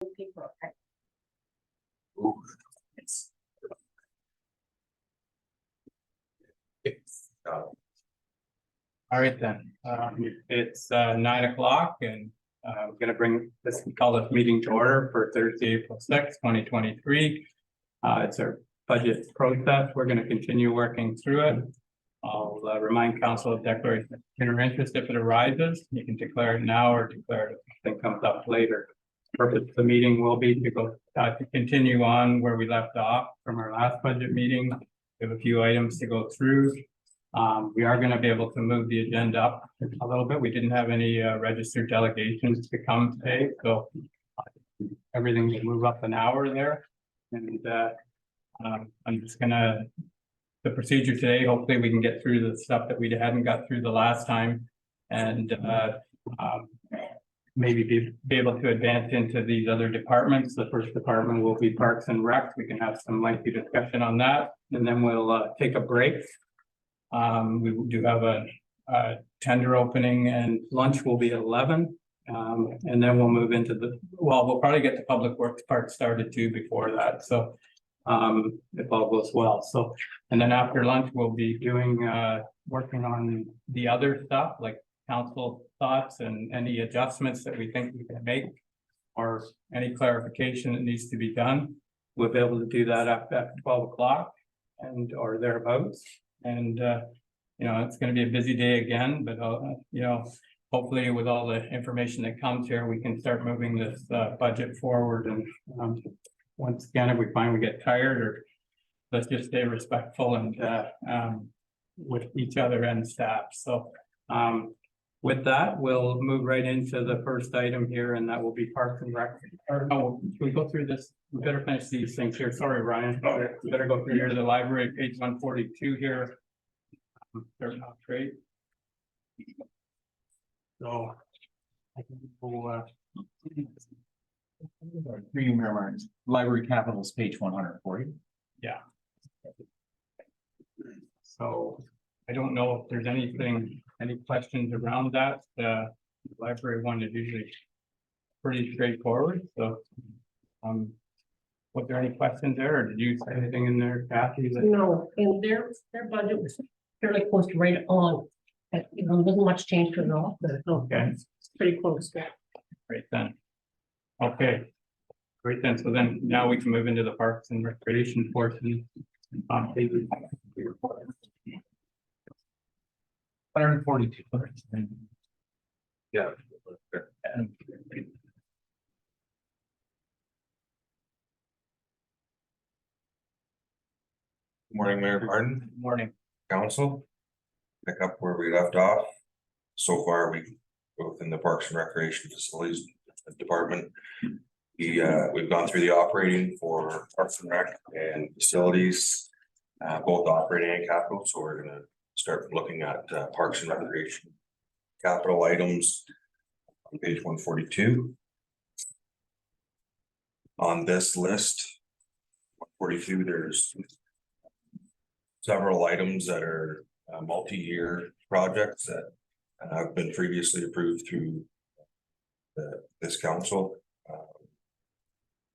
people. Ooh, all right then, it's 9 o'clock and we're gonna bring this, we call this meeting to order for Thursday, April 6th, 2023. It's our budget process. We're gonna continue working through it. I'll remind council of declaration of general interest if it arises. You can declare it now or declare it if something comes up later. Purpose of the meeting will be to go to continue on where we left off from our last budget meeting. We have a few items to go through. We are going to be able to move the agenda up a little bit. We didn't have any registered delegations to come today, so everything will move up an hour there. And I'm just gonna, the procedure today, hopefully we can get through the stuff that we hadn't got through the last time, and maybe be able to advance into these other departments. The first department will be Parks and Rec. We can have some lengthy discussion on that, and then we'll take a break. We do have a tender opening, and lunch will be at 11. And then we'll move into we'll probably get the public works part started too before that. So if all goes well. So, and then after lunch, we'll be doing working on the other stuff like council thoughts and any adjustments that we think we can make, or any clarification that needs to be done. We'll be able to do that after 12 o'clock and or thereabouts. And you know, it's going to be a busy day again, but you know, hopefully with all the information that comes here, we can start moving this budget forward. And once again, if we find we get tired, or let's just stay respectful and with each other and staff. So with that, we'll move right into the first item here, and that will be Parks and Rec. Or no, can we go through this? We better finish these things here. Sorry, Ryan. We better go through here to the library, page 142 here. Starting off great. So I can go Reading remarks, library capitals, page 140. Yeah. So I don't know if there's any questions around that. The library one is usually pretty straightforward. So was there any questions there, or did you say anything in there, Kathy? No, and their budget was fairly close to right on. You know, there wasn't much change to it all, but Okay, it's pretty close. great then. Okay, great then. So then now we can move into the Parks and Recreation portion. Page 142. Yeah. Good morning, Mayor Martin, Morning. Council. Pick up where we left off. So far, we both in the Parks and Recreation Facilities Department. We've gone through the operating for Parks and Rec and facilities, both operating and capital. So we're gonna start looking at Parks and Recreation capital items on page 142. On this list, 142, there's several items that are multi-year projects that have been previously approved through this council.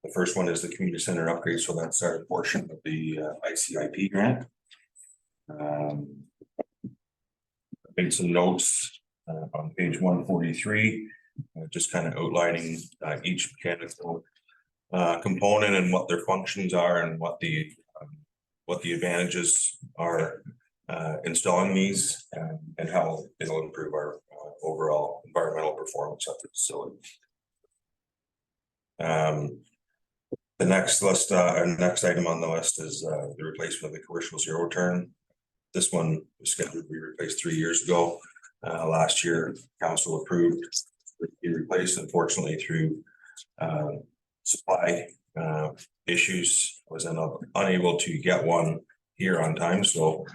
The first one is the community center upgrade, so that's our portion of the ICIP grant. I made some notes on page 143, just kind of outlining each mechanical component and what their functions are and what the advantages are installing these, and how it'll improve our overall environmental performance at the facility. The next list, our next item on the list is the replacement of the commercial zero turn. This one was scheduled to be replaced 3 years ago. Last year, council approved to be replaced. Unfortunately, through supply issues, I was unable to get one here on time. So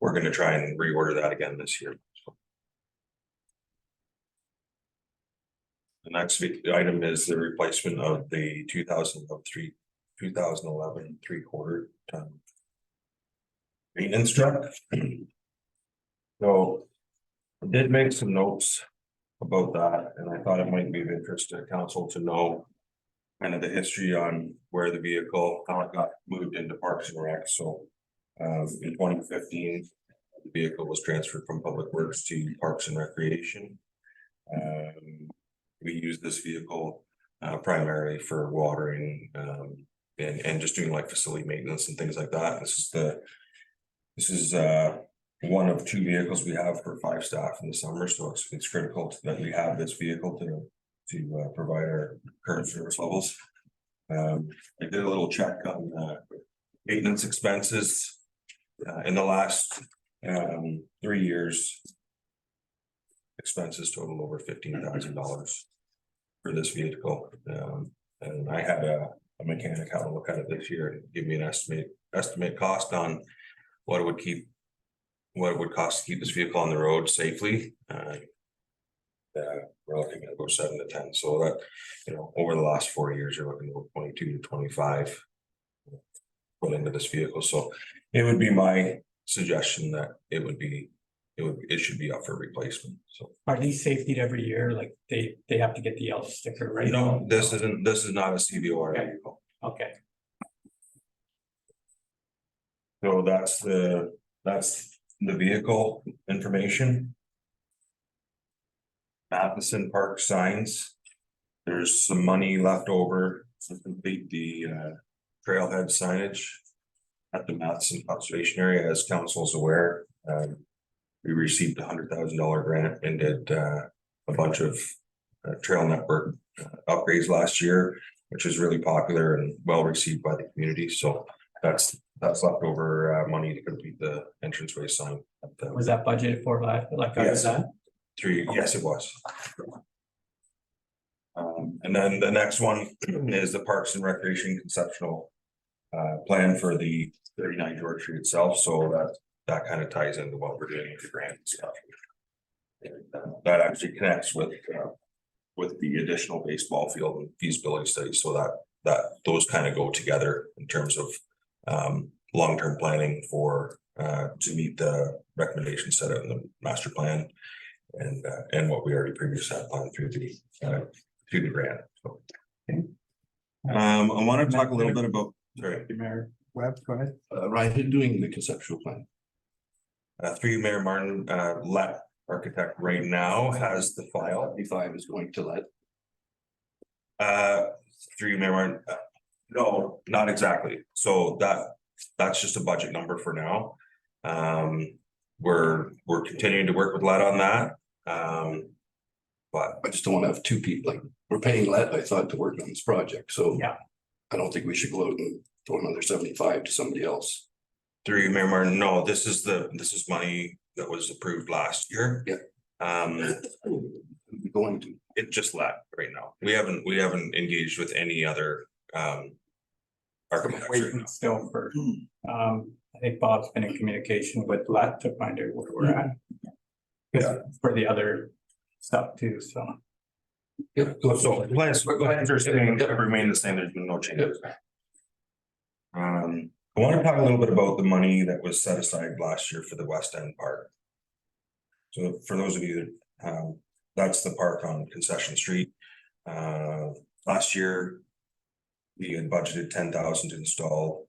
we're going to try and reorder that again this year. The next item is the replacement of the 2011 3/4 ton maintenance truck. So I did make some notes about that, and I thought it might be of interest to council to know kind of the history on where the vehicle, how it got moved into Parks and Rec. So in 2015, the vehicle was transferred from Public Works to Parks and Recreation. We use this vehicle primarily for watering and just doing like facility maintenance and things like that. This is one of 2 vehicles we have for 5 staff in the summer, so it's critical that we have this vehicle to provide our current service levels. I did a little check on maintenance expenses in the last 3 years. Expenses total over $15,000 for this vehicle, and I had a mechanic have a look at it this year and give me an estimate cost on what it would cost to keep this vehicle on the road safely. We're looking at about 7 to 10. So that, you know, over the last 4 years, you're looking at about 22 to 25 put into this vehicle. So it would be my suggestion that it should be up for replacement. So Are these safetied every year? Like they have to get the yellow sticker, right? no, this is not a CVOR vehicle. Okay, So that's the vehicle information. Matheson Park signs. There's some money left over to complete the trailhead signage at the Matheson Conservation Area. As council is aware, we received $100,000 grant and did a bunch of trail network upgrades last year, which is really popular and well received by the community. So that's leftover money to complete the entranceway sign. was that budgeted for like Yes. that? 3, yes, it was. And then the next one is the Parks and Recreation conceptual plan for the 39 George Street itself. So that kind of ties into what we're doing with the grant and stuff. That actually connects with the additional baseball field and feasibility study, so that those kind of go together in terms of long-term planning for to meet the recommendations set out in the master plan and what we already previously had planned through the grant. So, I want to talk a little bit about, sorry, Mayor Webb, go ahead. Ryan, who's doing the conceptual plan? through Mayor Martin, Let Architect right now has the file. 55 is going to let. Through Mayor Martin, no, not exactly. So that's just a budget number for now. We're continuing to work with Let on that. But I just don't want to have 2 people, like, we're paying Let, I thought, to work on this project, so. Yeah. I don't think we should go out and throw another 75 to somebody else. through Mayor Martin, no, this is money that was approved last year. Yeah. We're going to. It just Let right now. We haven't engaged with any other architects right now. Waiting still for, I think Bob's been in communication with Lat to find out where we're at. Yeah. For the other stuff too, so. Yeah, So plans are staying, remain the same, there's been no changes. I want to talk a little bit about the money that was set aside last year for the West End Park. So for those of you that, that's the park on Concession Street. Last year, we had budgeted 10,000 to install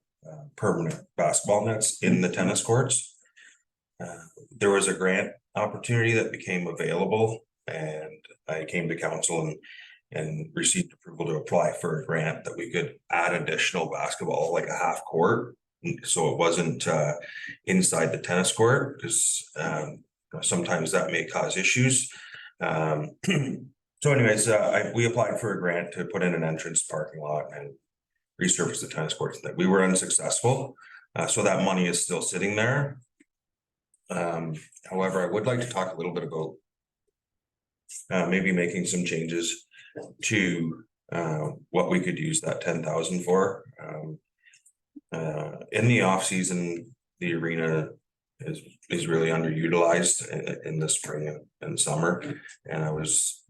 permanent basketball nets in the tennis courts. There was a grant opportunity that became available, and I came to council and received approval to apply for a grant that we could add additional basketball, like a half court. So it wasn't inside the tennis court, because sometimes that may cause issues. So anyways, we applied for a grant to put in an entrance parking lot and resurface the tennis courts. That we were unsuccessful. So that money is still sitting there. However, I would like to talk a little bit about maybe making some changes to what we could use that 10,000 for. In the off season, the arena is really underutilized in the spring and summer, and I was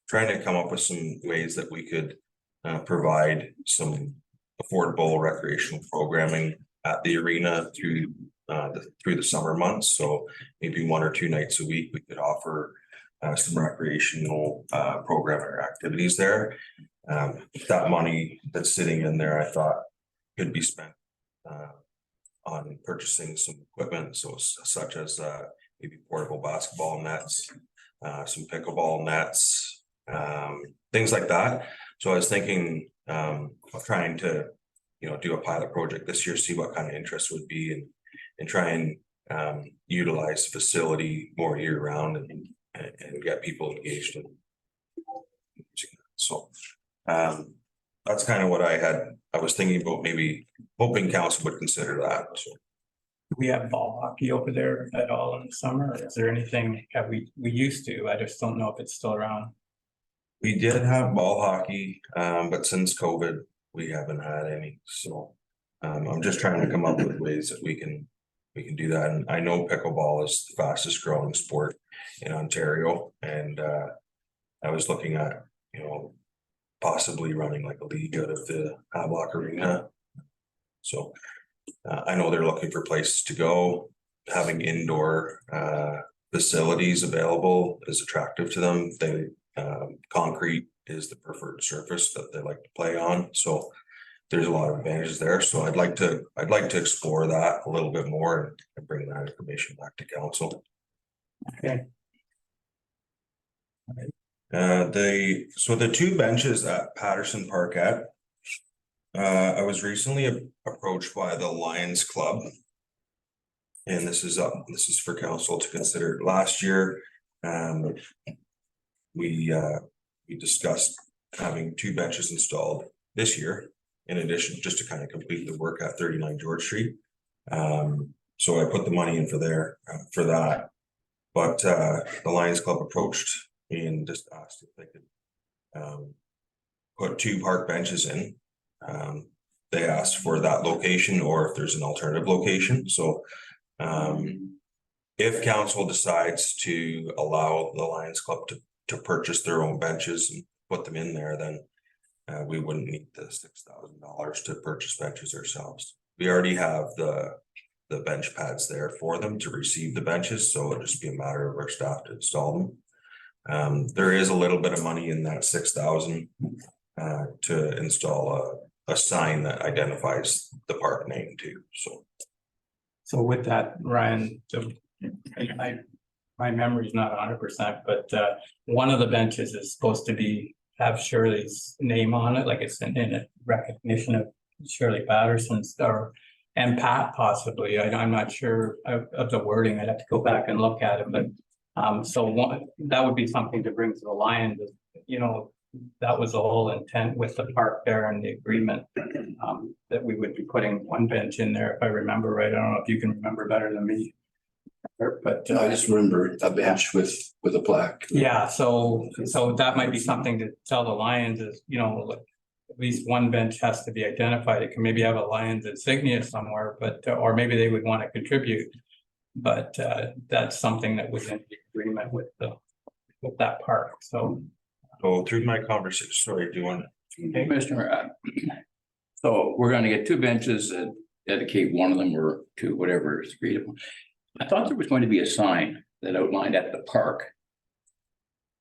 trying to come up with some ways that we could provide some affordable recreational programming at the arena through the summer months. So maybe 1 or 2 nights a week we could offer some recreational program or activities there. That money that's sitting in there, I thought could be spent on purchasing some equipment, so such as maybe portable basketball nets, some pickleball nets, things like that. So I was thinking of trying to, do a pilot project this year, see what kind of interest would be, and try and utilize the facility more year round and get people engaged in using that. So that's kind of what I was thinking about, maybe hoping council would consider that. So Do we have ball hockey over there at all in the summer? Or is there anything that we used to? I just don't know if it's still around. we did have ball hockey, but since COVID, we haven't had any. So I'm just trying to come up with ways that we can do that. And I know pickleball is the fastest growing sport in Ontario. And I was looking at, possibly running like a league out of the Havelock Arena. So I know they're looking for places to go. Having indoor facilities available is attractive to them. They concrete is the preferred surface that they like to play on. So there's a lot of advantages there. So I'd like to explore that a little bit more and bring that information back to council. Okay. The two benches at Patterson Parkette. I was recently approached by the Lions Club. And this is for council to consider. Last year, we discussed having two benches installed this year, in addition, just to kind of complete the work at 39 George Street. So I put the money in for that. But the Lions Club approached and just asked if they could put two park benches in. They asked for that location or if there's an alternative location. So if council decides to allow the Lions Club to purchase their own benches and put them in there, then we wouldn't need the $6,000 to purchase benches ourselves. We already have the bench pads there for them to receive the benches, so it'll just be a matter of our staff to install them. There is a little bit of money in that $6,000 to install a sign that identifies the park name too. So with that, Ryan, my memory is not 100%, but one of the benches is supposed to have Shirley's name on it, like it's in a recognition of Shirley Patterson's and Pat possibly. I'm not sure of the wording. I'd have to go back and look at it, but that would be something to bring to the Lions. That was the whole intent with the park there and the agreement, that we would be putting one bench in there, if I remember right. I don't know if you can remember better than me. But I just remember a bench with a plaque. Yeah, so that might be something to tell the Lions is, like, at least one bench has to be identified. It can maybe have a Lions insignia somewhere, but or maybe they would want to contribute. But that's something that was in the agreement with that park. So Through my conversation, sorry, do you want Hey, Commissioner, so we're gonna get two benches and dedicate one of them or two, whatever is agreed upon. I thought there was going to be a sign that outlined at the park,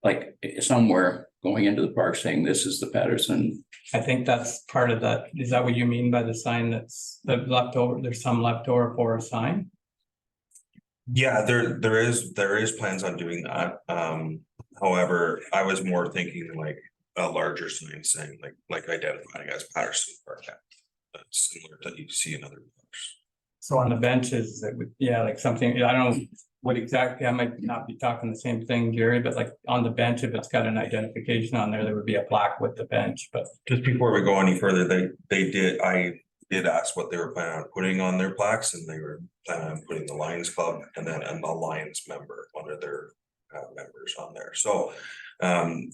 like somewhere going into the park saying this is the Patterson. I think that's part of that. Is that what you mean by the sign that's left over? There's some left over for a sign? Yeah, there is plans on doing that. However, I was more thinking like a larger sign saying like identifying as Patterson Park. That's similar that you see in other parks. So on the benches, that would, like something, I don't know what exactly, I might not be talking the same thing, Gary, but like on the bench, if it's got an identification on there, there would be a plaque with the bench, but. Just before we go any further, I did ask what they were planning on putting on their plaques, and they were planning on putting the Lions Club and then the Lions member, one of their members on there. So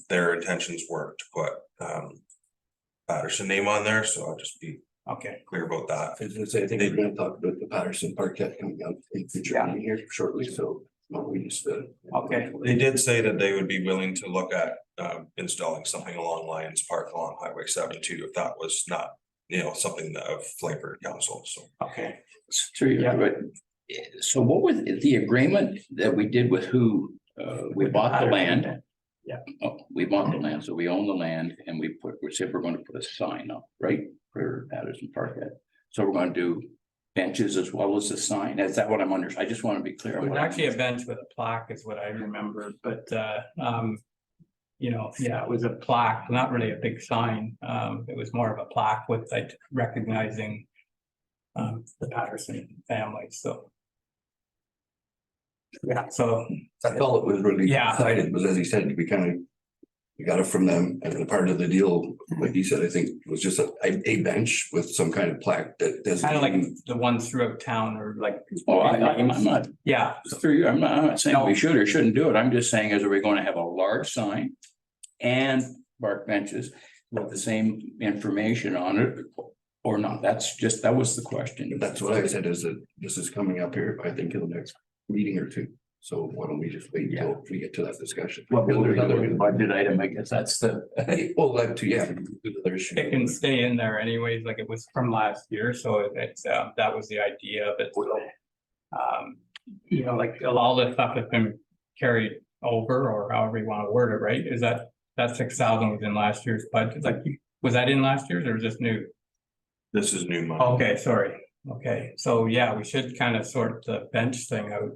their intentions weren't to put Patterson name on there, so I'll just be clear about that. I think we're gonna talk about the Patterson Parkette coming up in future meeting here shortly, so we just They did say that they would be willing to look at installing something along Lions Park along Highway 7 too, if that was not, something of flavor council. So But so what was the agreement that we did with who we bought the land. Yeah. Oh, we bought the land, so we own the land and we said we're gonna put a sign up, right, for Patterson Parkhead. So we're gonna do benches as well as a sign. Is that what I'm under? I just want to be clear. It on was what I'm- actually a bench with a plaque is what I remember, but you know, yeah, it was a plaque, not really a big sign. It was more of a plaque with like recognizing the Patterson family, so. Yeah, so, That's all it was really Yeah. decided, was as he said, we got it from them, and the part of the deal, like he said, I think was just a bench with some kind of plaque that does. kind of like the ones throughout town or like, Oh, I'm not, yeah, through you, I'm not saying we should or shouldn't do it. I'm just saying, is are we gonna have a large sign and park benches with the same information on it or not? That was the question. That's what I said, is that this is coming up here, I think, in the next meeting or two. So why don't we just wait until we get to that discussion? Well, there's another budget item, I guess that's the. Well, that too, yeah. Other issue. it can stay in there anyways, like it was from last year, so it's that was the idea of it. You know, like all this stuff has been carried over, or however you want to word it, right? Is that 6,000 was in last year's budget? Like, was that in last year's or was this new? This is new money. Okay, sorry. Okay, so yeah, we should kind of sort the bench thing out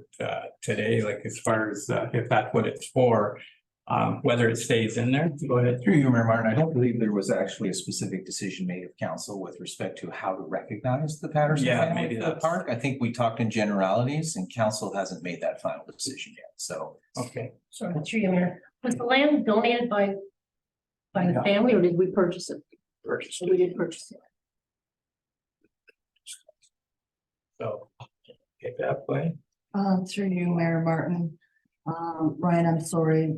today, like as far as if that's what it's for. Whether it stays in there. Go ahead. Through you, Mayor Martin, I don't believe there was actually a specific decision made of council with respect to how to recognize the Patterson Yeah, family maybe for the that's- park. I think we talked in generalities and council hasn't made that final decision yet, so. Okay, So through you, Mayor, was the land donated by the family or did we purchase it? Purchase. We did purchase it. so get that way. Through you, Mayor Martin. Ryan, I'm sorry.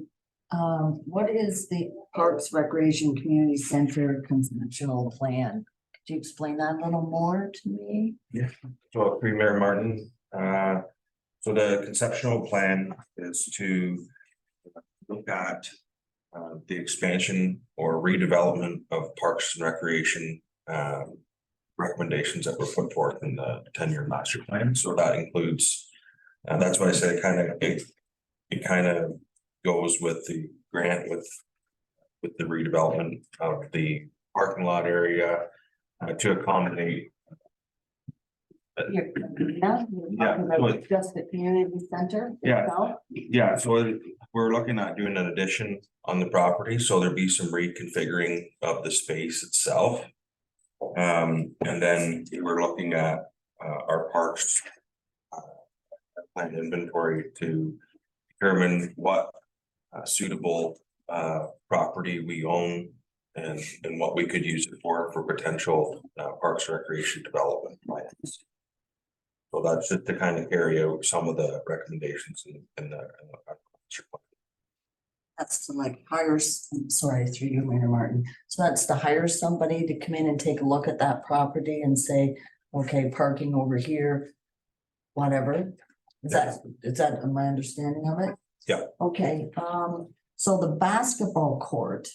What is the Parks Recreation Community Center conceptual plan? Could you explain that a little more to me? So, Mayor Martin, so the conceptual plan is to look at the expansion or redevelopment of parks and recreation recommendations that were put forth in the 10-year master plan. So that includes, and that's why I said it kind of goes with the grant with the redevelopment of the parking lot area to accommodate. You're Yeah, talking about just the community center Yeah. itself? Yeah, so we're looking at doing an addition on the property, so there'll be some reconfiguring of the space itself. And then we're looking at our parks plan inventory to determine what suitable property we own and what we could use it for potential parks and recreation development plans. So that's just to kind of carry out some of the recommendations in the. That's to like hire, sorry, through you, Mayor Martin. So that's to hire somebody to come in and take a look at that property and say, okay, parking over here, whatever. Is that my understanding of it? Yeah. Okay, so the basketball court,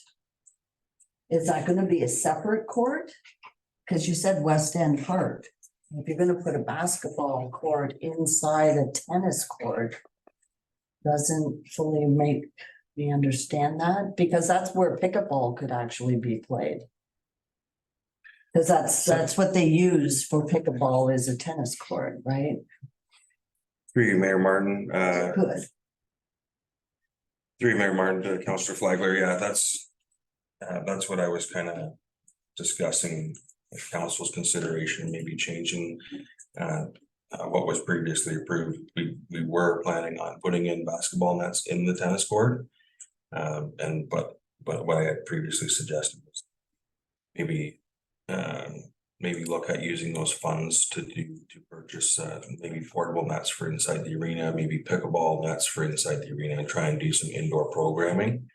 is that gonna be a separate court? Cause you said West End Park. If you're gonna put a basketball court inside a tennis court, doesn't fully make me understand that, because that's where pickleball could actually be played. Cause that's what they use for pickleball is a tennis court, right? Through you, Mayor Martin, Good. through you, Mayor Martin to Councillor Flagler, yeah, that's what I was kind of discussing. If council's consideration, maybe changing what was previously approved. We were planning on putting in basketball nets in the tennis court. But what I had previously suggested was maybe look at using those funds to purchase maybe portable nets for inside the arena, maybe pickleball nets for inside the arena, and try and do some indoor programming.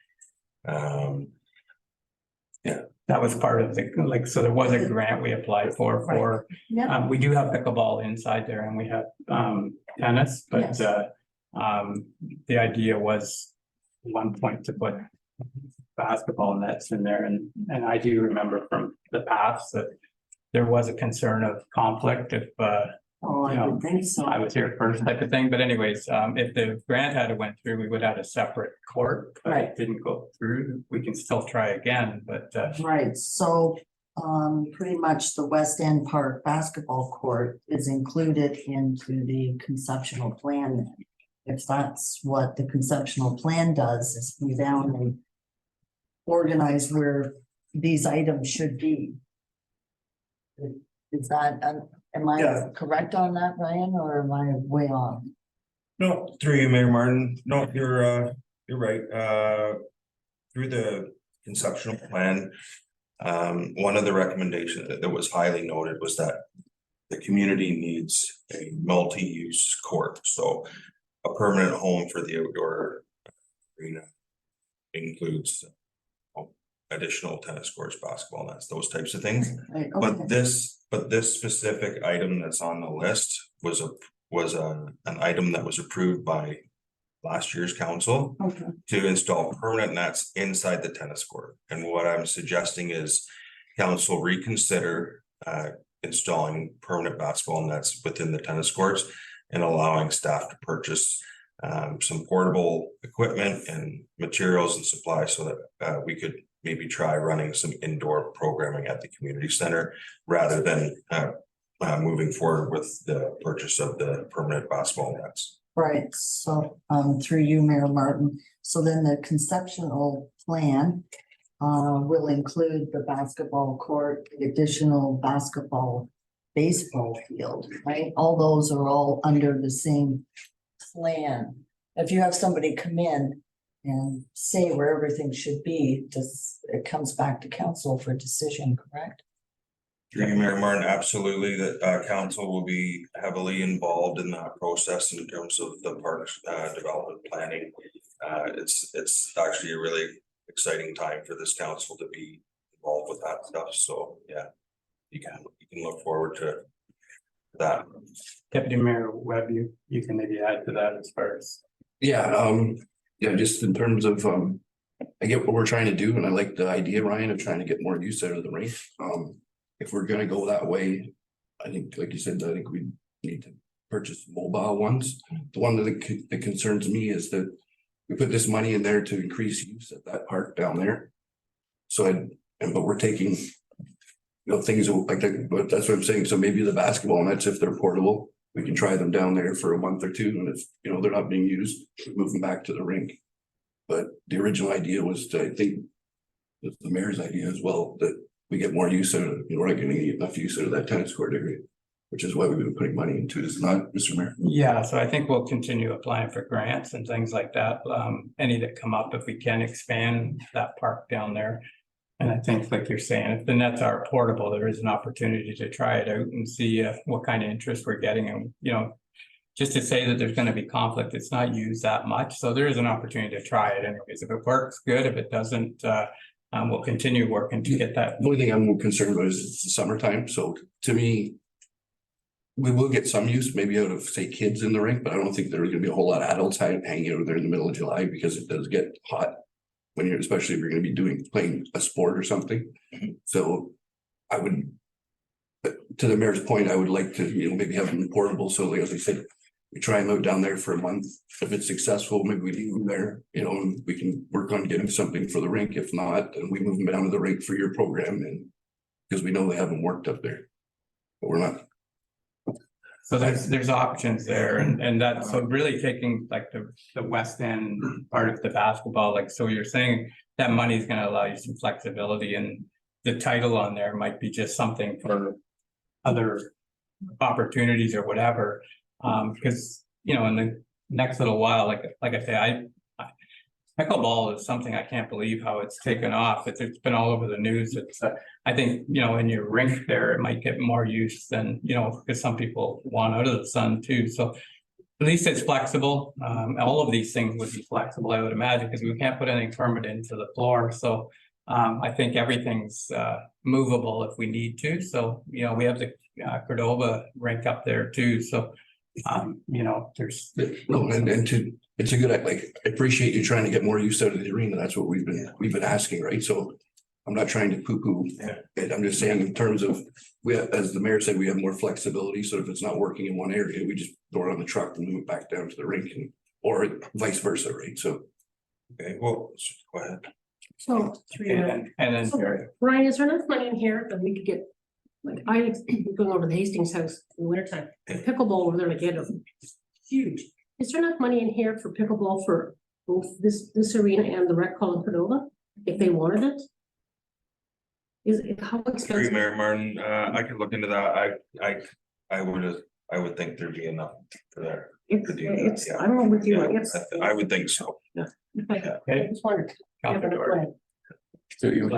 Yeah. That was part of the, like, so there was a grant we applied for, Yeah, we do have pickleball inside there and we have tennis, but Yes. The idea was one point to put basketball nets in there, and I do remember from the past that there was a concern of conflict if Oh, I would think so. I was here first type of thing, but anyways, if the grant had went through, we would have a separate court. But Right. it didn't go through, we can still try again, but Right, so pretty much the West End Park basketball court is included into the conceptual plan then. If that's what the conceptual plan does, is go down and organize where these items should be. Is that, am I Yeah. correct on that, Ryan, or am I way off? No, through you, Mayor Martin. No, you're right. Through the conceptual plan. One of the recommendations that was highly noted was that the community needs a multi-use court, so a permanent home for the outdoor arena includes additional tennis courts, basketball nets, those types of things. Right, okay. But this specific item that's on the list was an item that was approved by last year's council Okay. to install permanent nets inside the tennis court. And what I'm suggesting is council reconsider installing permanent basketball nets within the tennis courts and allowing staff to purchase some portable equipment and materials and supplies so that we could maybe try running some indoor programming at the community center rather than moving forward with the purchase of the permanent basketball nets. Right, so through you, Mayor Martin, so then the conceptual plan will include the basketball court, the additional baseball field, right? All those are all under the same plan. If you have somebody come in and say where everything should be, it comes back to council for decision, correct? Through you, Mayor Martin, absolutely, that council will be heavily involved in that process in terms of the parks development planning. It's actually a really exciting time for this council to be involved with that stuff. So yeah, you can look forward to that. Deputy Mayor Webb, you can maybe add to that as far as. Yeah, just in terms of, I get what we're trying to do, and I like the idea, Ryan, of trying to get more use out of the rink. If we're gonna go that way, I think, like you said, I think we need to purchase mobile ones. The one that concerns me is that we put this money in there to increase use at that park down there. So but we're taking, things like that, but that's what I'm saying. So maybe the basketball nets, if they're portable, we can try them down there for a month or two, and if, they're not being used, move them back to the rink. But the original idea was to, I think, the mayor's idea as well, that we get more use out of, we're not getting enough use out of that tennis court area, which is why we've been putting money into it, is not, Mr. Mayor? Yeah, so I think we'll continue applying for grants and things like that. Any that come up, if we can expand that park down there. And I think, like you're saying, if the nets are portable, there is an opportunity to try it out and see what kind of interest we're getting. And, just to say that there's going to be conflict, it's not used that much. So there is an opportunity to try it anyways. If it works, good. If it doesn't, we'll continue working to get that. The only thing I'm concerned about is it's the summertime, so to me, we will get some use maybe out of, say, kids in the rink, but I don't think there's gonna be a whole lot of adults hanging out there in the middle of July, because it does get hot when you're, especially if you're gonna be playing a sport or something. So I would, to the mayor's point, I would like to, maybe have them portable, so like, as I said, we try them out down there for a month. If it's successful, maybe we leave them there, and we can work on getting something for the rink. If not, then we move them down to the rink for your program, and because we know they haven't worked up there, but we're not. So there's options there, and that's, so really taking like the west end part of the basketball, like, so you're saying that money is going to allow you some flexibility, and the title on there might be just something for other opportunities or whatever. Because, in the next little while, like I say, pickleball is something I can't believe how it's taken off. It's been all over the news. It's, I think, in your rink there, it might get more use than, because some people want out of the sun too. So at least it's flexible. All of these things would be flexible, I would imagine, because we can't put anything permanent into the floor. So I think everything's movable if we need to. So, we have the Cordova rink up there too. So there's No, it's a good, I appreciate you trying to get more use out of the arena. That's what we've been asking, right? So I'm not trying to poo-poo it. I'm just saying in terms of, as the mayor said, we have more flexibility. So if it's not working in one area, we just throw it on the truck and move it back down to the rink or vice versa, right? So. Okay, well, go ahead. So, And then, so, Ryan, is there enough money in here that we could get, like, I going over to the Hastings house in the wintertime, pickleball over there, like, huge. Is there enough money in here for pickleball for both this arena and the rec hall in Cordova, if they wanted it? Is it, how Agree, expensive? Mayor Martin, I could look into that, I would think there'd be enough for there. It's, I don't know with you, I guess. I would think so. Okay, okay. I just wondered. Counselor Dwyer. So you,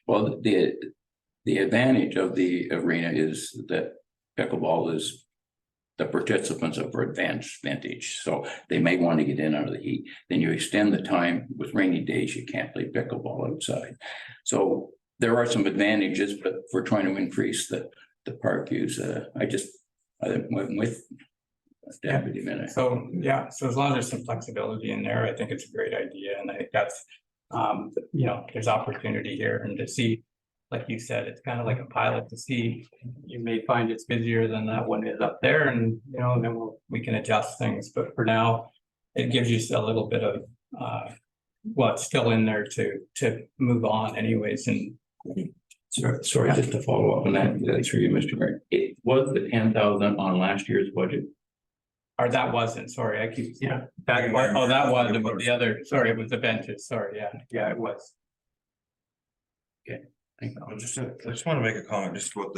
well, the advantage of the arena is that pickleball is the participants of advanced vintage, so they may want to get in out of the heat. Then you extend the time. With rainy days, you can't play pickleball outside. So there are some advantages, but if we're trying to increase the park use, I went with Deputy Minute. So, yeah, so as long as there's some flexibility in there, I think it's a great idea, and I think that's, you know, there's opportunity here, and to see, like you said, it's kind of like a pilot to see, you may find it's busier than that one is up there, and, you know, then we can adjust things, but for now, it gives you a little bit of, well, it's still in there to move on anyways, and Sorry, just to follow up on that, that's for you, Mr. Mayor. It was the 10,000 on last year's budget. or that wasn't, sorry, I keep, yeah, that, oh, that was, but the other, sorry, it was the benches, sorry, yeah, it was. Okay. I just want to make a comment just about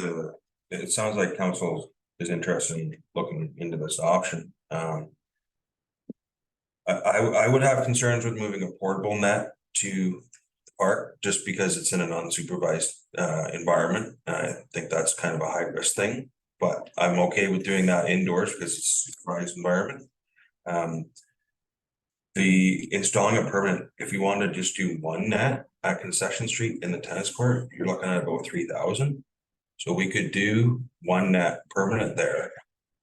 it sounds like council is interested in looking into this option. I would have concerns with moving a portable net to the park just because it's in an unsupervised environment. I think that's kind of a high risk thing, but I'm okay with doing that indoors because it's a supervised environment. The installing a permanent, if you want to just do one net at Concession Street in the tennis court, you're looking at about 3,000. So we could do one net permanent there,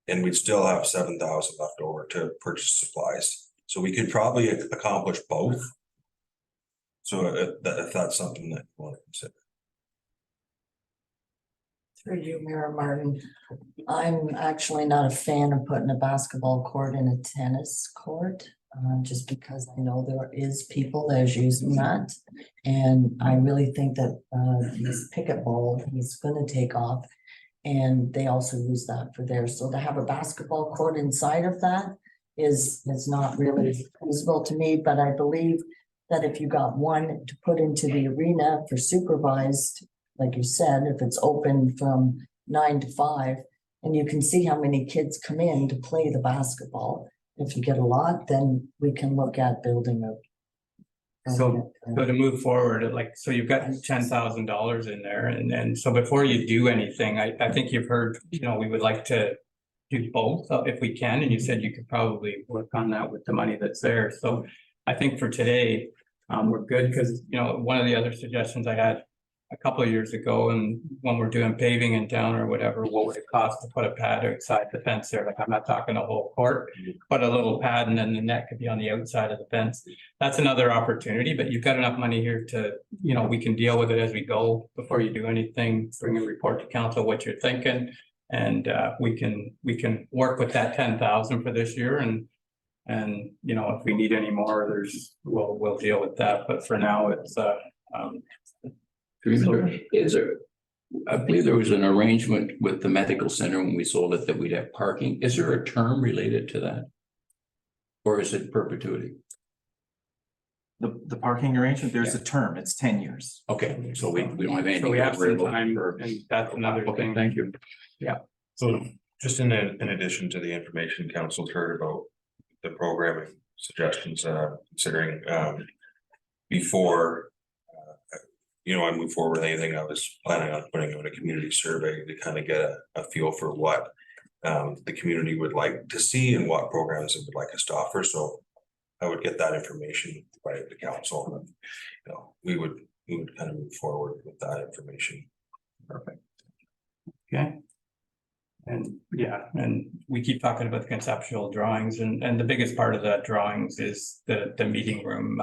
and we'd still have 7,000 left over to purchase supplies. So we could probably accomplish both. So if that's something that you want to consider. Through you, Mayor Martin, I'm actually not a fan of putting a basketball court in a tennis court. Just because I know there is people that is using that. And I really think that this picket ball is gonna take off. And they also use that for theirs. So to have a basketball court inside of that is not really feasible to me, but I believe that if you got one to put into the arena for supervised, like you said, if it's open from 9 to 5, and you can see how many kids come in to play the basketball. If you get a lot, then we can look at building a. So to move forward, like, so you've got $10,000 in there, and so before you do anything, I think you've heard, you know, we would like to do both if we can, and you said you could probably work on that with the money that's there. So I think for today, we're good, because, you know, one of the other suggestions I had a couple of years ago, and when we're doing paving in town or whatever, what would it cost to put a pad outside the fence there? Like, I'm not talking a whole court, but a little pad, and then the net could be on the outside of the fence. That's another opportunity, but you've got enough money here to, you know, we can deal with it as we go. Before you do anything, bring a report to council what you're thinking, and we can work with that 10,000 for this year, and you know, if we need any more, we'll deal with that. But for now, it's Is there, I believe there was an arrangement with the medical center when we sold it that we'd have parking. Is there a term related to that? Or is it perpetuity? The parking arrangement, there's a term, it's 10 years. Okay, so we don't have anything. so we have to worry some about time, for- and that's another Okay, thing. thank you. So just in addition to the information council's heard about the programming suggestions, considering before you know, I move forward with anything, I was planning on putting out a community survey to kind of get a feel for what the community would like to see and what programs it would like us to offer. So I would get that information by the council, and you know, we would kind of move forward with that information. Perfect. Okay. And yeah, and we keep talking about the conceptual drawings, and the biggest part of that drawings is the meeting room.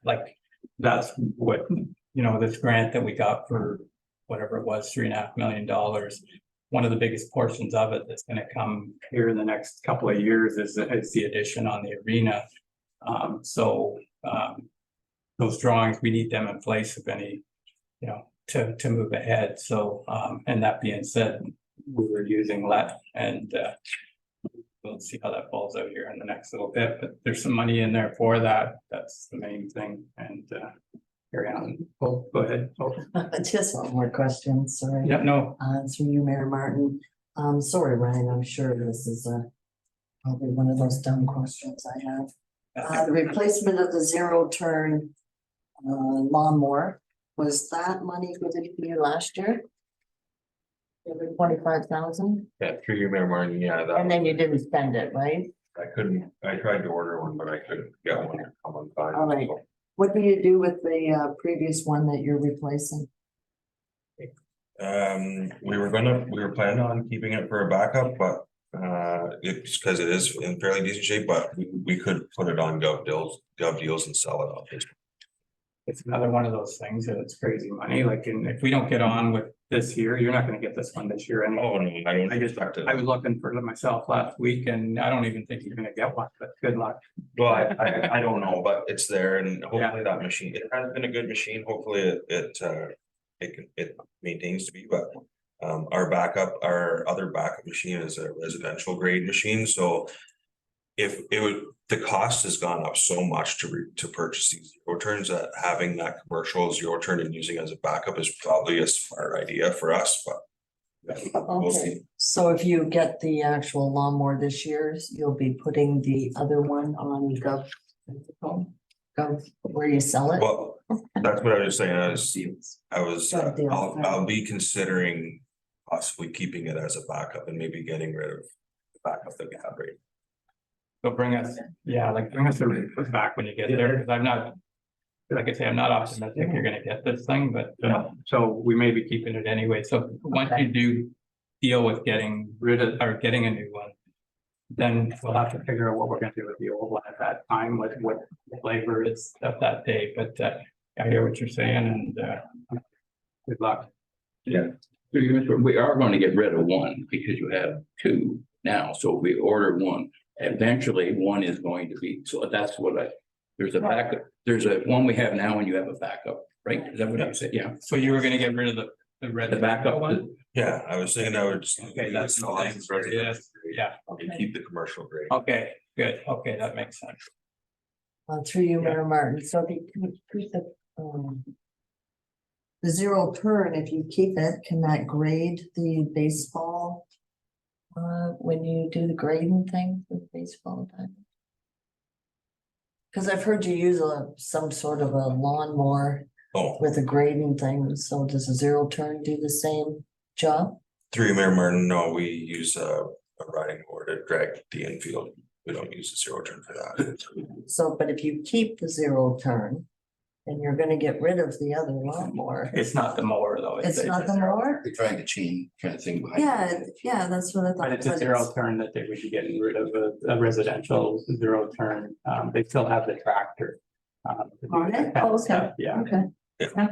Like, that's what you know, this grant that we got for whatever it was, $3.5 million. One of the biggest portions of it that's gonna come here in the next couple of years is the addition on the arena. Those drawings, we need them in place if any, you know, to move ahead. So, and that being said, we were using LET and we'll see how that falls out here in the next little bit, but there's some money in there for that. That's the main thing. And carry on. Go ahead. Just one more question, sorry. Yeah, no, Through you, Mayor Martin. Sorry, Ryan, I'm sure this is probably one of those dumb questions I have. The replacement of the zero turn lawnmower, was that money given to you last year? 25,000, Yeah, through you, Mayor Martin, yeah, and then you didn't spend it, right? I tried to order one, but I couldn't get one to come on time. All right. What do you do with the previous one that you're replacing? We were planning on keeping it for a backup, but it's because it is in fairly decent shape, but we could put it on gov deals and sell it off. it's another one of those things that it's crazy money. Like, and if we don't get on with this year, you're not gonna get this one this year. And Oh, no, I don't I just, expect it. I was looking for it myself last week and I don't even think you're gonna get one, but good luck. Well, I don't know, but it's there and hopefully that machine, it has been a good machine. Hopefully it maintains to be, but. Our other backup machine is a residential grade machine, so. If it would, the cost has gone up so much to purchase these zero turns that having that commercial zero turn and using it as a backup is probably a smart idea for us, but. We'll see. Okay, so if you get the actual lawnmower this year, you'll be putting the other one on gov where you sell it? Well, that's what I was saying, Good deal. I'll be considering possibly keeping it as a backup and maybe getting rid of the backup that we have right. So bring us, bring us back when you get there, because I'm not, like I say, I'm not optimistic you're gonna get this thing, but so we may be keeping it anyway. So once you do deal with getting rid of, or getting a new one, then we'll have to figure out what we're gonna do with the old one at that time, what flavor is of that day. But I hear what you're saying and good luck. Yeah. We are going to get rid of one because you have two now. So we order one. Eventually, one is going to be, so that's what there's a backup, there's a one we have now and you have a backup, right? Is that what you said? Yeah. So you were gonna get rid of the backup one? Yeah, I was thinking I would. Okay, that's the thing. Yes, yeah, And keep the commercial grade. okay, good, okay, that makes sense. Through you, Mayor Martin, so if you keep the zero turn, if you keep it, can that grade the baseball? When you do the grading thing with baseball time? Cause I've heard you use some sort of a lawnmower Oh, with a grading thing, so does a zero turn do the same job? through Mayor Martin, no, we use a riding board to drag the infield. We don't use a zero turn for that. So, but if you keep the zero turn, then you're gonna get rid of the other lawnmower. It's not the mower though. It's not the mower? They're trying to chain kind of thing behind. Yeah, that's what I thought. But it's a zero turn that they would be getting rid of a residential zero turn. They still have the tractor. To do On that it? kind of Oh, okay. stuff, yeah. Okay. Yeah.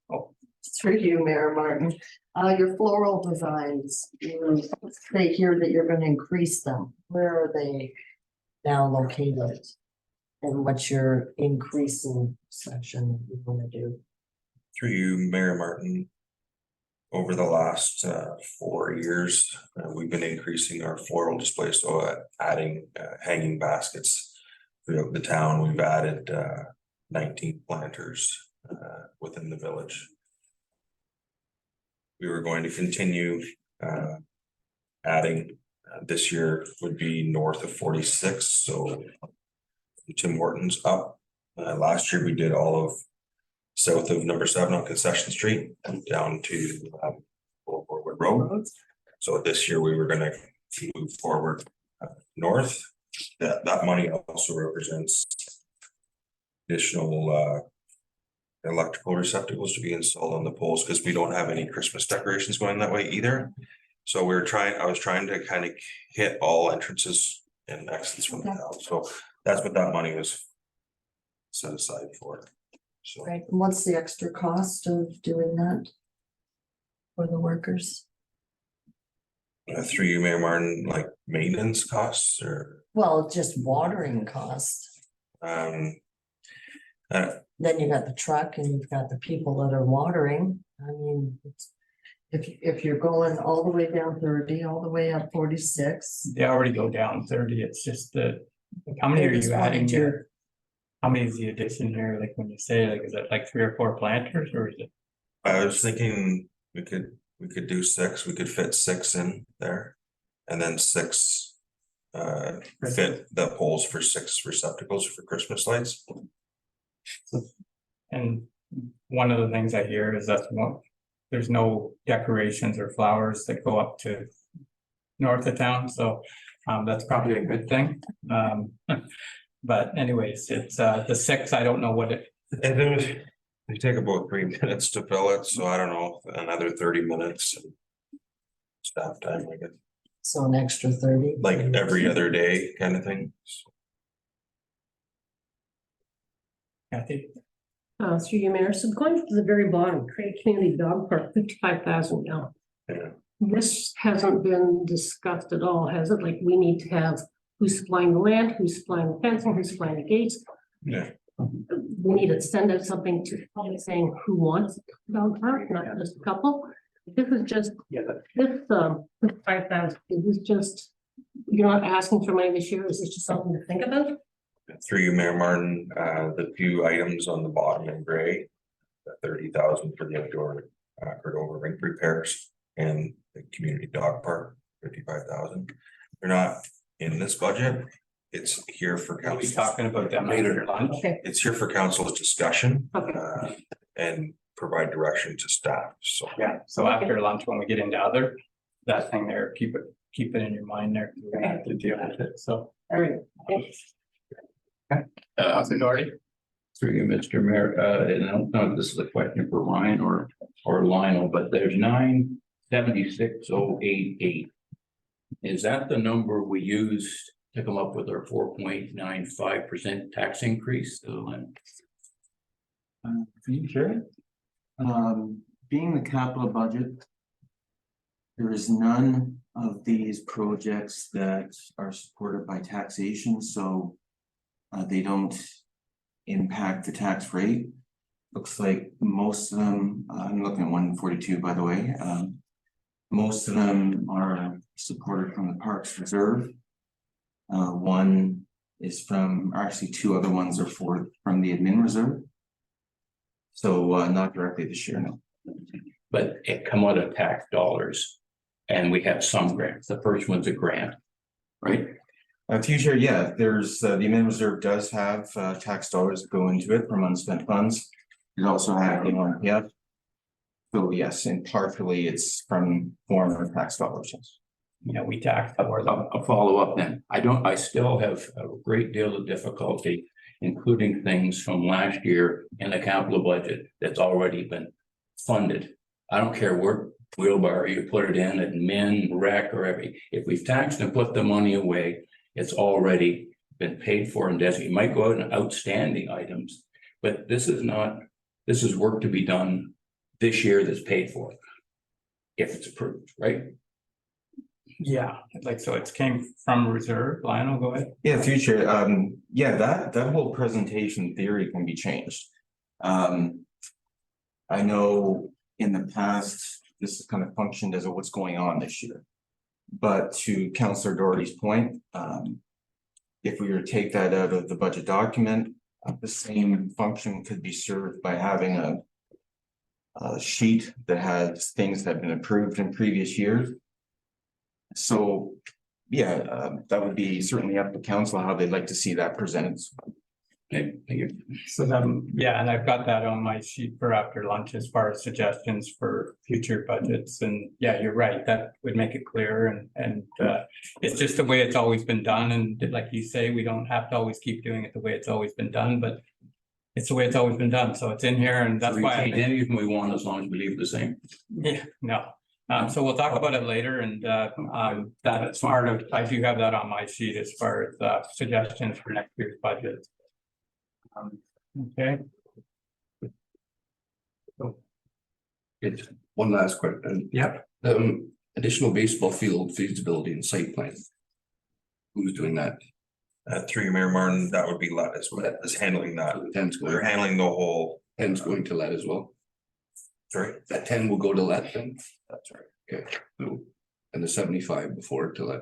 Oh, Through you, Mayor Martin, your floral designs, you say here that you're gonna increase them. Where are they now located? And what's your increasing section you wanna do? Through you, Mayor Martin. Over the last 4 years, we've been increasing our floral display, so adding hanging baskets throughout the town. We've added 19 planters within the village. We were going to continue adding, this year would be north of 46, so Tim Hortons up. Last year we did all of south of number 7 on Concession Street and down to Forward Road. So this year we were gonna move forward north. That money also represents additional electrical receptacles to be installed on the poles, because we don't have any Christmas decorations going that way either. So I was trying to kind of hit all entrances and exits from the town. So that's what that money was set aside for. So Right, and what's the extra cost of doing that? For the workers? through you, Mayor Martin, like maintenance costs or, Well, just watering costs. um, Then you got the truck and you've got the people that are watering. I mean, if you're going all the way down 30, all the way up 46. They already go down 30, it's just the, how many are They just you adding wanted to- here? How many is the addition here, like when you say, like, is it like 3 or 4 planters, or is it? I was thinking we could do 6, we could fit 6 in there. And then 6 fit the poles for 6 receptacles for Christmas lights. And one of the things I hear is that there's no decorations or flowers that go up to north of town, so that's probably a good thing. But anyways, it's the 6, I don't know what it, And then they take about 3 minutes to fill it, so I don't know, another 30 minutes. Staff time, I guess, So an extra 30. like every other day kind of thing. Kathy, Through you, Mayor, so going to the very bottom, create community dog park, 55,000 now. Yeah. This hasn't been discussed at all, has it? Like, we need to have who's supplying the land, who's supplying the fencing, who's supplying the gates. Yeah. We need to send out something to public saying who wants a dog park, not just a couple. This is just, yeah, this 5,000, is this just, you're not asking for money this year, is this just something to think about? Through you, Mayor Martin, the few items on the bottom in gray, the 30,000 for the outdoor Cordova rink repairs and the community dog park, 55,000. They're not in this budget. It's here for I'll be council. talking about them later lunch. Okay, It's here for council's discussion okay, and provide direction to staff. So Yeah, so after lunch, when we get into other, that thing there, keep it in your mind there, 'cause we're gonna have to deal with it, so. all right. Councilor Doherty? Through you, Mr. Mayor, and I don't know if this is a question for Ryan or Lionel, but there's 976,088. Is that the number we used to come up with our 4.95% tax increase? You sure? Being the capital budget. There is none of these projects that are supported by taxation, so. They don't impact the tax rate. Looks like most of them, I'm looking at 142, by the way, most of them are supported from the Parks Reserve. One is from, actually 2 other ones are from the Admin Reserve. So not directly this year, no. But it come out of tax dollars, and we have some grants. The first one's a grant, right? Future, yeah, there's, the Admin Reserve does have, tax dollars that go into it from unspent funds. It also has the ONPF. So yes, and partially it's from former tax dollars, yes. Yeah, we taxed for them. A follow-up then. I still have a great deal of difficulty, including things from last year in the capital budget that's already been funded. I don't care where wheelbarrow you put it in, admin, rec, or every, if we've taxed and put the money away, it's already been paid for and designated. You might go out and outstanding items, but this is not, this is work to be done this year that's paid for. If it's approved, right? Yeah, like, so it came from reserve. Lionel, go ahead. Yeah, future, yeah, that whole presentation theory can be changed. I know in the past, this has kind of functioned as a what's going on this year. But to Councillor Doherty's point, if we were to take that out of the budget document, the same function could be served by having a sheet that has things that have been approved in previous years. So, yeah, that would be certainly up to council how they'd like to see that presented. Okay, thank you. So yeah, and I've got that on my sheet for after lunch as far as suggestions for future budgets. And yeah, you're right, that would make it clear, and it's just the way it's always been done. And like you say, we don't have to always keep doing it the way it's always been done, but it's the way it's always been done. So it's in here, and that's We why I change think, anything we want as long as we leave it the same. yeah, no. So we'll talk about it later, and that's part of, I do have that on my sheet as far as suggestions for next year's budget. Okay. It's one last question. Yep. Additional baseball field feasibility and site plan. Who's doing that? Through Mayor Martin, that would be Lettuce, but is handling that. So the 10's They're going, handling the whole, 10's going to let as well. sorry, That 10 will go to let then. that's right, Okay. So, and the 75 before to let.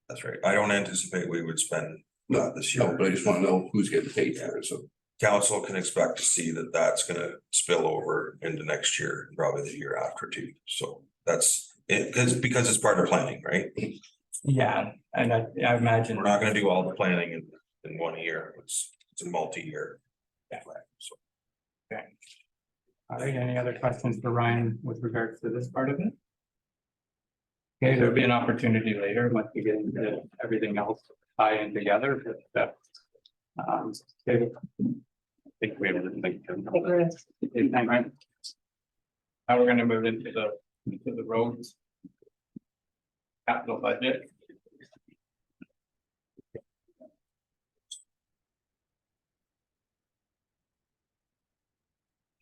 that's right. I don't anticipate we would spend that this No, year. but I just want to know who's getting paid for it. So, Council can expect to see that that's gonna spill over into next year, probably the year after too. So that's it, because it's part of planning, right? Yeah, and I imagine. We're not gonna do all the planning in 1 year. It's a multi-year. Yeah. plan. So Okay. All right, any other questions for Ryan with regards to this part of it? Okay, there'll be an opportunity later once we get into everything else tie in together, but okay. I think we have everything. Okay, thank you. Now we're gonna move into the roads. Capital budget.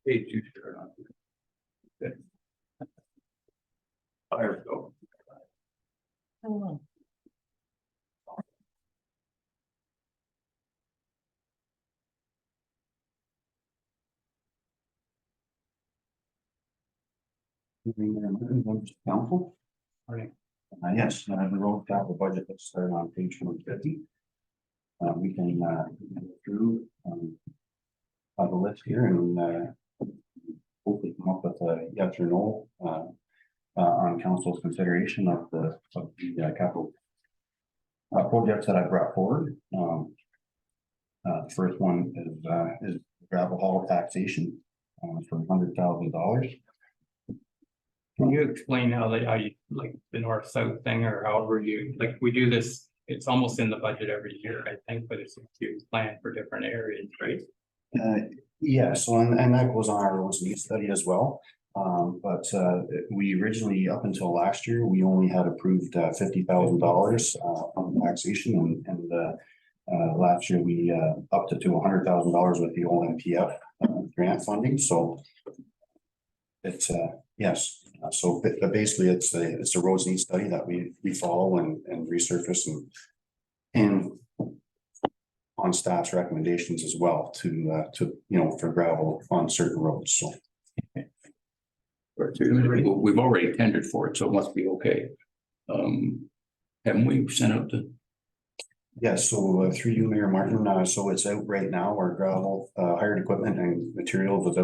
Page 2, sure. Good. There we go. Oh, Council. Morning. Yes, the road capital budget, let's start on page 150. We can go through the list here and hopefully come up with a yes or no on council's consideration of the capital projects that I brought forward. The first one is gravel haul taxation for $100,000. Can you explain how you like the north-south thing or however you, like, we do this, it's almost in the budget every year, I think, but it's a huge plan for different areas, right? Yeah, so and that goes on our roads needs study as well. But we originally, up until last year, we only had approved $50,000 on taxation and last year we upped it to $100,000 with the old NPF grant funding, so it's yes. So basically it's a roads needs study that we follow and resurface and on staff's recommendations as well to for gravel on certain roads, so. We've already tendered for it, so it must be okay. Haven't we sent out the? Yes, so through you, Mayor Martin, so it's out right now, our gravel hired equipment and materials is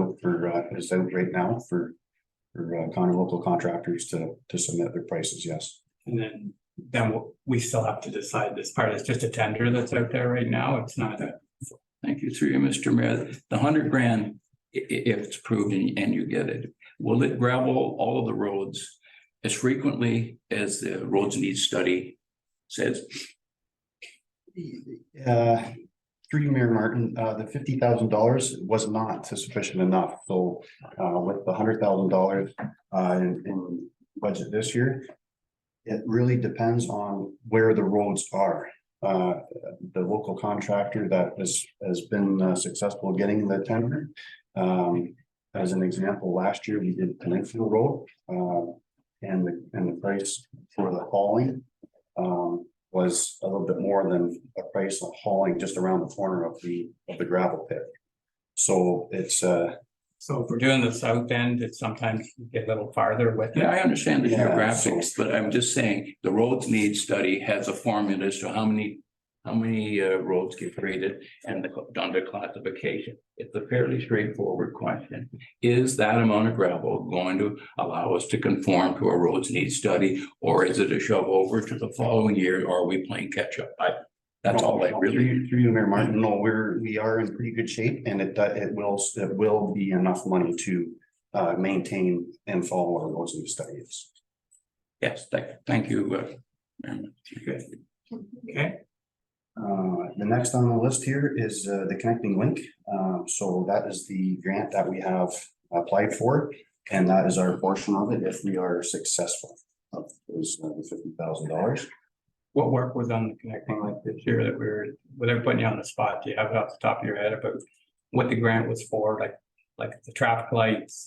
out right now for county local contractors to submit their prices, yes. And then we still have to decide this part. It's just a tender that's out there right now. It's not a. Thank you through you, Mr. Mayor. The $100,000, if it's approved and you get it, will it gravel all of the roads as frequently as the roads need study says? Through you, Mayor Martin, the $50,000 was not sufficient enough. So with the $100,000 in budget this year, it really depends on where the roads are. The local contractor that has been successful getting the tender. As an example, last year we did Peninsula Road, and the price for the hauling was a little bit more than a price of hauling just around the corner of the gravel pit. So it's So if we're doing the south end, it's sometimes you get a little farther with it. Yeah, I understand the Yeah, geographics, but I'm just saying the roads need study has a formula as to how many roads get graded and under classification. It's a fairly straightforward question. Is that amount of gravel going to allow us to conform to a roads need study, or is it a shove over to the following year, or are we playing catch up? That's all I really. Through you, Mayor Martin, no, we are in pretty good shape, and it will be enough money to maintain and follow our roads need studies. Yes, thank you. Okay. The next on the list here is the connecting link. So that is the grant that we have applied for, and that is our portion of it if we are successful. Is $50,000. What work was on the connecting link this year that without putting you on the spot, do you have it off the top of your head about what the grant was for, like the traffic lights,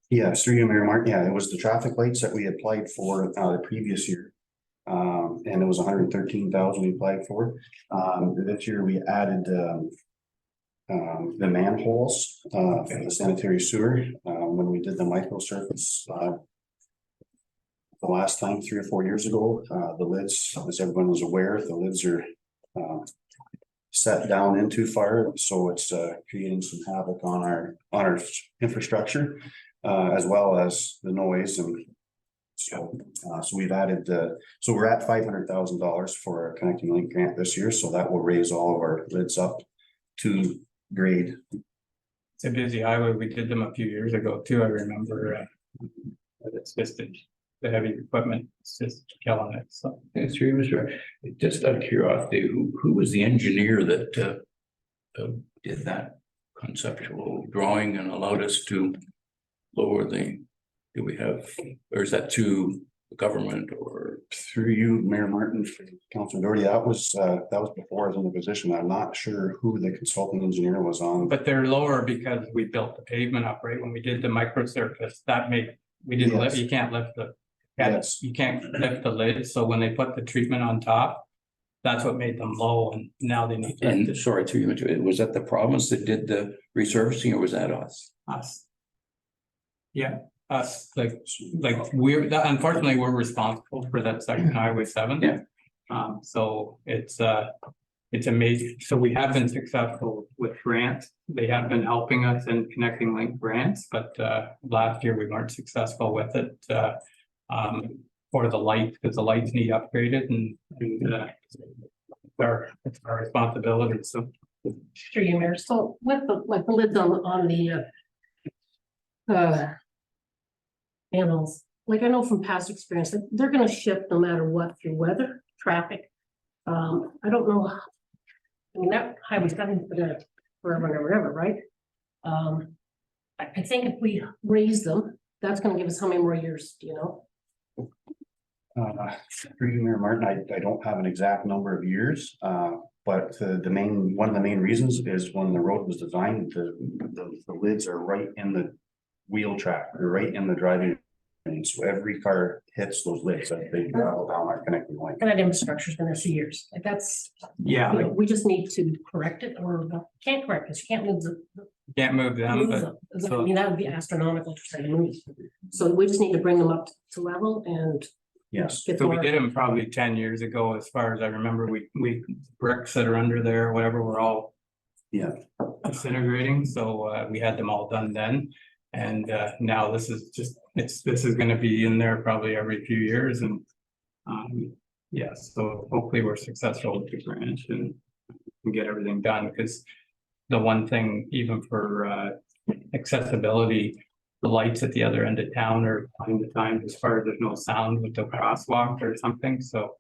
Yeah, Street Mayor Martin, yeah, it was the traffic lights that we applied for the previous year. And it was 113,000 we applied for. This year we added the manholes for the sanitary sewer when we did the micro surface the last time, 3 or 4 years ago. The lids, as everyone was aware, the lids are set down into fire, so it's creating some havoc on our infrastructure as well as the noise. And so we've added so we're at $500,000 for our Connecting Link grant this year, so that will raise all of our lids up to grade. It's a busy highway. We did them a few years ago too. I remember. But it's just the heavy equipment. It's just killing it. So Thanks, Mr. Just out of curiosity, who was the engineer that did that conceptual drawing and allowed us to lower the, do we have, or is that to the government or? Through you, Mayor Martin, Councilor Doherty, that was before I was in the position. I'm not sure who the consulting engineer was on. but they're lower because we built the pavement up right when we did the micro surface. That made, we didn't lift, Yes. you can't lift the. Yes. You can't lift the lid, so when they put the treatment on top, that's what made them low, and now they need to And lift sorry, through you, was that the province that did the resurfacing or was that us? us. Yeah, us, like unfortunately, we're responsible for that second Highway 7. Yeah. So it's amazing. So we have been successful with grants. They have been helping us in Connecting Link grants, but last year we weren't successful with it. For the lights, because the lights need upgraded and it's our responsibility, so. Sure, you Mayor, so with the lids on the panels, like I know from past experience, that they're gonna shift no matter what through weather, traffic. I don't know. I mean, that highway's been there forever and ever, ever, right? I think if we raise them, that's gonna give us how many more years, do you know? Through you, Mayor Martin, I don't have an exact number of years, but one of the main reasons is when the road was designed, the lids are right in the wheel track, they're right in the driving lane, so every car hits those lids as they travel down our Connecting Link. And that infrastructure's been there for years, like that's, Yeah, you know, we just need to correct it or can't correct it, you can't move the. can't move them, move but them. I so- mean, that would be astronomical to say to move. So we just need to bring them up to level and. Yes, Get so we more. did them probably 10 years ago, as far as I remember. We bricks that are under there, whatever, were all yeah, disintegrating, so we had them all done then. And now this is just, this is gonna be in there probably every few years and yes, so hopefully we're successful with the grant and get everything done, because the one thing, even for accessibility, the lights at the other end of town are time to time, as far as there's no sound with the crosswalk or something, so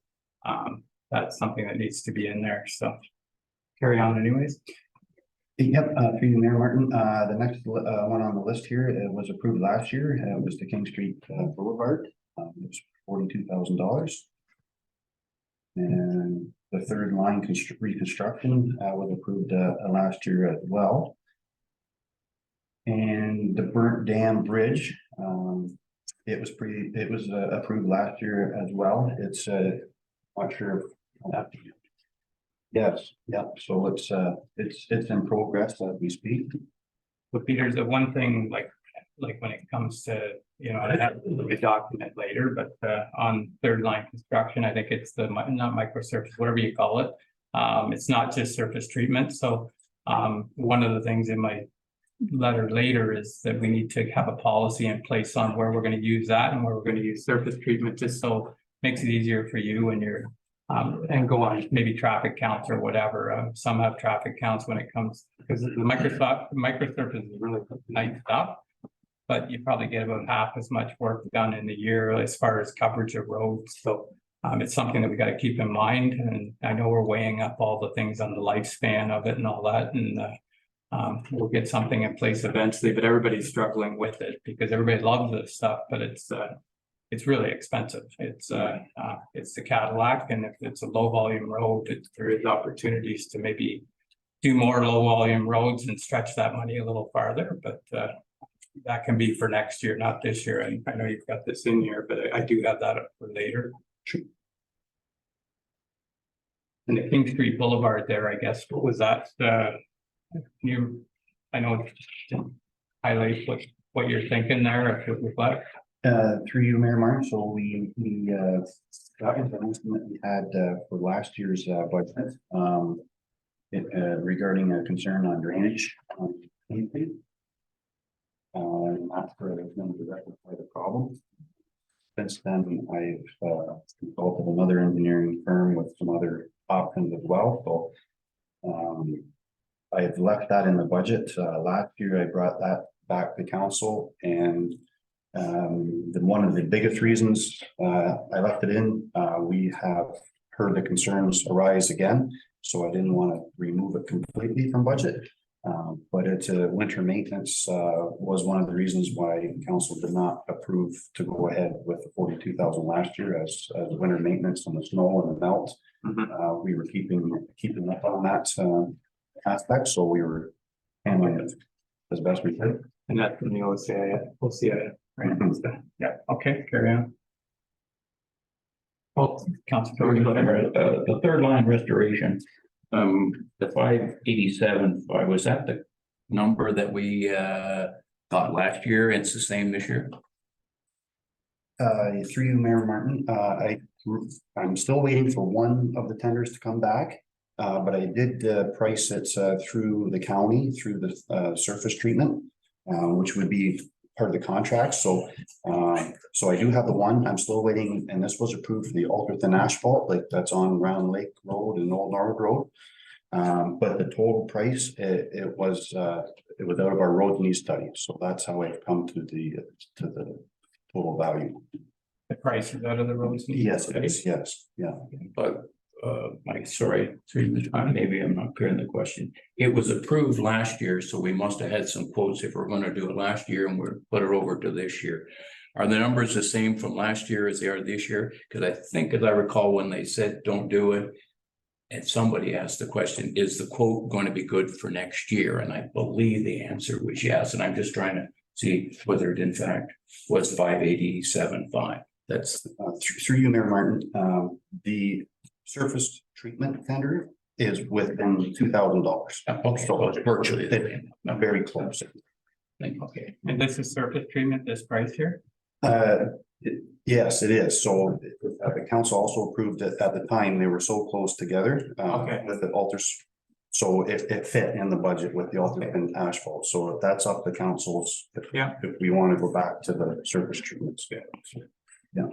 that's something that needs to be in there, so carry on anyways. yep, through you, Mayor Martin, the next one on the list here, it was approved last year, it was the King Street Boulevard, it was $42,000. And the third line reconstruction was approved last year as well. And the Burnt Dam Bridge, it was approved last year as well. It's not sure. Yes, yep. So it's in progress as we speak. But Peter, the one thing, like when it comes to, you know, I have to document later, but on third line construction, I think it's not microsurface, whatever you call it. It's not just surface treatment. So one of the things in my letter later is that we need to have a policy in place on where we're going to use that and where we're going to use surface treatment, just so it makes it easier for you when you're and go on maybe traffic counts or whatever. Some have traffic counts when it comes, because the microsurface is really nice stuff, but you probably get about half as much work done in the year as far as coverage of roads. So it's something that we got to keep in mind, and I know we're weighing up all the things on the lifespan of it and all that, and we'll get something in place eventually, but everybody's struggling with it because everybody loves this stuff, but it's really expensive. It's the Cadillac, and if it's a low volume road, there is opportunities to maybe do more low volume roads and stretch that money a little farther, but that can be for next year, not this year, and I know you've got this in here, but I do have that up for later. And the King Street Boulevard there, I guess, what was that, you, I know, highlight what you're thinking there, if it was like. Through you, Mayor Martin, so we, that was an estimate we had, for last year's, budget. Regarding a concern on drainage. Anything. And that's where there's going to rectify the problem. Since then, I've, consulted another engineering firm with some other options as well, so. I've left that in the budget. Last year I brought that back to council and one of the biggest reasons I left it in, we have heard the concerns arise again. So I didn't want to remove it completely from budget. But it's winter maintenance was one of the reasons why council did not approve to go ahead with the 42,000 last year as winter maintenance on the snow and the melt. We were keeping up on that aspect, so we were handling it as best we could. And that's from the OCI, right? Yeah, okay, carry on. Oh, Councilor, go ahead. The third line restoration, the 587, was that the number that we got last year? It's the same this year? Through you, Mayor Martin, I'm still waiting for one of the tenders to come back. But I did price it through the county, through the surface treatment, which would be part of the contract. So I do have the one. I'm still waiting, and this was approved for the ultra thin asphalt, like that's on Round Lake Road and Old Norwood Road. But the total price, it was out of our road need study. So that's how I've come to the total value. The price is out of the roads. Yes, it is. Yes, yeah. But Mike, sorry, maybe I'm not clear in the question. It was approved last year, so we must have had some quotes if we're going to do it last year and we're put it over to this year. Are the numbers the same from last year as they are this year? Because I think, as I recall, when they said don't do it, and somebody asked the question, is the quote going to be good for next year? And I believe the answer was yes. And I'm just trying to see whether it in fact was 587.5. That's through you, Mayor Martin. The surface treatment tender is within $2,000. okay. So it's virtually very close. Okay. And this is surface treatment, this price here? Yes, it is. So the council also approved it at the time. They were so close together Okay. with the alters. So it fit in the budget with the ultra thin asphalt. So that's up to councils. If we want to go back to the surface treatments. Yeah.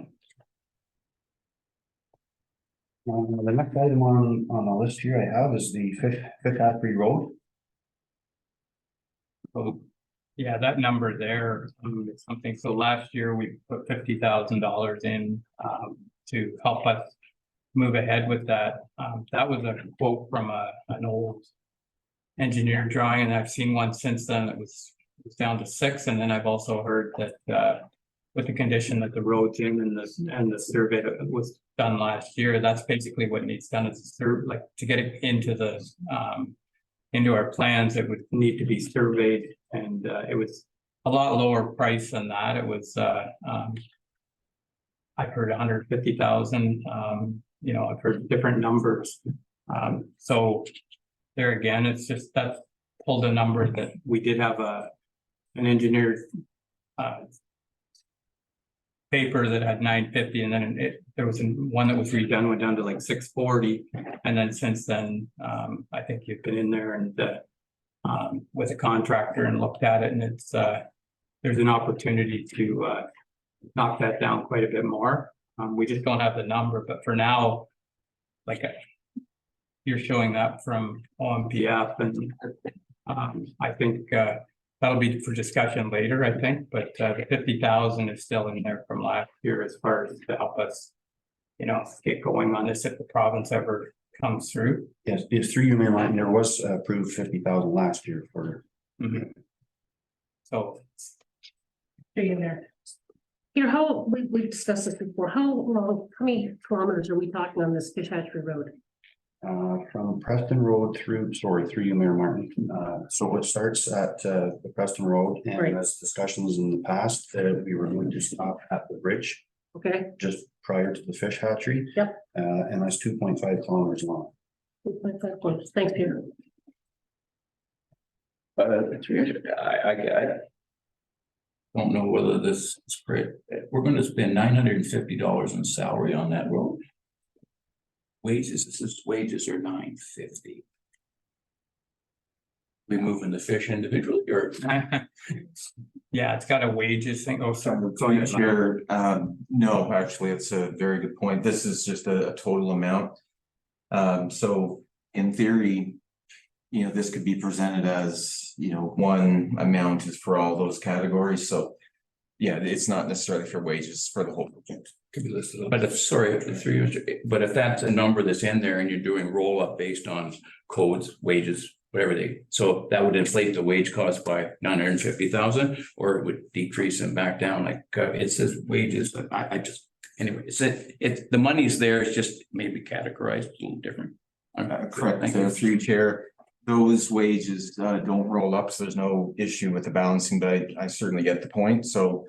The next item on the list here I have is the Fifth Avenue Road. Oh, yeah, that number there is something. So last year we put $50,000 in to help us move ahead with that. That was a quote from an old engineer drawing, and I've seen one since then. It was down to 6, and then I've also heard that with the condition that the road's in and the survey that was done last year, that's basically what needs done is like to get it into our plans. It would need to be surveyed, and it was a lot lower price than that. It was I've heard 150,000. You know, I've heard different numbers. So there again, it's just that pulled a number that we did have an engineer paper that had 950, and then there was one that was redone, went down to like 640, and then since then I think you've been in there and with a contractor and looked at it, and it's there's an opportunity to knock that down quite a bit more. We just don't have the number, but for now, like you're showing that from OMPF, and I think that'll be for discussion later, I think, but the 50,000 is still in there from last year as far as to help us, you know, get going on this if the province ever comes through. Yes, it's through you, Mayor Martin. There was approved 50,000 last year for. So. Stay in there. Peter, how we've discussed this before. How many kilometers are we talking on this Fish Hatchery Road? From Preston Road through you, Mayor Martin. So it starts at the Preston Road, Right. and as discussions in the past, we were going to stop at the bridge Okay, just prior to the fish hatchery. Yep. And that's 2.5 kilometers long. 2.5 points. Thanks, Peter. I don't know whether this is great. We're gonna spend $950 in salary on that road. Wages, this is wages are $950. We moving the fish individually or? Yeah, it's got a wages thing. Oh, sorry. Chair, no, actually, it's a very good point. This is just a total amount. So in theory, this could be presented as, one amount is for all those categories. So yeah, it's not necessarily for wages for the whole project. Could be listed. But but if that's a number that's in there and you're doing roll up based on codes, wages, whatever so that would inflate the wage cost by 950,000, or it would decrease them back down like it says wages. I just, anyway, it's the money's there, it's just maybe categorized a little different. Correct, through you, Chair. Those wages don't roll up, so there's no issue with the balancing, but I certainly get the point. So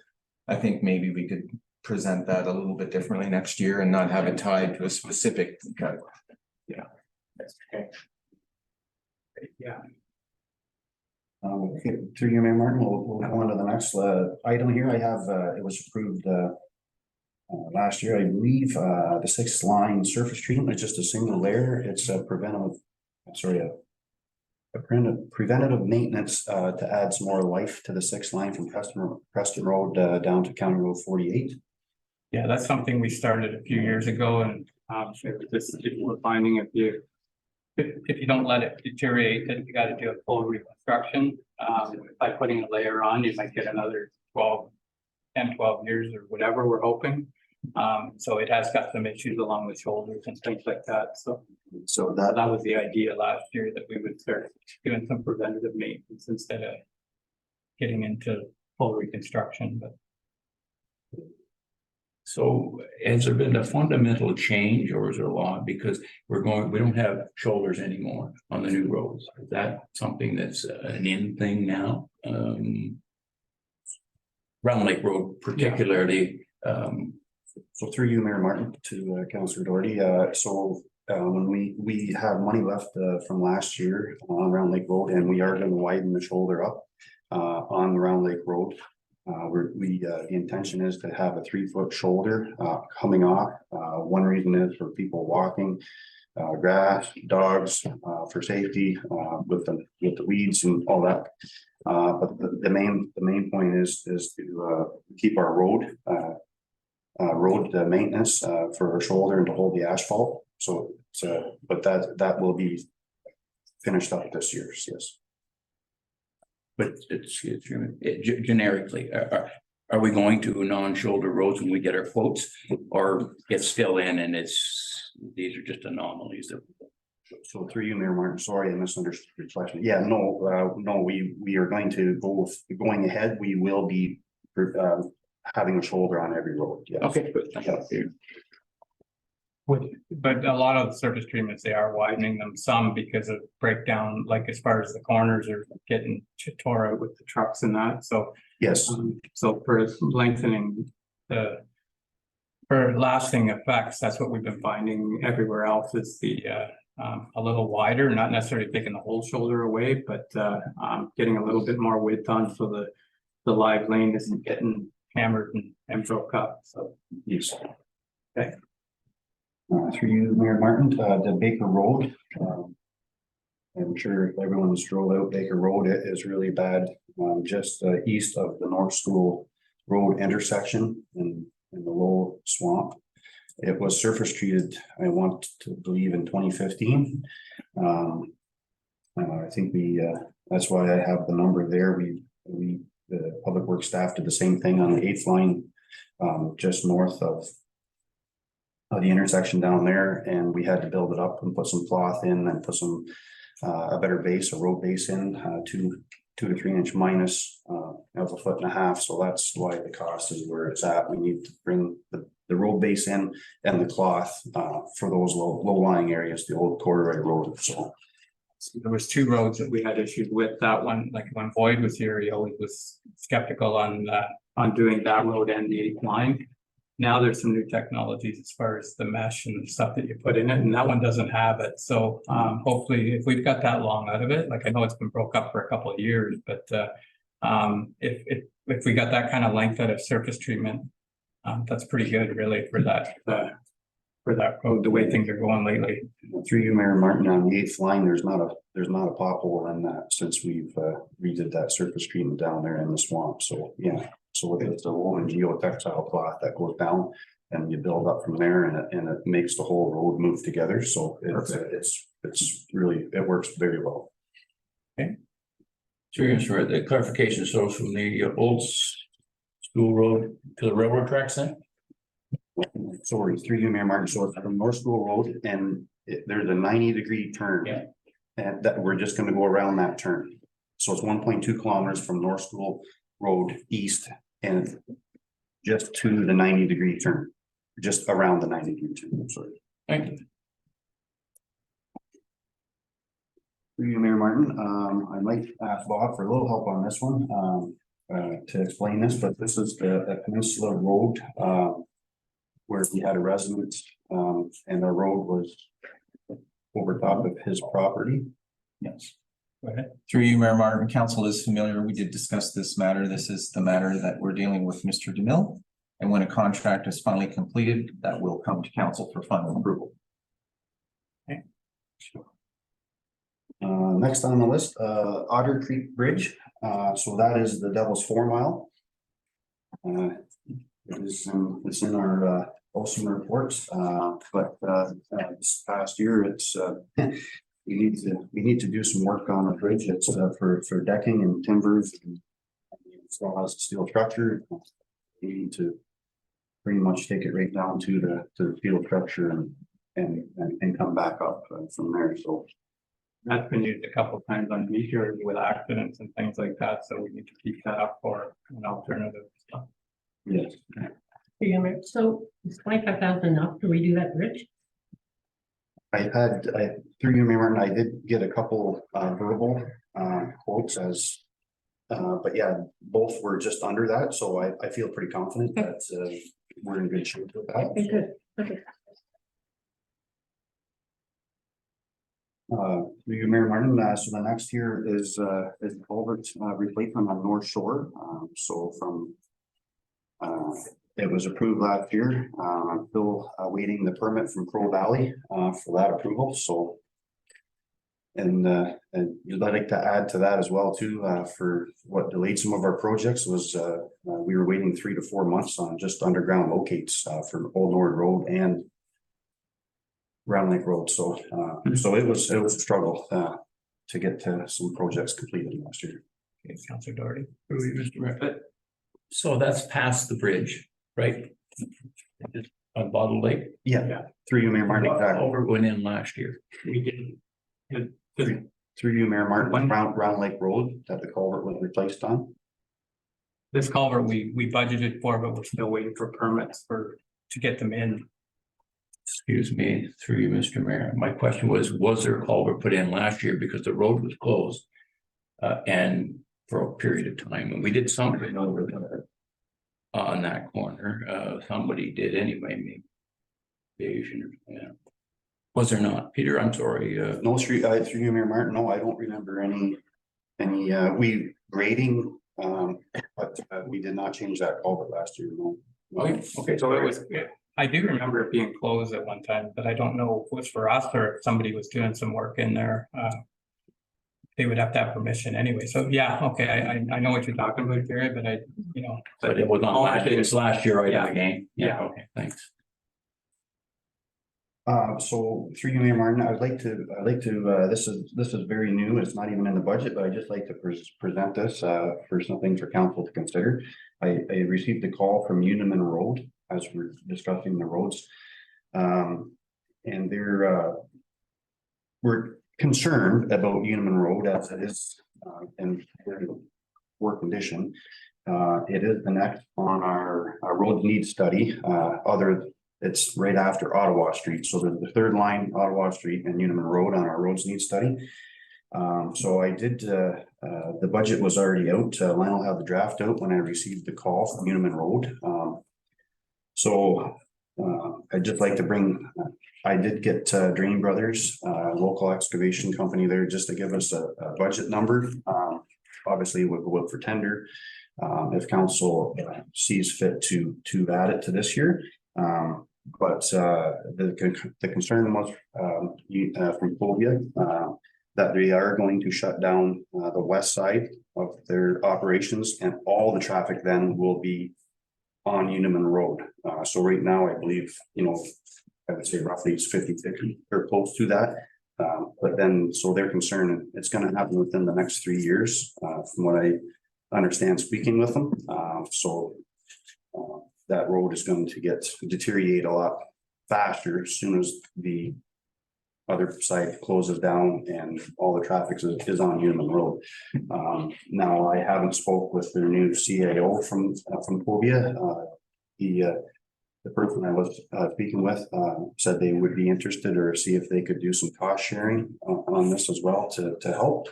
I think maybe we could present that a little bit differently next year and not have it tied to a specific category. Yeah. That's okay. Yeah. Okay, through you, Mayor Martin, we'll go on to the next item here. I have, it was approved last year, I believe, the 6th line surface treatment is just a single layer. It's a preventative maintenance to add some more life to the 6th line from Preston Road down to County Road 48. Yeah, that's something we started a few years ago, and we're finding if you don't let it deteriorate, then you got to do a full reconstruction. By putting a layer on, you might get another 12 years or whatever we're hoping. So it has got some issues along the shoulders and things like that. So that was the idea last year, that we would start doing some preventative maintenance instead of getting into full reconstruction. But so has there been a fundamental change, or is there a lot? Because we don't have shoulders anymore on the new roads. Is that something that's an in thing now? Round Lake Road particularly. So through you, Mayor Martin, to Councillor Doherty. When we have money left from last year on Round Lake Road, and we are going to widen the shoulder up on the Round Lake Road. The intention is to have a 3-foot shoulder coming off. One reason is for people walking, grass, dogs, for safety with the weeds and all that. But the main point is to keep our road maintenance for our shoulder and to hold the asphalt. So but that will be finished up this year. Yes. But it's generically, are we going to non-shoulder roads when we get our quotes, or it's still in and these are just anomalies? So through you, Mayor Martin, sorry, I misunderstood your question. Yeah, no, we are going to going ahead. We will be having a shoulder on every road. Yes. Okay, good. Thank you. But a lot of the surface treatments, they are widening them some because of breakdown, like as far as the corners are getting tore out with the trucks and that. So yes. So for lengthening for lasting effects, that's what we've been finding everywhere else is a little wider, not necessarily taking the whole shoulder away, but getting a little bit more width on, so the live lane isn't getting hammered and broke up. So yes. Okay. Through you, Mayor Martin, the Baker Road. I'm sure everyone's drove out Baker Road. It is really bad, just east of the North School Road intersection in the low swamp. It was surface treated, I want to believe, in 2015. I think that's why I have the number there. The Public Works staff did the same thing on the 8th line, just north of the intersection down there, and we had to build it up and put some cloth in and put some a better base, a road base in 2 to 3 inch minus, of 1.5 feet. So that's why the cost is where it's at. We need to bring the road base in and the cloth, for those low lying areas, the old corduroy road, so. There was 2 roads that we had issues with. That one, like when Boyd was here, he always was skeptical on doing that road and the 8th line. Now there's some new technologies as far as the mesh and stuff that you put in it, and that one doesn't have it. So hopefully if we've got that long out of it, like I know it's been broke up for a couple of years, but if we got that kind of length out of surface treatment, that's pretty good really for that road, the way things are going lately. Through you, Mayor Martin, on the 8th line, there's not a pothole in that since we've redid that surface treatment down there in the swamp. So, yeah. So it's a woven geotextile cloth that goes down and you build up from there and it makes the whole road move together. So it's really, it works very well. Okay. Sure, the clarification, so from the old school road to the railroad tracks then? Sorry, through you, Mayor Martin. So it's from North School Road and there's a 90-degree turn. Yeah. And that we're just gonna go around that turn. So it's 1.2 kilometers from North School Road east and just to the 90-degree turn, just around the 90-degree turn. I'm sorry. Thank you. Through you, Mayor Martin, I might ask Bob for a little help on this one, to explain this, but this is the Peninsula Road, where we had a resident, and the road was over top of his property. Yes. Go ahead. Through you, Mayor Martin, council is familiar. We did discuss this matter. This is the matter that we're dealing with Mr. DeMille. And when a contract is finally completed, that will come to council for final approval. Next on the list, Otter Creek Bridge. So that is the Devil's 4 Mile. It's in our Olson reports, but this past year it's we need to do some work on the bridge. It's for decking and timbers, and it still has a steel structure. We need to pretty much take it right down to the steel structure and come back up from there. So That's been used a couple of times on beach areas with accidents and things like that, so we need to keep that up for an alternative stuff. yes. So is 25,000 enough to redo that bridge? Through you, Mayor Martin, I did get a couple verbal quotes as, but yeah, both were just under that, so I feel pretty confident that we're in good shape with that. Okay, good. Okay. Through you, Mayor Martin, so the next here is culvert replacement on North Shore. So from it was approved last year. I'm still awaiting the permit from Crow Valley for that approval. So, and I'd like to add to that as well too. For what delayed some of our projects was we were waiting 3 to 4 months on just underground locates for Old Nord Road and Round Lake Road. So, so it was a struggle to get some projects completed last year. Okay, Councilor Doherty. Mr. Mayor. So that's past the bridge, right? On Bottle Lake. Yeah. Through you, Mayor Martin. Exactly. Over went in last year. We did. Through you, Mayor Martin, Round Lake Road that the culvert was replaced on. This culvert we budgeted for, but we're still waiting for permits to get them in. Excuse me, through you, Mr. Mayor. My question was there a culvert put in last year because the road was closed? And for a period of time, and we did something over there on that corner. Somebody did anyway, maybe Asian or yeah. Was there not, Peter? I'm sorry. No, through you, Mayor Martin. No, I don't remember any we grading, but we did not change that culvert last year. No. Okay, So it was. I do remember it being closed at one time, but I don't know if it was for us or if somebody was doing some work in there. They would have to have permission anyway. So yeah, okay, I know what you're talking about, Gary, but but it was not last year. It's last year right again. Yeah. Okay, thanks. So through you, Mayor Martin, I'd like to, this is very new. It's not even in the budget, but I'd just like to present this for something for council to consider. I received a call from Uniman Road as we're discussing the roads. And we're concerned about Uniman Road as it is in poor condition. It is the next on our road needs study, it's right after Ottawa Street. So there's the third line, Ottawa Street and Uniman Road on our roads needs study. So I did, the budget was already out. Lionel had the draft out when I received the call from Uniman Road. I'd just like to bring, I did get Drain Brothers, local excavation company there, just to give us a budget number. Obviously we'll go out for tender. If council sees fit to add it to this year. But the concern was from Phobia, that they are going to shut down the west side of their operations, and all the traffic then will be on Uniman Road. So right now, I believe, I would say roughly it's 50-50 or close to that. But then, so they're concerned it's going to happen within the next 3 years, from what I understand speaking with them. That road is going to deteriorate a lot faster as soon as the other side closes down and all the traffic is on Uniman Road. Now, I haven't spoke with their new CAO from Phobia. The person I was speaking with said they would be interested or see if they could do some cost sharing on this as well to help.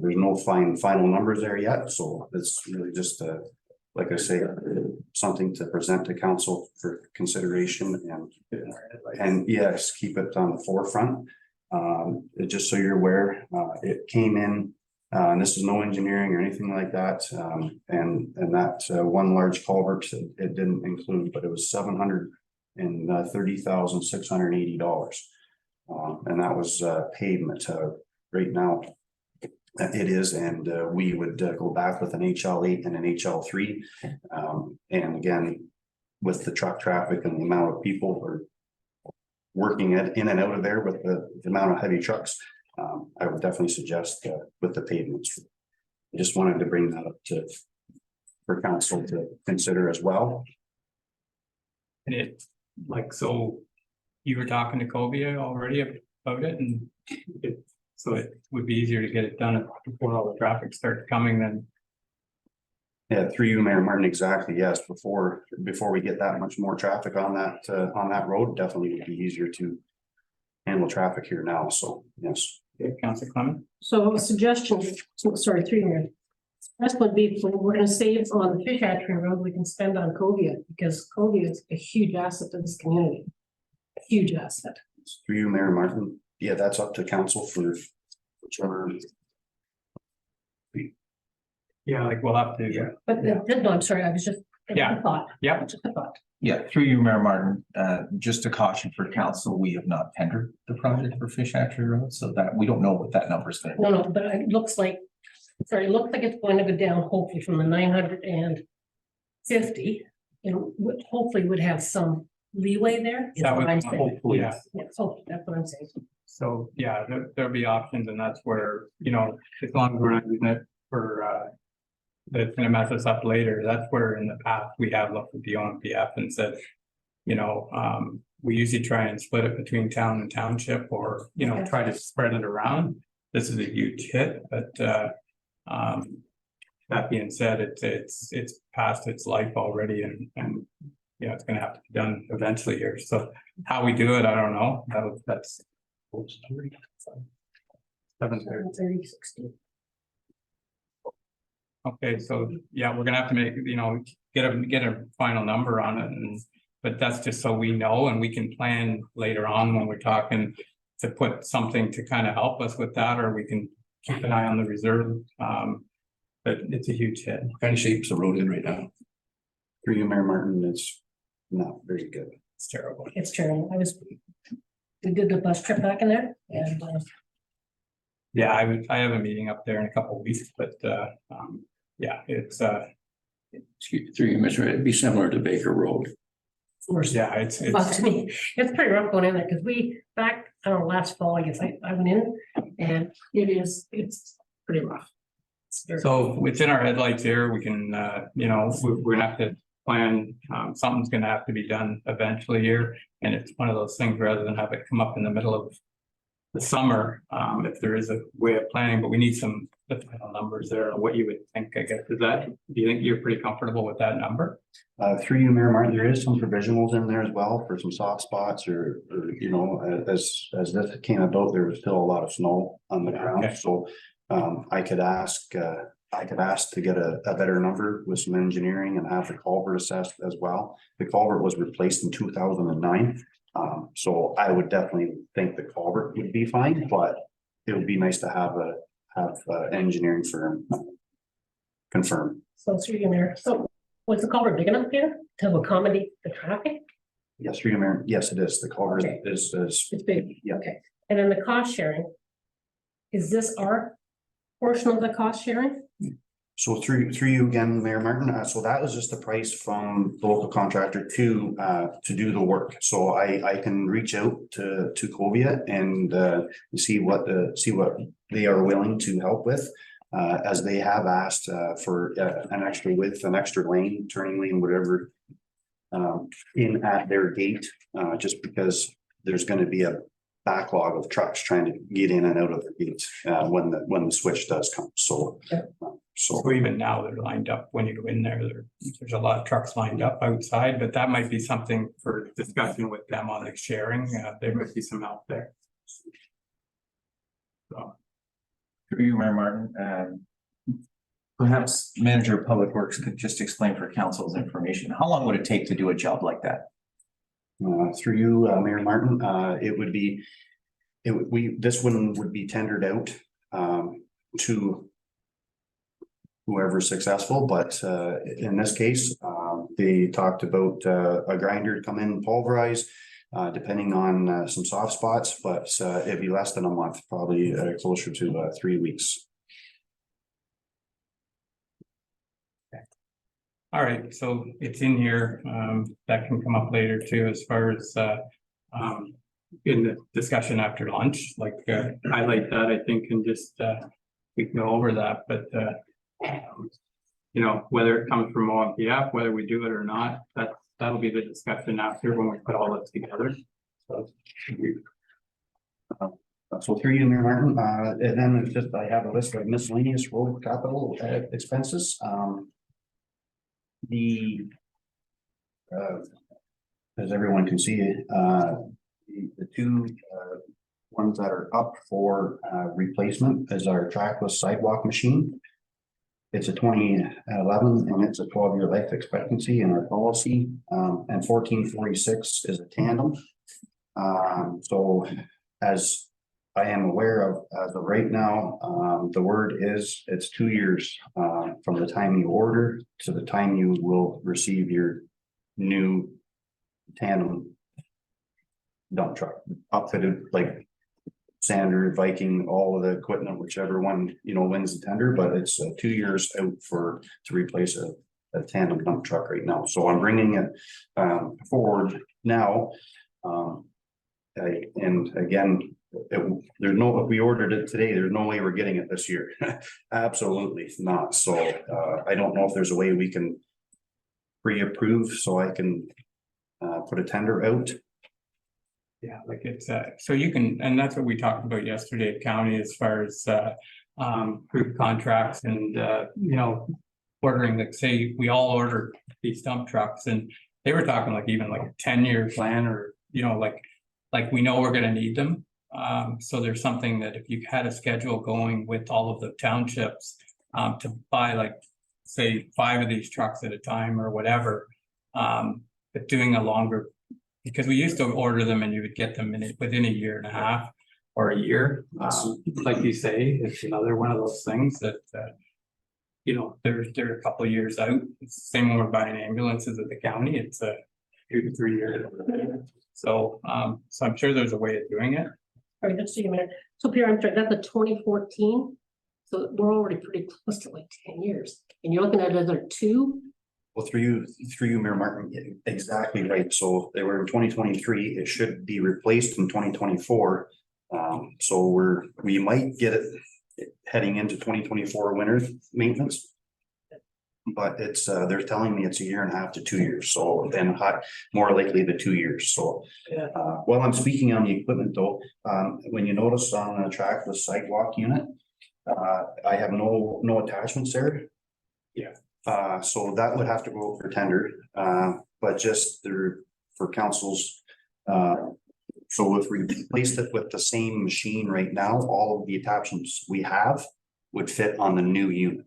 There's no final numbers there yet, so it's really just like I say, something to present to council for consideration and yes, keep it on the forefront. Just so you're aware, it came in, and this is no engineering or anything like that. And that one large culvert, it didn't include, but it was $730,680. And that was pavement. Right now, it is, and we would go back with an HL8 and an HL3. And again, with the truck traffic and the amount of people who are working in and out of there with the amount of heavy trucks, I would definitely suggest with the pavements. I just wanted to bring that up for council to consider as well. And it, so you were talking to Cobia already about it, and so it would be easier to get it done before all the traffic starts coming then. Yeah, through you, Mayor Martin, exactly, yes, before we get that much more traffic on that road, definitely would be easier to handle traffic here now, so, yes. Okay, Councilor Clement? So a suggestion, sorry, 3 minutes. First would be, when we're gonna save on the fish hatchery road, we can spend on Covia, because Covia is a huge asset to this community. A huge asset. Through you, Mayor Martin, yeah, that's up to council for whichever. Yeah, we'll have to. Yeah. But no, I'm sorry, I was just. Yeah. A thought. Yeah. Just a thought. Yeah, through you, Mayor Martin, just a caution for council, we have not tendered the project for Fish Hatchery Road, so that we don't know what that number is going to be. No, but it looks like, it looks like it's going to go down hopefully from the 950. And hopefully would have some leeway there. Is That what would I'm saying. hopefully, yeah. Yeah, so that's what I'm saying. So, yeah, there'll be options, and that's where, as long as we're not using it for, that's gonna mess us up later, that's where in the past we have looked at the OMPF and said, we usually try and split it between town and township, or, try to spread it around. This is a huge hit, but, that being said, it's past its life already, and it's gonna have to be done eventually here, so how we do it, I don't know, that's. 7:30. 60. Okay, so, yeah, we're gonna have to make, get a final number on it, but that's just so we know, and we can plan later on when we're talking to put something to kind of help us with that, or we can keep an eye on the reserve. But it's a huge hit. What kind of shape's the road in right now? Through you, Mayor Martin, it's not very good. It's terrible. It's terrible. We did the bus trip back in there, and Yeah, I have a meeting up there in a couple of weeks, but yeah, it's Through you, Mr. It'd be similar to Baker Road. yeah, it's well, to me, it's pretty rough going in there, because I don't know, last fall, I guess I went in, and it's pretty rough. so within our headlights here, we can we're gonna have to plan, something's gonna have to be done eventually here, and it's one of those things, rather than have it come up in the middle of the summer, if there is a way of planning, but we need some the final numbers there, or what you would think, I guess, do you think you're pretty comfortable with that number? Through you, Mayor Martin, there is some provisionals in there as well for some soft spots or, you know, as this came about, there was still a lot of snow on the ground, Okay. so. I could ask to get a better number with some engineering and have the culvert assessed as well. The culvert was replaced in 2009. So I would definitely think the culvert would be fine, but it would be nice to have engineering firm confirm. So through you, Mayor, so was the culvert big enough here to accommodate the traffic? Yes, through you, Mayor. Yes, it is. The culvert Okay. is, It's big, yeah. okay. And then the cost sharing, is this our portion of the cost sharing? So through you again, Mayor Martin, so that was just the price from the local contractor to do the work. So I can reach out to Covia and see what they are willing to help with. As they have asked for an extra width, an extra lane, turning lane, whatever. In at their gate, just because there's gonna be a backlog of trucks trying to get in and out of the gate when the switch does come, so. Yeah. So even now, they're lined up when you go in there, there's a lot of trucks lined up outside, but that might be something for discussion with them on the sharing, there might be some help there. So, Through you, Mayor Martin, perhaps Manager of Public Works could just explain for council's information, how long would it take to do a job like that? Through you, Mayor Martin, this one would be tendered out to whoever's successful, but in this case, they talked about a grinder to come in and pulverize, depending on some soft spots, but it'd be less than a month, probably closer to 3 weeks. all right, so it's in here, that can come up later too, as far as in the discussion after lunch, like highlight that, I think, and just we can go over that, but you know, whether it comes from OMPF, whether we do it or not, that'll be the discussion after when we put all this together. So So through you, Mayor Martin, and then it's just, I have a list of miscellaneous road capital expenses. As everyone can see, the two ones that are up for replacement is our trackless sidewalk machine. It's a 2011 and it's a 12-year life expectancy in our policy, and 1446 is a tandem. So as I am aware of, as of right now, the word is it's 2 years from the time you order to the time you will receive your new tandem dump truck, outfitted like Sander, Viking, all of the equipment, whichever one, you know, wins the tender, but it's 2 years out to replace a tandem dump truck right now. So I'm bringing it forward now. And again, there's no, if we ordered it today, there's no way we're getting it this year. Absolutely not. So I don't know if there's a way we can pre-approve so I can put a tender out. yeah, like it's so you can, and that's what we talked about yesterday at county as far as group contracts and you know, ordering, like say we all ordered these dump trucks and they were talking like even like a 10-year plan, or you know, like we know we're gonna need them. So there's something that if you had a schedule going with all of the townships to buy like, say, 5 of these trucks at a time or whatever, but doing a longer, because we used to order them and you would get them within a year and a half or a year. Like you say, it's another one of those things that you know, they're a couple of years out. It's the same when we're buying ambulances at the county, it's a 2 to 3 years. So so I'm sure there's a way of doing it. All right, just so you minute. So Pierre, I'm sorry, that's the 2014. So we're already pretty close to like 10 years. And you're looking at another 2? Well, through you, Mayor Martin, exactly right. So they were in 2023. It should be replaced in 2024. So we might get it heading into 2024 winter maintenance. But it's they're telling me it's a year and a half to 2 years. So then more likely the 2 years. So while I'm speaking on the equipment though, when you notice on the trackless sidewalk unit, I have no attachments there. Yeah. So that would have to go out for tender, but just there for councils. So if we replaced it with the same machine right now, all of the attachments we have would fit on the new unit.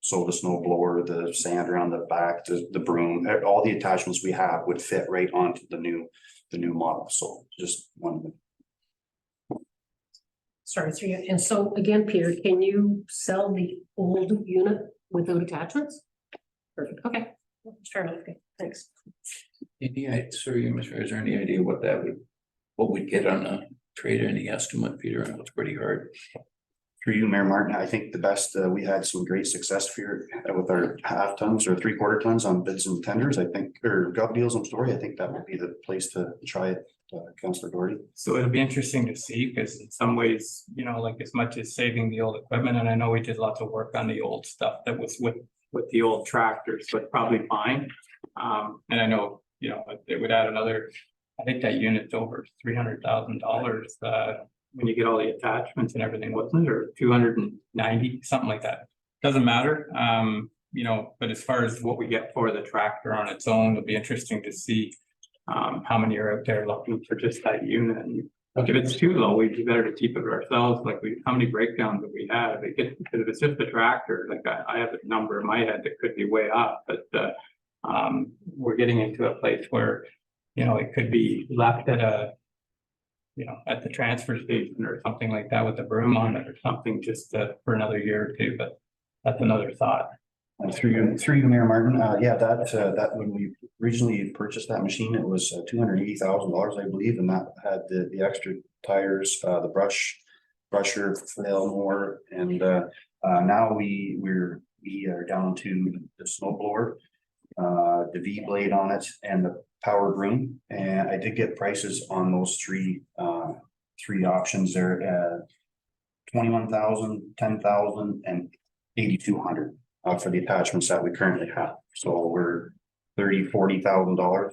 So the snow blower, the sander on the back, the broom, all the attachments we have would fit right onto the new model. So just one. Sorry, three, and so again, Peter, can you sell the old unit without attachments? Perfect, okay, fair enough, okay, thanks. Sorry, Mr. Is there any idea what that would, what we'd get on a trade, any estimate, Peter? I know it's pretty hard. Through you, Mayor Martin, I think the best, we had some great success here with our 1/2 tons or 3/4 tons on bids and tenders, I think, or gov deals and story. I think that would be the place to try it, Councillor Doherty. So it'll be interesting to see, because in some ways, you know, like as much as saving the old equipment, and I know we did lots of work on the old stuff that was with the old tractors, but probably fine. And I know, you know, it would add another, I think that unit's over $300,000, when you get all the attachments and everything, wasn't it, or 290, something like that. Doesn't matter, you know, but as far as what we get for the tractor on its own, it'll be interesting to see how many are out there looking for just that unit. And if it's too low, we'd be better to keep it ourselves. Like how many breakdowns have we had? Because if it's just the tractor, like I have a number in my head that could be way up, but we're getting into a place where, you know, it could be left at a, you know, at the transfer station or something like that with the broom on it or something, just for another year or two, but that's another thought. Through you, Mayor Martin, yeah, that when we originally purchased that machine, it was $280,000, I believe, and that had the extra tires, the brusher, flail mower, and now we are down to the snow blower, the V blade on it, and the power broom. And I did get prices on those three options there, 21,000, 10,000, and 8,200 for the attachments that we currently have. So we're $40,000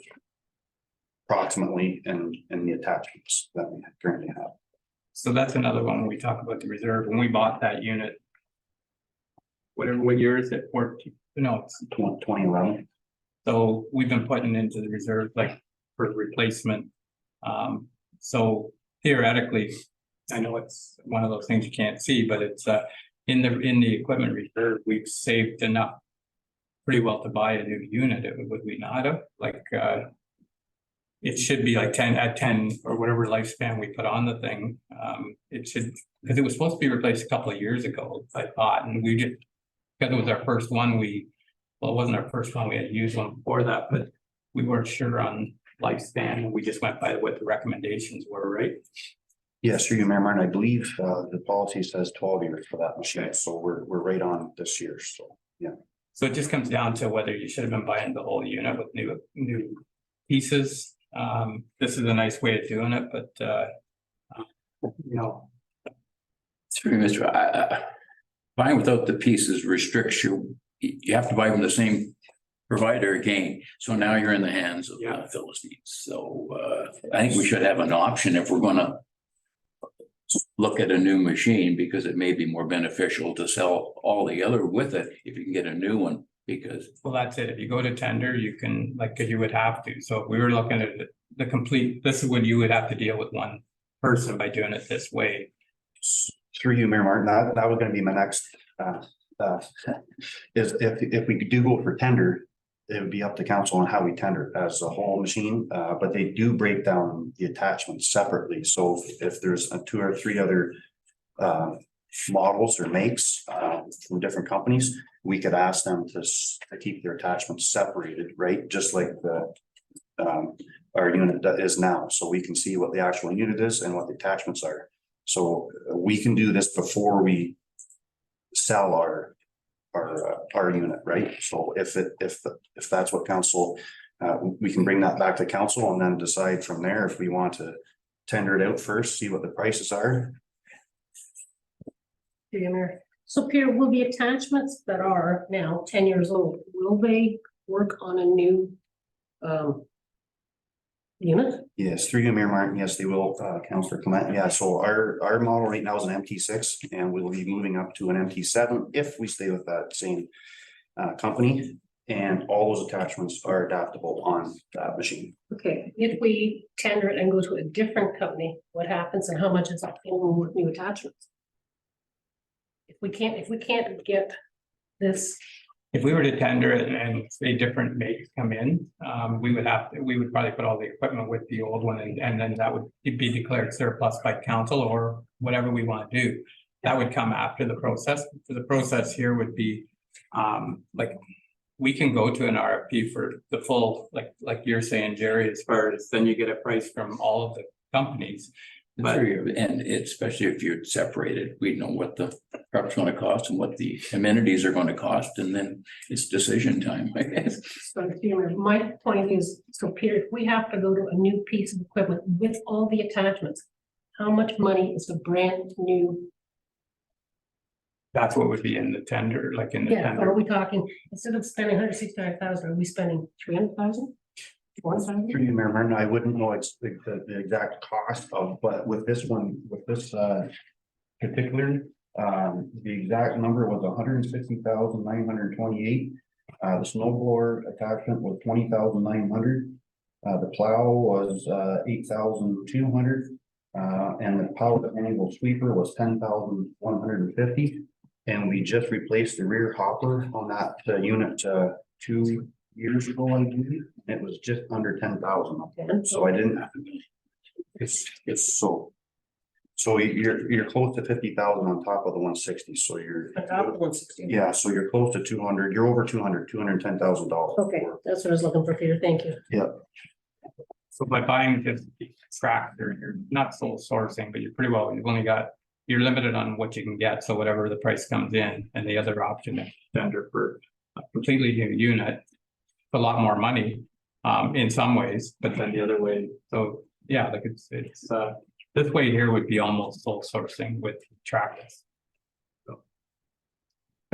approximately in the attachments that we currently have. So that's another one when we talk about the reserve. When we bought that unit, what year is it? 14? No, it's 2011. So we've been putting into the reserve like for replacement. So theoretically, I know it's one of those things you can't see, but it's in the equipment reserve, we've saved enough pretty well to buy a new unit. Would we not have? Like it should be like 10 or whatever lifespan we put on the thing. It should, because it was supposed to be replaced a couple of years ago, I thought, and we just, because it was our first one, well, it wasn't our first one, we had used one before that, but we weren't sure on lifespan, and we just went by what the recommendations were, right? Yes, through you, Mayor Martin, I believe the policy says 12 years for that machine, so we're right on this year, so, yeah. So it just comes down to whether you should have been buying the whole unit with new pieces. This is a nice way of doing it, but you know. Sorry, Mr. Buying without the pieces restricts you have to buy from the same provider again. So now you're in the hands of Philistines. So I think we should have an option if we're gonna look at a new machine, because it may be more beneficial to sell all the other with it if you can get a new one, because. Well, that's it. If you go to tender, you can, like, because you would have to. So if we were looking at the complete, this is when you would have to deal with one person by doing it this way. Through you, Mayor Martin, that was gonna be my next, is if we do go for tender, it would be up to council on how we tender as a whole machine, but they do break down the attachments separately. So if there's 2 or 3 other models or makes from different companies, we could ask them to keep their attachments separated, right? Just like the our unit that is now, so we can see what the actual unit is and what the attachments are. So we can do this before we sell our unit, right? So if that's what council, we can bring that back to council and then decide from there if we want to tender it out first, see what the prices are. So Peter, will the attachments that are now 10 years old, will they work on a new unit? Yes, through you, Mayor Martin. Yes, they will, Councillor Clement. Yeah, so our model right now is an MT6 and we will be moving up to an MT7 if we stay with that same company. And all those attachments are adaptable on that machine. Okay, if we tender it and go to a different company, what happens and how much is that in with new attachments? If we can't get this, If we were to tender it and say different makes come in, we would probably put all the equipment with the old one and then that would be declared surplus by council or whatever we want to do. That would come after the process. So the process here would be, like, we can go to an RFP for the full, like you're saying, Jerry, as far as then you get a price from all of the companies. But And especially if you're separated, we know what the truck's gonna cost and what the amenities are gonna cost, and then it's decision time, I guess. so my point is, so Peter, if we have to go to a new piece of equipment with all the attachments, how much money is a brand new? that's what would be in the tender, like in the Yeah, tender. are we talking, instead of spending 169,000, are we spending 300,000? 1,000? Through you, Mayor Martin, I wouldn't know it's the exact cost of, but with this one, with this particular, the exact number was 160,928. The snow blower attachment was 20,900. The plow was 8,200. And the power angle sweeper was 10,150. And we just replaced the rear hopper on that unit 2 years ago, I believe. It was just under 10,000. So I didn't. It's so you're close to 50,000 on top of the 160. So you're. On top of 160. Yeah, so you're close to 200. You're over 210,000 Okay, that's what I was looking for, Peter. Thank you. Yeah. So by buying just the tractor, you're not sole sourcing, but you're pretty well, you're limited on what you can get. So whatever the price comes in, and the other option is tender for a completely new unit. A lot more money in some ways, but then the other way. So yeah, like it's this way here would be almost sole sourcing with tractors.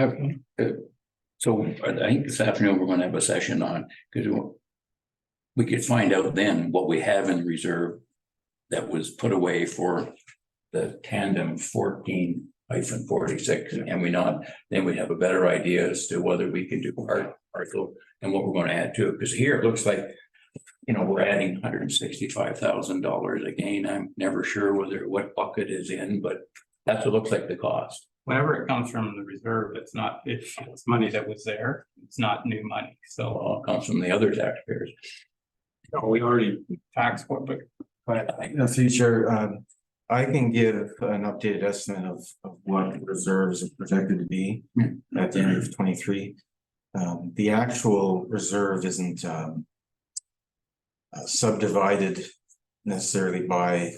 Okay, so I think this afternoon we're gonna have a session on, because we could find out then what we have in reserve that was put away for the tandem 14-46, and then we have a better idea as to whether we can do partial and what we're going to add to it. Because here it looks like, we're adding $165,000 again. I'm never sure what bucket is in, but that's what looks like the cost. Whenever it comes from the reserve, it's money that was there. It's not new money. So All comes from the other taxpayers. we already taxed what, but through Chair, I can give an updated estimate of what reserves are projected to be at the end of 23. The actual reserve isn't subdivided necessarily by,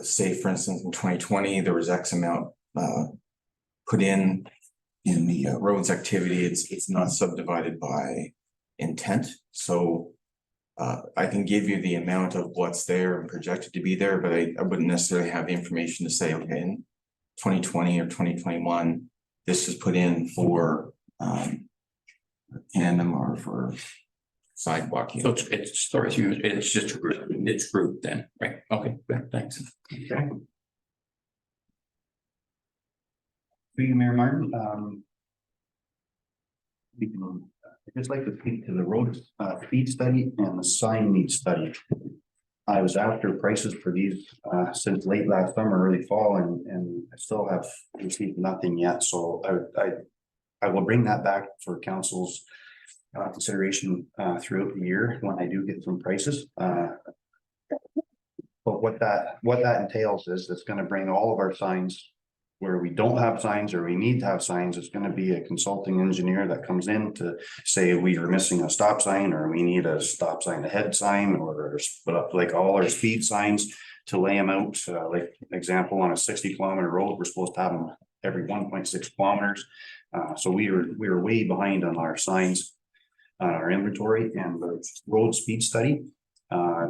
say, for instance, in 2020, there was X amount put in the roads activity. It's not subdivided by intent. So I can give you the amount of what's there and projected to be there, but I wouldn't necessarily have the information to say, okay, in 2020 or 2021, this is put in for tandem or for sidewalk. So it's just it's grouped then, right? Okay, good, thanks. okay. Through you, Mayor Martin, I'd just like to speak to the road speed study and the sign need study. I was after prices for these since late last summer, early fall, and I still have received nothing yet. So I will bring that back for council's consideration throughout the year when I do get some prices. But what that entails is it's going to bring all of our signs where we don't have signs or we need to have signs. It's going to be a consulting engineer that comes in to say we are missing a stop sign or we need a stop sign ahead sign or split up like all our speed signs to lay them out. Like example, on a 60-kilometer road, we're supposed to have them every 1.6 kilometers. So we were way behind on our signs, our inventory, and the road speed study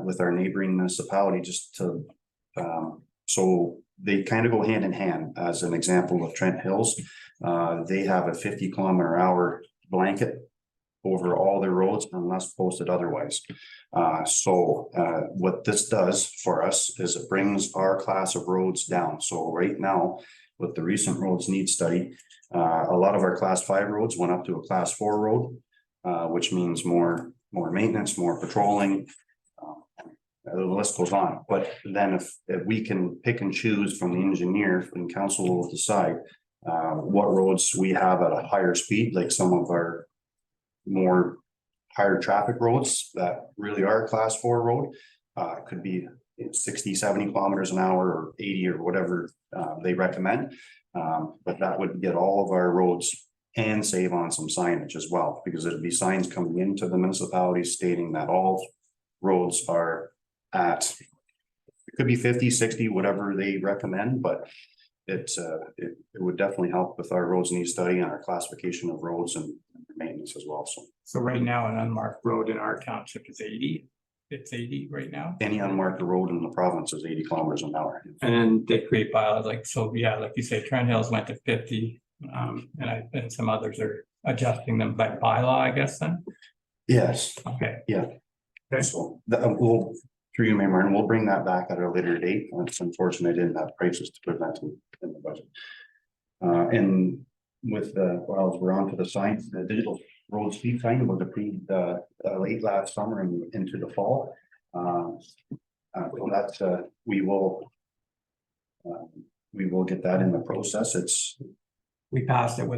with our neighboring municipality just to so they kind of go hand in hand. As an example of Trent Hills, they have a 50-kilometer-hour blanket over all their roads unless posted otherwise. What this does for us is it brings our class of roads down. So right now, with the recent roads need study, a lot of our class 5 roads went up to a class 4 road, which means more maintenance, more patrolling. The list goes on, but then if we can pick and choose from the engineer, and council will decide what roads we have at a higher speed, like some of our more higher traffic roads that really are class 4 road, could be 60, 70 kilometers an hour or 80 or whatever they recommend. But that would get all of our roads and save on some signage as well, because it'd be signs coming into the municipality stating that all roads are at, it could be 50, 60, whatever they recommend, but it would definitely help with our roads need study and our classification of roads and maintenance as well. So right now, an unmarked road in our township is 80. It's 80 right now. Any unmarked road in the province is 80 kilometers an hour. And then they create bylaws like, so yeah, like you say, Trent Hills went to 50. And some others are adjusting them by bylaw, I guess then. Yes. Okay. Yeah. Okay. So that we'll, through you, Mayor Martin, we'll bring that back at a later date. It's unfortunate I didn't have prices to put that in the budget. And with while we're on to the signs, the digital road speed sign was approved late last summer and into the fall. So that's we will get that in the process. We passed it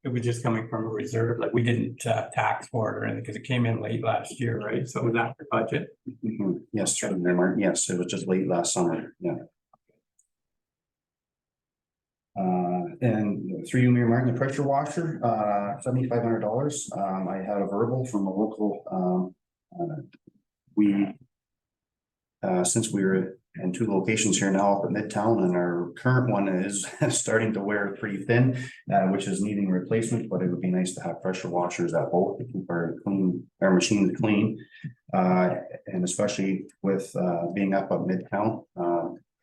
it was just coming from a reserve, like we didn't tax for it or anything, because it came in late last year, right? So was that the budget? Yes, through Mayor Martin. Yes, it was just late last summer. Yeah. And through you, Mayor Martin, the pressure washer, $7,500. I had a verbal from a local, since we were in 2 locations here now up at Midtown, and our current one is starting to wear pretty thin, which is needing replacement, but it would be nice to have pressure washers at both to keep our machines clean. And especially with being up at Midtown,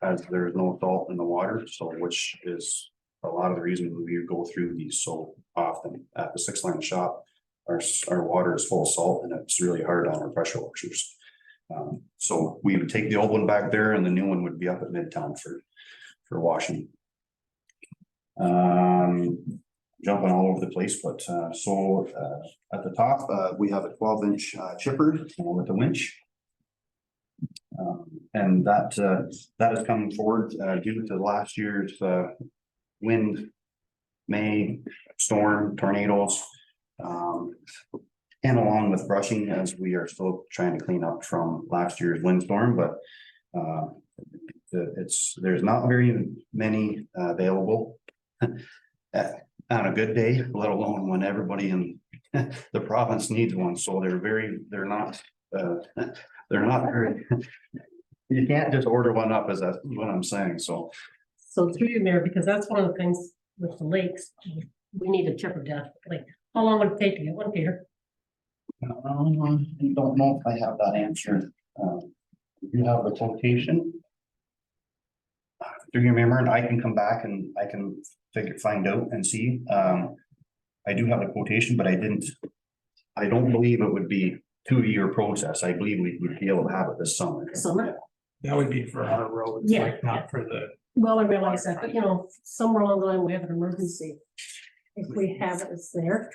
as there's no salt in the water, so which is a lot of the reason we go through these so often. At the 6-line shop, our water is full of salt, and it's really hard on our pressure washers. So we would take the old one back there, and the new one would be up at Midtown for washing. Jumping all over the place, but at the top, we have a 12-inch chipper with a winch. And that is coming forward due to last year's wind, May, storm, tornadoes, and along with brushing, as we are still trying to clean up from last year's windstorm, but there's not very many available on a good day, let alone when everybody in the province needs one. So they're not very, you can't just order one up, is that what I'm saying? So through you, Mayor, because that's one of the things with the lakes, we need a chipper definitely. How long would it take to get one, Peter? I don't know if I have that answer. You have the quotation. Through your memory, and I can come back and I can find out and see. I do have a quotation, but I don't believe it would be 2-year process. I believe we would be able to have it this summer. Summer? That would be for our roads, Yeah. like not for the. Well, I realize that, but somewhere along the line, we have an emergency. If we have it, it's there.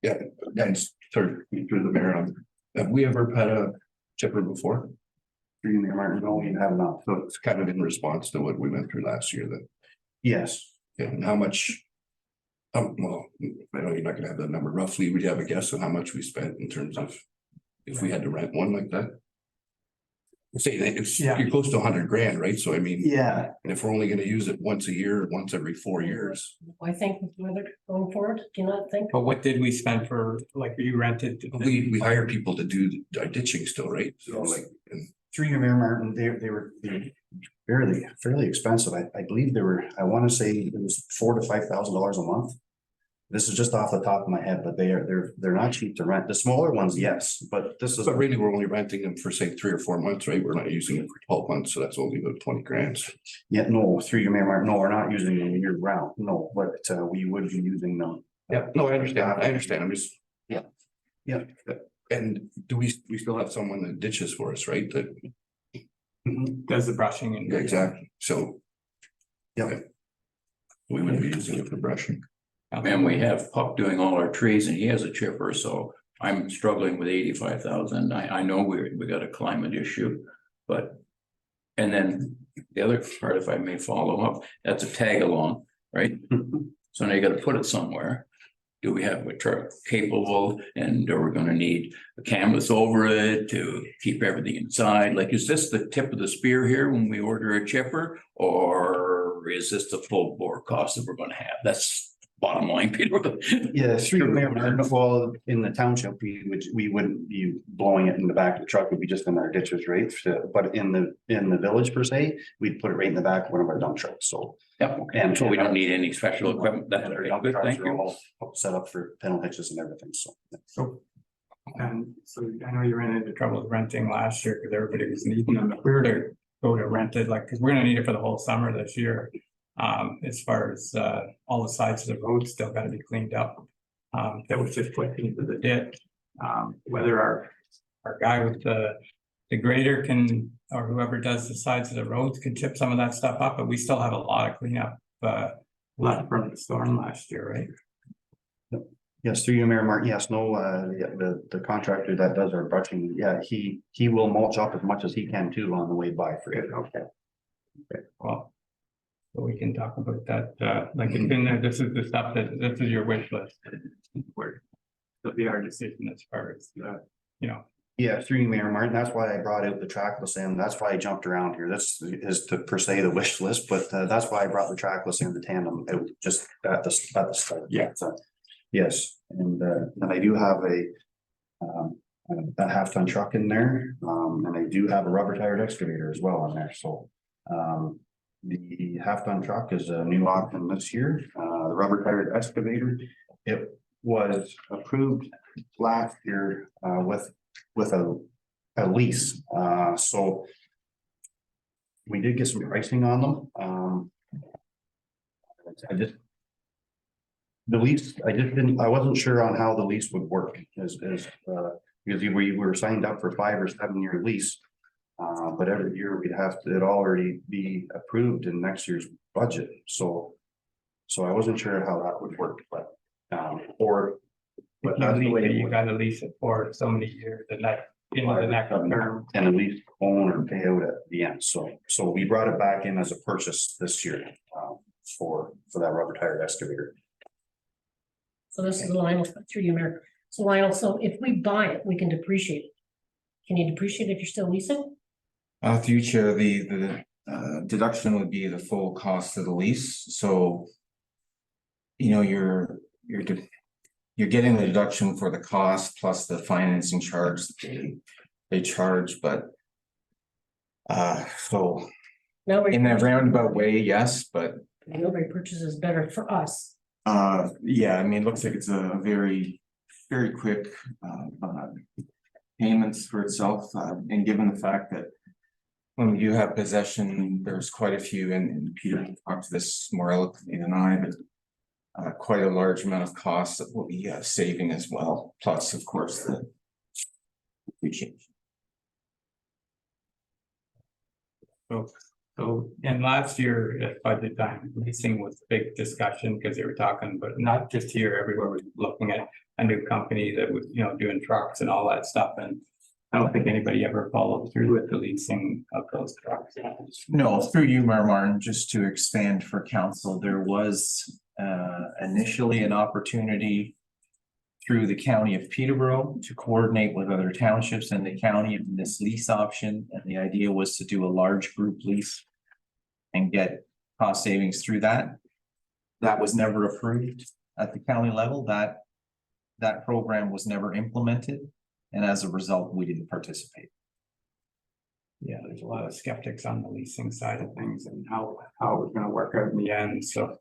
Yeah, guys, sorry, through the mayor, have we ever had a chipper before? Through your memory, no, you have not. So it's kind of in response to what we went through last year then. Yes. Yeah, and how much? Well, I know you're not gonna have that number roughly. Would you have a guess on how much we spent in terms of if we had to rent one like that? Say it's you're close to 100 grand, right? So I mean, yeah. And if we're only gonna use it once a year, once every 4 years. I think whether going forward, do you not think? But what did we spend for, like, you rented? We hire people to do the ditching still, right? So like, and Through your memory, Martin, they were fairly expensive. I believe I want to say it was $4,000 to $5,000 a month. This is just off the top of my head, but they're not cheap to rent. The smaller ones, yes, but this is. but really, we're only renting them for say 3 or 4 months, right? We're not using it for 12 months, so that's only about 20 grand. Yeah, no, through your memory, no, we're not using them year round, no, but we would be using them Yeah, no, I understand, I'm just. Yeah. Yeah. And do we still have someone that ditches for us, right, that, Does the brushing and. yeah, exactly, so. Yeah. We wouldn't be using it for brushing. And we have Pup doing all our trees and he has a chipper, so I'm struggling with 85,000. I know we got a climate issue, but. And then the other part, if I may follow up, that's a tag along, right? So now you gotta put it somewhere. Do we have a truck capable and are we gonna need a canvas over it to keep everything inside? Like, is this the tip of the spear here when we order a chipper? Or is this the full bore cost that we're gonna have? That's bottom line, Peter. Yeah, well, in the township, we wouldn't be blowing it in the back of the truck, it'd be just in our ditches, right? But in the village per se, we'd put it right in the back of one of our dump trucks, so. Yep, and so we don't need any special equipment. That's Our very dump good, trucks thank are you. all set up for panel hitches and everything, so. So. And so I know you ran into trouble with renting last year because everybody was needing them. If we were to go to rent it, like, because we're gonna need it for the whole summer this year. As far as all the sides of the road still gotta be cleaned up. That was just put into the ditch. Whether our guy with the grader can, or whoever does the sides of the roads can chip some of that stuff up, but we still have a lot of cleanup left from the storm last year, right? Yes, through you, Mayor Martin, yes, no, the contractor that does our brushing, yeah, he will mulch up as much as he can too on the way by for it. Okay. Well. So we can talk about that, like it's in there, this is the stuff this is your wish list. Where it'll be our decision as far as, you know. Yeah, through you, Mayor Martin, that's why I brought out the trackless in, that's why I jumped around here, this is to per se the wish list, but that's why I brought the trackless and the tandem out just at the start. Yeah. Yes, and I do have a half-ton truck in there, and I do have a rubber tired excavator as well in there, so. The half-ton truck is a new option this year, the rubber tired excavator, it was approved last year, with a lease, so. We did get some pricing on them, the lease, I wasn't sure on how the lease would work because we were signed up for 5 or 7 year lease. But every year it'd already be approved in next year's budget, so I wasn't sure how that would work, but But that's the way you gotta lease it for so many years and that into the next term. and at least own or pay out at the end, so we brought it back in as a purchase this year, for that rubber tired excavator. So this is Lionel through you, Mayor. So Lionel, so if we buy it, we can depreciate it. Can you depreciate if you're still leasing? Through you, Chair, the deduction would be the full cost of the lease, so. You know, you're getting the deduction for the cost plus the financing charge that they charge, but. So Nobody in that roundabout way, yes, but. Nobody purchases better for us. Yeah, I mean, it looks like it's a very quick payments for itself, and given the fact that. When we do have possession, there's quite a few, and Peter talked to this more eloquently than I, but quite a large amount of costs that will be saving as well, plus of course the depreciation. So, and last year at budget time, leasing was a big discussion because they were talking, but not just here, everywhere we're looking at a new company that was, you know, doing trucks and all that stuff, and I don't think anybody ever followed through with the leasing of those trucks. No, through you, Mayor Martin, just to expand for council, there was initially an opportunity through the county of Peterborough to coordinate with other townships in the county in this lease option, and the idea was to do a large group lease and get cost savings through that. That was never approved at the county level. That program was never implemented. And as a result, we didn't participate. Yeah, there's a lot of skeptics on the leasing side of things and how it was gonna work out in the end, so.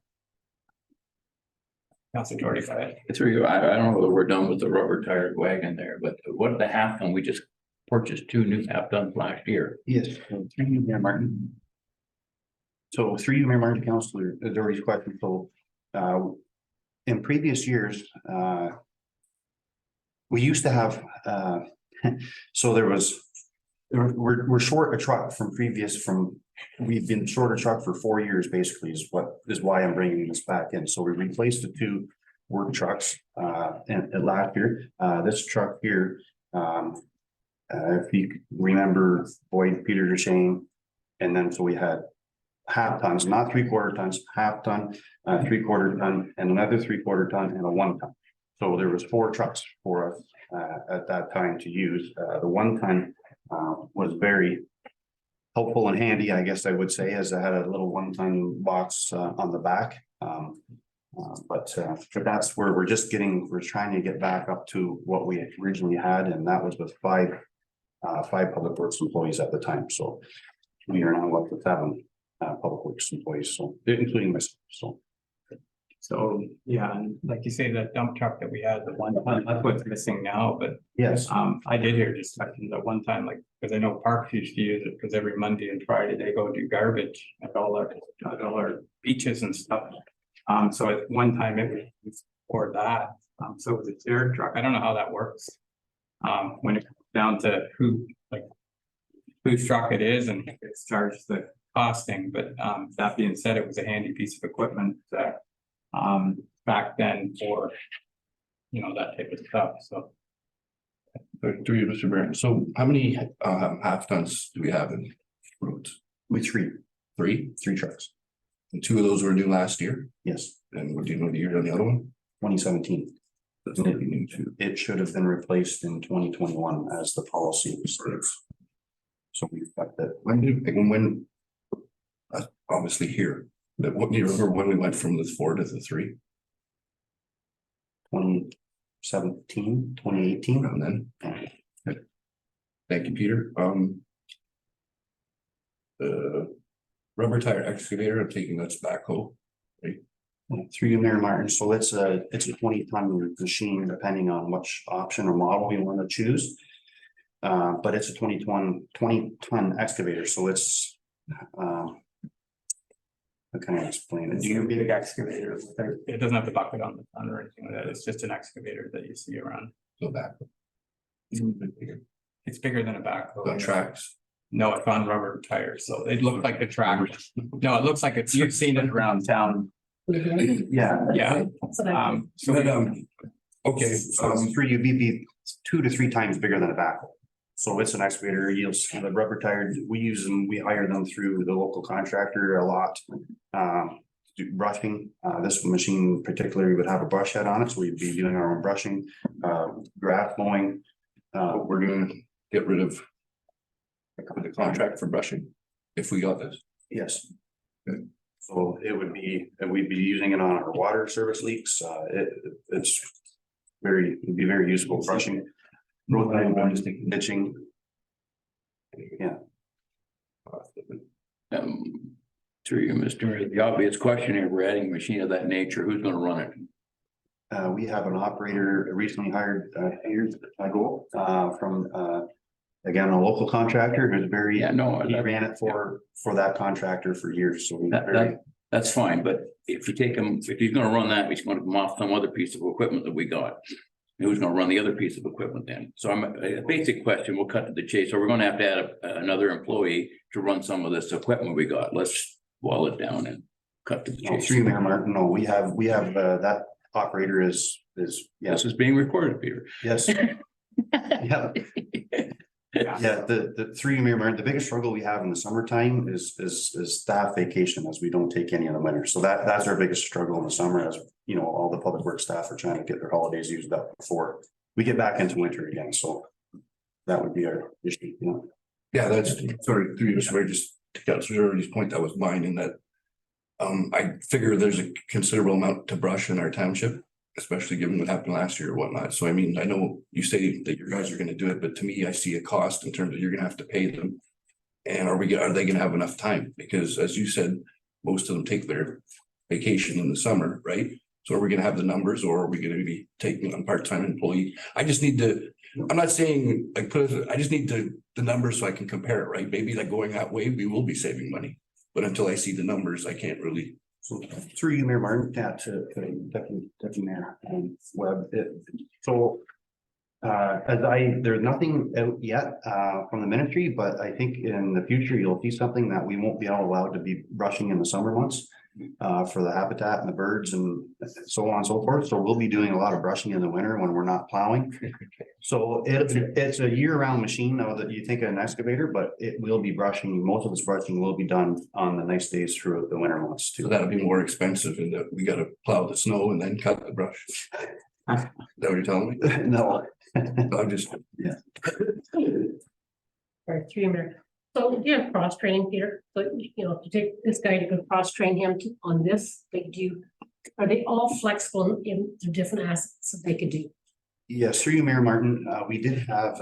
Councilor Jordy, go ahead. Through you, I don't know whether we're done with the rubber tired wagon there, but what the half ton, we just purchased 2 new half tons last year. Yes, through you, Mayor Martin. So through you, Mayor Martin, Councilor Doherty's question, so in previous years, we used to have, so there was, we're short a truck we've been short a truck for 4 years, basically, is why I'm bringing this back in. So we replaced the 2 work trucks, and last year, this truck here, if you remember Boyd, Peter DeShane, and then so we had half tons, not 3/4 tons, half ton, 3/4 ton, and another 3/4 ton and a 1 ton. So there was 4 trucks for us at that time to use. The 1 ton was very helpful and handy, I guess I would say, as I had a little 1 ton box on the back. But that's where we're trying to get back up to what we originally had, and that was with 5 public works employees at the time. So we are now up to 7 public works employees, so including myself, so. So, yeah, and like you say, that dump truck that we had, the 1 ton, that's what's missing now, but Yes, I did hear discussions at one time, like, because I know Parks used to use it, because every Monday and Friday they go do garbage at all our beaches and stuff. So at one time it was used for that, so it was a shared truck, I don't know how that works. When it comes down to whose truck it is and it's charged the costing, but that being said, it was a handy piece of equipment that back then for, that type of stuff, so. To you, Mr. Barron. So how many half tons do we have in roads? with 3 trucks, And 2 of those were new last year, yes, and what do you know the year on the other one? 2017. That's what we need to. It should have been replaced in 2021 as the policy states. So we've got that. When obviously here, that what you remember when we went from the 4 to the 3? 2017, 2018. Around then. Okay. Thank you, Peter. The rubber tire excavator, I'm taking that's backhoe. Through Mayor Martin, so it's a 20-ton machine, depending on which option or model we want to choose. But it's a 20-ton excavator, so it's how can I explain it? Do you big excavator? It doesn't have the bucket on the front or anything like that. It's just an excavator that you see around. So back. It's bigger than a backhoe. The tracks. No, it's on rubber tires, so it looked like a tractor. No, it looks like it's, you've seen it around town. Yeah. Yeah. So okay, Three UBP 2 to 3 times bigger than a backhoe. So it's an excavator, yields the rubber tires. We use them, we hire them through the local contractor a lot. To do brushing, this machine particularly would have a brush head on it, so we'd be doing our own brushing, grass mowing. we're gonna get rid of the contract for brushing if we got this. Yes. Good. So we'd be using it on our water service leaks. It'd be very useful brushing. Road ditching. Yeah. Through you, Mr. The obvious question here, we're adding a machine of that nature, who's gonna run it? We have an operator recently hired years ago from again, a local contractor who's very. Yeah, no, He ran it for that contractor for years, so. That's fine, but if you take him, if he's gonna run that, he's gonna come off some other piece of equipment that we got. Who's gonna run the other piece of equipment then? So I'm a basic question, we'll cut to the chase. So we're gonna have to add another employee to run some of this equipment we got. Let's boil it down and cut to the chase. Through Mayor Martin, no, we have that operator is, This yes, is being recorded, Peter. yes. Yeah. Yeah, the 3 Mayor Martin, the biggest struggle we have in the summertime is staff vacation, as we don't take any in the winter. So that's our biggest struggle in the summer, as you know, all the public works staff are trying to get their holidays used up before we get back into winter again. So that would be our issue, you know. Yeah, that's, sorry, through you, Mr. Mayor, just to Councilor Jordan's point, that was mine in that. I figure there's a considerable amount to brush in our township, especially given what happened last year or whatnot. So I mean, I know you say that you guys are gonna do it, but to me, I see a cost in terms of you're gonna have to pay them. And are they gonna have enough time? Because as you said, most of them take their vacation in the summer, right? So are we gonna have the numbers, or are we gonna be taking on part-time employee? I just need to, I'm not saying like I just need the numbers so I can compare it, right? Maybe like going that way, we will be saving money. But until I see the numbers, I can't really So through you, Mayor Martin, to Deputy Mayor Webb, so. There's nothing out yet from the ministry, but I think in the future you'll see something that we won't be all allowed to be brushing in the summer months. For the habitat and the birds and so on and so forth. So we'll be doing a lot of brushing in the winter when we're not plowing. So it's a year-round machine now that you think of an excavator, but it will be brushing, most of its brushing will be done on the nice days throughout the winter months too. So that'll be more expensive in that we gotta plow the snow and then cut the brush. Is that what you're telling me? No. I'm just, Or 3 minutes. So do you have cross training, Peter? But you know, to take this guy to go cross train him on this, like are they all flexible in the different assets that they could do? Yes, through you, Mayor Martin, we did have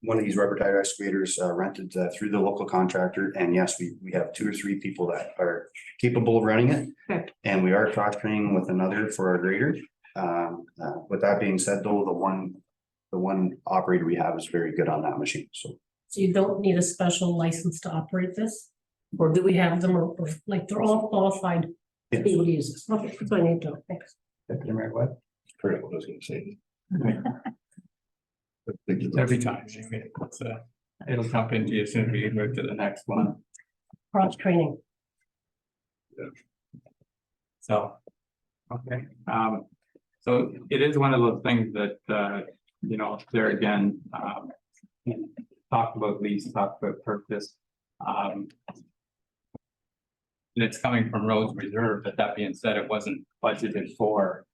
one of these rubber tire excavators rented through the local contractor. And yes, we have 2 or 3 people that are capable of running it. Okay. And we are cross training with another for our grader. With that being said, though, the one operator we have is very good on that machine, so. So you don't need a special license to operate this? Or do we have them, or like they're all qualified to be able to use this? Okay, that's what I need to know. Thanks. Deputy Mayor Webb? forgot what I was gonna say. Every time. It'll jump into you as soon as we move to the next one. Cross training. So, okay, so it is one of those things that, you know, there again, talk about lease, talk about purchase. And it's coming from roads reserve, but that being said, it wasn't budgeted for.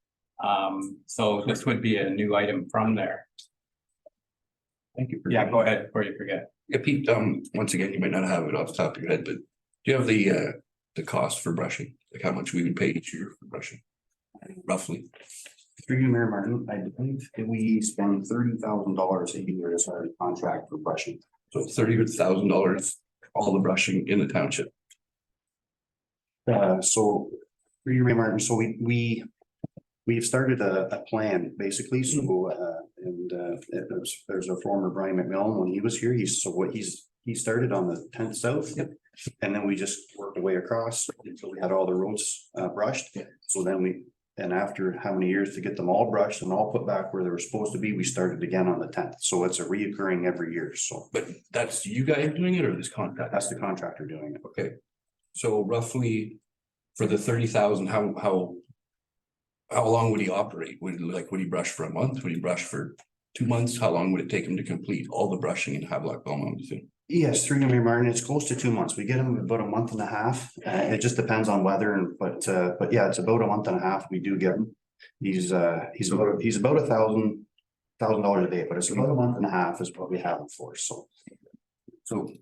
So this would be a new item from there. Thank you. Yeah, go ahead before you forget. Yeah, Pete, once again, you might not have it off the top of your head, but do you have the cost for brushing? Like how much we would pay each year for brushing? Roughly. Through you, Mayor Martin, I believe that we spend $30,000 a year as our contract for brushing. So $30,000, all the brushing in the township. So through you, Mayor Martin, so we've started a plan basically, so there's a former Brian McMillan when he was here, he started on the 10th South. Yep. And then we just worked our way across until we had all the roads brushed. Yeah. So then and after how many years to get them all brushed and all put back where they were supposed to be, we started again on the 10th. So it's a reoccurring every year, so. But that's you guys doing it or this contract? That's the contractor doing it. Okay. So roughly for the 30,000, how long would he operate? Would he brush for a month? Would he brush for 2 months? How long would it take him to complete all the brushing in Havelock-Belmont-Methuen? Yes, through you, Mayor Martin, it's close to 2 months. We get them about a month and a half. It just depends on weather but yeah, it's about a month and a half. We do get him. He's about $1,000 a day, but it's about a month and a half is what we have him for, so. 2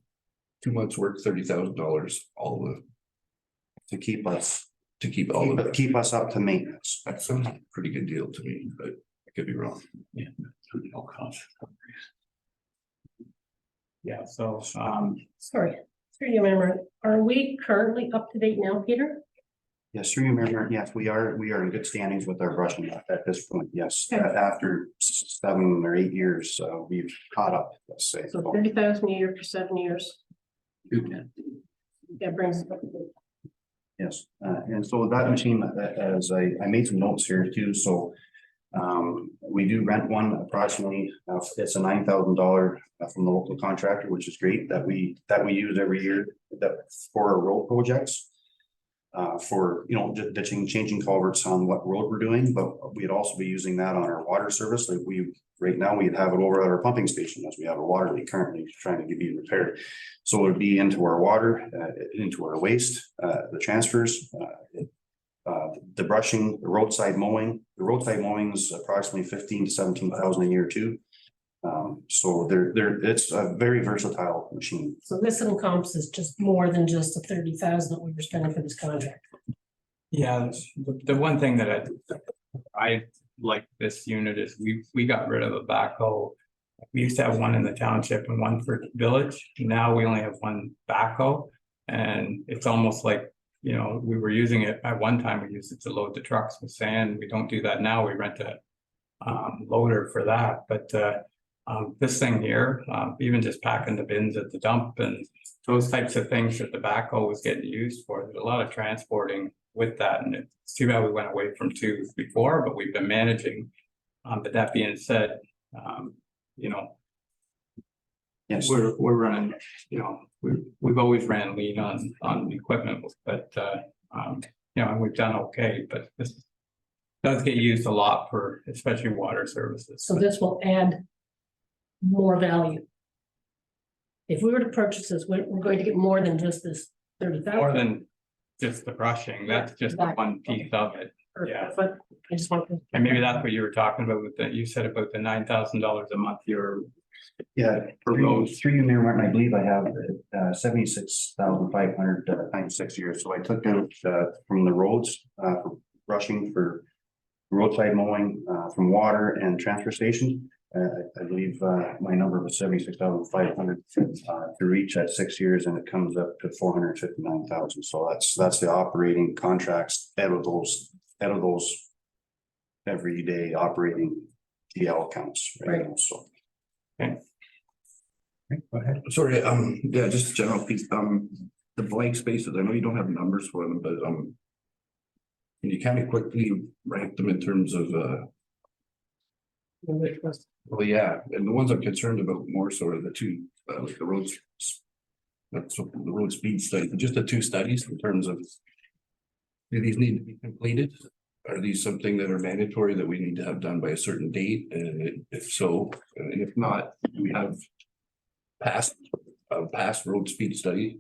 months work, $30,000, all the, To keep us, all of keep us up to maintenance. that sounds like a pretty good deal to me, but I could be wrong. Yeah. No cost. Yeah, so, Sorry, through you, member, are we currently up to date now, Peter? Yes, through you, Mayor Martin, yes, we are in good standings with our brushing at this point, yes. Okay. After 7 or 8 years, we've caught up, let's say. So 30,000 a year for 7 years. That brings us up to date. Yes, and so that machine, as I made some notes here too, so. We do rent one approximately, it's a $9,000 from the local contractor, which is great that we use every year for our road projects. For, you know, ditching, changing culverts on what road we're doing, but we'd also be using that on our water service. Like right now we'd have it over at our pumping station as we have a water leak currently trying to be repaired. So it would be into our water, into our waste, the transfers, the brushing, the roadside mowing. The roadside mowing is approximately 15,000 to 17,000 a year too. So it's a very versatile machine. So this encompasses just more than just the 30,000 that we were spending for this contract. yeah, the one thing that I like this unit is we got rid of a backhoe. We used to have one in the township and one for village. Now we only have one backhoe. And it's almost like, you know, we were using it at one time, we used it to load the trucks with sand. We don't do that now. We rent a loader for that. But this thing here, even just packing the bins at the dump and those types of things that the backhoe was getting used for, there's a lot of transporting with that, and it's too bad we went away from two before, but we've been managing. But that being said, you know, Yes. we're running, you know, we've always ran lean on equipment, but you know, and we've done okay, but this does get used a lot for especially water services. So this will add more value. If we were to purchase this, we're going to get more than just this 30,000. More than just the brushing, that's just one piece of it. Yeah. But I just want to. And maybe that's what you were talking about with that, you said about the $9,000 a month, you're. Yeah, For roads. through you, Mayor Martin, I believe I have 76,500 times 6 years. So I took out from the roads for brushing, for roadside mowing, from water and transfer station. I believe my number was 76,500 to reach at 6 years, and it comes up to 459,000. So that's the operating contracts out of those everyday operating TL accounts. Right. So. Okay. Go ahead. Sorry, yeah, just a general piece, the blank spaces, I know you don't have numbers for them, but, can you kind of quickly rank them in terms of, well, yeah, and the ones I'm concerned about more sort of the two, like the roads. That's what the road speed study, just the two studies in terms of. Do these need to be completed? Are these something that are mandatory that we need to have done by a certain date? And if so, and if not, do we have past road speed study?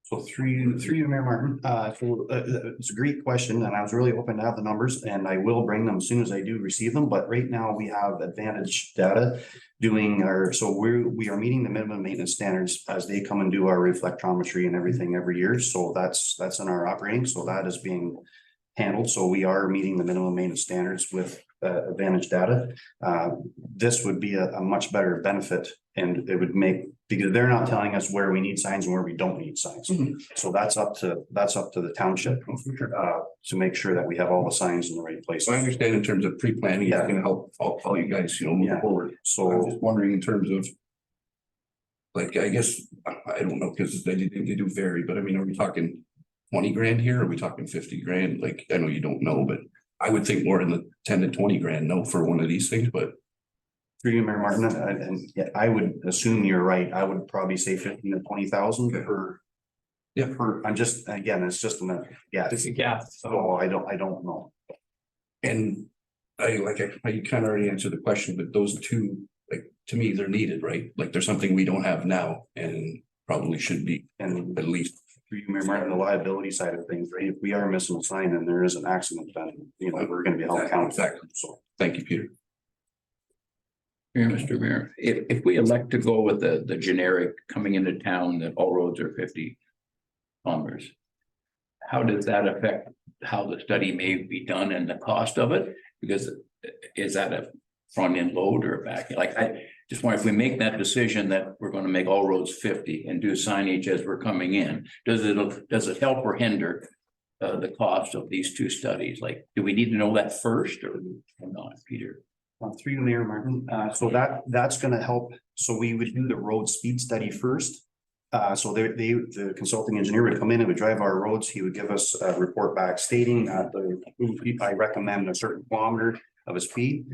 So through you, Mayor Martin, it's a great question, and I was really hoping to have the numbers, and I will bring them as soon as I do receive them, but right now we have Advantage Data doing we are meeting the minimum maintenance standards as they come and do our reflectometry and everything every year, so that's in our operating, so that is being handled, so we are meeting the minimum maintenance standards with Advantage Data. This would be a much better benefit, and it would make, because they're not telling us where we need signs and where we don't need signs. So that's up to the township to make sure that we have all the signs in the right place. So I understand in terms of pre-planning, it's gonna help all you guys, move forward. So I'm just wondering in terms of. Like, I guess, I don't know, because they do vary, but I mean, are we talking 20 grand here? Are we talking 50 grand? Like, I know you don't know, but I would think more in the 10 to 20 grand, no, for one of these things, but. Through you, Mayor Martin, and yeah, I would assume you're right. I would probably say 15 to 20,000 per. Yeah, I'm just, again, it's just a minute. Yeah. It's a guess, so. So I don't know. And I kind of already answered the question, but those two, like, to me, they're needed, right? Like, there's something we don't have now and probably should be, and at least. Through you, Mayor Martin, the liability side of things, right? If we are missing a sign and there is an accident, then, we're gonna be held accountable. Exactly. So, thank you, Peter. Here, Mr. Mayor, if we elect to go with the generic coming into town that all roads are 50 kilometers, how does that affect how the study may be done and the cost of it? Because is that a front end load or a back? Like, I just wonder if we make that decision that we're going to make all roads 50 and do signage as we're coming in, does it help or hinder the cost of these two studies? Like, do we need to know that first or not, Peter? Through you, Mayor Martin, so that's gonna help, so we would do the road speed study first. So the consulting engineer would come in and would drive our roads, he would give us a report back stating that I recommend a certain kilometer of a speed.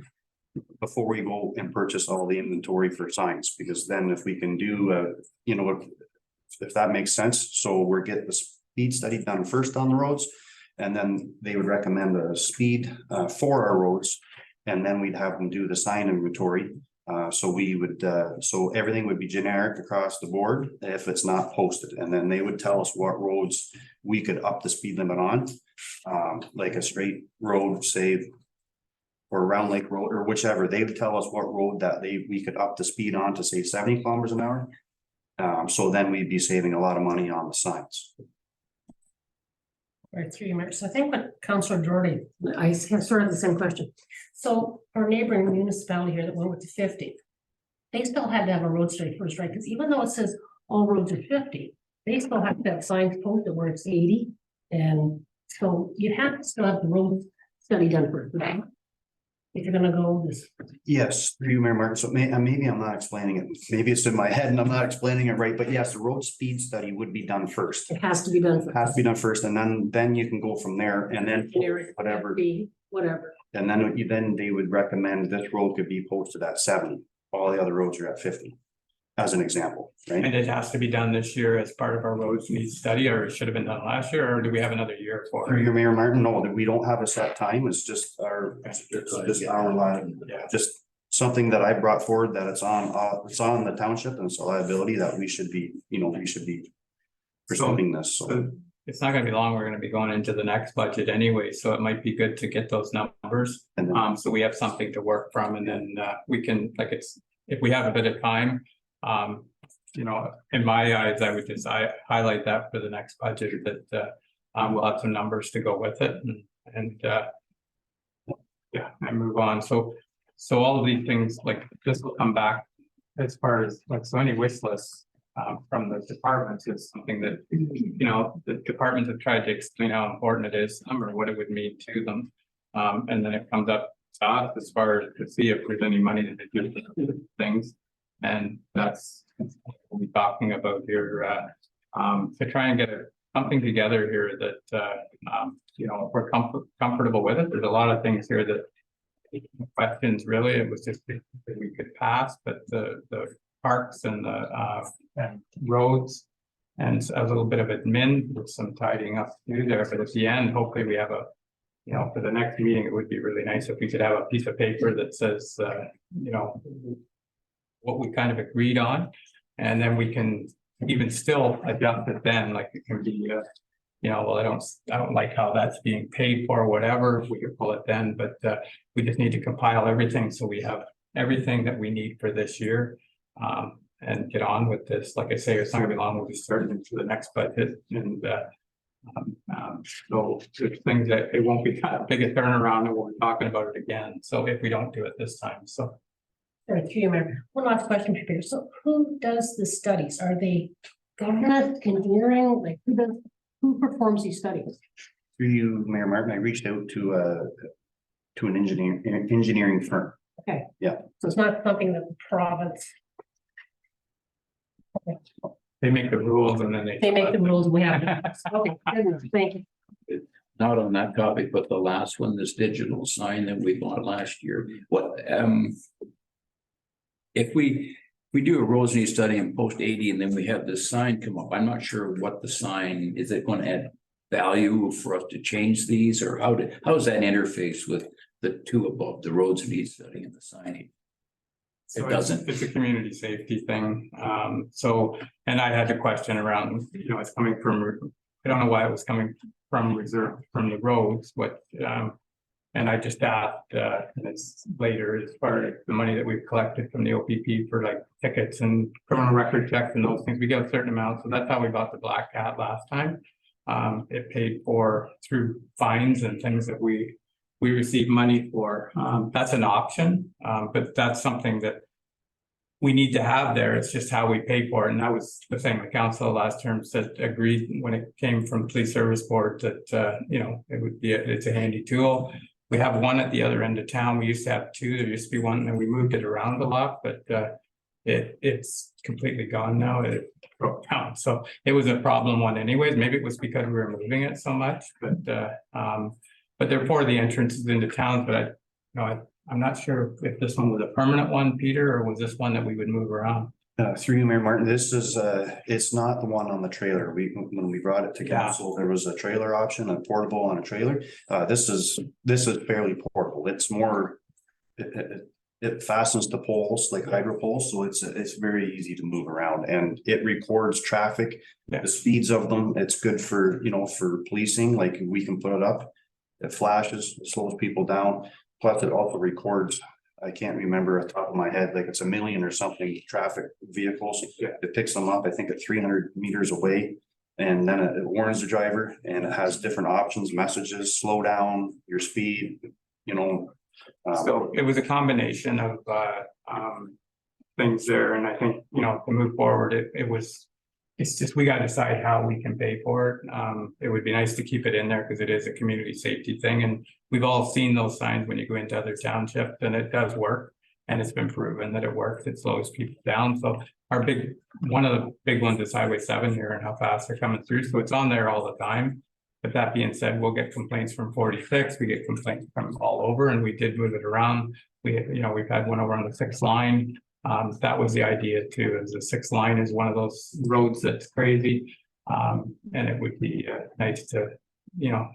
Before we go and purchase all the inventory for signs, because then if we can do, if that makes sense, so we're getting the speed study done first on the roads. And then they would recommend a speed for our roads. And then we'd have them do the sign inventory. So we would, so everything would be generic across the board if it's not posted. And then they would tell us what roads we could up the speed limit on. Like a straight road, say, or Round Lake Road or whichever, they would tell us what road that we could up the speed on to say 70 kilometers an hour. So then we'd be saving a lot of money on the signs. Right, 3 minutes. So I think what Councillor Jordy, I have sort of the same question. So our neighboring municipality here that went with the 50, they still had to have a road study first, right? Because even though it says all roads are 50, they still have to have signs posted where it's 80. And so you have to still have the road study done first, right? if you're gonna go this, Yes, through you, Mayor Martin. So maybe I'm not explaining it. Maybe it's in my head and I'm not explaining it right, but yes, the road speed study would be done first. it has to be done. Has to be done first and then you can go from there and then whatever. Whatever. And then they would recommend this road could be posted at 70. All the other roads are at 50. As an example, right? And it has to be done this year as part of our roads needs study, or it should have been done last year, or do we have another year for Through it? your Mayor Martin, no, that we don't have a set time. It's just just our line. Yeah. Just something that I brought forward that it's on the township and it's a liability that we should be pursuing this. So So it's not gonna be long. We're gonna be going into the next budget anyway, so it might be good to get those numbers. and then So we have something to work from, and then we can, like, if we have a bit of time. In my eyes, I would just highlight that for the next budget, that we'll have some numbers to go with it and move on. So all of these things, like, this will come back as far as, like, so any wish lists from the departments is something that, the departments have tried to explain how important it is, or what it would mean to them. And then it comes up to us as far as to see if there's any money to do things. And that's what we're talking about here, to try and get something together here that, if we're comfortable with it. There's a lot of things here that questions, really, it was just that we could pass, but the parks and the and roads and a little bit of admin with some tidying up to do there. But at the end, hopefully we have for the next meeting, it would be really nice if we could have a piece of paper that says, what we kind of agreed on, and then we can even still adjust it then, like it can be, well, I don't like how that's being paid for, or whatever, we could pull it then, but we just need to compile everything, so we have everything that we need for this year. And get on with this. Like I say, it's not gonna be long, we'll be starting into the next budget, and so there's things that it won't be kind of big a turnaround, and we'll be talking about it again, so if we don't do it this time, so. Right, through you, Mayor. One last question, Peter. So who does the studies? Are they government, engineering, like who performs these studies? through you, Mayor Martin, I reached out to an engineering firm. Okay. Yeah. So it's not something that the province. Okay. They make the rules and then They make the rules, we have. Okay, good enough. Thank you. Not on that topic, but the last one, this digital sign that we bought last year, if we do a roads need study and post 80 and then we have this sign come up, I'm not sure what the sign, is it going to add value for us to change these, or how does that interface with the two above, the roads need study and the signing? So It doesn't. It's a community safety thing. And I had a question around, it's coming from, I don't know why it was coming from reserve, from the roads, but, and I just asked, and it's later, as far as the money that we've collected from the OPP for like tickets and criminal record checks and those things, we get a certain amount. So that's how we bought the Black Cat last time. It paid for through fines and things that we receive money for. That's an option, but that's something that we need to have there. It's just how we pay for it. And that was the thing the council last term said, agreed when it came from police service board that, it would be, it's a handy tool. We have one at the other end of town. We used to have two. There used to be one and we moved it around a lot, but it's completely gone now. It broke down. So it was a problem one anyways. Maybe it was because we were moving it so much, but they're for the entrances into towns, but I'm not sure if this one was a permanent one, Peter, or was this one that we would move around? Through you, Mayor Martin, this is, it's not the one on the trailer. When we brought it to council, there was a trailer option, a portable on a trailer. This is fairly portable. It's more, it fastens to poles, like hydro poles, so it's very easy to move around, and it records traffic, the speeds of them. It's good for, for policing, like we can put it up. It flashes, it slows people down. Plus it also records, I can't remember off the top of my head, like it's 1 million or something traffic vehicles. It picks them up, I think at 300 meters away. And then it warns the driver, and it has different options, messages, slow down your speed, So it was a combination of things there. And I think, to move forward, it was it's just, we gotta decide how we can pay for it. It would be nice to keep it in there because it is a community safety thing, and we've all seen those signs when you go into other townships, and it does work. And it's been proven that it works, it slows people down, so one of the big ones is Highway 7 here and how fast they're coming through, so it's on there all the time. But that being said, we'll get complaints from 46, we get complaints from all over, and we did move it around. We've had one over on the 6th line. That was the idea too, is the 6th line is one of those roads that's crazy. And it would be nice to, to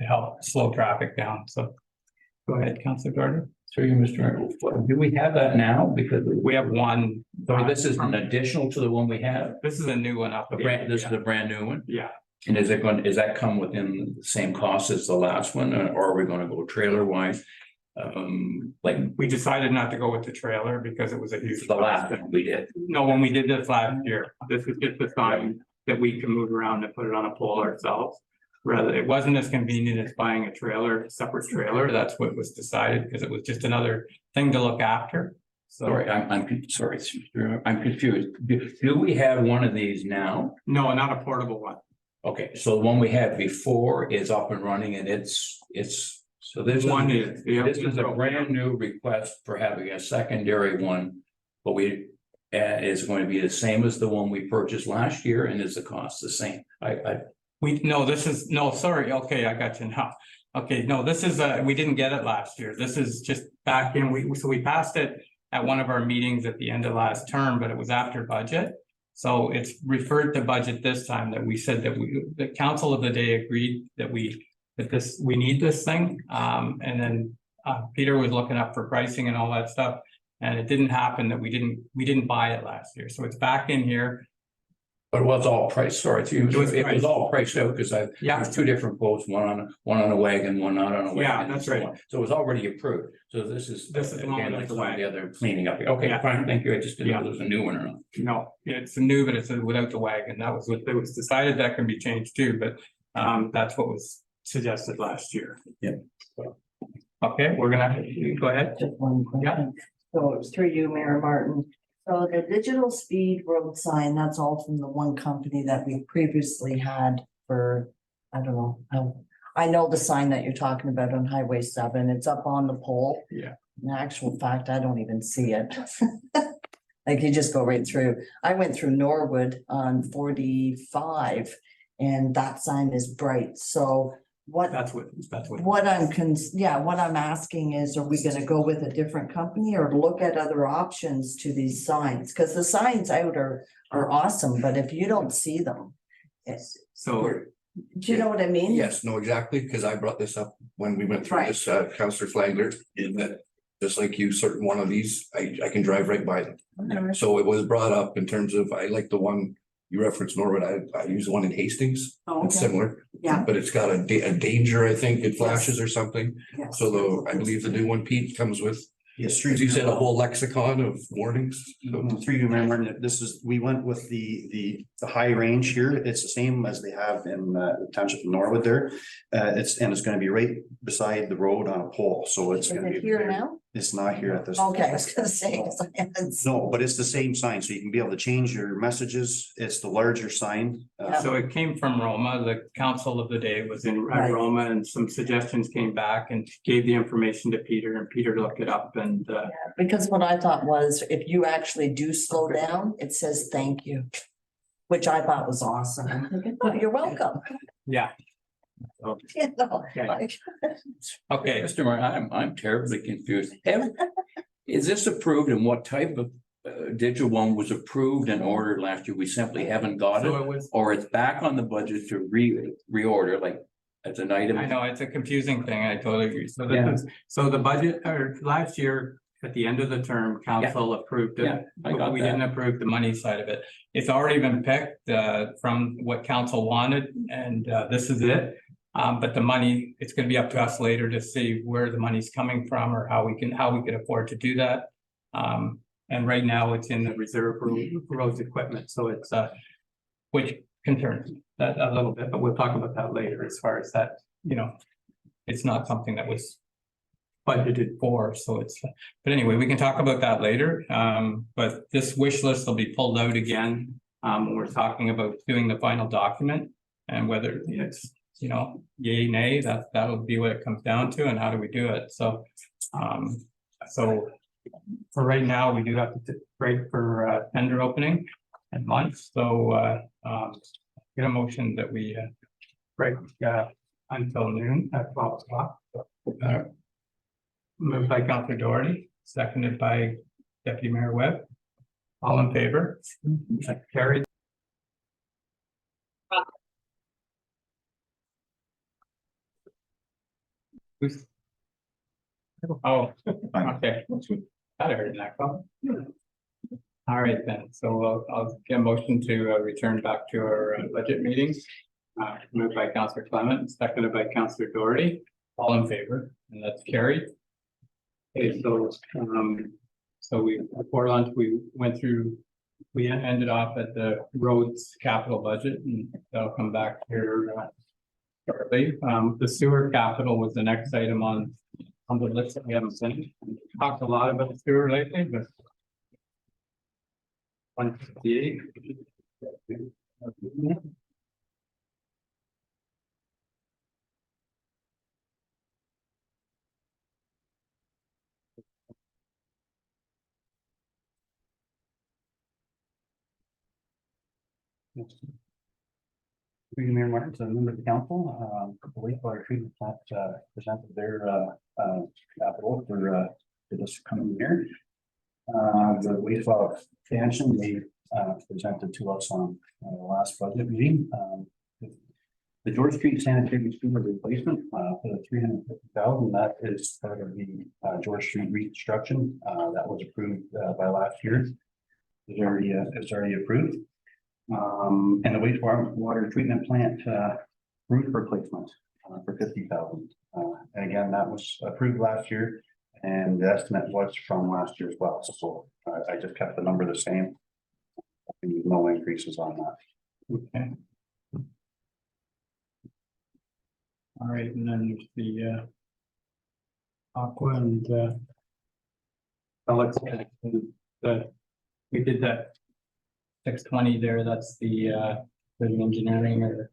help slow traffic down, so. Go ahead, Councilor Gardner. Through you, Mr. Mayor. Do we have that now? Because We have one. so this is an additional to the one we have. This is a new one up. This is a brand new one. Yeah, And is that come within the same cost as the last one, or are we gonna go trailer wise? Like we decided not to go with the trailer because it was a huge. the last one we did. No, when we did this last year, this is just a sign that we can move around and put it on a pole ourselves. Rather, it wasn't as convenient as buying a trailer, separate trailer. That's what was decided because it was just another thing to look after. So, Sorry, sorry, I'm confused. Do we have one of these now? no, not a portable one. Okay, so the one we had before is up and running and it's, so this One is. is. Yeah, This is a brand new request for having a secondary one, but it's going to be the same as the one we purchased last year, and is the cost the same? Sorry, okay, I got you now. Okay, no, this is, we didn't get it last year. This is just back in, we passed it at one of our meetings at the end of last term, but it was after budget. So it's referred to budget this time that we said that the council of the day agreed that we need this thing. And then Peter was looking up for pricing and all that stuff. And it didn't happen that we didn't buy it last year. So it's back in here. But it was all priced, sorry, it was all priced out, because there's two different quotes, one on a wagon, one not on a wagon. Yeah, that's right. So it was already approved, so this is the one again, with like the some of the wagon. other cleaning up. Okay, Yeah. fine, thank you, I just didn't know there was a new one or not. No, it's new, but it's without the wagon. That was what it was decided. That can be changed too, but that's what was suggested last year. Yeah. Okay, we're gonna go ahead. Just one question. So it's through you, Mayor Martin. So the digital speed road sign, that's all from the one company that we previously had for, I don't know. I know the sign that you're talking about on Highway 7. It's up on the pole. Yeah. In actual fact, I don't even see it. Like you just go right through. I went through Norwood on 45 and that sign is bright. So what what I'm asking is, are we gonna go with a different company or look at other options to these signs? Cause the signs out are awesome, but if you don't see them. So Do you know what I mean? Yes, no, exactly, because I brought this up when we went through Right. this, Counselor Flagler, in that, just like you, certain one of these, I can drive right by them. Okay. So it was brought up in terms of, I like the one you referenced, Norwood, I use the one in Hastings, Oh, it's okay. similar. Yeah. But it's got a danger, I think, it flashes or something, Yes. so I believe the new one, Pete, comes with, Yes, as you said, a whole lexicon of warnings. So through you, Mayor Martin, we went with the high range here. It's the same as they have in the Township of Norwood there. It's gonna be right beside the road on a pole, so it's Is gonna be. it here now? It's not here at this. Okay, I was gonna say, 'cause I haven't seen- No, but it's the same sign, so you can be able to change your messages. It's the larger sign. So it came from Roma. The council of the day was in Right. Roma, and some suggestions came back and gave the information to Peter, and Peter looked it up and Because what I thought was, if you actually do slow down, it says thank you. Which I thought was awesome. I'm thinking, "Oh, you're welcome." yeah. You know, Okay. like, Okay, Mr. Martin, I'm terribly confused. Is this approved, and what type of digital one was approved and ordered last year? We simply haven't got So it, it was, or it's back on the budget to reorder, like as an item? I know it's a confusing thing. I totally agree. So Yeah. this is, so the budget or last year, at the end of the term, council approved Yeah, it. I got We that. didn't approve the money side of it. It's already been picked from what council wanted, and this is it. But the money, it's gonna be up to us later to see where the money's coming from or how we can afford to do that. And right now it's in the reserve roads equipment, so it's which concerns me that a little bit, but we'll talk about that later as far as that, it's not something that was budgeted for, so it's, but anyway, we can talk about that later. But this wish list will be pulled out again when we're talking about doing the final document and whether it's, you know, yay, nay, that'll be what it comes down to and how do we do it, so. So for right now, we do have to break for tender opening at lunch, so get a motion that we break until noon at 12 o'clock. Moved by Councilor Doherty, seconded by Deputy Mayor Webb. All in favor? Carried. Oh, okay. I heard that call. All right then, so I'll get a motion to return back to our budget meetings. Moved by Councilor Clement, seconded by Councilor Doherty. All in favor, and that's carried. Okay, so we, before lunch, we went through, we ended off at the roads capital budget, and that'll come back here shortly. The sewer capital was the next item on the list that we haven't seen. We talked a lot about the sewer lately, but 158. Mayor Martin, to member of the council, the wastewater treatment plant presented their capital for this coming year. The wastewater expansion they presented to us on the last budget meeting. The George Street sanitary sewer replacement for the $350,000, that is part of the George Street reconstruction that was approved by last year. It's already approved. And the wastewater treatment plant roof replacement for $50,000. And again, that was approved last year, and the estimate was from last year as well. So I just kept the number the same. No increases on that. Okay. All right, and then there's the aqua and Alex, we did that 620 there, that's the engineering or.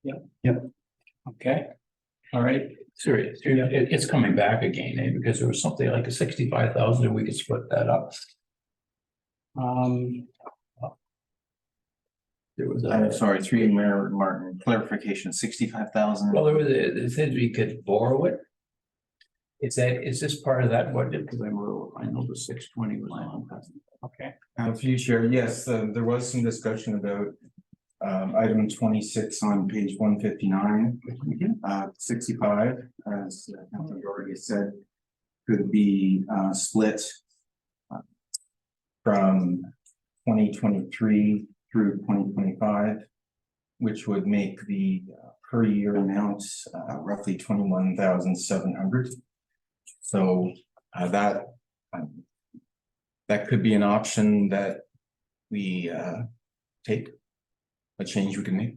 Yep. Okay, all right. Serious, it's coming back again, because there was something like a 65,000 and we could split that up. There was I'm sorry, through Mayor Martin, clarification, 65,000. well, there was it said we could borrow it. Is this part of that budget? Because I know the 620 was on. Okay. Future, yes, there was some discussion about item 26 on page 159. 65, as Councilor already said, could be split from 2023 through 2025, which would make the per year amount roughly 21,700. So that could be an option that we take, a change we can make.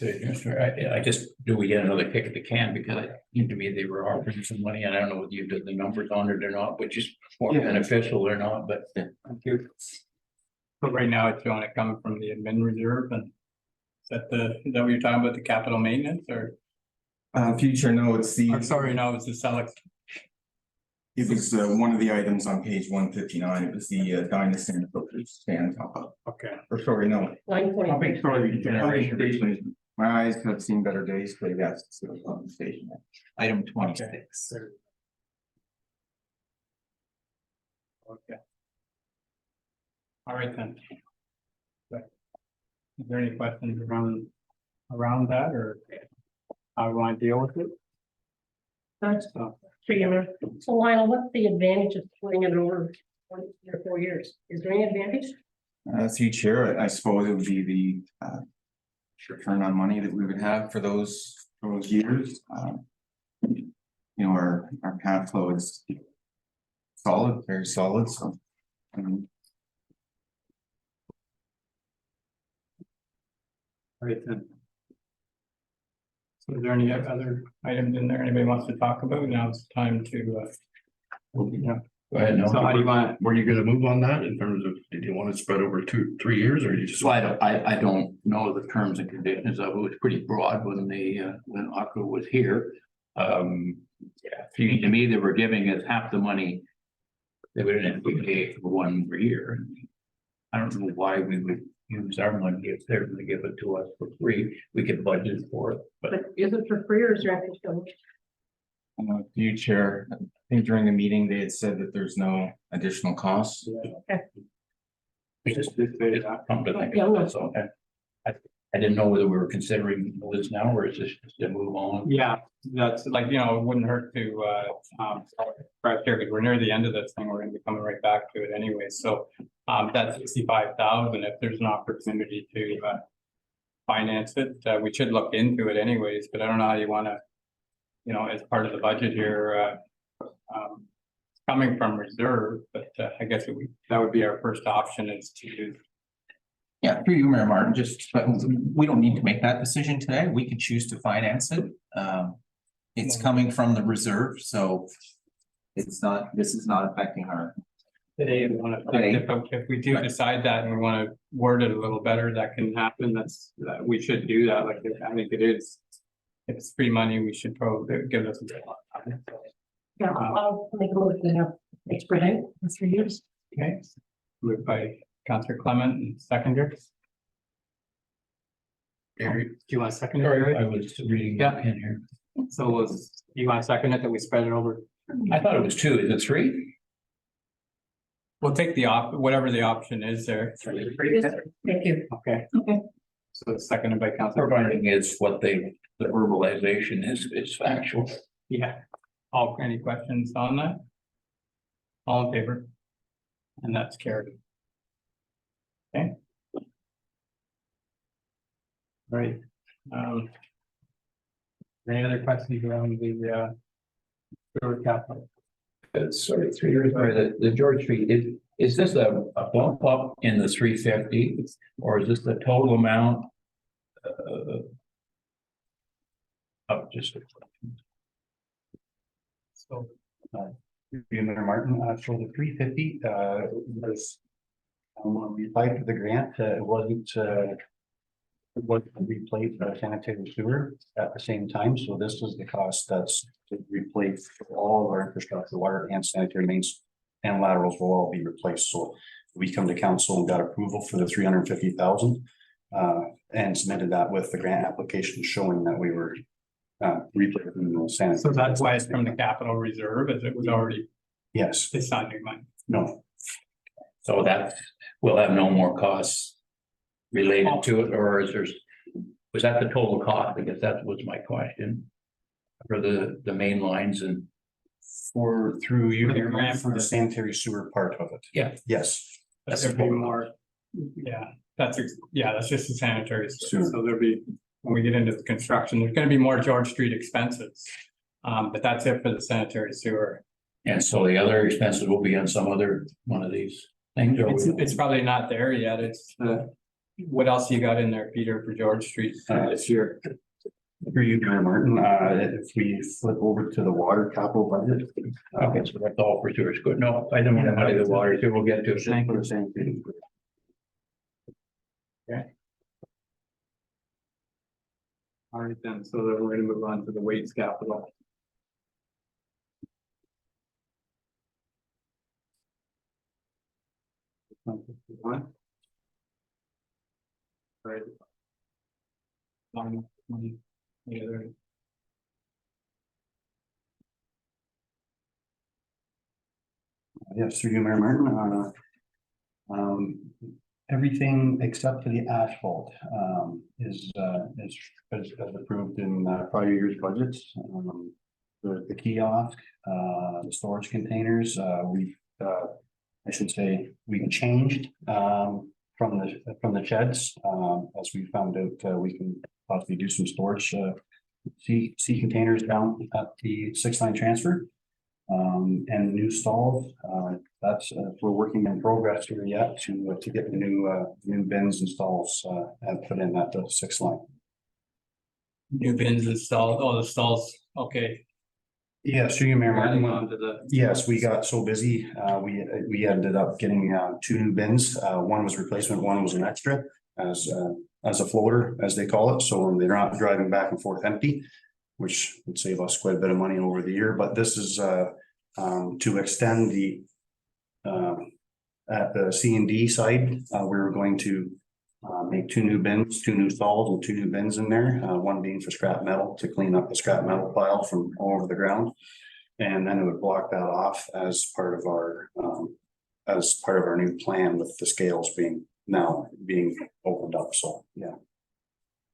I just, do we get another kick at the can, because it seemed to me they were offering some money, and I don't know whether you did the numbers on it or not, which is more beneficial or not, but. Thank you. But right now it's showing it coming from the admin reserve, and is that what you're talking about, the capital maintenance, or? Future, no, it's the. I'm sorry, no, it's the Alex. It was one of the items on page 159. It was the dynasty stand top up. Okay. Or sorry, no. 9:20. Sorry, my eyes have seen better days, but yes, it's on the station. Item 26. Okay. All right then. Is there any questions around that, or how we want to deal with it? That's so Lionel, what's the advantage of putting it over 3 or 4 years? Is there any advantage? Through chair, I suppose it would be the return on money that we would have for those years. You know, our cash flow is solid, very solid, so. All right then. So is there any other items in there anybody wants to talk about? Now it's time to Go ahead. So how do you want? Were you gonna move on that in terms of, do you want it spread over 2-3 years or you just? So I don't know the terms and conditions of it. It was pretty broad when when Aqua was here. Yeah, to me, they were giving us half the money. They would have to pay for 1 year. I don't know why we would use our money if they're gonna give it to us for free. We could budget for it, but But is it for free or is there anything to? You chair, I think during the meeting, they had said that there's no additional costs. we just did that. Come to think Yeah, of no. it, so I didn't know whether we were considering this now or is this just a move on? Yeah, that's like, it wouldn't hurt to, right here, because we're near the end of this thing, we're gonna be coming right back to it anyway, so. That's 65,000, if there's an opportunity to, finance it, we should look into it anyways, but I don't know how you wanna. As part of the budget here, coming from reserve, but, I guess that would be our first option is to. Yeah, through you, Mayor Martin, but we don't need to make that decision today. We can choose to finance it. It's coming from the reserve, so this is not affecting our. Today, if we do decide that and we want to word it a little better, that can happen, we should do that, like, I think it is. If it's free money, we should probably give us a bit more time. Yeah, I'll make a motion to have it spread out for 3 years. Okay, moved by Councillor Clement and seconder. Gary, do you want to second it? Sorry, I Gary? was reading Yeah. that in here. So you want to second it that we spread it over? I thought it was 2. Is it 3? We'll take whatever the option is there. Thank you. Okay. Okay. So it's seconded by Councillor. Providing it's what the verbalization is factual. Yeah. Any questions on that? All in favor? And that's carried. Okay. All right. Any other questions around the sewer capital? Sorry, 3 years, or the George Street, is this a bump up in the 350? Or is this the total amount? Of just. So, Mayor Martin, so the 350, was. When we applied for the grant, it wasn't replace sanitary sewer at the same time, so this is the cost that's to replace all our infrastructure, water and sanitary mains. And laterals will all be replaced, so we come to council and got approval for the 350,000. And submitted that with the grant application showing that we were replacing the sanitary. So that's why it's from the capital reserve, as it was already, Yes, it's not new money. no, So that will have no more costs related to it, or was that the total cost? I guess that was my question. For the main lines and. through you, For the grant for the part. sanitary sewer part of it. Yeah. Yes. That's there'd be more, that's just the sanitary sewer, so there'll be, when we get into the construction, there's gonna be more George Street expenses. But that's it for the sanitary sewer. And so the other expenses will be on some other one of these things, or It's probably not there yet, it's what else you got in there, Peter, for George Street this year? Through you, Mayor Martin, if we flip over to the water capital budget. okay, so that's all for sewers. Good. No, I don't want to muddy the water, so we'll get to it. Thank you. Same thing. All right then, so then we're gonna move on to the weights capital. Right. The other. Yes, through you, Mayor Martin, everything except for the asphalt, is approved in prior year's budgets. The kiosk, the storage containers, I should say, we changed, from the sheds, as we found out, we can possibly do some storage, sea containers down at the 6-line transfer. And new stalls, that's, we're working in progress here yet to get the new bins and stalls, and put in at the 6-line. New bins installed, the stalls, okay. Yes, through you, Mayor adding Martin. on to the. Yes, we got so busy, we ended up getting, two new bins, one was replacement, one was an extra. As a floater, as they call it, so they're not driving back and forth empty. Which would save us quite a bit of money over the year, but this is, to extend the. At the C and D side, we were going to, make two new bins, two new stalls and two new bins in there, one being for scrap metal to clean up the scrap metal pile from all over the ground. And then it would block that off as part of our new plan with the scales being opened up, so, yeah.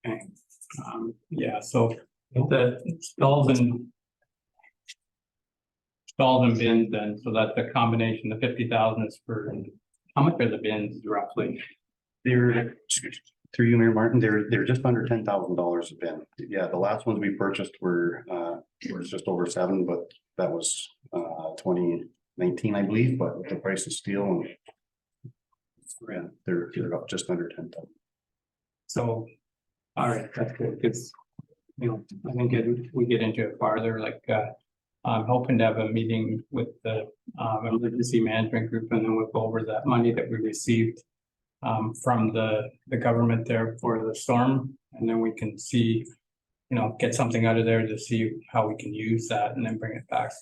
Okay, yeah, so the stalls and bins, then, so that's a combination, the 50,000 is for, how much are the bins roughly? They're, through you, Mayor Martin, they're just under $10,000 a bin. Yeah, the last ones we purchased were just over 7, but that was 2019, I believe, but with the price of steel and yeah, they're up just under 10,000. So, all right, that's good, because, you know, I think we get into it farther, like, I'm hoping to have a meeting with the emergency management group, and then we'll go over that money that we received from the government there for the storm, and then we can see, you know, get something out of there to see how we can use that and then bring it back.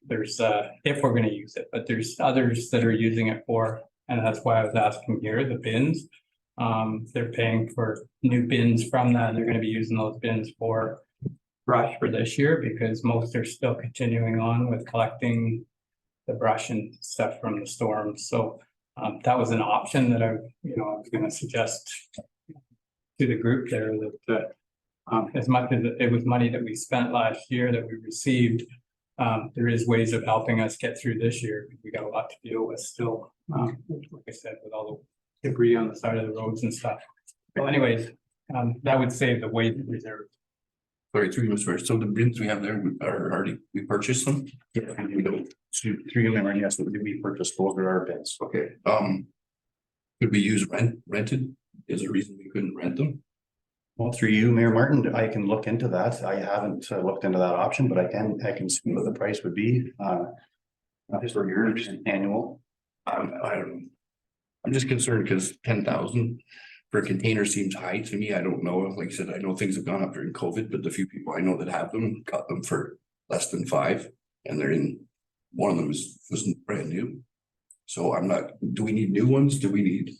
There's if we're going to use it, but there's others that are using it for, and that's why I was asking here, the bins. They're paying for new bins from that, and they're going to be using those bins for brush for this year, because most are still continuing on with collecting the brush and stuff from the storm. So that was an option that I was going to suggest to the group there, that as much as it was money that we spent last year that we received, there is ways of helping us get through this year. We got a lot to deal with still, like I said, with all the debris on the side of the roads and stuff. So anyways, that would save the weight reserve. Sorry, through you, first. So the bins we have there are already, we purchased them? Yeah, and we don't, through you, Mayor Martin, yes, we purchased those are our bins. Okay, could we use rented? Is there a reason we couldn't rent them? Well, through you, Mayor Martin, I can look into that. I haven't looked into that option, but I can see what the price would be. For your annual. I don't know. I'm just concerned because 10,000 for a container seems high to me. I don't know. Like I said, I know things have gone up during COVID, but the few people I know that have them got them for less than 5, and they're in. One of them was brand new. So I'm not. Do we need new ones? Do we need?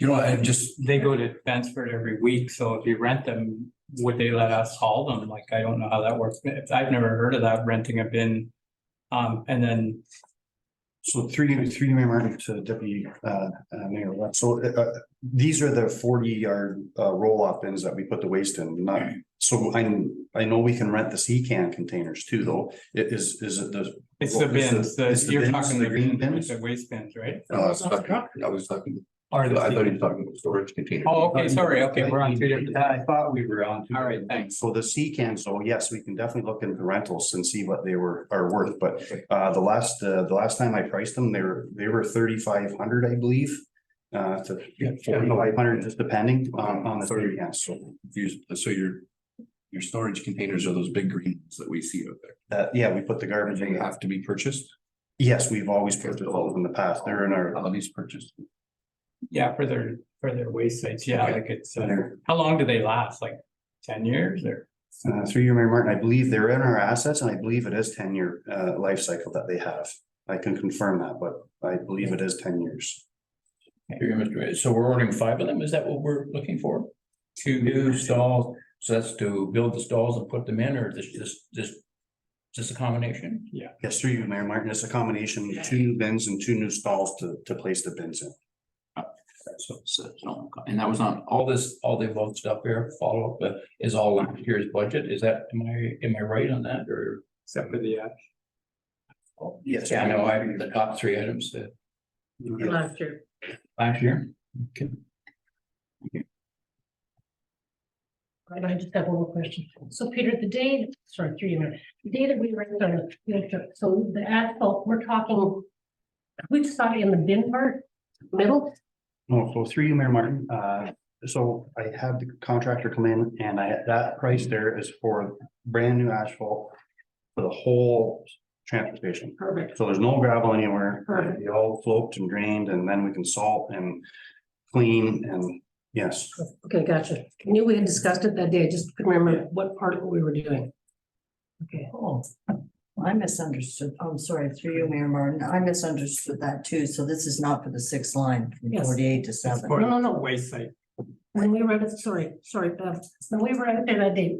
You know, I just. They go to Vanceford every week, so if you rent them, would they let us haul them? Like, I don't know how that works. I've never heard of that, renting a bin. And then. So through you, Mayor Martin, to Deputy Mayor. So these are the 40-yard roll-off bins that we put the waste in. So I know we can rent the C-can containers too, though. Is it the? It's the bins. You're talking the green bins, the waste bins, right? I was talking. I thought you were talking about storage containers. Oh, okay, sorry. Okay, we're on 2 different. I thought we were on 2. All right, thanks. So the C-cans, so yes, we can definitely look into rentals and see what they are worth, but the last time I priced them, they were 3,500, I believe. To 4,500, just depending on the storage cans. So your storage containers are those big green ones that we see out there. Yeah, we put the garbage They in. have to be purchased. Yes, we've always purchased those in the past. They're in our. At least purchased. Yeah, for their waste sites. Yeah, like it's, how long do they last? Like 10 years or? Through you, Mayor Martin, I believe they're in our assets, and I believe it is 10-year life cycle that they have. I can confirm that, but I believe it is 10 years. So we're ordering 5 of them? Is that what we're looking for? 2 new stalls. So that's to build the stalls and put them in, or just a combination? Yeah. Yes, through you, Mayor Martin, it's a combination of 2 new bins and 2 new stalls to place the bins in. So, and that was on all the above stuff here, follow up, is all last year's budget. Is that, am I right on that, or? Except for the, Yes. Yeah, I know, the top 3 items that. Last year. Last year? Okay. And I just have one more question. So Peter, the day that we were on the field trip, so the asphalt, we're talking, which side in the bin part, middle? No, so through you, Mayor Martin, so I had the contractor come in, and that price there is for brand new asphalt for the whole transfer station. Perfect. So there's no gravel anywhere. Perfect. They all sloped and drained, and then we can salt and clean and, yes. Okay, gotcha. I knew we had discussed it that day. I just couldn't remember what part of it we were doing. Okay. Oh, I misunderstood. I'm sorry, through you, Mayor Martin. I misunderstood that too. So this is not for the 6th line from Yes. 48 to 7. For No. Waste site. When we were at it, sorry, when we were out there that day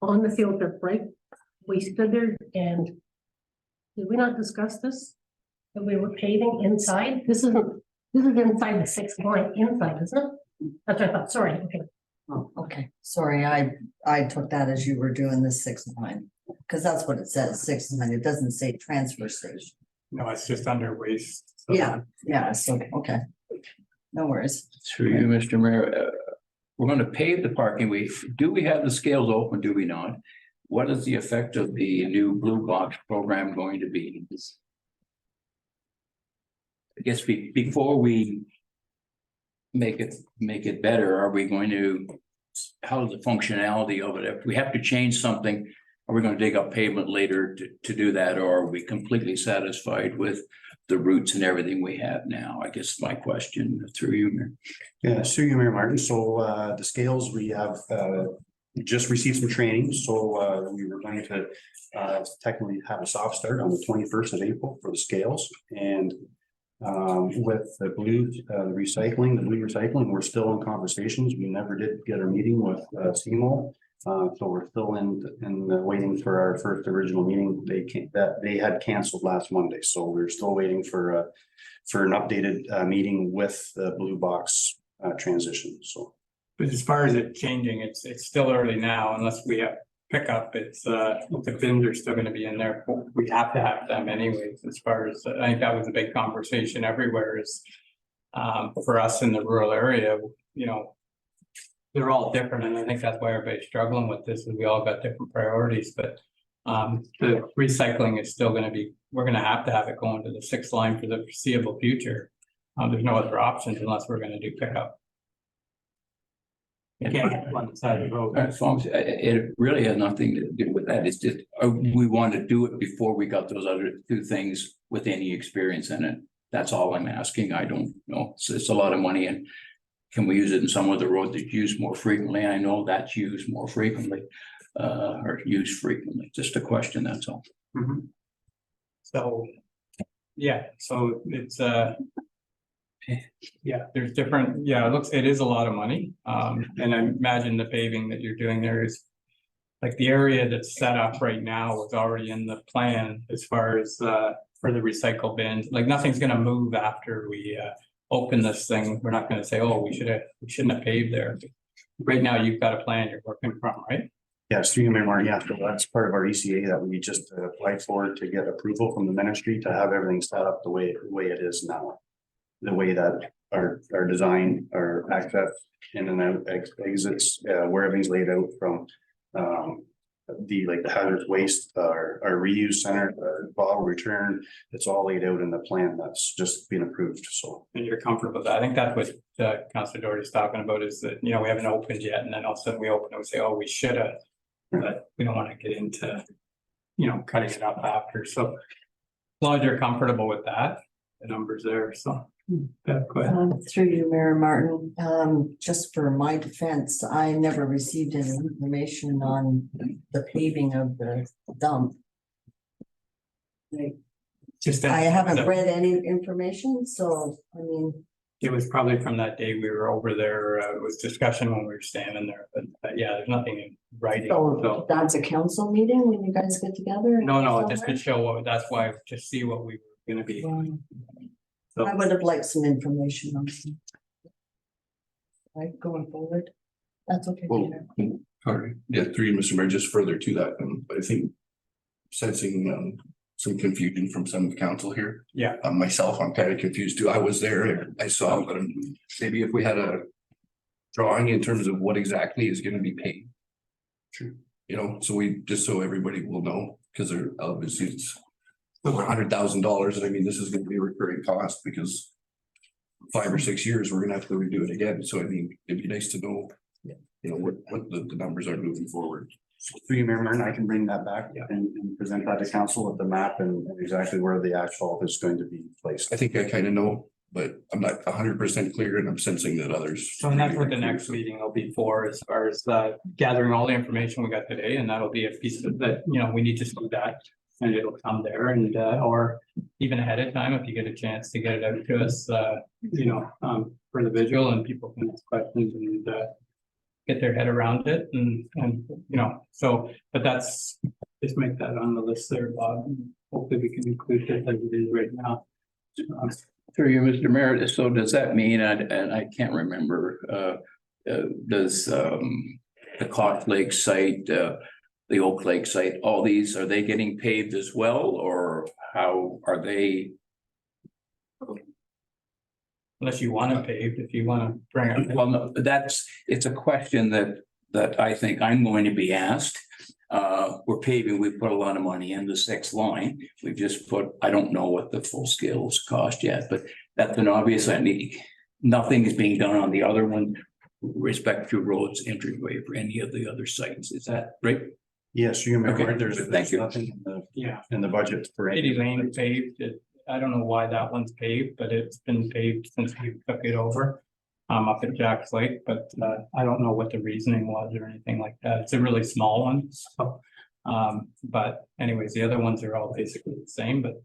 on the field trip, right? We stood there and did we not discuss this? That we were paving inside? This is inside the 6th line inside, isn't it? That's what I thought. Sorry. Okay. Oh, okay. Sorry, I took that as you were doing the 6th line. Because that's what it says, 6th line. It doesn't say transfer station. No, it's just under waste. So Yeah, so, okay. No worries. Through you, Mr. Mayor, we're gonna pave the parking. Do we have the scales open? Do we not? What is the effect of the new blue box program going to be? I guess before we make it better, are we going to, how's the functionality of it? If we have to change something, are we going to dig up pavement later to do that? Or are we completely satisfied with the routes and everything we have now? I guess my question through you, Mayor. Yeah, through you, Mayor Martin. So the scales, we have just received some training. So we were going to technically have a soft start on the 21st of April for the scales. And with the blue recycling, we're still in conversations. We never did get a meeting with CMO. So we're still in waiting for our first original meeting. They had canceled last Monday, so we're still waiting for an updated meeting with the blue box transition. So, but as far as it changing, it's still early now unless we have pickup. It's the bins are still gonna be in there. We have to have them anyways, as far as, I think that was a big conversation everywhere is for us in the rural area, you know, they're all different, and I think that's why everybody's struggling with this, is we all got different priorities, but the recycling is still gonna be, we're gonna have to have it going to the 6th line for the foreseeable future. There's no other options unless we're gonna do pickup. You can't have one side of the road. It really has nothing to do with that. It's just, we want to do it before we got those other two things with any experience in it. That's all I'm asking. I don't know. It's a lot of money, and can we use it in some of the roads that's used more frequently? I know that's used more frequently, or used frequently. Just a question, that's all. Mhm. So, yeah, so it's yeah, there's different, yeah, it is a lot of money. And I imagine the paving that you're doing there is like the area that's set up right now was already in the plan as far as for the recycle bins. Like nothing's gonna move after we open this thing. We're not gonna say, oh, we shouldn't have paved there. Right now, you've got a plan you're working from, right? yes, through you, Mayor Martin. Yeah, so that's part of our ECA that we just applied for to get approval from the ministry to have everything set up the way it is now. The way that our design, our access in and out exits, where everything's laid out from the hazardous waste, our reuse center, bottle return, it's all laid out in the plan that's just been approved. So, And you're comfortable with that. I think that's what Councilor Doherty's talking about, is that, you know, we haven't opened yet, and then all of a sudden we open and we say, oh, we should have. But we don't want to get into, you know, cutting it up after. So as long as you're comfortable with that, the numbers there, so. Yeah, go ahead. Through you, Mayor Martin, just for my defense, I never received any information on the paving of the dump. Just I haven't read any information, so, I mean. It was probably from that day we were over there, it was discussion when we were standing there, but yeah, there's nothing in writing, So so. that's a council meeting when you guys get together? No, just to show what, that's why, just see what we were gonna be. So, I would have liked some information on it. Right, going forward. That's okay. Well, Peter. sorry, yeah, through you, Mr. Mayor, just further to that, I think sensing some confusion from some of the council here. Yeah. Myself, I'm kind of confused too. I was there and I saw, but maybe if we had a drawing in terms of what exactly is going to be paid. True. You know, so just so everybody will know, because they're obviously it's over $100,000, and I mean, this is going to be a recurring cost because 5 or 6 years, we're gonna have to redo it again. So I mean, it'd be nice to know, you know, what the numbers are moving forward. Through you, Mayor Martin, I can bring that back and present that to council with the map and exactly where the asphalt is going to be placed. I think I kind of know, but I'm not 100% clear and I'm sensing that others. So and that's what the next meeting will be for, as far as gathering all the information we got today, and that'll be a piece of that, you know, we need to see that. And it'll come there and or even ahead of time, if you get a chance to get it out to us, you know, for the visual, and people can ask questions and get their head around it and you know, so, but that's, just make that on the list there, Bob. And hopefully we can include it as it is right now. Through you, Mr. Mayor, so does that mean, and I can't remember, does the Cock Lake site, the Oak Lake site, all these, are they getting paved as well, or how are they? Unless you want to pave, if you want to bring it. Well, no, it's a question that I think I'm going to be asked. We're paving, we put a lot of money in the 6th line. We've just put, I don't know what the full scales cost yet, but that's an obvious, I mean, nothing is being done on the other one. Respect to roads entryway for any of the other sites. Is that right? Yes, you, Mayor Okay, Martin, thank there's you. nothing Yeah, in the budget for any. City Lane paved, I don't know why that one's paved, but it's been paved since we took it over. Up at Jack's Lake, but I don't know what the reasoning was or anything like that. It's a really small one, so. But anyways, the other ones are all basically the same, but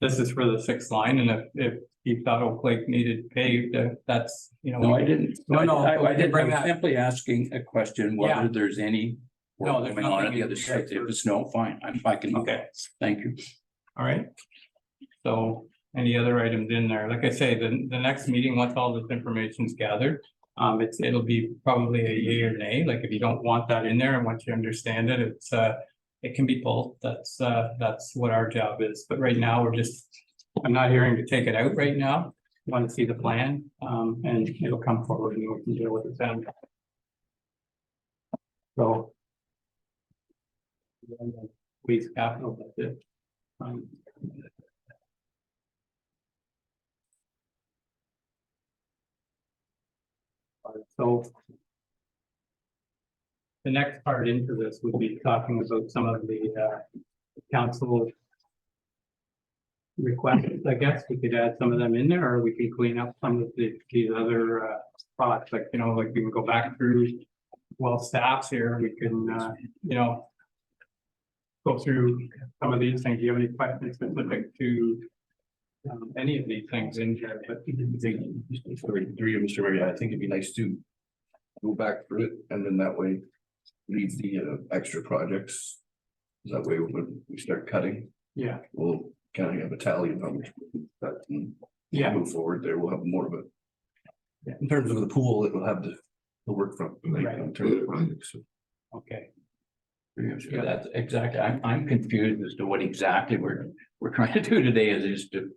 this is for the 6th line, and if you thought Oak Lake needed paved, that's, you know. No, I didn't. No, I didn't. bring I'm that. simply asking a question Yeah. whether there's any No, work there's going on at nothing the in other here sites. If for- it's no, fine. I can. Okay. Thank you. All right. So any other items in there? Like I say, the next meeting, once all this information's gathered, it'll be probably a yay or nay. Like if you don't want that in there and once you understand it, it can be pulled. That's what our job is. But right now, I'm not hearing to take it out right now. I want to see the plan, and it'll come forward and we can deal with it then. So. Waste capital, that's it. So. The next part into this would be talking about some of the council requests. I guess we could add some of them in there, or we can clean up some of these other spots, like, you know, like we can go back through. While staff's here, we can, you know. Go through some of these things. Do you have any questions specific to any of these things in here? But Through you, Mr. Mayor, I think it'd be nice to go back through it and then that way leave the extra projects. That way when we start cutting, yeah, we'll kind of have a tally of numbers. But yeah, move forward there, we'll have more of it. In terms of the pool, it will have the work from, like, Right. in terms of projects. So okay. Yeah, that's exactly. I'm confused as to what exactly we're trying to do today is to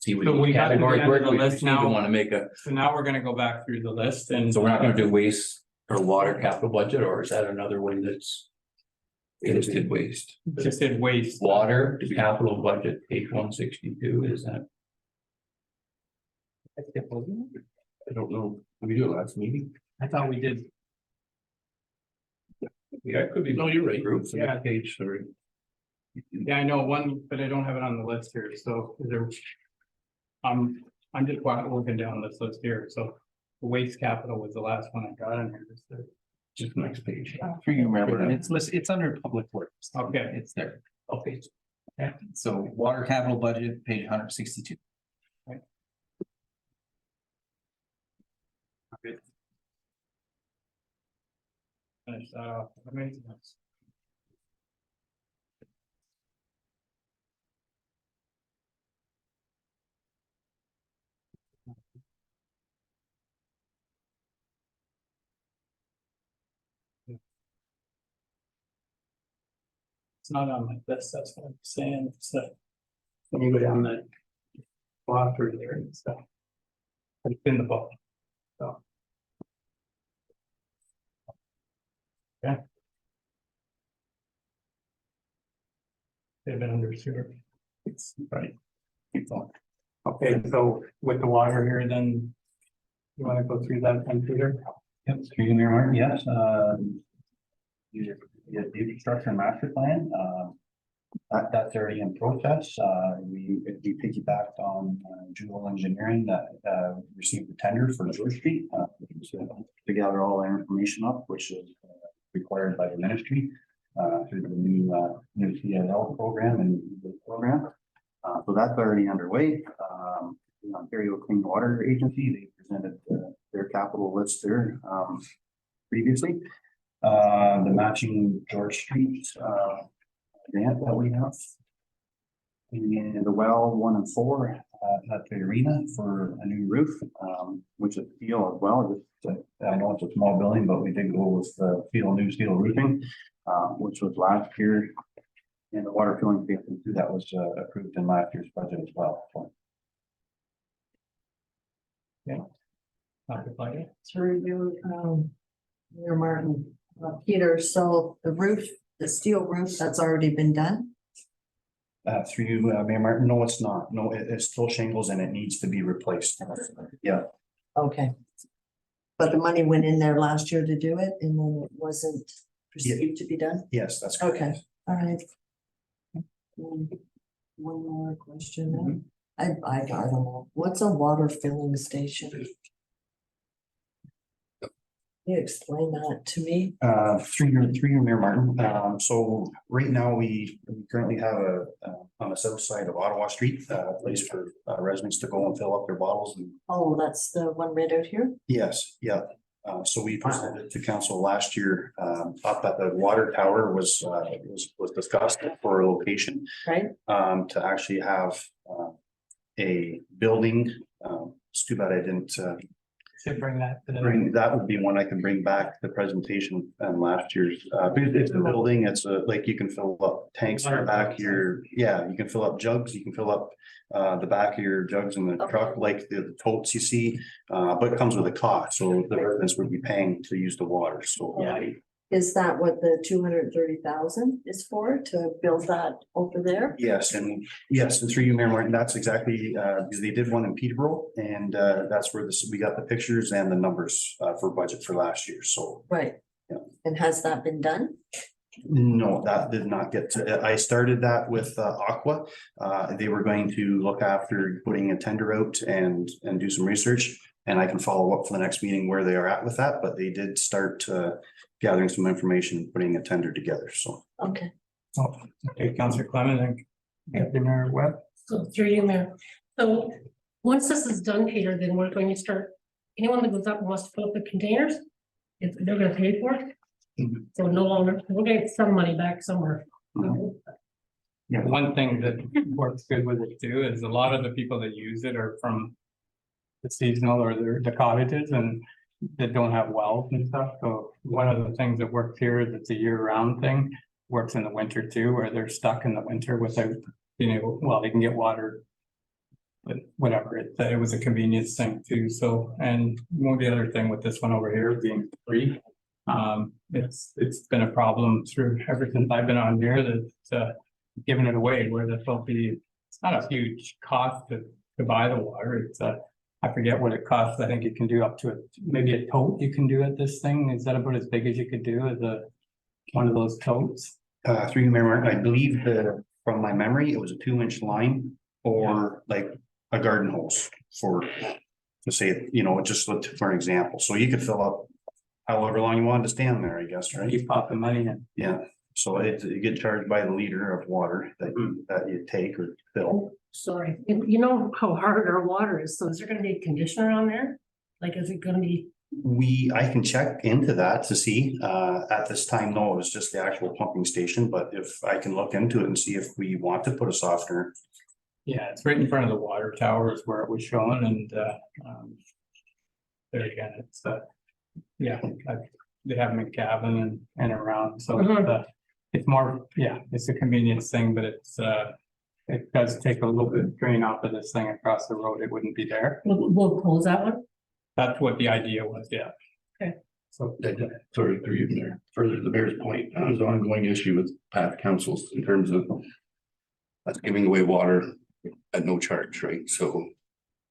see So we what have to categories get work. into the We list seem to now. want to make a, So now we're gonna go back through the list and. so we're not going to do waste or water capital budget, or is that another one that's it is did waste. Just did waste. water capital budget, page 162, is that? I don't know. Did we do it last meeting? I thought we did. Yeah, it could be. No, you're right. Yeah. Yeah, page, sorry. Yeah, I know one, but I don't have it on the list here, so is there? I'm just working down this list here, so the waste capital was the last one I got in here. Just the next page. Through you, Mayor Martin, it's under public works. Okay. It's there. Okay, Yeah, so water capital budget, page 162. Okay. Finish that off. Maintenance. It's not on my list, that's what I'm saying, it's when you go down that block through there and stuff. But it's in the book, so. Okay. They've been under sewer. It's right. Okay, so with the water here, then. You wanna go through that, Peter? Yep, through you, Mayor Martin, yes, the infrastructure master plan, that's already in process. We piggybacked on Jewel Engineering that received the tender for George Street. To gather all our information up, which is required by the ministry through the new CNL program and the program. So that's already underway. The Ontario Clean Water Agency, they presented their capital list there previously. The matching George Street grant that we have. And the well 1 and 4 at the arena for a new roof, which is steel as well. Just, I know it's a small building, but we did go with new steel roofing, which was last year. And the water filling station too, that was approved in last year's budget as well. So. Yeah. Dr. Fletcher? Through you, Mayor Martin, Peter, so the roof, the steel roof, that's already been done? Through you, Mayor Martin, no, it's not. No, it's still shingles and it needs to be replaced. Yeah. Okay. But the money went in there last year to do it and then it wasn't perceived to be done? Yes, that's correct. Okay, all right. One more question. I don't know. What's a water filling station? Can you explain that to me? Through your Mayor Martin. So right now we currently have on the south side of Ottawa Street, a place for residents to go and fill up their bottles. And Oh, that's the one right out here? yes, yeah. So we presented to council last year, up at the water tower was discussed for a location. Right? To actually have a building. It's too bad I didn't Should bring that to the. that would be one I can bring back the presentation last year's. It's a building, it's like you can fill up tanks in the back of your, you can fill up jugs, you can fill up the back of your jugs in the truck, like the totes you see, but it comes with a cost, so the residents would be paying to use the water, so. Is that what the 230,000 is for, to build that over there? Yes, and through you, Mayor Martin, that's exactly, because they did one in Peterborough, and that's where we got the pictures and the numbers for budget for last year, so. Right. Yeah. And has that been done? No, that did not get to, I started that with Aqua. They were going to look after putting a tender out and do some research. And I can follow up for the next meeting where they are at with that, but they did start gathering some information and putting a tender together, so. Okay. Oh, okay, Councillor Clement and Deputy Mayor Webb. So through you, Mayor. So once this is done, Peter, then we're going to start, anyone that goes up and wants to fill up the containers, if they're gonna pay for it. So no longer, we'll get some money back somewhere. One thing that works good with it too is a lot of the people that use it are from the seasonal or the cottages and that don't have wells and stuff. So one of the things that works here is it's a year-round thing. Works in the winter too, where they're stuck in the winter without being able, well, they can get water. But whatever, it was a convenience thing too. So, and one of the other thing with this one over here being free. It's been a problem through ever since I've been on here that giving it away where this will be, it's not a huge cost to buy the water. It's I forget what it costs. I think you can do up to maybe a tote you can do at this thing. Is that about as big as you could do as one of those totes? Through you, Mayor Martin, I believe from my memory, it was a 2-inch line or like a garden hose to say, just for an example. So you could fill up however long you wanted to stand there, I guess, right? You pop the money in. Yeah, so you get charged by the liter of water that you take or fill. Sorry, you know how hard our water is, so is there gonna be a conditioner on there? Like, is it gonna be? I can check into that to see, at this time, no, it was just the actual pumping station, but if I can look into it and see if we want to put a softener. Yeah, it's right in front of the water tower is where it was shown and there again, it's they have them in cabin and around, so it's more, it's a convenience thing, but it does take a little bit of drain off of this thing across the road. It wouldn't be there. We'll close that one? That's what the idea was, yeah. Okay. So. Sorry, through you, Mayor. Further to the mayor's point, there's an ongoing issue with path councils in terms of us giving away water at no charge, right? So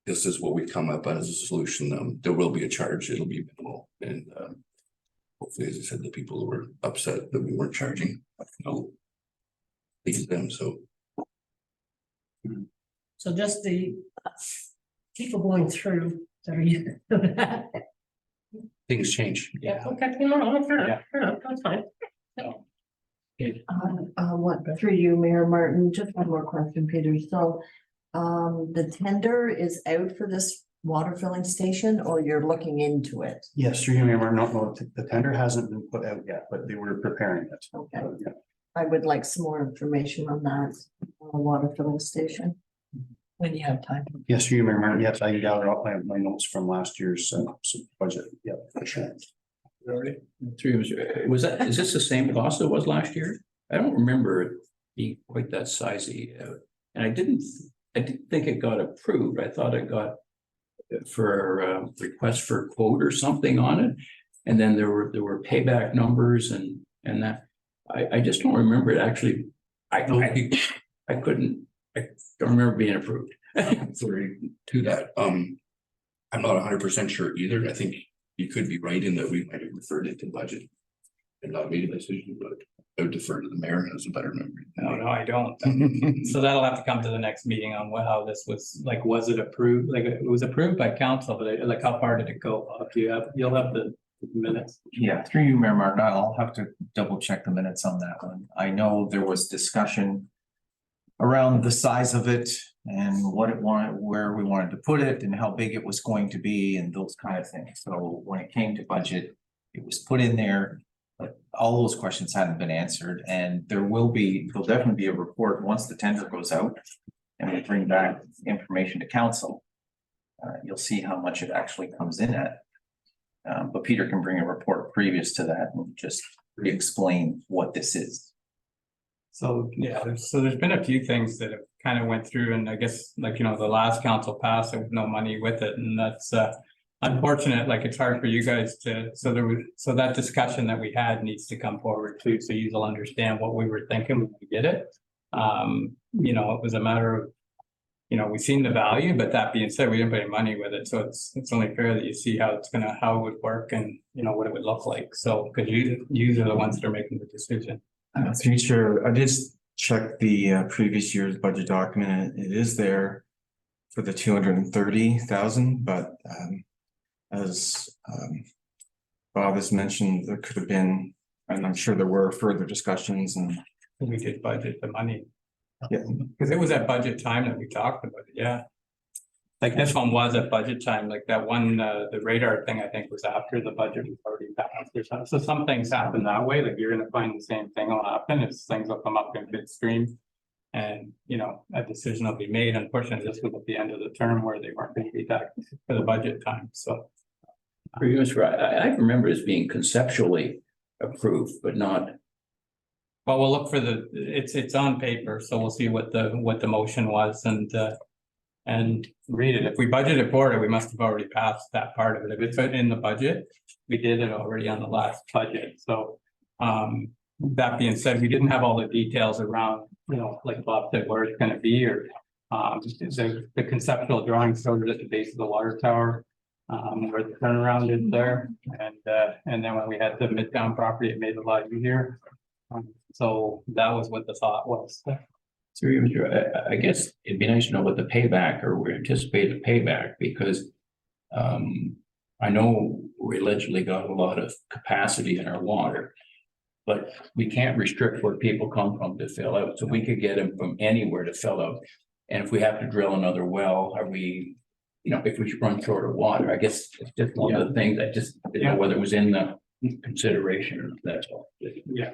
this is what we come up as a solution. There will be a charge. It'll be minimal and hopefully, as I said, the people who were upset that we weren't charging, please them, so. So just the people going through that are using that. Things change. Yeah, okay, no, fair enough, that's fine. So, What, through you, Mayor Martin, just one more question, Peter. So, the tender is out for this water filling station, or you're looking into it? Yes, through you, Mayor Martin, no, the tender hasn't been put out yet, but they were preparing it. Okay. Yeah. I would like some more information on that, water filling station. When you have time. Yes, through you, Mayor Martin, yes, I can gather up my notes from last year's budget, yeah, for sure. Was that, is this the same cost it was last year? I don't remember it being quite that sizey. And I didn't think it got approved. I thought it got for a request for quote or something on it. And then there were payback numbers and that. I just don't remember it actually. I don't remember being approved. Sorry to that, I'm not 100% sure either. I think you could be right in that we might have referred it to budget and not made a decision, but I would defer to the mayor, has a better memory. no, I don't. So that'll have to come to the next meeting on how this was, like, was it approved? Like, it was approved by council, but like, how far did it go? You'll have the minutes. Yeah, through you, Mayor Martin, I'll have to double check the minutes on that one. I know there was discussion around the size of it and what it wanted, where we wanted to put it and how big it was going to be and those kind of things. So when it came to budget, it was put in there, but all those questions hadn't been answered. And there'll definitely be a report once the tender goes out and we bring back information to council. You'll see how much it actually comes in at. But Peter can bring a report previous to that and just re-explain what this is. So, yeah, there's been a few things that have kind of went through, and I guess, like, the last council passed, there was no money with it, and that's unfortunate. Like, it's hard for you guys to, so that discussion that we had needs to come forward too, so you'll understand what we were thinking when we did it. It was a matter of, we've seen the value, but that being said, we didn't put any money with it, so it's only fair that you see how it would work and, what it would look like, so, because you are the ones that are making the decision. Through Chair, I did check the previous year's budget document. It is there for the 230,000, but as Bob has mentioned, there could have been, and I'm sure there were further discussions and. We did budget the money. Yeah. Because it was at budget time that we talked about it, yeah. Like this one was at budget time, like that one, the radar thing, I think, was after the budget was already passed or something. So some things happen that way, like you're gonna find the same thing will happen, is things will come up in midstream. And, a decision will be made. Unfortunately, this was at the end of the term where they weren't gonna be back for the budget time, so. I remember it as being conceptually approved, but not. Well, we'll look for it's on paper, so we'll see what the motion was and read it. If we budgeted for it, we must have already passed that part of it. If it's in the budget, we did it already on the last budget. So that being said, we didn't have all the details around, like Bob said, where it's gonna be, or the conceptual drawing showed it at the base of the water tower, where the turnaround is there. And then when we had the Midtown property, it made it a lot easier. So that was what the thought was. So I guess it'd be nice to know what the payback or we anticipated payback, because I know we allegedly got a lot of capacity in our water, but we can't restrict where people come from to fill out. So we could get them from anywhere to fill out. And if we have to drill another well, are we, if we should run short of water, I guess it's just one of the things I just didn't know whether it was in the consideration or that's all. Yeah.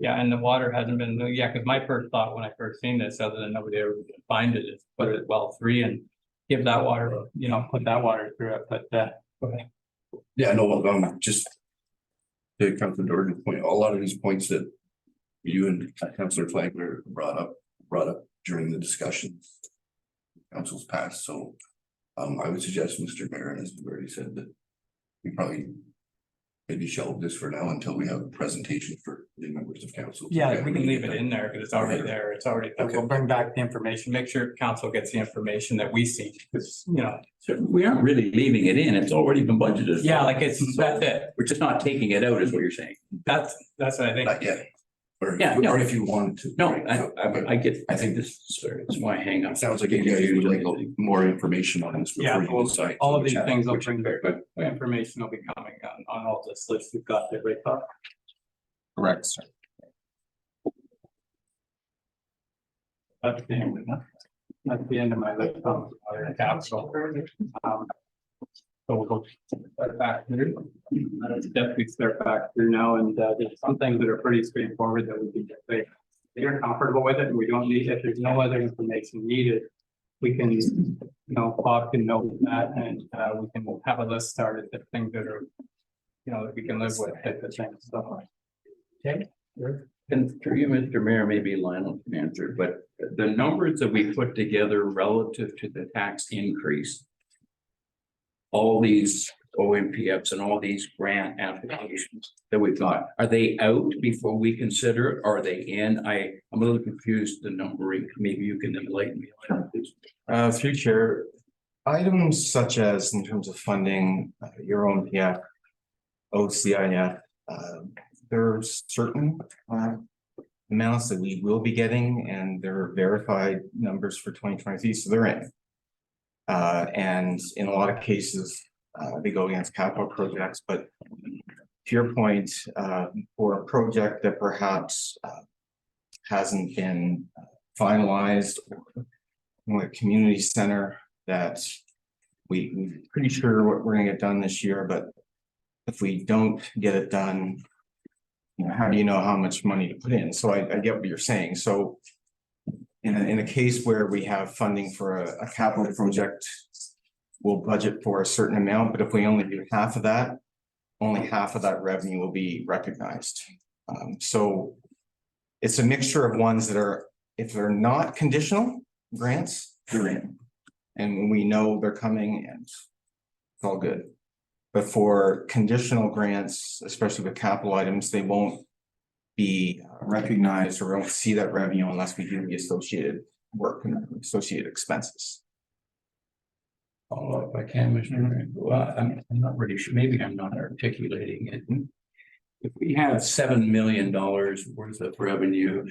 Yeah, and the water hasn't been, because my first thought when I first seen this, other than nobody ever could find it, is put it well 3 and give that water, put that water through it, but okay. Yeah, no, just to Councilor Jordan's point, a lot of these points that you and Councilor Flagler brought up during the discussions council's passed, so. I would suggest, Mr. Mayor, as we've already said, that we probably maybe shelve this for now until we have a presentation for the members of council. Yeah, we can leave it in there because it's already there. It's already, we'll bring back the information, make sure council gets the information that we see, because, you know. So we aren't really leaving it in, it's already been budgeted. Yeah, like it's, that's it. We're just not taking it out, is what you're saying. That's what I think. Not yet. Or, Yeah, yeah. or if you wanted to. No, But I get, I think this, is why I hang up. it sounds like you would like more information on this Yeah, before you decide. all of these things will which- bring, but information will be coming on all this list we've got there, right, Bob? Correct, sir. That's the end, that's the end of my list on capital. So we'll go start back through. Definitely start back through now, and there's some things that are pretty straightforward that we can just say. If you're comfortable with it, and we don't need, if there's no other information needed, we can, you know, Bob can note that, and we can have a list started of things that are, you know, that we can live with, type of thing, so. Okay. And through you, Mr. Mayor, maybe Lionel can answer, but the numbers that we put together relative to the tax increase. All these OMPFs and all these grant applications that we've got, are they out before we consider it? Are they in? I'm a little confused, the numbering, maybe you can enlighten me. Through chair, items such as in terms of funding, your own PF, OCIF, there are certain amounts that we will be getting, and they're verified numbers for 2023, so they're in. And in a lot of cases, they go against capital projects, but to your point, for a project that perhaps hasn't been finalized, or a community center that we're pretty sure what we're gonna get done this year, but if we don't get it done, you know, how do you know how much money to put in? So I get what you're saying. So in a case where we have funding for a capital project, we'll budget for a certain amount, but if we only do half of that, only half of that revenue will be recognized. So it's a mixture of ones that are, if they're not conditional grants, they're in. And we know they're coming, and it's all good. But for conditional grants, especially with capital items, they won't be recognized, or won't see that revenue unless we do the associated work and associated expenses. Follow up, I can, Mr. Mayor. Well, I'm not really sure, maybe I'm not articulating it. If we have $7 million worth of revenue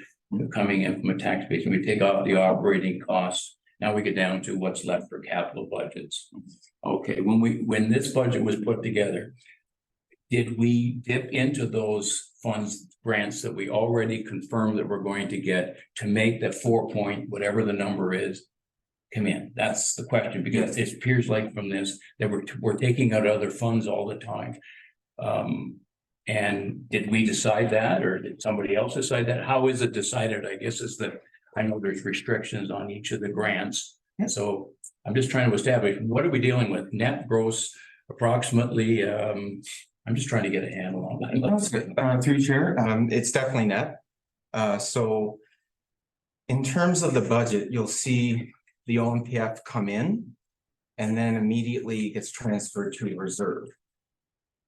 coming in from a tax base, and we take off the operating costs, now we get down to what's left for capital budgets. Okay, when this budget was put together, did we dip into those funds, grants that we already confirmed that we're going to get to make the 4 point, whatever the number is, come in? That's the question, because it appears like from this that we're taking out other funds all the time. And did we decide that, or did somebody else decide that? How is it decided? I guess is that I know there's restrictions on each of the grants. So I'm just trying to establish, what are we dealing with? Net, gross, approximately, I'm just trying to get a handle on that. That's good. Through chair, it's definitely net. So in terms of the budget, you'll see the OMPF come in, and then immediately gets transferred to the reserve.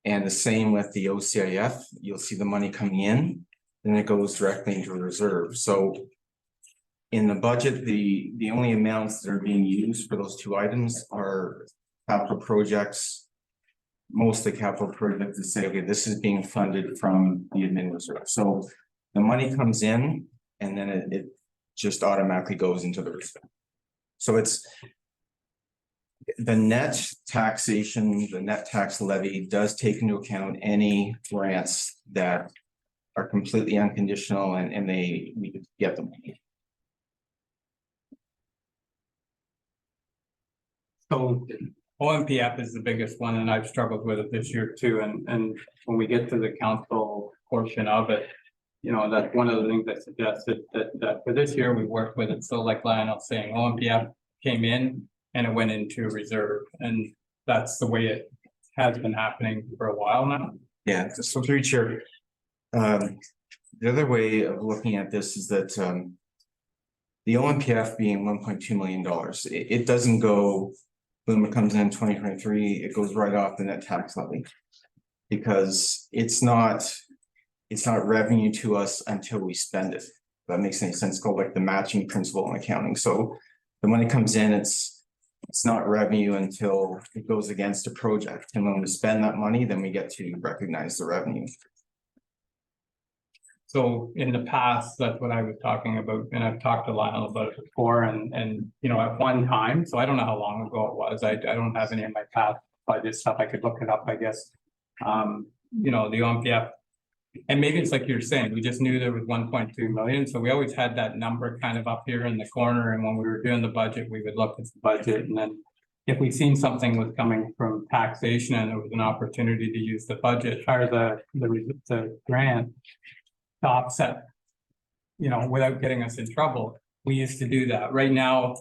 And the same with the OCIF, you'll see the money coming in, then it goes directly into a reserve. So in the budget, the only amounts that are being used for those two items are capital projects. Mostly capital projects to say, okay, this is being funded from the admin reserve. So the money comes in, and then it just automatically goes into the reserve. So it's the net taxation, the net tax levy does take into account any grants that are completely unconditional, and we could get them. So OMPF is the biggest one, and I've struggled with it this year too, and when we get to the council portion of it, you know, that's one of the things I suggested that for this year we worked with it. So like Lionel saying, OMPF came in and it went into reserve, and that's the way it has been happening for a while now. Yeah, so through chair. The other way of looking at this is that the OMPF being $1.2 million, it doesn't go, boom, it comes in 2023, it goes right off the net tax levy. Because it's not revenue to us until we spend it. If that makes any sense, called like the matching principle in accounting. So the money comes in, it's not revenue until it goes against a project. And when we spend that money, then we get to recognize the revenue. So in the past, that's what I was talking about, and I've talked to Lionel about it before, and you know, at one time, so I don't know how long ago it was, I don't have any of my past budget stuff, I could look it up, I guess. You know, the OMPF, and maybe it's like you're saying, we just knew there was 1.2 million, so we always had that number kind of up here in the corner, and when we were doing the budget, we would look at the budget, and then if we seen something was coming from taxation and there was an opportunity to use the budget or the grant to offset, you know, without getting us in trouble, we used to do that. Right now,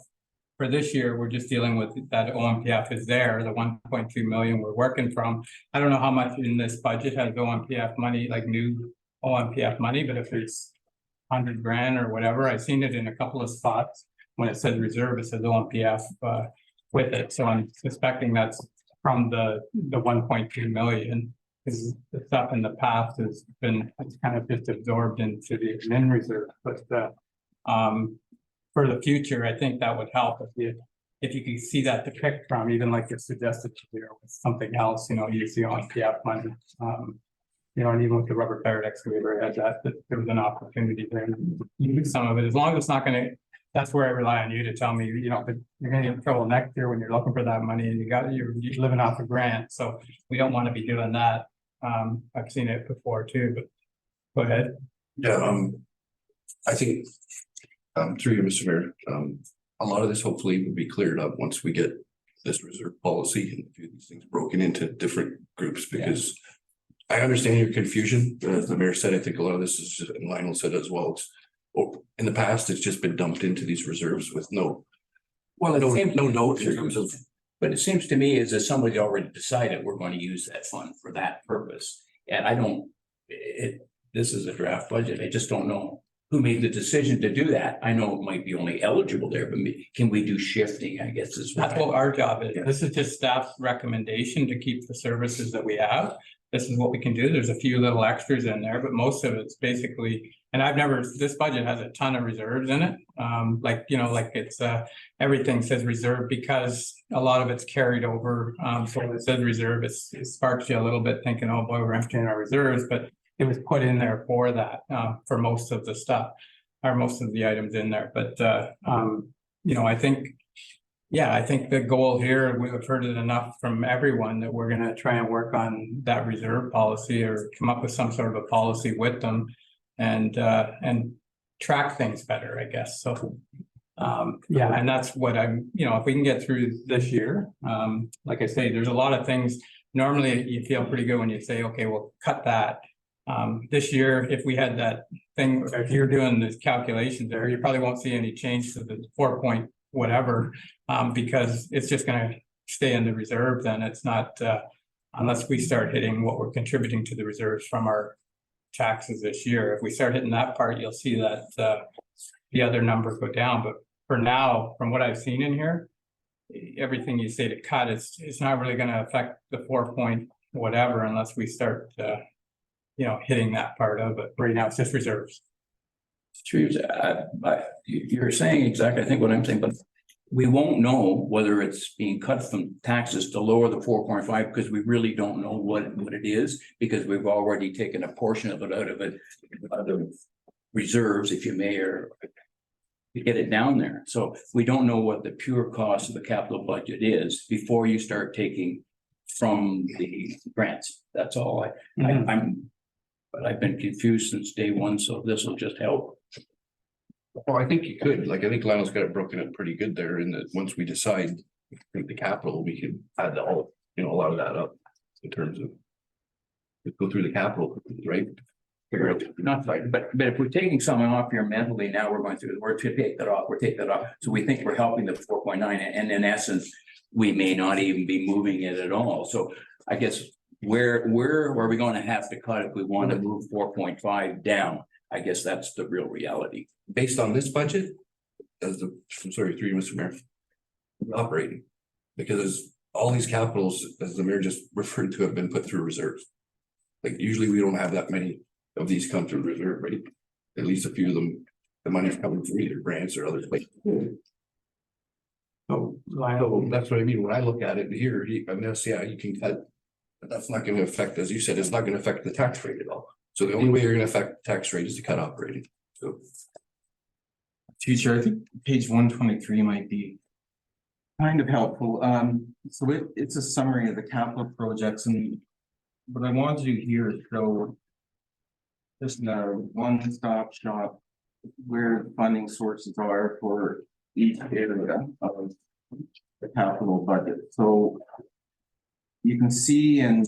for this year, we're just dealing with that OMPF is there, the 1.2 million we're working from. I don't know how much in this budget has OMPF money, like new OMPF money, but if it's 100 grand or whatever, I've seen it in a couple of spots. When it says reserve, it says OMPF with it. So I'm suspecting that's from the 1.2 million. Because the stuff in the past has been, it's kind of just absorbed into the admin reserve, but for the future, I think that would help if you could see that to pick from, even like you suggested here with something else, you know, use the OMPF money. You know, and even with the rubber tired excavator, I had that there was an opportunity there to use some of it, as long as it's not gonna, that's where I rely on you to tell me, you know, but you're gonna get in trouble next year when you're looking for that money and you're living off a grant, so we don't want to be doing that. I've seen it before too, but go ahead. Yeah, I think, through you, Mr. Mayor, a lot of this hopefully will be cleared up once we get this reserve policy and a few of these things broken into different groups, because I understand your confusion. As the mayor said, I think a lot of this is just, and Lionel said as well, it's, in the past, it's just been dumped into these reserves with no note in terms of. But it seems to me as if somebody already decided we're going to use that fund for that purpose. And I don't, this is a draft budget. I just don't know who made the decision to do that. I know it might be only eligible there, but can we do shifting, I guess is That's what our job is. This is just staff's recommendation to keep the services that we have. This is what we can do. There's a few little extras in there, but most of it's basically, and this budget has a ton of reserves in it. Like, you know, like it's, everything says reserve because a lot of it's carried over. So when it says reserve, it sparks you a little bit thinking, oh boy, we're emptying our reserves, but it was put in there for that, for most of the stuff, or most of the items in there. But, you know, I think the goal here, we've heard it enough from everyone that we're gonna try and work on that reserve policy or come up with some sort of a policy with them and track things better, I guess. So, yeah, and that's what I'm, you know, if we can get through this year, like I say, there's a lot of things. Normally you feel pretty good when you say, okay, we'll cut that. This year, if we had that thing, if you're doing the calculations there, you probably won't see any change to the 4 point whatever, because it's just gonna stay in the reserve, then it's not, unless we start hitting what we're contributing to the reserves from our taxes this year. If we start hitting that part, you'll see that, the other numbers go down, but for now, from what I've seen in here, everything you say to cut, it's not really gonna affect the 4 point whatever unless we start, you know, hitting that part of it. Right now, it's just reserves. true. You're saying exactly, I think what I'm saying, but we won't know whether it's being cut from taxes to lower the 4.5 because we really don't know what it is, because we've already taken a portion of it out of other reserves, if you may, or to get it down there. So we don't know what the pure cost of the capital budget is before you start taking from the grants. That's all. But I've been confused since day one, so this will just help. Well, I think you could, like, I think Lionel's got it broken up pretty good there, in that once we decide, I think the capital, we can add the whole, you know, a lot of that up in terms of. Go through the capital, right? Figure out, not like, but if we're taking something off here mentally, now we're going through, we're to take that off, we're taking that off. So we think we're helping the 4.9, and in essence, we may not even be moving it at all. So I guess where are we going to have to cut if we want to move 4.5 down? I guess that's the real reality. Based on this budget, as the, I'm sorry, through you, Mr. Mayor, operating, because all these capitals, as the mayor just referred to, have been put through reserves. Like usually we don't have that many of these come through reserve, right? At least a few of them, the money's coming from either grants or other places. So Lionel, So that's what I mean, when I look at it here, I mean, yeah, you can cut. But that's not gonna affect, as you said, it's not gonna affect the tax rate at all. So the only way you're gonna affect the tax rate is to cut operating, so. Future, I think page 123 might be kind of helpful. So it's a summary of the capital projects, and what I want to do here is show just a one-stop shop where the funding sources are for each area of the capital budget. So you can see in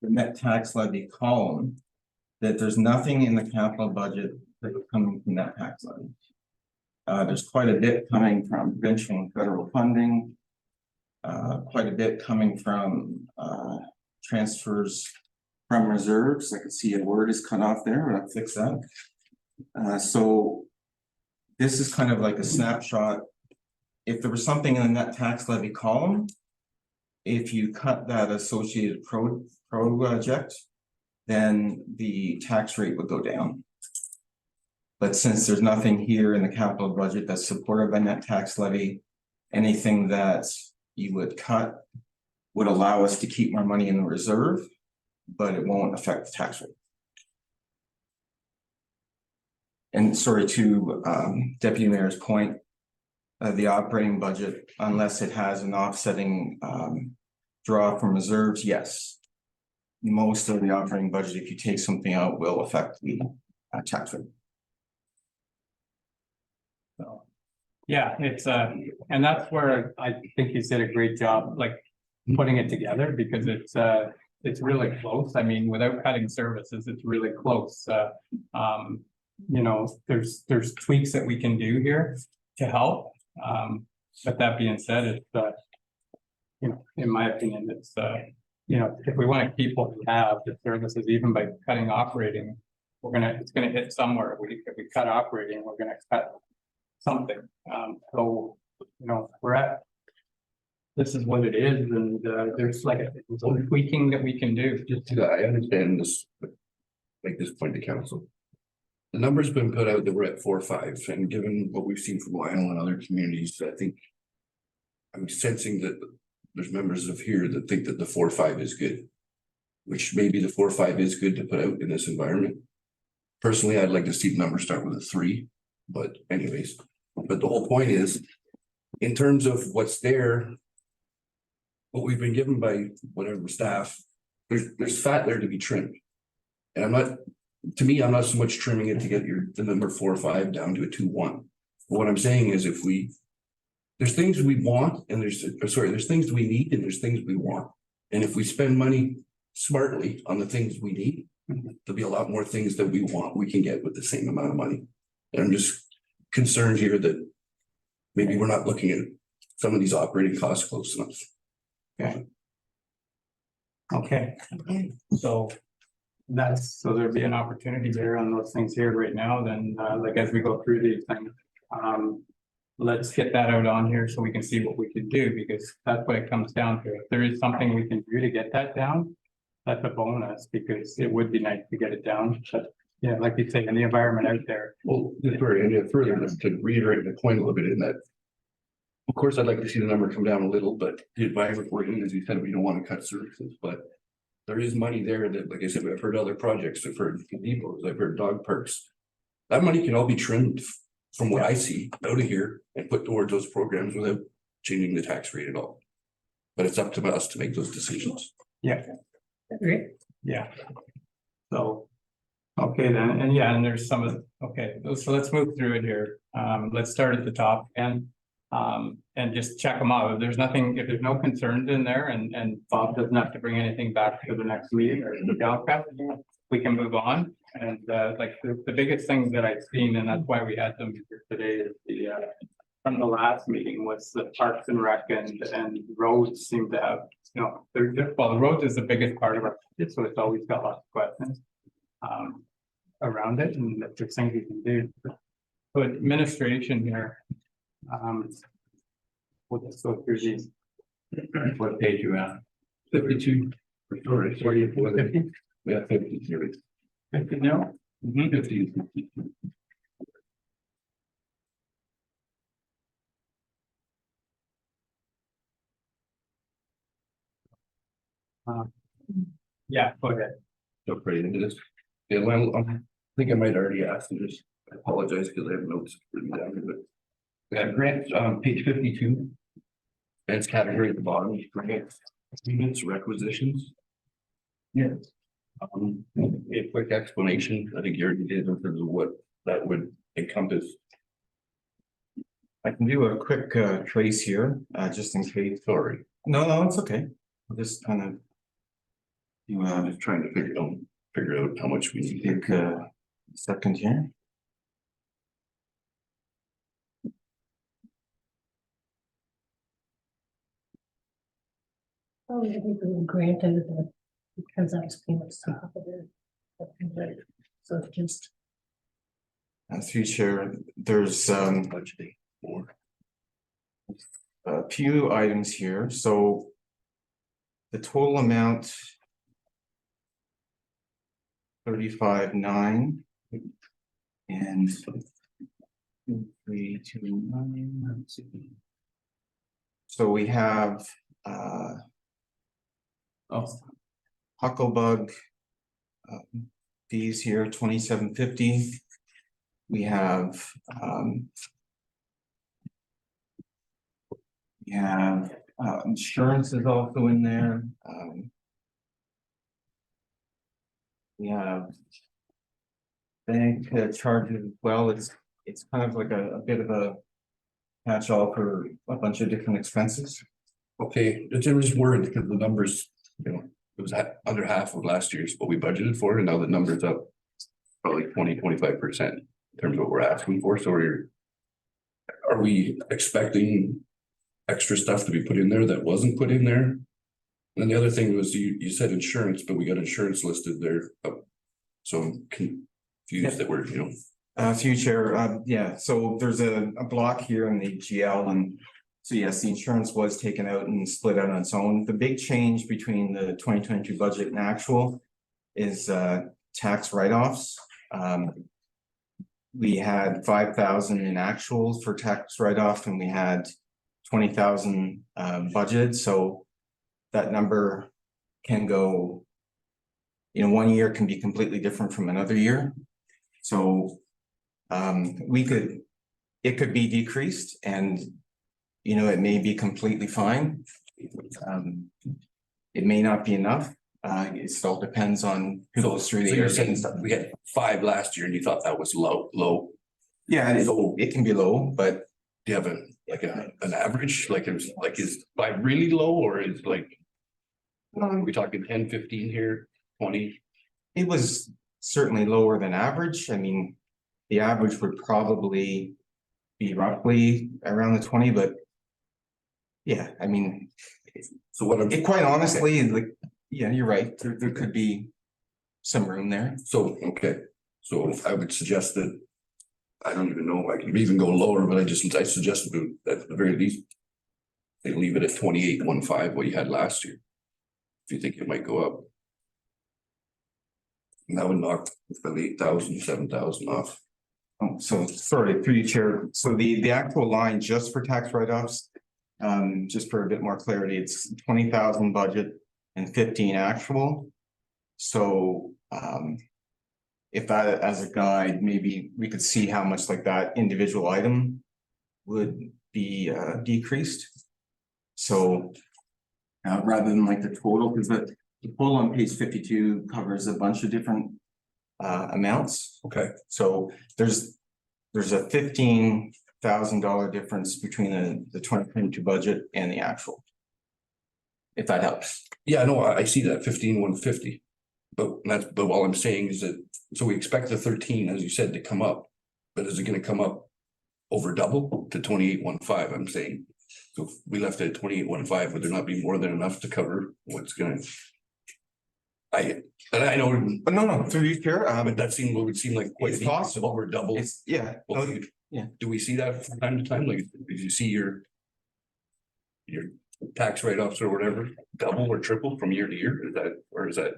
the net tax levy column that there's nothing in the capital budget that's coming from that tax levy. There's quite a bit coming from provincial and federal funding. Quite a bit coming from transfers from reserves. I can see a word is cut off there, but I'll fix that. So this is kind of like a snapshot. If there was something in the net tax levy column, if you cut that associated project, then the tax rate would go down. But since there's nothing here in the capital budget that's supported by net tax levy, anything that you would cut would allow us to keep more money in the reserve, but it won't affect the tax rate. And sorry, to Deputy Mayor's point, the operating budget, unless it has an offsetting draw from reserves, yes. Most of the operating budget, if you take something out, will affect the tax rate. so, yeah, it's and that's where I think you did a great job, like putting it together, because it's really close. I mean, without cutting services, it's really close. You know, there's tweaks that we can do here to help. But that being said, it's you know, in my opinion, it's you know, if we want to keep what we have, the services, even by cutting operating, it's gonna hit somewhere. If we cut operating, we're gonna cut something. So, you know, this is what it is, and there's like a tweaking that we can do. I understand this, but make this point to council. The number's been put out that we're at 4.5, and given what we've seen from Lionel and other communities, I think. I'm sensing that there's members of here that think that the 4.5 is good. Which maybe the 4.5 is good to put out in this environment. Personally, I'd like to see the number start with a 3, but anyways, but the whole point is. In terms of what's there. What we've been given by whatever staff, there's fat there to be trimmed. And to me, I'm not so much trimming it to get the number 4.5 down to a 2.1. But what I'm saying is there's things we want and there's things we need and there's things we want. And if we spend money smartly on the things we need, there'll be a lot more things that we want we can get with the same amount of money. And I'm just concerned here that maybe we're not looking at some of these operating costs close enough. Okay, so there'd be an opportunity there on those things here right now, then like as we go through these things. Let's get that out on here so we can see what we can do, because that's what it comes down to. If there is something we can do to get that down, that's a bonus, because it would be nice to get it down. But yeah, like you say, in the environment out there. Well, further to reiterate the point a little bit in that. Of course, I'd like to see the number come down a little, but the environment we're in, as you said, we don't want to cut services, but. There is money there that, like I said, I've heard other projects, I've heard depots, I've heard dog parks. That money can all be trimmed from what I see out of here and put towards those programs without changing the tax rate at all. But it's up to us to make those decisions. Yeah. Great. Yeah. So, okay then, and yeah, and there's some of, okay, so let's move through it here. Let's start at the top and just check them out. If there's nothing, if there's no concerns in there and Bob doesn't have to bring anything back to the next meeting or the Democrat, we can move on. And like the biggest thing that I've seen, and that's why we had them here today, is the from the last meeting was the Parks and Rec and roads seem to have, you know, well, the roads is the biggest part of our budget, so it's always got lots of questions around it, and if there's things we can do. So administration here. We'll just go through these. What page you at? 52. Sorry, 50? Yeah, 50, sorry. 50 now? 50. Yeah, go ahead. Jump right into this. Yeah, well, I think I might already ask and just I apologize because I have notes written down here, but. We have grants on page 52. And it's category at the bottom, grants, agreements, requisitions. Yes. A quick explanation, I think you already did in terms of what that would encompass. I can do a quick trace here, just in case. Sorry, No, it's okay. I'll just kind of. You I'm just trying to figure out how much we need. take a second here. Oh, I think we granted the transaction payments to half of it. So it's just, Through chair, there's Budgeting for. a few items here, so. The total amount. 35,9. And. 329, let's see. So we have, Hucklebug. Fees here, 2750. We have, insurance is also in there. We have. Bank charges as well, it's kind of like a bit of a. Catch-all for a bunch of different expenses. Okay, it's just worried because the numbers, it was under half of last year's what we budgeted for, and now the number's up. Probably 20-25% in terms of what we're asking for, so are we expecting extra stuff to be put in there that wasn't put in there? And then the other thing was you said insurance, but we got insurance listed there. So I'm confused that we're, Through chair, yeah, so there's a block here in the GL, and so yes, the insurance was taken out and split out on its own. The big change between the 2022 budget and actual is tax write-offs. We had 5,000 in actuals for tax write-off, and we had 20,000 budgeted, so that number can go. 1 year can be completely different from another year, so. It could be decreased, and it may be completely fine. It may not be enough. It still depends on who goes through the you're year. saying we had 5 last year and you thought that was low. Yeah, it can be low, but Do you have an average, is 5 really low, or is are we talking 10, 15 here, 20? it was certainly lower than average. I mean, the average would probably be roughly around the 20, but yeah, I mean, So what I'm. quite honestly, yeah, you're right. There could be some room there. So, okay, so I would suggest that, I don't even know, I could even go lower, but I suggest that at the very least. They leave it at 28,15, what you had last year. If you think it might go up. And that would knock about 8,000, 7,000 off. Oh, so sorry, through you, chair. So the actual line just for tax write-offs, just for a bit more clarity, it's 20,000 budget and 15 actual. So, if that as a guide, maybe we could see how much like that individual item would be decreased. So, rather than like the total, because the total on page 52 covers a bunch of different amounts. Okay. So there's a $15,000 difference between the 2022 budget and the actual. If that helps. Yeah, no, I see that 15,150. But all I'm saying is that, so we expect the 13, as you said, to come up. But is it gonna come up over double to 28,15? I'm saying. So if we left it at 28,15, would there not be more than enough to cover what's gonna? I know, But no, through you, chair, but that would seem like quite It's a possible. over double. it's, yeah. Well, yeah. Do we see that from time to time? Like, did you see your tax write-offs or whatever, double or triple from year to year? Is that, or is that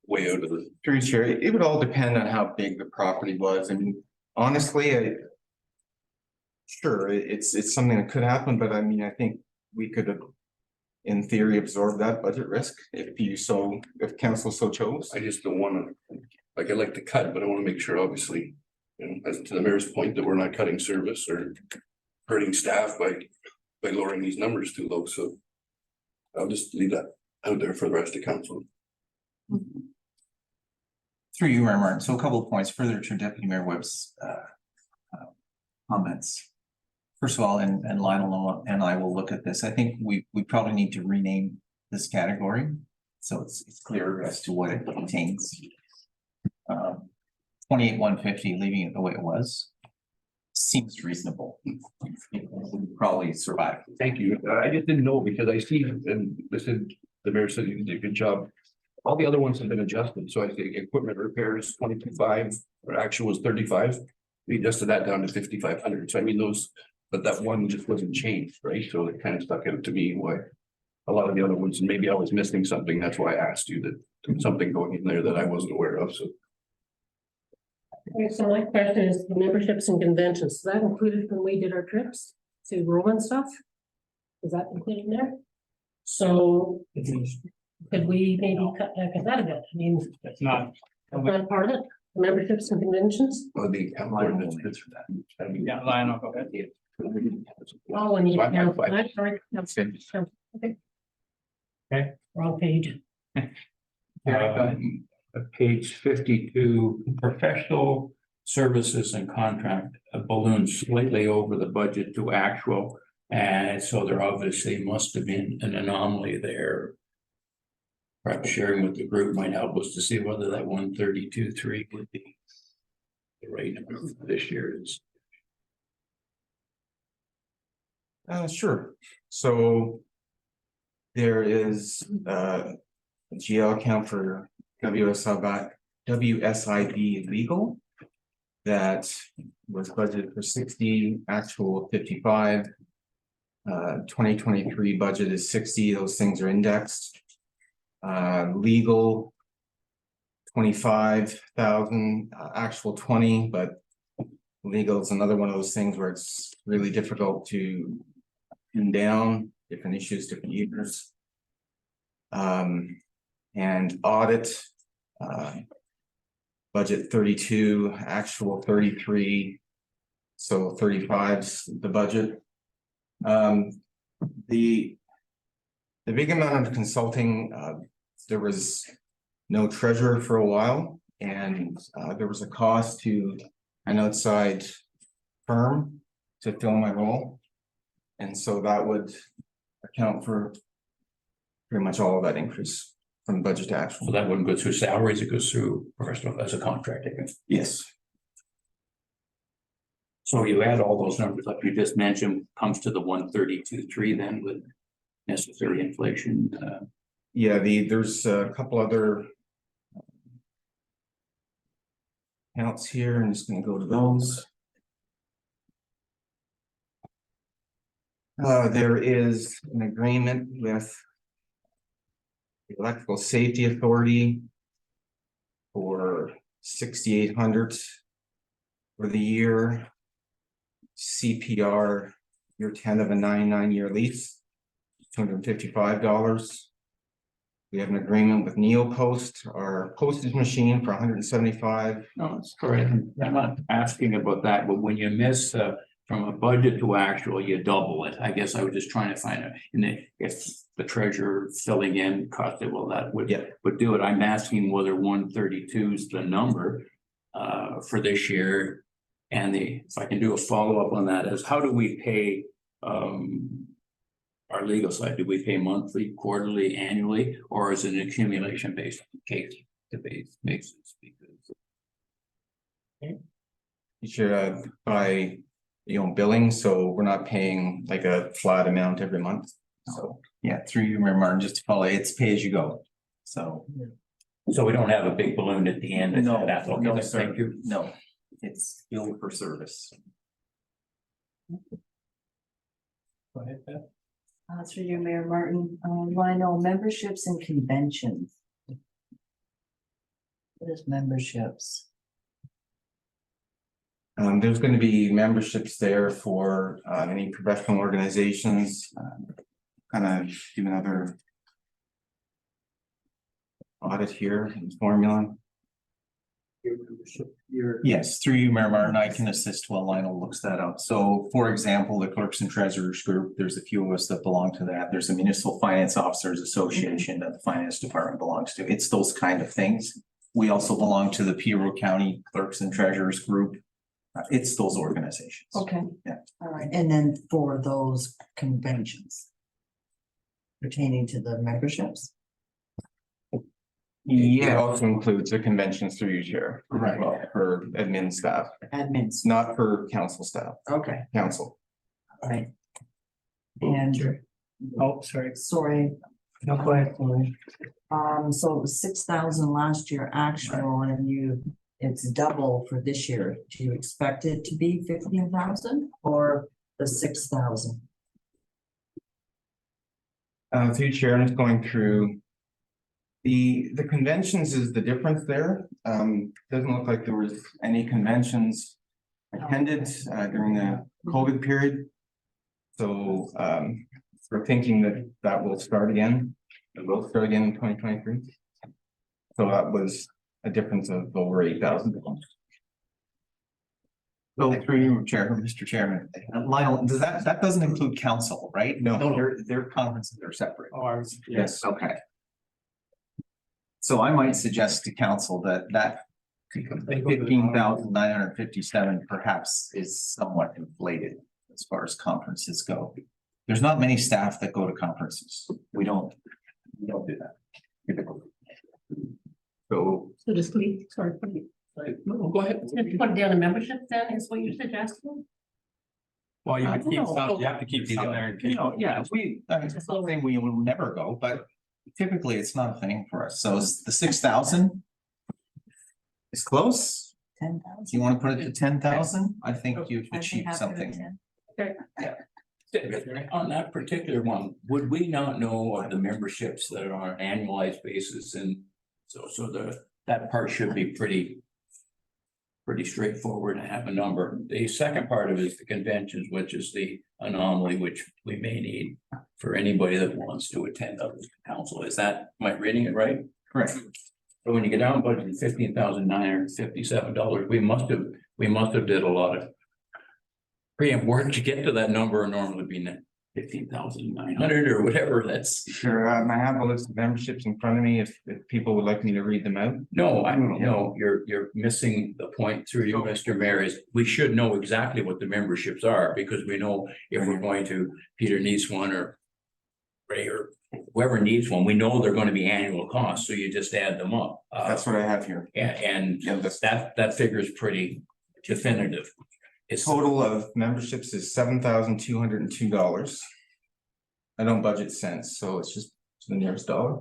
way out of the? Through chair, it would all depend on how big the property was. I mean, honestly, sure, it's something that could happen, but I mean, I think we could have, in theory, absorb that budget risk if council so chose. I just don't wanna, like, I like to cut, but I wanna make sure, obviously, as to the mayor's point, that we're not cutting service or hurting staff by lowering these numbers too low, so I'll just leave that out there for the rest of council. Through you, Mayor Martin. So a couple of points further to Deputy Mayor Webb's comments. First of all, and Lionel and I will look at this. I think we probably need to rename this category. So it's clear as to what it contains. 28,150, leaving it the way it was, seems reasonable. It would probably survive. Thank you. I just didn't know because I see, and listen, the mayor said you did a good job. All the other ones have been adjusted, so I think equipment repairs 22,500, or actual was 35. We adjusted that down to 5,500. So I mean those, but that one just wasn't changed, right? So it kind of stuck out to me why a lot of the other ones, and maybe I was missing something. That's why I asked you that there was something going in there that I wasn't aware of. So. Okay, so my question is the memberships and conventions, is that included when we did our trips to Rome and stuff? Is that included in there? So could we maybe cut that a bit? I mean, It's not, that's not part of it, memberships and conventions? Well, the ordinance fits for that. I mean, yeah, Lionel, go ahead. Oh, and you So I'm count, fine. I'm sorry. No, okay. Okay. Wrong page. Page 52, professional services and contract ballooned slightly over the budget to actual. And so there obviously must have been an anomaly there. Perhaps sharing with the group might help us to see whether that 132.3 would be the right number for this year is. Sure. So there is a GL account for WSIB legal that was budgeted for 60, actual 55. 2023 budget is 60. Those things are indexed. Legal 25,000, actual 20, but legal is another one of those things where it's really difficult to pin down different issues, different years. And audit, budget 32, actual 33, so 35's the budget. The big amount of consulting, there was no treasurer for a while, and there was a cost to an outside firm to fill my role. And so that would account for pretty much all of that increase from budget to actual. So that wouldn't go through salaries, it goes through professional as a contract. Yes. So you add all those numbers like you just mentioned, comes to the 132.3 then with necessary inflation. Yeah, there's a couple other counts here. I'm just gonna go to those. There is an agreement with the Electrical Safety Authority for 6,800 for the year. CPR, year 10 of a 99-year lease, $255. We have an agreement with NeoPost, our postage machine, for 175. No, that's correct. I'm not asking about that, but when you miss from a budget to actual, you double it. I guess I was just trying to find out, and if the treasurer filling in costed, well, that would do it. I'm asking whether 132 is the number for this year. And if I can do a follow-up on that, is how do we pay our legal side? Do we pay monthly, quarterly, annually, or is it an accumulation based case to basis? Because You should by billing, so we're not paying like a flat amount every month. So yeah, through you, Mayor Martin, just to follow, it's pay as you go. So we don't have a big balloon at the end. No, That's okay. no, sir. Thank you. No, it's billed for service. Go ahead, Beth. Through your Mayor Martin, Lionel, memberships and conventions. What is memberships? There's gonna be memberships there for any professional organizations, kind of give another audit here in formula. Yes, through you, Mayor Martin, I can assist while Lionel looks that up. So for example, the clerks and treasurers group, there's a few of us that belong to that. There's a municipal finance officers association that the finance department belongs to. It's those kind of things. We also belong to the Peterborough County Clerks and Treasurers Group. It's those organizations. Okay. Yeah. All right, and then for those conventions. Pertaining to the memberships? It Yeah, also includes the conventions through you, Chair. Right. Well, for admin staff, Admins, it's not for council staff, okay, council. all right. And, Oh, sorry. sorry, No, go ahead. so it was 6,000 last year actual and it's double for this year. Do you expect it to be 15,000 or the 6,000? Through Chair, I'm just going through. The conventions is the difference there. Doesn't look like there was any conventions attended during the COVID period. So we're thinking that that will start again. It will start again in 2023. So that was a difference of over 8,000. so through you, Mr. Chairman, Lionel, that doesn't include council, right? No. Their conferences are separate. Oh, ours, yes. Okay. So I might suggest to council that 15,957 perhaps is somewhat inflated as far as conferences go. There's not many staff that go to conferences. We don't do that. Typically. So So just leave, sorry, No, go ahead. put it down to membership then is what you're suggesting? Well, you I have to don't keep know. some, you have to keep some there. in case- yeah, it's not saying we will never go, but typically it's not a thing for us. So it's the 6,000 is close. 10,000? Do you want to put it to 10,000? I think you've achieved something. On that particular one, would we not know of the memberships that are on an annualized basis? And so that part should be pretty straightforward to have a number. The second part of it is the conventions, which is the anomaly, which we may need for anybody that wants to attend the council. Is that, am I reading it right? Correct. So when you get down budget $15,957, we must have did a lot of preempt work to get to that number, normally be 15,900 or whatever. That's Sure, I have a list of memberships in front of me if people would like me to read them out. no, you're missing the point through you, Mr. Mayor, is we should know exactly what the memberships are, because we know if we're going to, Peter needs one or Ray or whoever needs one, we know they're going to be annual costs, so you just add them up. That's what I have here. And Yeah, that's- that figure is pretty definitive. It's Total of memberships is $7,202. I don't budget cents, so it's just the nearest dollar.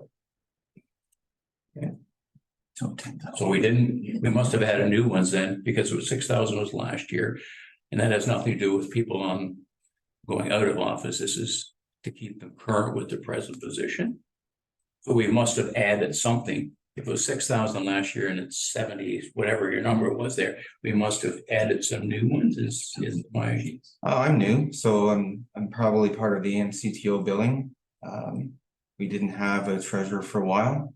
So 10,000. So we must have had a new ones then, because it was 6,000 was last year. And that has nothing to do with people on going out of office. This is to keep them current with their present position. So we must have added something. If it was 6,000 last year and it's 70, whatever your number was there, we must have added some new ones is my. I'm new, so I'm probably part of the MCTO billing. We didn't have a treasurer for a while.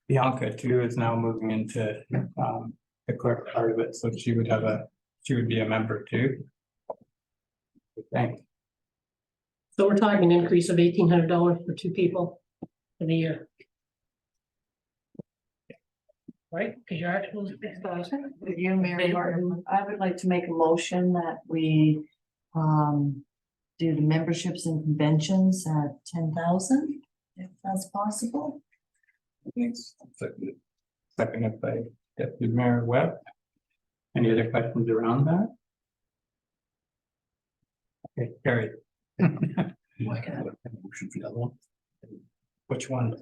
Bianca too is now moving into the clerk part of it, so she would be a member too. Thanks. So we're talking an increase of $1,800 for two people for the year. Right, because your actual is 6,000. You, Mayor Martin, I would like to make a motion that we do the memberships and conventions at 10,000, if that's possible. Thanks. Seconded by Deputy Mayor Webb. Any other questions around that? Okay, carried. Motion for the other one. Which one?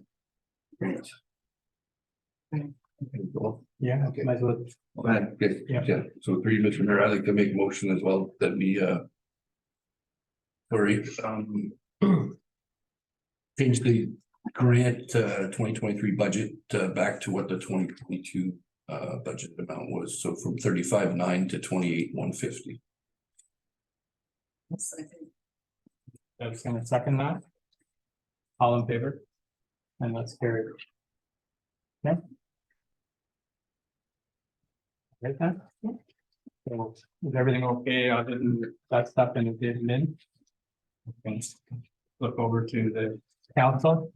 Yeah, Okay. might as well. Okay, Yeah. yeah, so for you, Mr. Mayor, I'd like to make a motion as well that we change the grant, 2023 budget, back to what the 2022 budget amount was, so from 35,900 to 28,150. Doug's gonna second that. All in favor? And that's carried. Okay. Right then? So is everything okay other than that stuff in the admin? Okay. Look over to the council.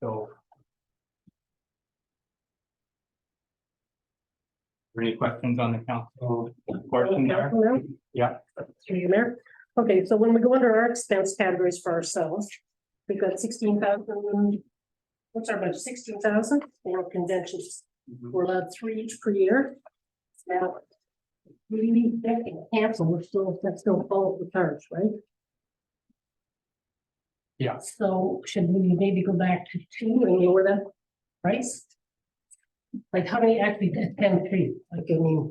So. Any questions on the council portion there? Yeah. Through you, Mayor. Okay, so when we go under our expense categories for ourselves, we've got 16,000. What's our budget? 16,000 for conventions. We're allowed 3 each per year. Now, we need to cancel, that still follows the charge, right? Yeah. So should we maybe go back to 2 and lower that price? Like how many actually attend 3? Like, I mean.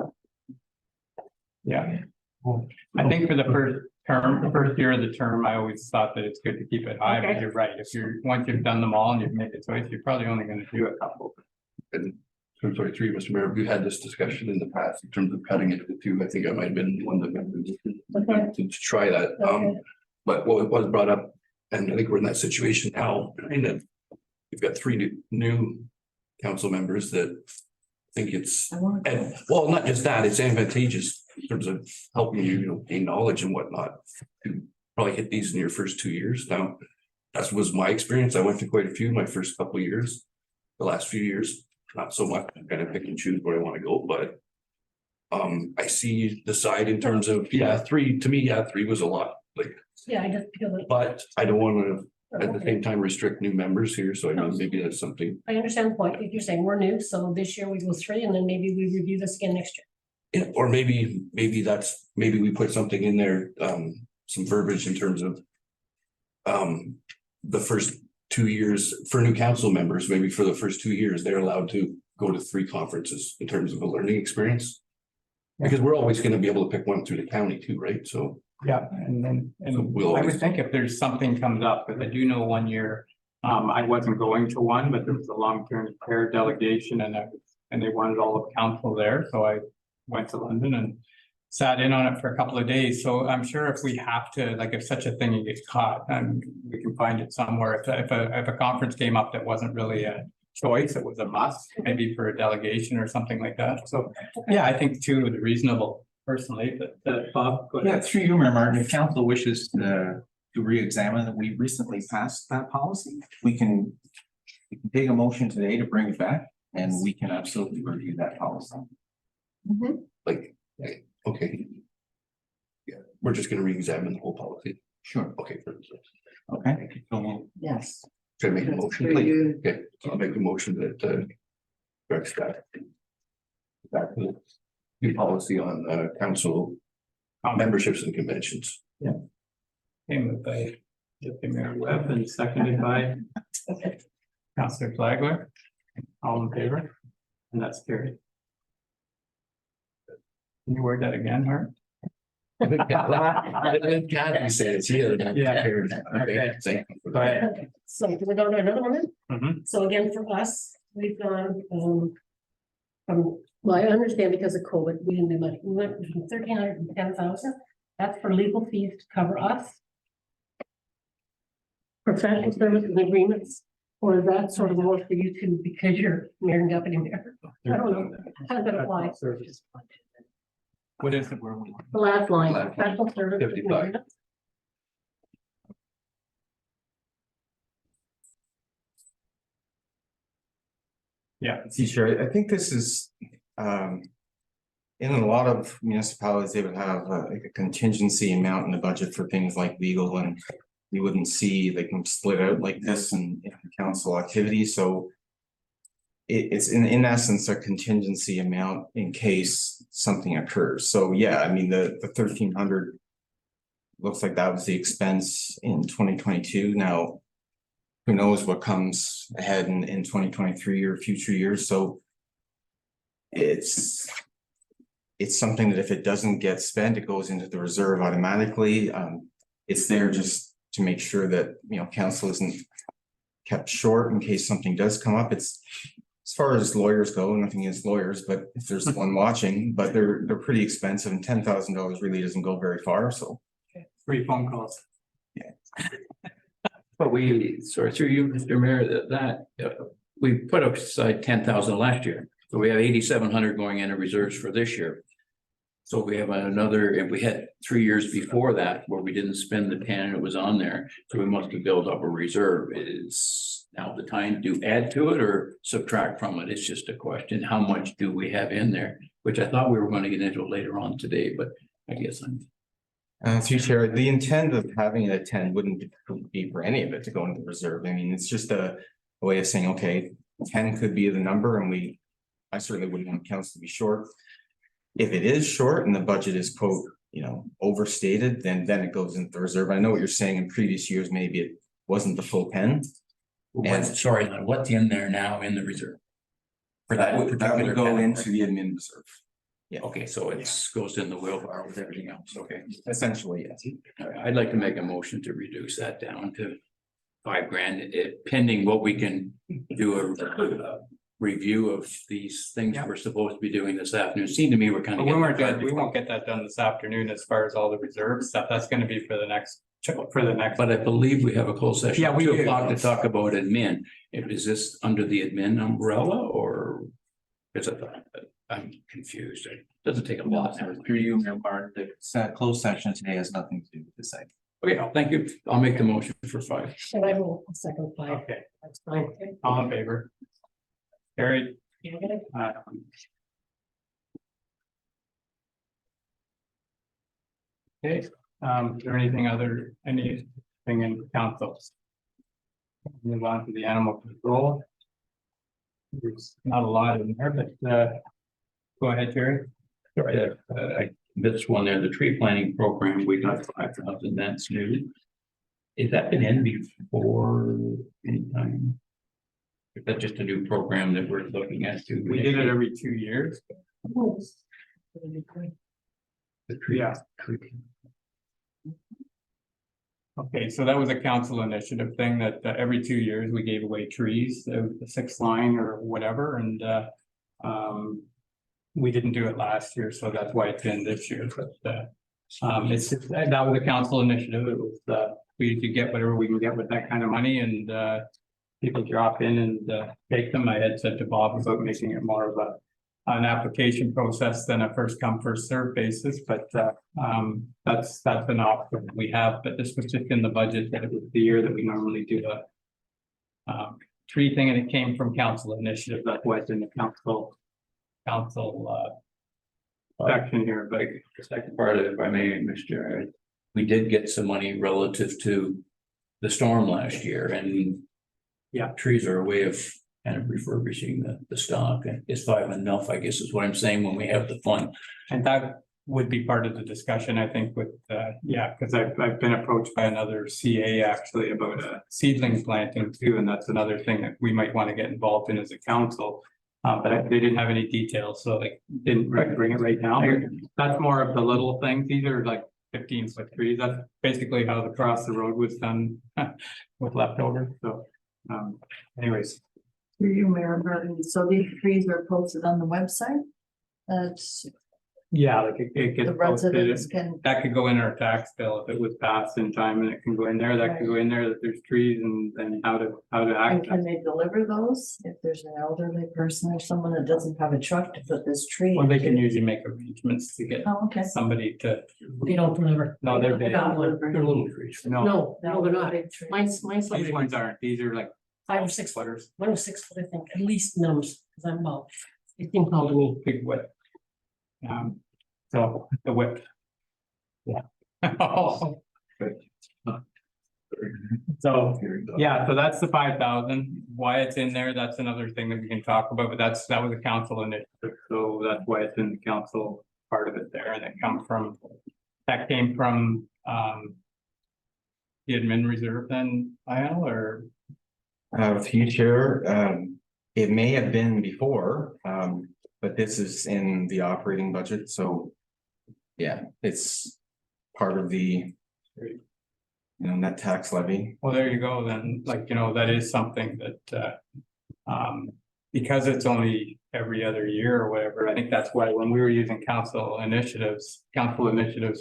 Yeah. I think for the first year of the term, I always thought that it's good to keep it high, but Okay. you're right. If once you've done them all and you've made a choice, you're probably only gonna do a couple. And 2023, Mr. Mayor, we've had this discussion in the past in terms of cutting it to 2. I think I might have been one of the to try that. Okay. But what was brought up, and I think we're in that situation now, and that we've got 3 new council members that think it's, and well, not just that, it's advantageous in terms of helping you, gain knowledge and whatnot. To probably hit these in your first 2 years. Now, that was my experience. I went to quite a few my first couple of years. The last few years, not so much. I'm gonna pick and choose where I want to go, but I see the side in terms of, 3 to me, 3 was a lot. Like, Yeah, I just feel like. but I don't want to at the same time restrict new members here. So I mean, maybe that's something. I understand the point. If you're saying we're new, so this year we go 3 and then maybe we review this again next year. Yeah, or maybe we put something in there, some verbiage in terms of. The first 2 years for new council members, maybe for the first 2 years, they're allowed to go to 3 conferences in terms of a learning experience. Because we're always gonna be able to pick one through the county too, right? So. Yeah, and then, So we'll I would always- think if there's something comes up, because I do know one year, I wasn't going to one, but there was a long-term care delegation and they wanted all of council there, so I went to London and sat in on it for a couple of days. So I'm sure if we have to, like, if such a thing gets caught, we can find it somewhere. If a conference came up that wasn't really a choice, it was a must, maybe for a delegation or something like that. So, yeah, I think 2 is reasonable personally, but Bob, go ahead. Yeah, through you, Mayor Martin, if council wishes to re-examine that, we recently passed that policy. We can take a motion today to bring it back and we can absolutely review that policy. Like, okay. Yeah, we're just gonna re-examine the whole policy. Sure. Okay. Okay. So Yes. Should I make a motion? Through you. Okay, so I'll make a motion that directs that. Back to the new policy on council memberships and conventions. Moved by Deputy Mayor Webb and seconded by Councillor Flagler. All in favor? And that's carried. Can you word that again, Hart? Kathy said it's here. Yeah. Okay, thank you for Go that. ahead. So do we go to another one then? Mhm. So again, for us, we've gone, well, I understand because of COVID, we didn't do much. We went from 1,300 to 10,000. That's for legal fees to cover us. Professional services agreements, or is that sort of more for you two because you're mayor and deputy mayor? I don't know. How does that apply? What is it? The last line, Last line. professional services 55. agreements. Yeah. See, sure, I think this is, in a lot of municipalities, they would have like a contingency amount in the budget for things like legal, and you wouldn't see, they can split out like this in council activities, so it's in essence a contingency amount in case something occurs. So yeah, I mean, the 1,300 looks like that was the expense in 2022. Now, who knows what comes ahead in 2023 or future years, so it's it's something that if it doesn't get spent, it goes into the reserve automatically. It's there just to make sure that, you know, council isn't kept short in case something does come up. It's, as far as lawyers go, nothing against lawyers, but if there's one watching, but they're pretty expensive, and $10,000 really doesn't go very far, so. 3 phone calls. But sorry, through you, Mr. Mayor, we put aside 10,000 last year. So we have 8,700 going into reserves for this year. So we have another, and we had 3 years before that where we didn't spend the 10 and it was on there. So we must have built up a reserve. Is now the time to add to it or subtract from it? It's just a question. How much do we have in there? Which I thought we were going to get into later on today, but I guess I'm. Through Chair, the intent of having it at 10 wouldn't be for any of it to go into the reserve. I mean, it's just a way of saying, okay, 10 could be the number, and I certainly wouldn't want council to be short. If it is short and the budget is quote, you know, overstated, then it goes into the reserve. I know what you're saying in previous years, maybe it wasn't the full 10. Sorry, what's in there now in the reserve? For that That would particular go category? into the admin reserve. Yeah. Okay, so it goes in the wheelbarrow with everything else, okay. Essentially, yes. All right, I'd like to make a motion to reduce that down to $5,000, pending what we can do a review of these things Yeah. we're supposed to be doing this afternoon. It seemed to me we're kind But of. we won't get that done this afternoon as far as all the reserve stuff. That's gonna be for the next. But I believe we have a closed session. Yeah, we do. 2:00 to talk about admin. Is this under the admin umbrella or? Is it, I'm confused. It doesn't take a lot. Through you, Mayor Martin, the closed session today has nothing to do with this item. Okay, thank you. I'll make the motion for 5. And I will second 5. Okay, That's fine. all in favor? Carried. Yeah, I gotta- Okay, is there anything in council? Move on to the animal control. There's not a lot in there, but go ahead, Terry. Sorry, I missed one there. The tree planting program, we got 5,000. That's new. Has that been in before any time? Is that just a new program that we're looking at to? We did it every 2 years. The tree. Yeah. Okay, so that was a council initiative thing that every 2 years we gave away trees, the 6th line or whatever, and we didn't do it last year, so that's why it's in this year, but that was a council initiative. It was we could get whatever we can get with that kind of money, and people drop in and take them. I had said to Bob about making it more of an application process than a first come, first served basis, but that's an option we have, but this was just in the budget that it was the year that we normally do a tree thing, and it came from council initiative. That was in the council section here, but The second part of it, if I may, Mr. We did get some money relative to the storm last year, and yeah, trees are a way of kind of refurbishing the stock. Is 5 enough, I guess is what I'm saying, when we have the fund. and that would be part of the discussion, I think, with because I've been approached by another CA actually about a seedling planting too, and that's another thing that we might want to get involved in as a council. But they didn't have any details, so they didn't bring it right now. That's more of the little things. These are like 15-foot trees. That's basically how the cross the road was done with leftovers. So anyways, Through you, Mayor Martin. So these trees are posted on the website? That's yeah, like it gets the posted. residents can, That could go in our tax bill if it was passed in time, and it can go in there. That could go in there that there's trees and how to and act. can they deliver those if there's an elderly person or someone that doesn't have a truck to put this tree? Well, they can into? usually make arrangements to get Oh, okay. somebody to. They don't deliver. No, they're big. They're little trees. No, No, they're not. Big tree. Mine's these like ones aren't. These are like 5 or 6 foot. footers. 1 or 6 foot, I think, at least minimums, because I'm about 15 tall to me. Big whip. So the whip. Yeah. So, yeah, so that's the 5,000. Why it's in there, that's another thing that we can talk about, but that was a council initiative, so that's why it's in the council part of it there, and that came from the admin reserve then, Lionel, or? Future, it may have been before, but this is in the operating budget, so. Yeah, it's part of the. Net tax levy. Well, there you go, then, like, that is something that, because it's only every other year or whatever, I think that's why when we were using council initiatives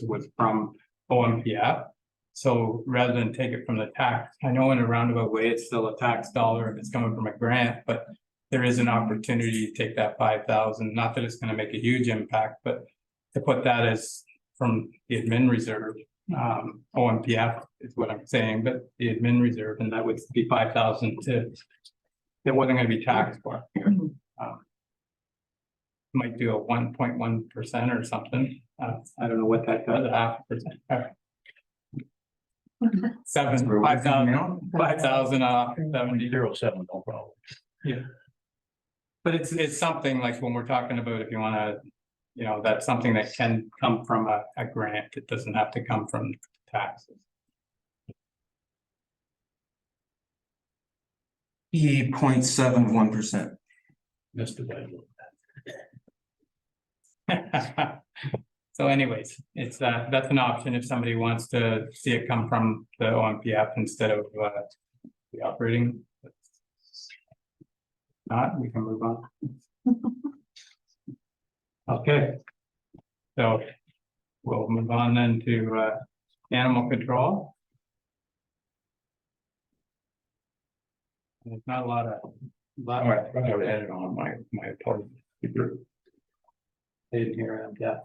was from OMPF. So rather than take it from the tax, I know in a roundabout way, it's still a tax dollar if it's coming from a grant, but there is an opportunity to take that 5,000, not that it's gonna make a huge impact, but to put that as from the admin reserve. OMPF is what I'm saying, but the admin reserve, and that would be 5,000 that wasn't gonna be taxed for. Might do a 1.1% or something, I don't know what that does, 0.5%. 5,000 off 70. No problem. Yeah. But it's something like when we're talking about if you wanna, that's something that can come from a grant. It doesn't have to come from taxes. Be 0.71%. Missed it. So anyways, it's that's an option if somebody wants to see it come from the OMPF instead of the operating. Not, we can move on. Okay. So we'll move on then to animal control. There's not a lot of. All right, I would add it on my opponent. They didn't hear it, yeah.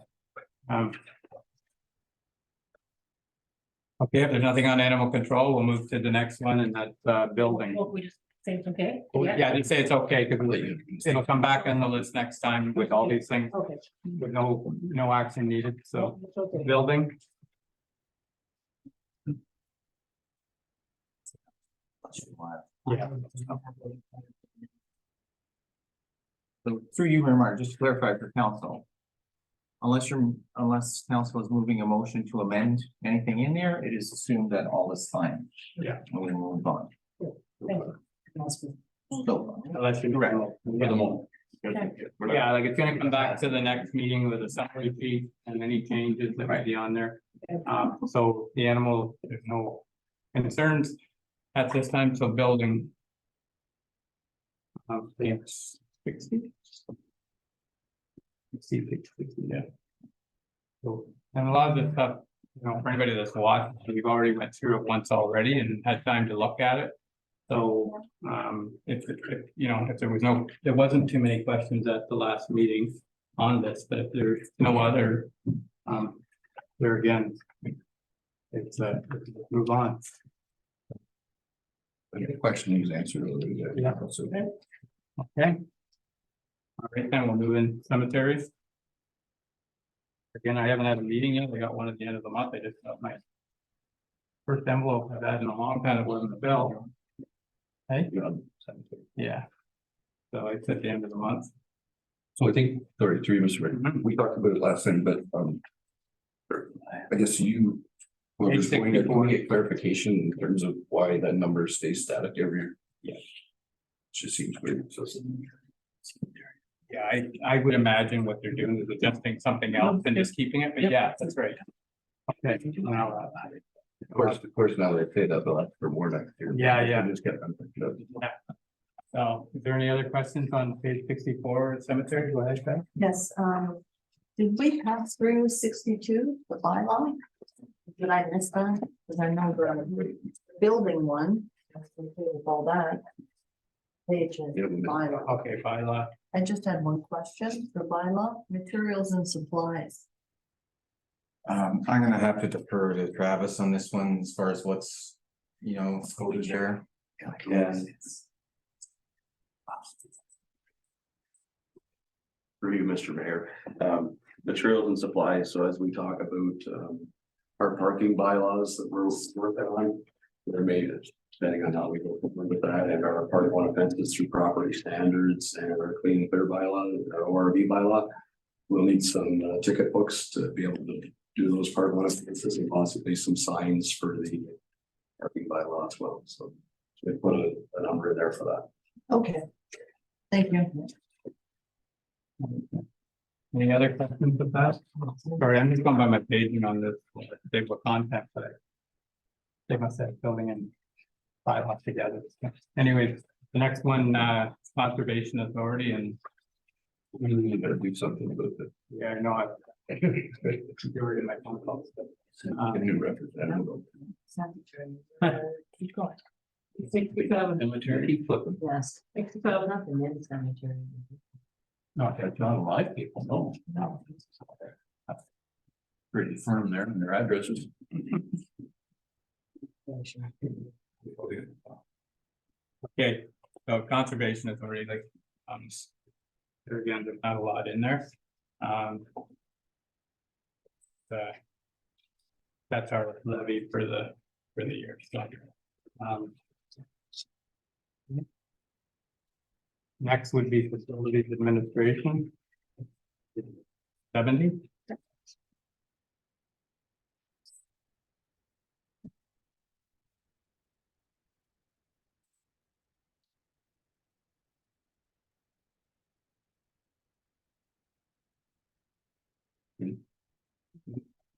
Okay, if there's nothing on animal control, we'll move to the next one, and that's building. Well, we just say it's okay? Yeah, I did say it's okay, because it'll come back on the list next time with all these things, Okay. with no action needed, so It's okay. building. Yeah. So through you, Mayor Martin, just to clarify for council. Unless council is moving a motion to amend anything in there, it is assumed that all is fine. Yeah. And we move on. Thank you. So, Unless you're correct. For the moment. Yeah, like it's gonna come back to the next meeting with a summary sheet and any changes that might be on there. So the animal, there's no concerns at this time, so building. It's 60. 60, yeah. So, and a lot of this stuff, for anybody that's watched, we've already went through it once already and had time to look at it. So, if there wasn't too many questions at the last meeting on this, but if there's no other, there again, it's move on. The question was answered earlier. Yeah. So Okay. All right, then we'll move in cemeteries. Again, I haven't had a meeting yet. We got one at the end of the month. I just got my first envelope I've had in a long time. It wasn't a bill. Hey, yeah. So it's at the end of the month. So I think, sorry, through you, Mr. Mayor, we talked about it last time, but I guess you. Well, Page just going to 64. get clarification in terms of why that number stays static every year. Yeah. Just seems weird. So Yeah, I would imagine what they're doing is adjusting something else and just keeping it, but yeah, that's right. Okay. Now, of course, now they say that they'll ask for more next year. Yeah, yeah. Just get them. so is there any other questions on page 64 cemetery? Go ahead, Beth. Yes, did we pass through 62, the bylaw? Did I miss that? Because I know the building one, with all that. Page of Yeah, we missed. bylaw. Okay, bylaw. I just had one question for bylaw, materials and supplies. I'm gonna have to defer to Travis on this one as far as what's, coded there. And For you, Mr. Mayor, materials and supplies, so as we talk about, our parking bylaws that we're working on. They're made, depending on how we go forward with that, and our part one offenses through property standards and our clean and clear bylaw, our ORV bylaw. We'll need some ticket books to be able to do those part one offenses and possibly some signs for the parking bylaw as well, so. We put a number in there for that. Okay, thank you. Any other questions with that? Sorry, I'm just going by my paging on this table of contents, but they must have filling in bylaws together. Anyways, the next one, conservation authority, and We gotta do something about that. yeah, I know I. Majority of my phone calls, but, A new representative. Keep going. 67, Cemetery, flipping. Yes. 67. Nothing in cemetery. Not that John alive people, no. No. Pretty firm there in their addresses. okay, so conservation authority, like, there again, there's not a lot in there. That's our levy for the year, so. Next would be facilities administration. 70.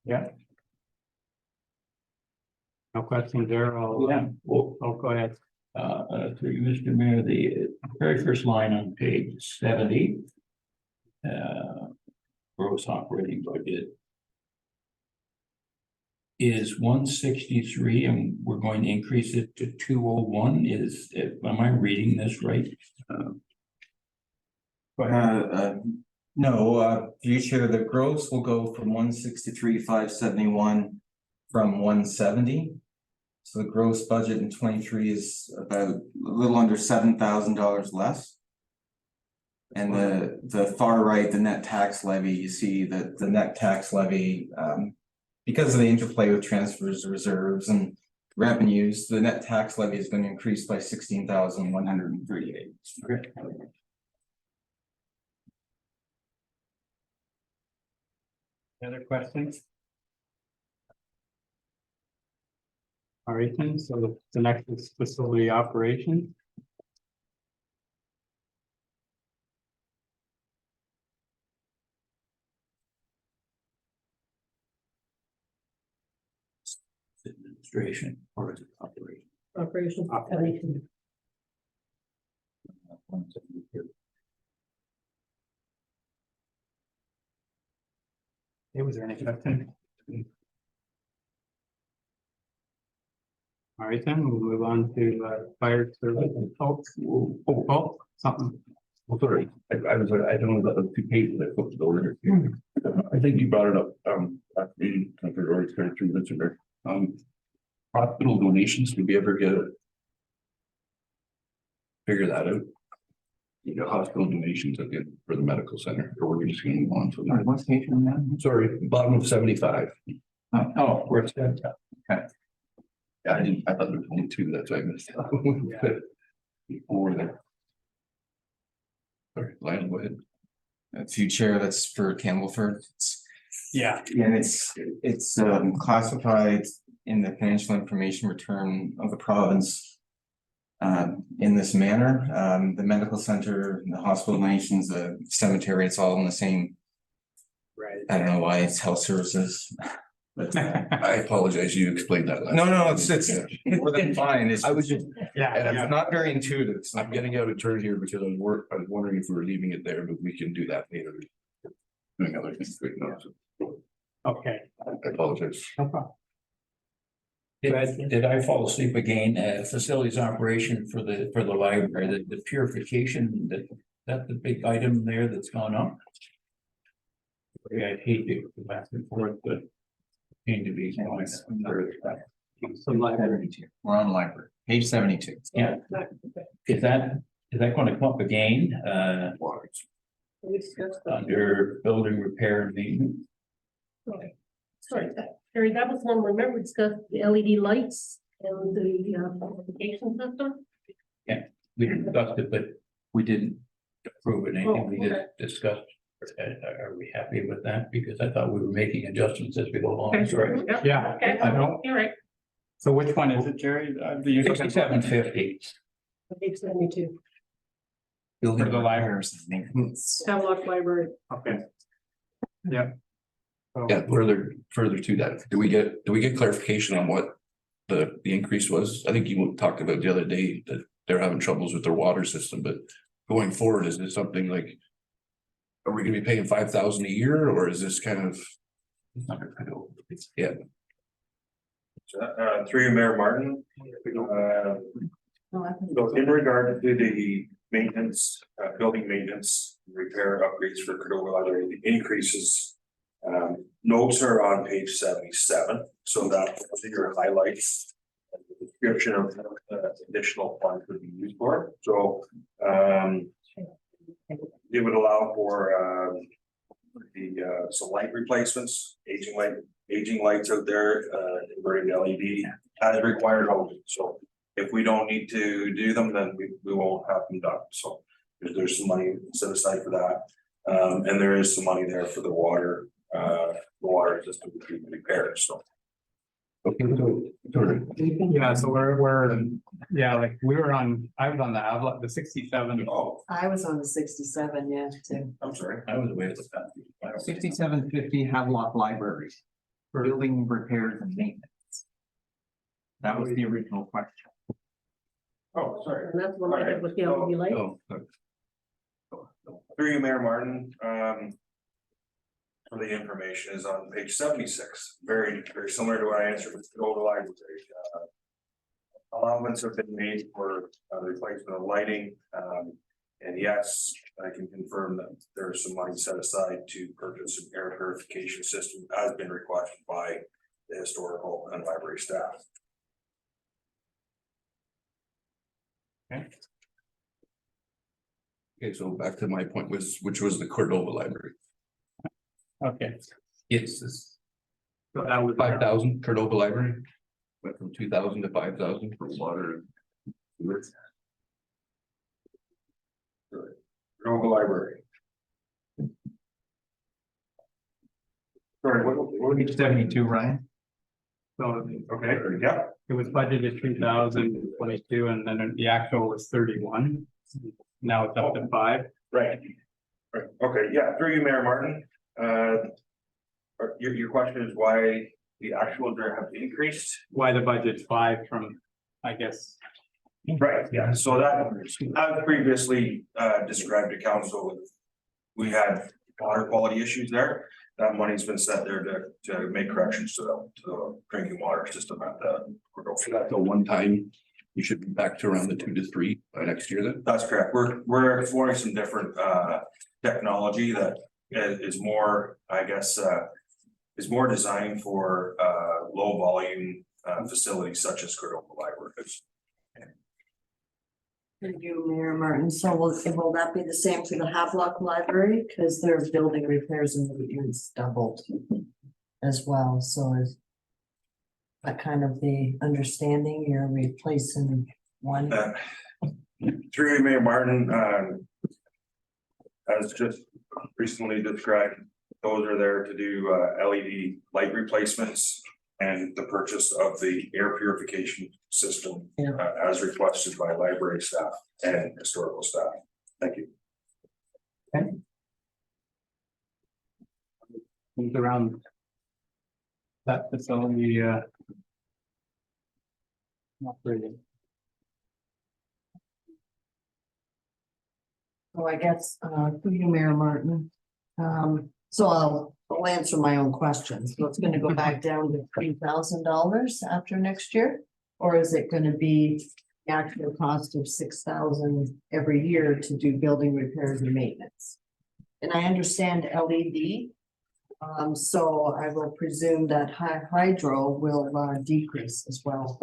Yeah. No questions there, I'll, Yeah. oh, go ahead. Through you, Mr. Mayor, the very first line on page 70. Gross operating budget. Is 163 and we're going to increase it to 201. Am I reading this right? Go ahead. No, through you, Chair, the gross will go from 163,571 from 170. So the gross budget in 23 is about a little under $7,000 less. And the far right, the net tax levy, you see that the net tax levy, because of the interplay with transfers, reserves, and revenues, the net tax levy is going to increase by 16,138. Okay. Any other questions? All right, then, so the next is facility operations. Administration or is it operation? Operations. Operations. 172. Hey, was there any question? All right, then we'll move on to fire service. Oh, something. Well, sorry, I don't know about the 2 pages I flipped over here. I think you brought it up, after meeting, I already started 3 minutes ago. Hospital donations, did we ever get it? Figure that out? You got hospital donations for the medical center, or we're just gonna move on to that. What's page on that? Sorry, bottom of 75. Oh, where it's at. Yeah, I thought there was only 2, that's why I missed it. Over there. Sorry, Lionel, go ahead. Through Chair, that's for Campbellford. Yeah. And it's classified in the financial information return of the province. In this manner, the medical center, the hospital donations, the cemetery, it's all in the same. Right. I don't know why it's health services. But I apologize, you explained that last. no, it's more than fine. It's, I was just, it's not very intuitive. It's I'm getting out of turn here because I was wondering if we were leaving it there, but we can do that later. Doing other things right now, so Okay, I apologize. no problem. Did I fall asleep again? Facilities operation for the library, the purification, that's the big item there that's gone up. Yeah, I hate to go back and forth, but seem to be. So library. We're on library, page 72. Yeah, is that going to come up again, We discussed that. under building repair and maintenance? Sorry, Terry, that was one, remember we discussed the LED lights and the notification system? We discussed it, but we didn't approve it, anything, we just okay. discussed. Are we happy with that? Because I thought we were making adjustments as we go along. Okay. Sorry. Yep. Yeah, Okay, I know. you're right. So which one is it, Jerry? The user- 6750. Page 72. Building For the library. repairs and maintenance. Havelock Library. Okay. Yeah. So- Yeah, further to that, do we get clarification on what the increase was? I think you talked about the other day that they're having troubles with their water system, but going forward, is this something like? Are we gonna be paying 5,000 a year, or is this kind of? Yeah, Through you, Mayor Martin. No, I think- So in regard to the maintenance, building maintenance, repair upgrades for Cordova Library, the increases. Notes are on page 77, so that your highlights. The description of additional funds would be used for, so it would allow for some light replacements, aging lights out there, converting to LED as required only, so. If we don't need to do them, then we won't have them done, so there's some money set aside for that. And there is some money there for the water system to be repaired, so. okay, Yeah, so we're, yeah, like we were on, I was on the Havelock, the 67. Oh, I was on the 67, yeah, too. I'm sorry. I was away at the time. 6750 Havelock Library, for building repairs and maintenance. That was the original question. Oh, sorry. And that's one I with the LED light. Oh, Through you, Mayor Martin, for the information is on page 76, very similar to what I answered with the old library. Allowance have been made for the replacement of lighting, and yes, I can confirm that there is some money set aside to purchase an air purification system as been requested by the historical and library staff. Okay, so back to my point which was the Cordova Library. Okay, Yes, so that was 5,000 Cordova Library. Went from 2,000 to 5,000 for water. Cordova Library. Sorry, what Page 72, Ryan. So okay, yeah, it was budgeted 3,022 and then the actual was 31. Now it's up to 5. right. Right, okay, yeah, through you, Mayor Martin. Your question is why the actual have increased? Why the budget's 5 from, I guess. Right, yeah, so that I've previously described to council. We had water quality issues there. That money's been set there to make corrections to the drinking water system at the. So that's a one time, you should be back to around the 2 to 3 by next year then. That's correct. We're exploring some different technology that is more, I guess, is more designed for low volume facilities such as Cordova Library. Thank you, Mayor Martin. So will that be the same for the Havelock Library? Because their building repairs and maintenance doubled as well, so is that kind of the understanding you're replacing one? Through you, Mayor Martin, as just recently described, those are there to do LED light replacements and the purchase of the air purification system as requested by library staff and historical staff. Thank you. Things around that facility, operating. So I guess, through you, Mayor Martin. So I'll answer my own questions. So it's gonna go back down to $3,000 after next year? Or is it gonna be the actual cost of 6,000 every year to do building repairs and maintenance? And I understand LED. So I will presume that hydro will decrease as well.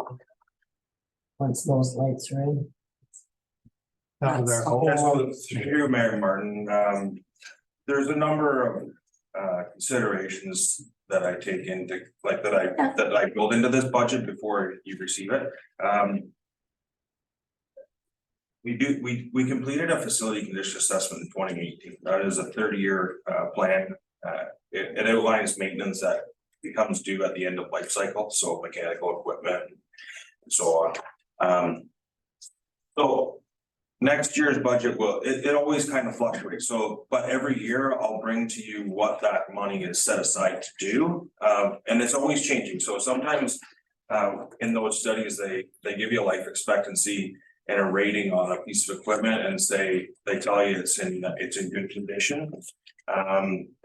Once those lights are in. That was our That's hope. Yeah, so through Mayor Martin, there's a number of considerations that I take into, like that I build into this budget before you receive it. We completed a facility condition assessment in 2018. That is a 30-year plan. It outlines maintenance that becomes due at the end of life cycle, so mechanical equipment and so on. So next next year's budget will, it always kind of fluctuates, so, but every year I'll bring to you what that money is set aside to do. And it's always changing, so sometimes in those studies, they give you a life expectancy and a rating on a piece of equipment and say, they tell you it's in good condition.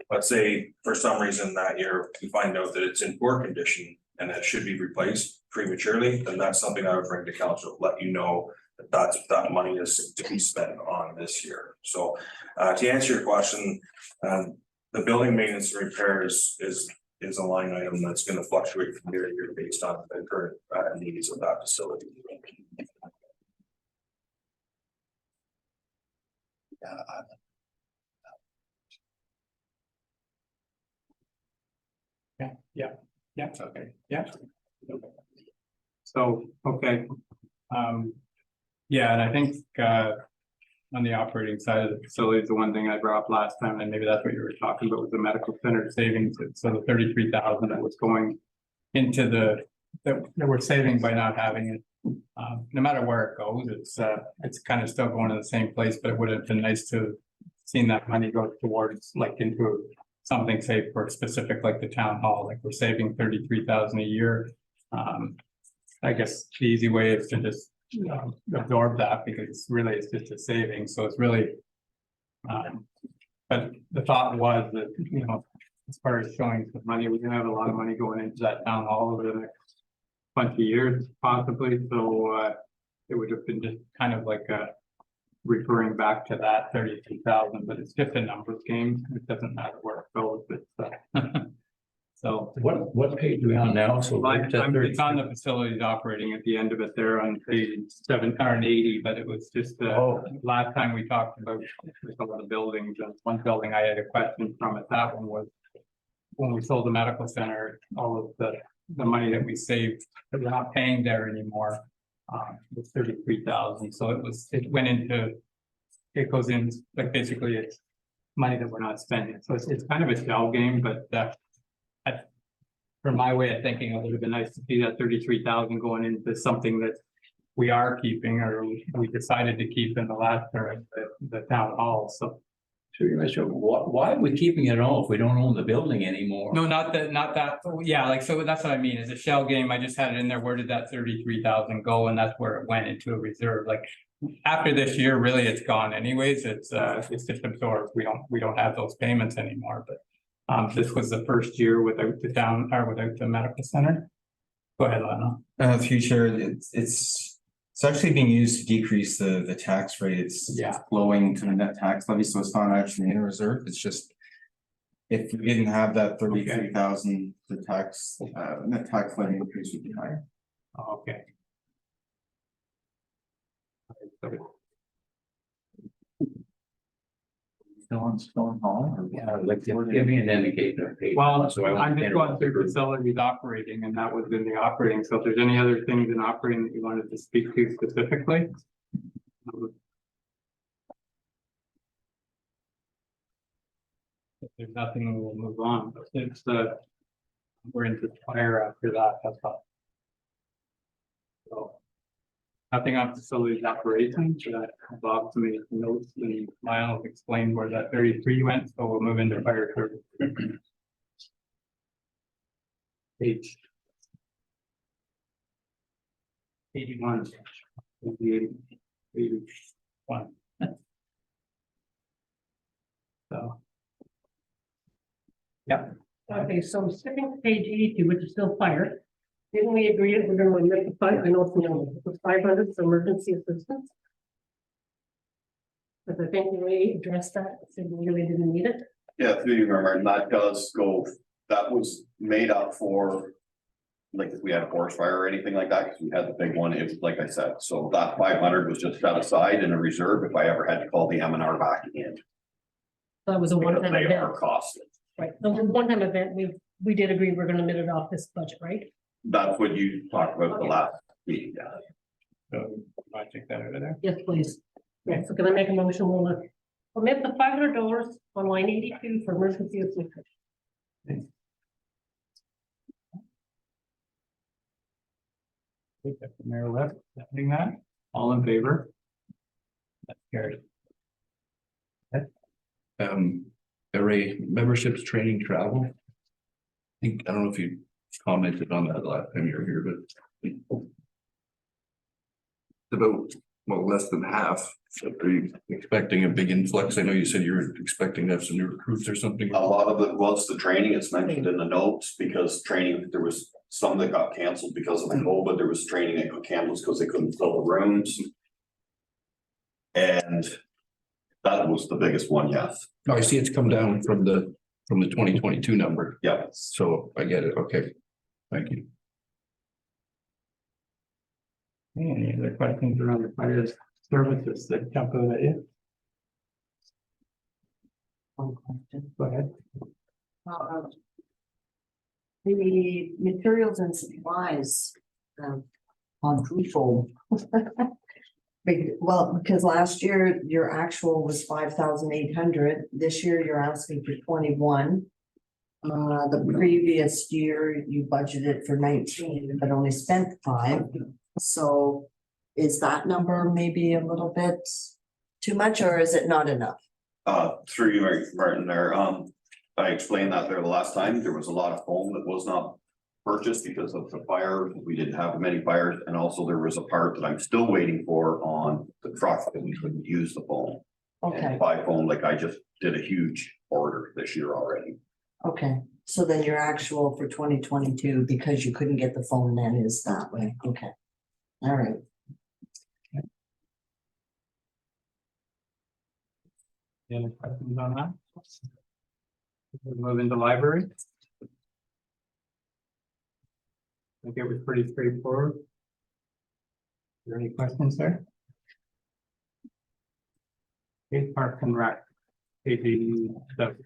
But say for some reason that year you find out that it's in poor condition and that should be replaced prematurely, then that's something I would bring to council, let you know that that money is to be spent on this year. So to answer your question, the building maintenance and repairs is a line item that's going to fluctuate from year to year based on the current needs of that facility. Yeah, okay, yeah. So, okay. Yeah, and I think on the operating side of the facility, the one thing I brought up last time, and maybe that's what you were talking about, was the medical center savings. So the 33,000 that was going into that we're saving by not having it. No matter where it goes, it's kind of still going to the same place, but it would have been nice to have seen that money go towards, like, into something, say, for specific, like the town hall, like we're saving 33,000 a year. I guess the easy way is to just absorb that, because really it's just a saving, so it's really. But the thought was that, you know, as far as showing some money, we're gonna have a lot of money going into that town hall over the next bunch of years, possibly, so it would have been just kind of like referring back to that 32,000, but it's just a numbers game. It doesn't matter where it goes. It's so What page are we on now? So it's on the facilities operating at the end of it there on page 780, but it was just last time we talked about some of the buildings, and one building I had a question from it. That one was when we sold the medical center, all of the money that we saved that we're not paying there anymore. Was 33,000, so it goes in, like, basically it's money that we're not spending, so it's kind of a shell game, but from my way of thinking, it would have been nice to see that 33,000 going into something that we are keeping, or we decided to keep in the last term, the town hall, so. Sure, you Mr. Why are we keeping it all if we don't own the building anymore? No, not that, yeah, like, so that's what I mean, it's a shell game. I just had it in there, where did that 33,000 go, and that's where it went, into a reserve. Like, after this year, really, it's gone anyways, it's just absorbed, we don't have those payments anymore, but this was the first year without the town, or without the medical center. Go ahead, Lana. Future, it's actually being used to decrease the tax rate. It's flowing to the net tax levy, so it's not actually in a reserve. It's just, if we didn't have that 33,000, the tax net tax levy increase would be higher. Okay. Still on Stone Hall? Or Yeah, like, give me an indicator of page. Well, so I won't I'm just going through interrupt. facilities operating, and that was in the operating, so if there's any other things in operating that you wanted to speak to specifically. If there's nothing, we'll move on, but it's we're into fire after that, that's all. So, nothing on facilities operations, that Bob to me notes, and Miles explained where that 33 went, so we'll move into fire service. Page 81. 81. So. Yeah. Okay, so skipping to page 82, which is still fire. Didn't we agree that we're gonna limit the fire? I know it's it was 500 for emergency assistance. But I think we addressed that, so we really didn't need it. Yeah, through you, remember, and that does go, that was made up for. Like if we had a forest fire or anything like that, because we had the big one, it was like I said, so that 500 was just set aside in a reserve if I ever had to call the M&R back in. That was a Because one-time they event, are costly. right? The one-time event, we did agree we're gonna limit it off this budget, right? That's what you talked about the last meeting, yeah. So I take that out of there. Yes, please. Yeah, so can I make a motion? We'll omit the $500 on line 82 for emergency assistance. Mayor left, seconding that, all in favor? That's carried. Array memberships, training, travel. I don't know if you commented on that last time you were here, but. It's about, well, less than half. So are you expecting a big influx? I know you said you were expecting to have some new recruits or something. A lot of it was the training. It's mentioned in the notes because training, there was some that got canceled because of the COVID. There was training that got canceled because they couldn't fill the rooms. And that was the biggest one, yes. Oh, I see it's come down from the 2022 number. Yeah. So I get it. Okay. Thank you. Any other questions around the fire services that jump out at you? One question. Go ahead. The materials and supplies, quadrupled. Well, because last year your actual was 5,800. This year you're asking for 21. The previous year you budgeted for 19, but only spent 5. So is that number maybe a little bit too much, or is it not enough? Through you, Martin, there, I explained that there the last time. There was a lot of foam that was not purchased because of the fire. We didn't have many fires, and also there was a part that I'm still waiting for on the truck that we couldn't use the foam. Okay, And buy foam, like I just did a huge order this year already. okay. So then your actual for 2022, because you couldn't get the phone then, is that way. Okay. All right. Any questions on that? We'll move into library. I think it was pretty straightforward. Are there any questions there? Okay, Park and Rec. Page 87.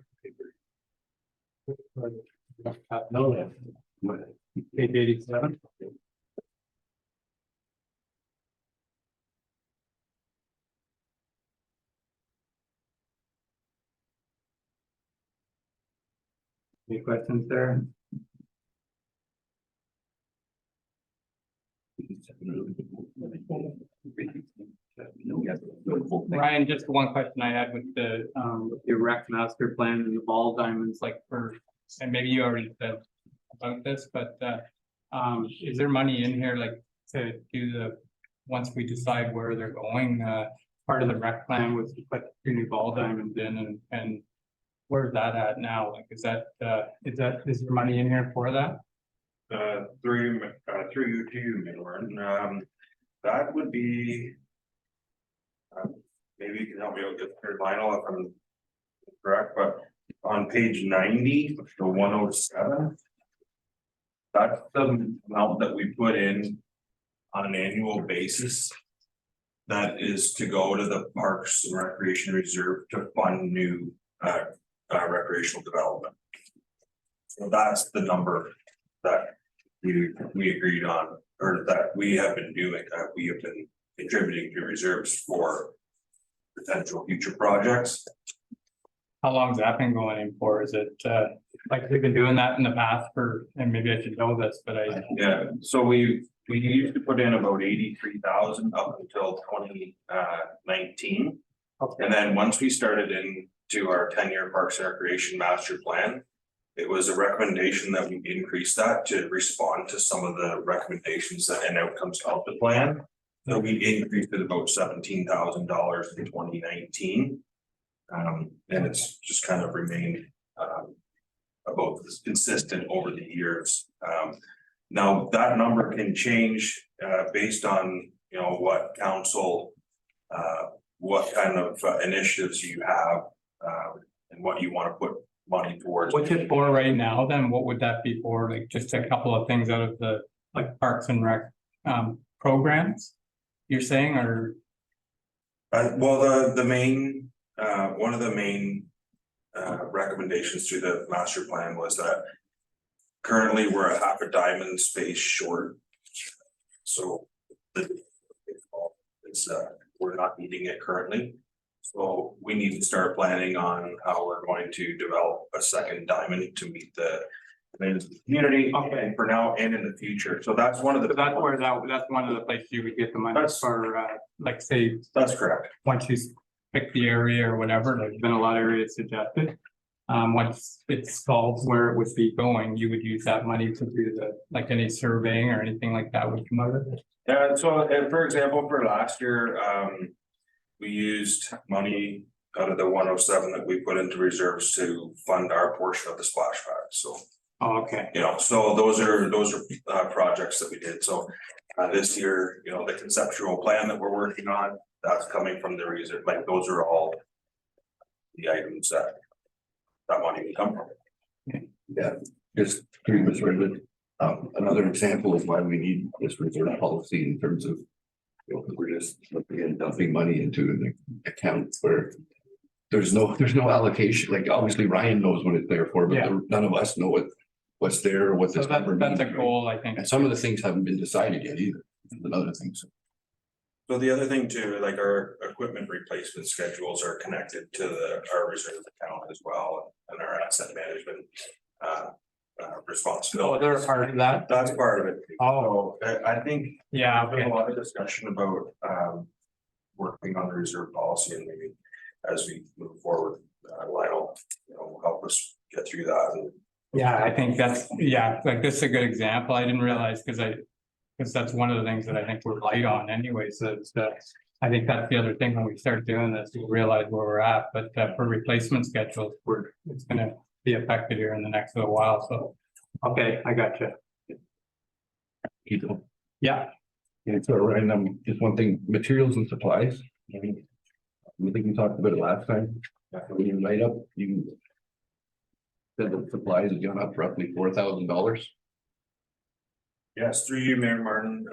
No, page 87. Any questions there? Ryan, just one question I had with the rec master plan and the ball diamonds, like and maybe you already said about this, but is there money in here like to do once we decide where they're going, part of the rec plan was to put 2 new ball diamonds in and where's that at now? Like, is there money in here for that? Through you to you, Midland, that would be. Maybe you can help me out with your vinyl if I'm correct, but on page 90, the 107. That's the amount that we put in on an annual basis. That is to go to the Parks and Recreation Reserve to fund new recreational development. So that's the number that we agreed on, or that we have been doing, that we have been contributing to reserves for potential future projects. How long's that been going in for? Is it like we've been doing that in the past and maybe I should know this, but Yeah, so we used to put in about 83,000 up until 2019. Okay. And then once we started into our 10-year Parks and Recreation Master Plan, it was a recommendation that we increase that to respond to some of the recommendations and outcomes of the plan. So we increased it about $17,000 in 2019. And it's just kind of remained about this consistent over the years. Now that number can change based on, you know, what council, what kind of initiatives you have, and what you want to put money towards. what's it for right now? Then what would that be for? Like just a couple of things out of the Parks and Rec programs you're saying, or? Well, the main, one of the main recommendations through the master plan was that currently we're a half a diamond space short. So we're not needing it currently. So we need to start planning on how we're going to develop a second diamond to meet the related to the community. Okay. And for now and in the future, so that's one of So the. that's where that's one of the places you would get the money That's- for, like say, That's correct. once you pick the area or whatever, there's been a lot of areas suggested. Once it's solved where it would be going, you would use that money to do like any surveying or anything like that would come out of it. Yeah, so for example, for last year, we used money out of the 107 that we put into reserves to fund our portion of the splash pad, so. Oh, okay. You know, so those are projects that we did, so this year, you know, the conceptual plan that we're working on, that's coming from the reserve, like those are all. The items that money would come from. Yeah, just pretty much right. Another example of why we need this reserve policy in terms of. You know, 'cause we're just looking at dumping money into an account where. There's no allocation, like obviously Ryan knows what it's there for, but Yeah. none of us know what's there or what So this number that's means. a goal, I think. And some of the things haven't been decided yet either, another thing, so. So the other thing too, like our equipment replacement schedules are connected to our reserve account as well, and our asset management. Oh, Responsibility. they're part of that. That's part of it. Oh, So I think yeah, there's been okay. a lot of discussion about working on the reserve policy, and maybe as we move forward, Lionel, you know, will help us get through that. And Yeah, I think like this is a good example. I didn't realize because that's one of the things that I think we're light on anyway, so it's I think that's the other thing when we start doing this, we realize where we're at, but for replacement schedules, it's gonna be affected here in the next little while, so. Okay, I got you. You know, Yeah, and so Ryan, just one thing, materials and supplies. I think we talked about it last time. When you write up, you. Said that supplies have gone up roughly $4,000. yes, through you, Mayor Martin,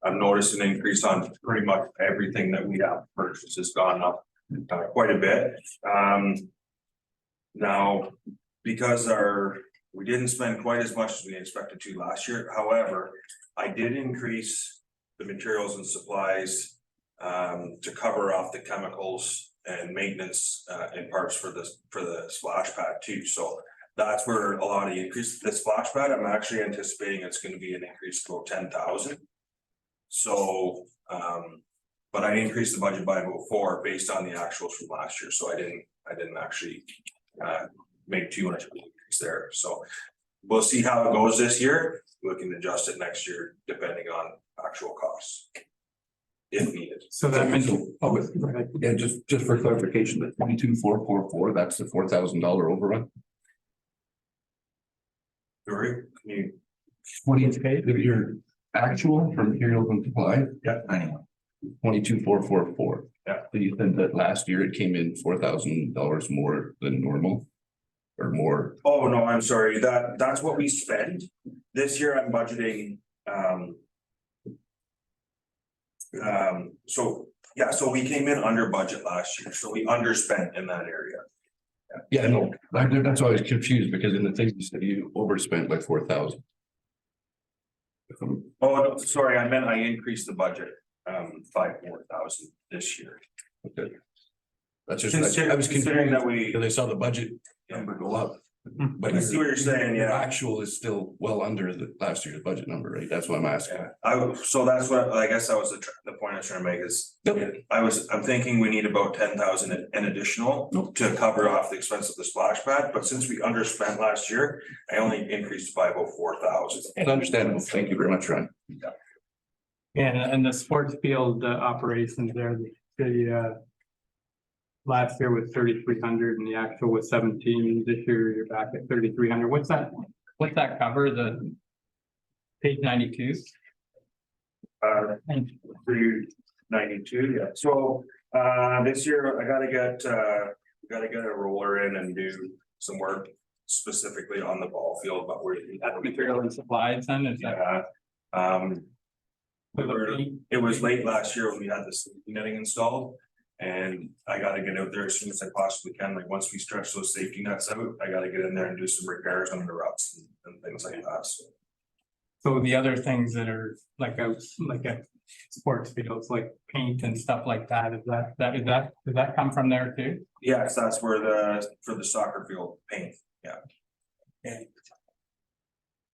I've noticed an increase on pretty much everything that we have purchased has gone up quite a bit. Now, because we didn't spend quite as much as we expected to last year, however, I did increase the materials and supplies to cover off the chemicals and maintenance and parts for the splash pad too, so that's where a lot of the increase. The splash pad, I'm actually anticipating it's gonna be an increase to about 10,000. So, but I increased the budget by about 4 based on the actuals from last year, so I didn't actually make too much of an increase there, so. We'll see how it goes this year, we can adjust it next year depending on actual costs. If needed. so that means, oh, go ahead. Yeah, just for clarification, the 22,444, that's the $4,000 overrun. Dory, can you? What do you pay? Your actual for materials and supplies, Yeah. 22,444. Yeah. So you said that last year it came in $4,000 more than normal. Or more. Oh, no, I'm sorry, that's what we spend. This year I'm budgeting, so, yeah, so we came in under budget last year, so we underspent in that area. Yeah, no, that's why I was confused because in the thing you said you overspent by 4,000. Oh, no, sorry, I meant I increased the budget, by 4,000 this year. Okay. That's just, I was Considering considering that we, because I saw the budget number go up. But I see what you're saying, your yeah. actual is still well under the last year's budget number, right? That's what I'm asking. Yeah, so that's what, I guess that was the point I was trying to make is. Yep. I'm thinking we need about 10,000 in additional to cover off the expense of the splash pad, but since we underspent last year, I only increased by about 4,000. And understandable. Thank you very much, Ryan. And the sports field operations there, the last year was 3,300 and the actual was 17. This year you're back at 3,300. What's that cover? The page 92? 392, yeah. So this year I gotta get a roller in and do some work specifically on the ball field, but we're. That's material and supplies then, is that? Yeah. It was late last year when we had this netting installed. And I gotta get out there as soon as I possibly can, like once we stretch those safety nets out, I gotta get in there and do some repairs on the ruts and things like that, so. So the other things that are like a sports fields, like paint and stuff like that, does that come from there too? Yes, that's where for the soccer field paint, yeah.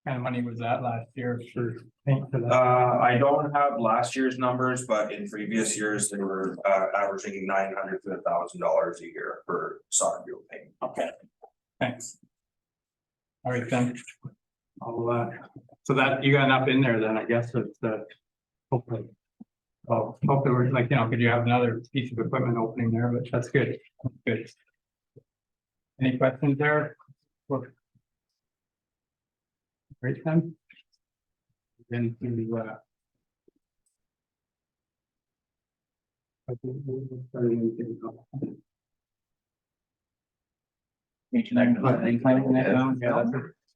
kind of money was that last year for paint for that? I don't have last year's numbers, but in previous years, they were averaging $900 to $1,000 a year for soccer field paint. Okay, thanks. All right, then. I'll, so that, you got enough in there then, I guess, it's hopefully. Oh, hopefully we're like, could you have another piece of equipment opening there, but that's good, good. Any questions there? Great then. Then to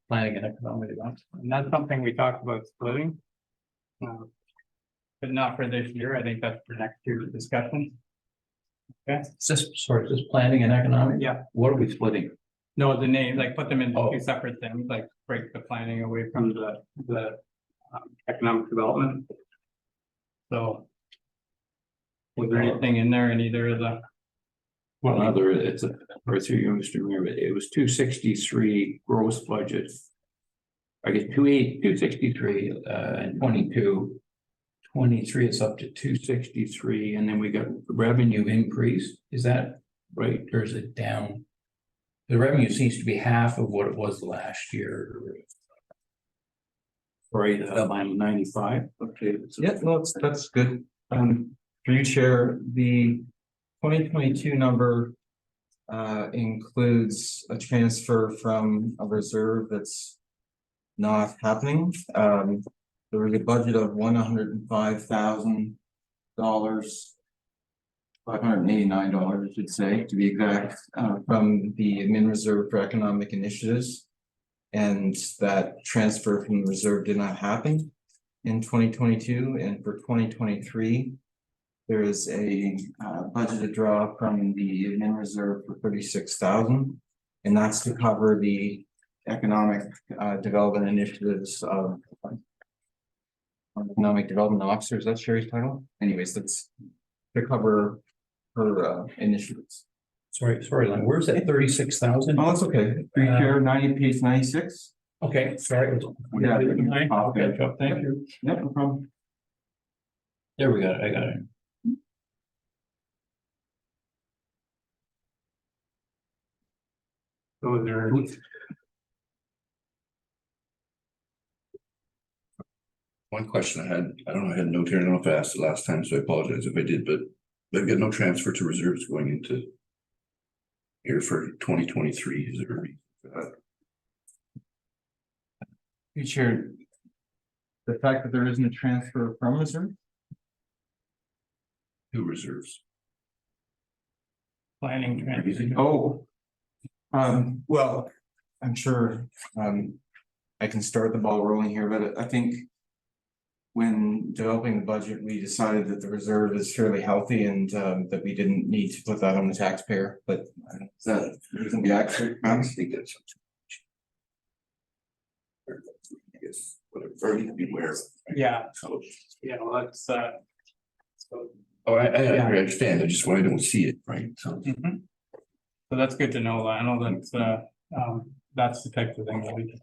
planning and economic development, and that's something we talked about splitting. But not for this year, I think that's for next year's discussion. Okay, Is this, sorry, is this planning and economic? yeah, What are we splitting? no, the name, like put them into Oh. two separate things, like break the planning away from the economic development. So. Was there anything in there in either of the? Well, another, it's a, or through you, Mr. Mayor, it was 263 gross budget. I guess 263 and 22. 23, it's up to 263, and then we got revenue increase. Is that right, or is it down? The revenue seems to be half of what it was last year. Right, I'm 95. Okay, yeah, no, that's good. For you, Chair, the 2022 number includes a transfer from a reserve that's not happening. There was a budget of $105,000, $589, I should say, to be exact, from the admin reserve for economic initiatives. And that transfer from the reserve did not happen in 2022, and for 2023. There is a budgeted draw from the admin reserve for $36,000, and that's to cover the economic development initiatives of economic development officer. Is that Sherry's title? Anyways, that's to cover her initiatives. Sorry, Lynn, where's that 36,000? Oh, that's okay. Chair, page 96. Okay, sorry. Yeah. I'll catch up, thank you. Yep, no problem. There we got it, I got it. So there. One question I had, I don't know, I had a note here, I don't know if I asked it last time, so I apologize if I did, but they've got no transfer to reserves going into here for 2023, is there a reason for that? Chair, the fact that there isn't a transfer from reserve? Two reserves. Planning. transition. Oh. Well, I'm sure, I can start the ball rolling here, but I think. When developing the budget, we decided that the reserve is fairly healthy and that we didn't need to put that on the taxpayer, but is that reason be accurate? I think that's. I guess, whatever, or need to be aware of. Yeah, So, yeah, well, that's so. oh, I Yeah. understand, I just, when I don't see it, right, so. Mhm. So that's good to know, Lionel, that's the type of thing that we,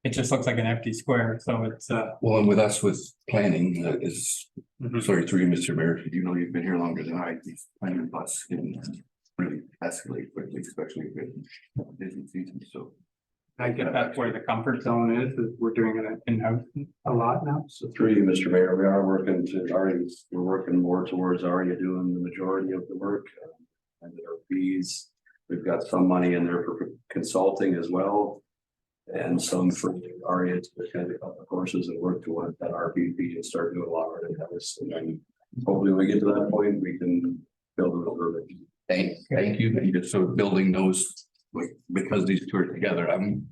it just looks like an empty square, so it's Well, and with us with planning, is, mhm. sorry, through you, Mr. Mayor, you know, you've been here longer than I, these planning bus can really escalate quickly, especially with busy season, so. I get that's where the comfort zone is we're doing it in-house a lot now. So through you, Mr. Mayor, we are working to we're working more towards already doing the majority of the work. And our fees, we've got some money in there for consulting as well. And some for ARIA to attend a couple of courses and work towards that RPP and start doing a lot of it. And then hopefully when we get to that point, we can build a little bit. Thank you, and just so building those, like, because these two are together, I'm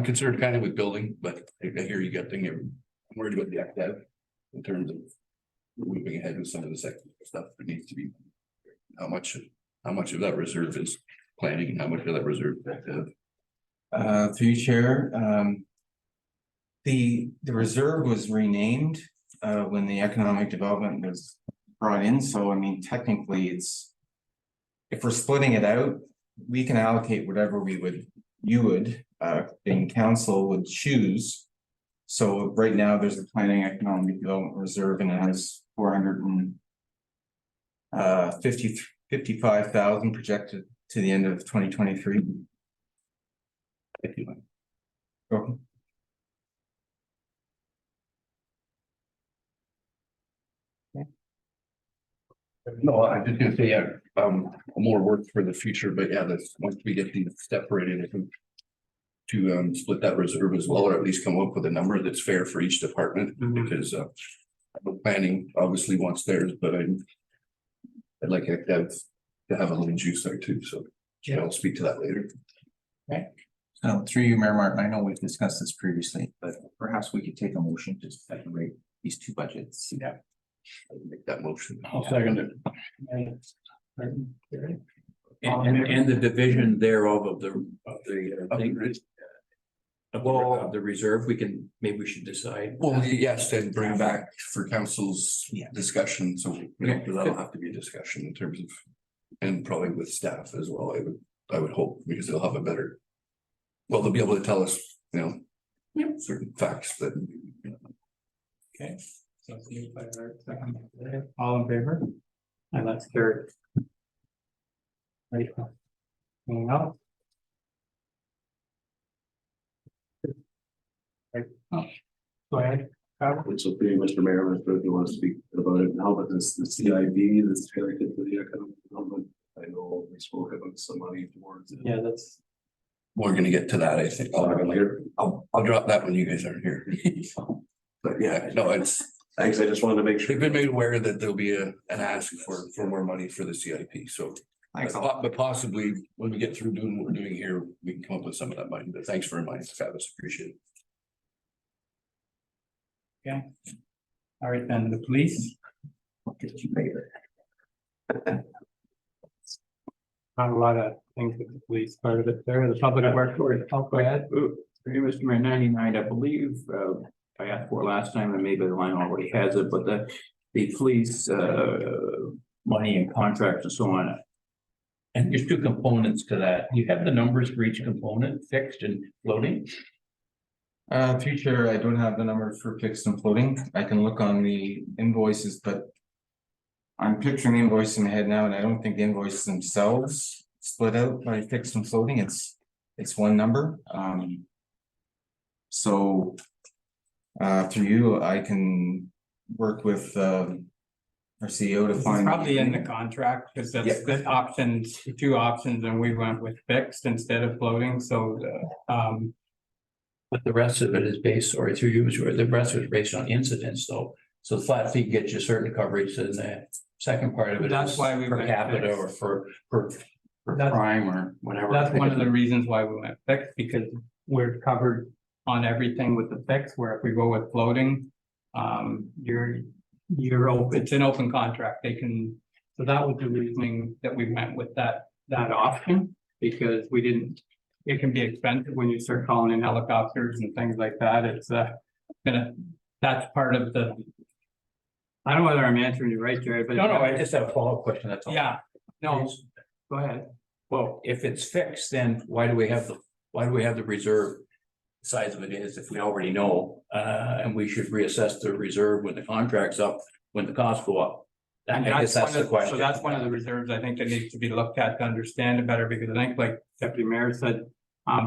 concerned kind of with building, but I hear you got thing, I'm worried about the active. In terms of moving ahead with some of the second stuff that needs to be. How much of that reserve is planning and how much of that reserve is active? Through you, Chair, the reserve was renamed when the economic development was brought in, so I mean, technically it's. If we're splitting it out, we can allocate whatever you would being council would choose. So right now, there's a planning economic development reserve and it has 55,000 projected to the end of 2023. Okay. No, I was just gonna say, more work for the future, but yeah, that's, once we get these separated, I think. To split that reserve as well, or at least come up with a number that's fair for each department, because planning obviously wants theirs, but I'd like to have a little juice there too, so I'll speak to that later. So through you, Mayor Martin, I know we've discussed this previously, but perhaps we could take a motion to separate these two budgets. Yeah. I'll make that motion. I'll second it. And the division thereof of the thing. Of the reserve, maybe we should decide. Well, yes, then bring back for council's discussion, so that'll have to be a discussion in terms of. And probably with staff as well, I would hope, because they'll have a better. Well, they'll be able to tell us, certain facts that. Okay. So it's moved by Art, second by Ed. All in favor? And that's carried. Right. Anything else? Right. Oh, go ahead. It's okay, Mr. Mayor, if you want to speak about it now, but the CIB, that's connected to the economic development. I know we spoke about some money towards it. Yeah, that's. We're gonna get to that, I think. I'll drop that when you guys aren't here. But yeah, no, it's. Thanks, I just wanted to make sure. They've been made aware that there'll be an ask for more money for the CIP, so. But possibly when we get through doing what we're doing here, we can come up with some of that money, but thanks for reminding us, Travis, appreciate it. Okay. All right, then the police. What did you pay there? Not a lot of things with the police part of it there, the public works, go ahead. Mr. Mayor, 99, I believe, I asked for it last time, and maybe the line already has it, but the police, money and contracts and so on. And there's two components to that. You have the numbers for each component, fixed and floating? Future, I don't have the numbers for fixed and floating. I can look on the invoices, but. I'm picturing the invoice in my head now, and I don't think the invoices themselves split out by fixed and floating. It's one number. So. Through you, I can work with our CEO to It's find. probably in the contract, because that's the options, two options, and we went with fixed instead of floating, so But the rest of it is based, or through you, the rest is based on incidents, though. So the flat fee gets you certain coverage, and the second part of it That's is why we per went capita fixed. or for That's- crime or whatever. that's one of the reasons why we went fixed, because we're covered on everything with the fix, where if we go with floating, it's an open contract, they can, so that was the reasoning that we went with that option, because we didn't, it can be expensive when you start calling in helicopters and things like that, it's that's part of the. I don't know whether I'm answering you right, Jerry, but. No, I just have a follow-up question, that's all. Yeah, no, go ahead. Well, if it's fixed, then why do we have the reserve? Size of it is, if we already know, and we should reassess the reserve when the contract's up, when the costs go up. I guess that's the question. So that's one of the reserves I think that needs to be looked at to understand it better, because I think, like Deputy Mayor said,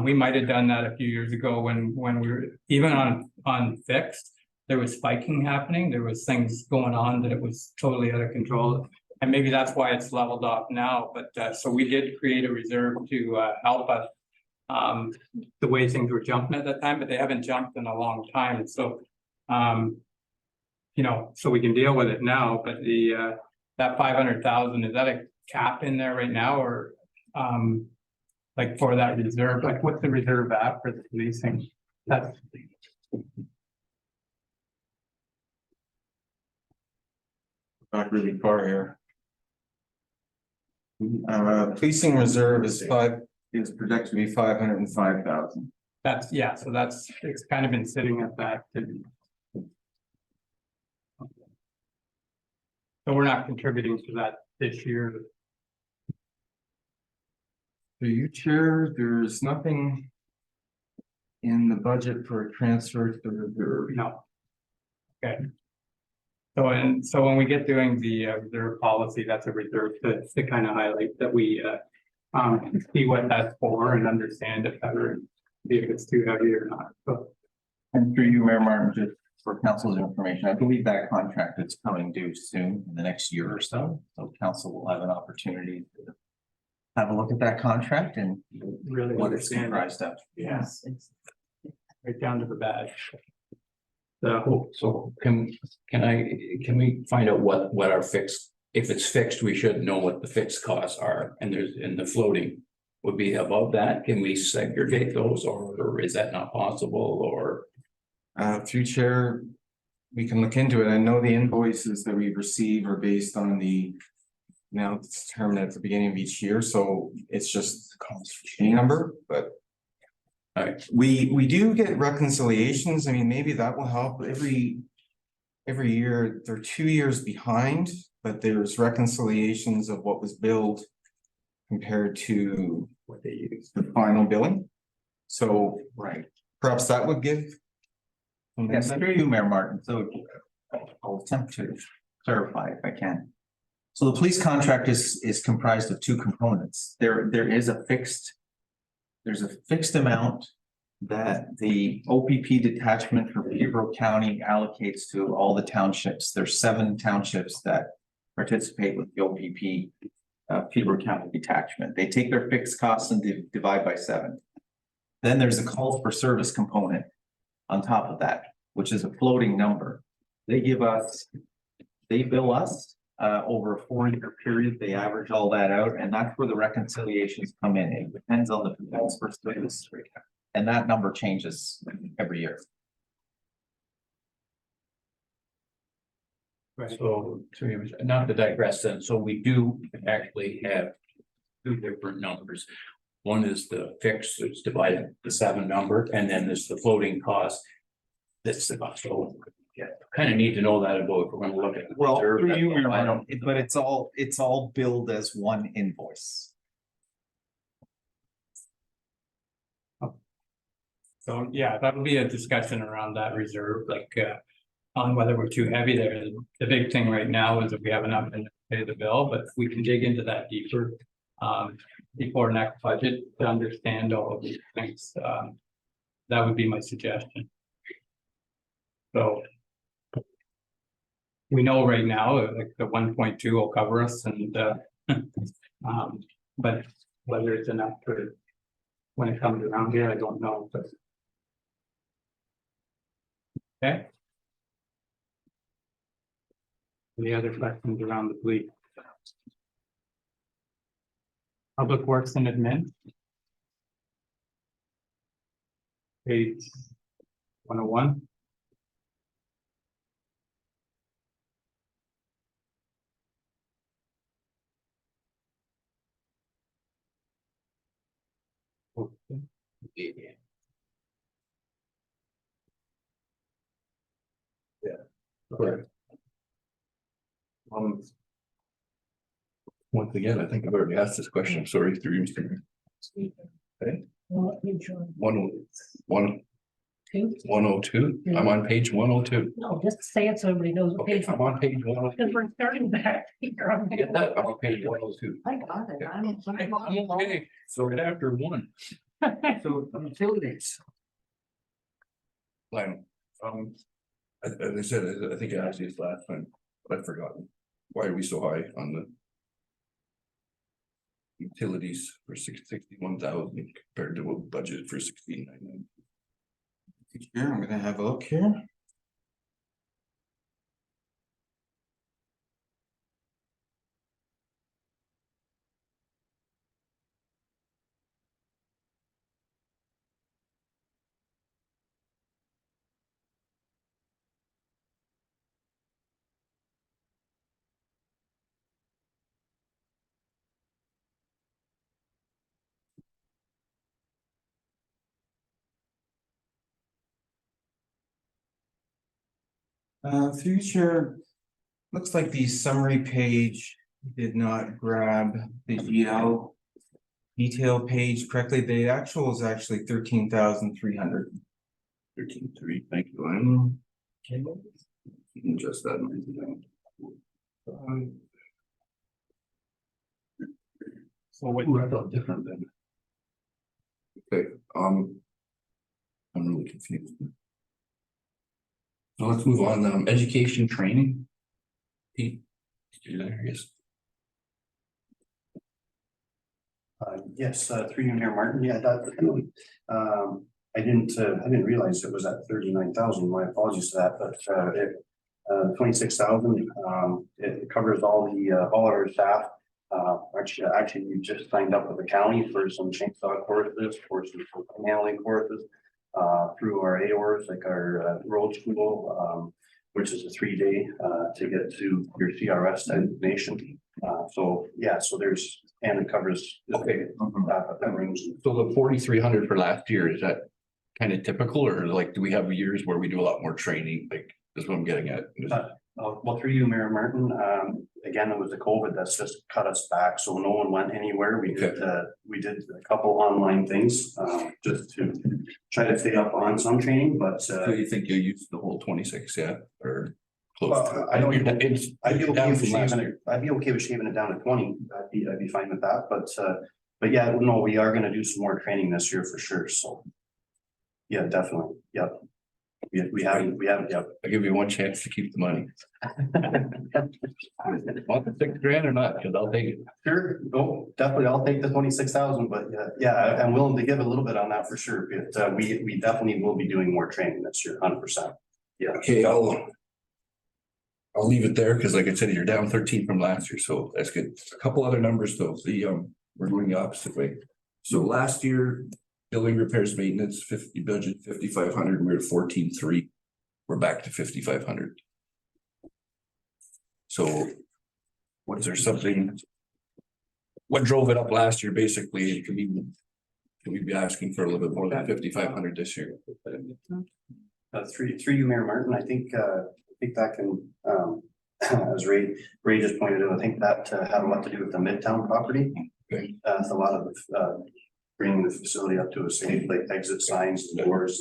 we might have done that a few years ago when we were, even on fixed, there was spiking happening, there was things going on that it was totally out of control. And maybe that's why it's leveled off now, but so we did create a reserve to help us. The way things were jumping at that time, but they haven't jumped in a long time, so. So we can deal with it now, but that 500,000, is that a cap in there right now, or? Like for that reserve, like what's the reserve at for the policing? That's. Not really far here. Policing reserve is projected to be 505,000. That's, yeah, so it's kind of been sitting at that. So we're not contributing to that this year. For you, Chair, there's nothing. in the budget for a transfer to the reserve. No. Okay. So when we get doing the reserve policy, that's a reserve to kind of highlight that we see what that's for and understand if ever, see if it's too heavy or not, so. And through you, Mayor Martin, just for council's information, I believe that contract is coming due soon in the next year or so. So council will have an opportunity to have a look at that contract and Really what it's understand. comprised of. Yeah, right down to the badge. So, Cool. So can we find out what our fixed, if it's fixed, we should know what the fixed costs are, and the floating would be above that. Can we segregate those, or is that not possible, or? Through chair, we can look into it. I know the invoices that we receive are based on the. Now it's determined at the beginning of each year, so it's just a number, but. Alright. We do get reconciliations. I mean, maybe that will help every year. They're 2 years behind, but there's reconciliations of what was billed compared to what they use. the final billing. So Right. perhaps that would give. some Yes, insight. through you, Mayor Martin. So I'll attempt to clarify if I can. So the police contract is comprised of two components. There's a fixed amount that the OPP detachment for Peterborough County allocates to all the townships. There's 7 townships that participate with the OPP Peterborough County detachment. They take their fixed costs and divide by 7. Then there's a calls for service component on top of that, which is a floating number. They bill us over a 4-year period. They average all that out, and that's where the reconciliations come in. It depends on the calls for service rate, and that number changes every year. Right. So, not to digress then, so we do actually have 2 different numbers. One is the fixed, it's divided the 7 number, and then there's the floating cost. That's the cost, so, yeah, kind of need to know that about if we're gonna look at. the Well, reserve, through that's you, all Mayor I Martin, don't- but it's all billed as one invoice. So, yeah, that'll be a discussion around that reserve, like, on whether we're too heavy there. The big thing right now is if we have enough to pay the bill, but we can dig into that deeper. Before next budget to understand all of these things. That would be my suggestion. So. We know right now, like the 1.2 will cover us and, but whether it's enough for. When it comes around here, I don't know, but. Okay. Any other questions around the fleet? Public Works and Admin. Page 101. Okay. Correct. Once again, I think I've already asked this question, sorry, through you, Mr. Mayor. Okay. 102, I'm on page 102. No, just say it so everybody knows what Okay, page. I'm on page 102. Because we're starting back here on. Get that, I'm on page 102. I got it. I'm okay, so right after 1. So utilities. Lionel, as I said, I think I asked you this last time, but I've forgotten. Why are we so high on the utilities for 661,000 compared to a budget for 16,990? Here, I'm gonna have a look here. Future, looks like the summary page did not grab the GL detail page correctly, the actual is actually 13,300. 13.3, thank you, Ryan. You can adjust that. So what, Ooh, I felt different then. Okay, I'm really confused. So let's move on, education training. Pete, you're there, yes. Yes, through you, Mayor Martin, yeah, that, I didn't realize it was at 39,000, my apologies for that, but 26,000, it covers all our staff. Actually, we just signed up with the county for some chainsaw courses, for some handling courses, through our AORs, like our road school, which is a 3-day, to get to your CRS designation. So, yeah, so there's, and it covers. Okay. That range. So the 4,300 for last year, is that kind of typical, or like, do we have years where we do a lot more training? Like, that's what I'm getting at. Well, through you, Mayor Martin, again, it was the COVID that's just cut us back, so no one went anywhere. We did a couple online things, just to try to stay up on some training, but. Do you think you'll use the whole 26 yet, or close Well, to? I don't, It's I'd be okay down with from last shaving year. it, I'd be okay with shaving it down to 20, I'd be fine with that, but yeah, no, we are gonna do some more training this year for sure, so. Yeah, definitely, yep. We haven't, yep. I'll give you one chance to keep the money. Want the $6,000 or not? Because I'll take it. Sure, no, definitely, I'll take the 26,000, but yeah, I'm willing to give a little bit on that for sure, but we definitely will be doing more training this year, 100%. Yeah. Okay, I'll leave it there, because like I said, you're down 13 from last year, so that's good. A couple other numbers though, we're going the opposite way. So last year, building repairs, maintenance, budget 5,500, we're at 14,3. We're back to 5,500. So was there something? What drove it up last year, basically? Can we be asking for a little bit more than 5,500 this year? Through you, Mayor Martin, I think that can, as Ray just pointed out, I think that had a lot to do with the Midtown property. Okay. It's a lot of bringing the facility up to a safe, like exit signs, and doors.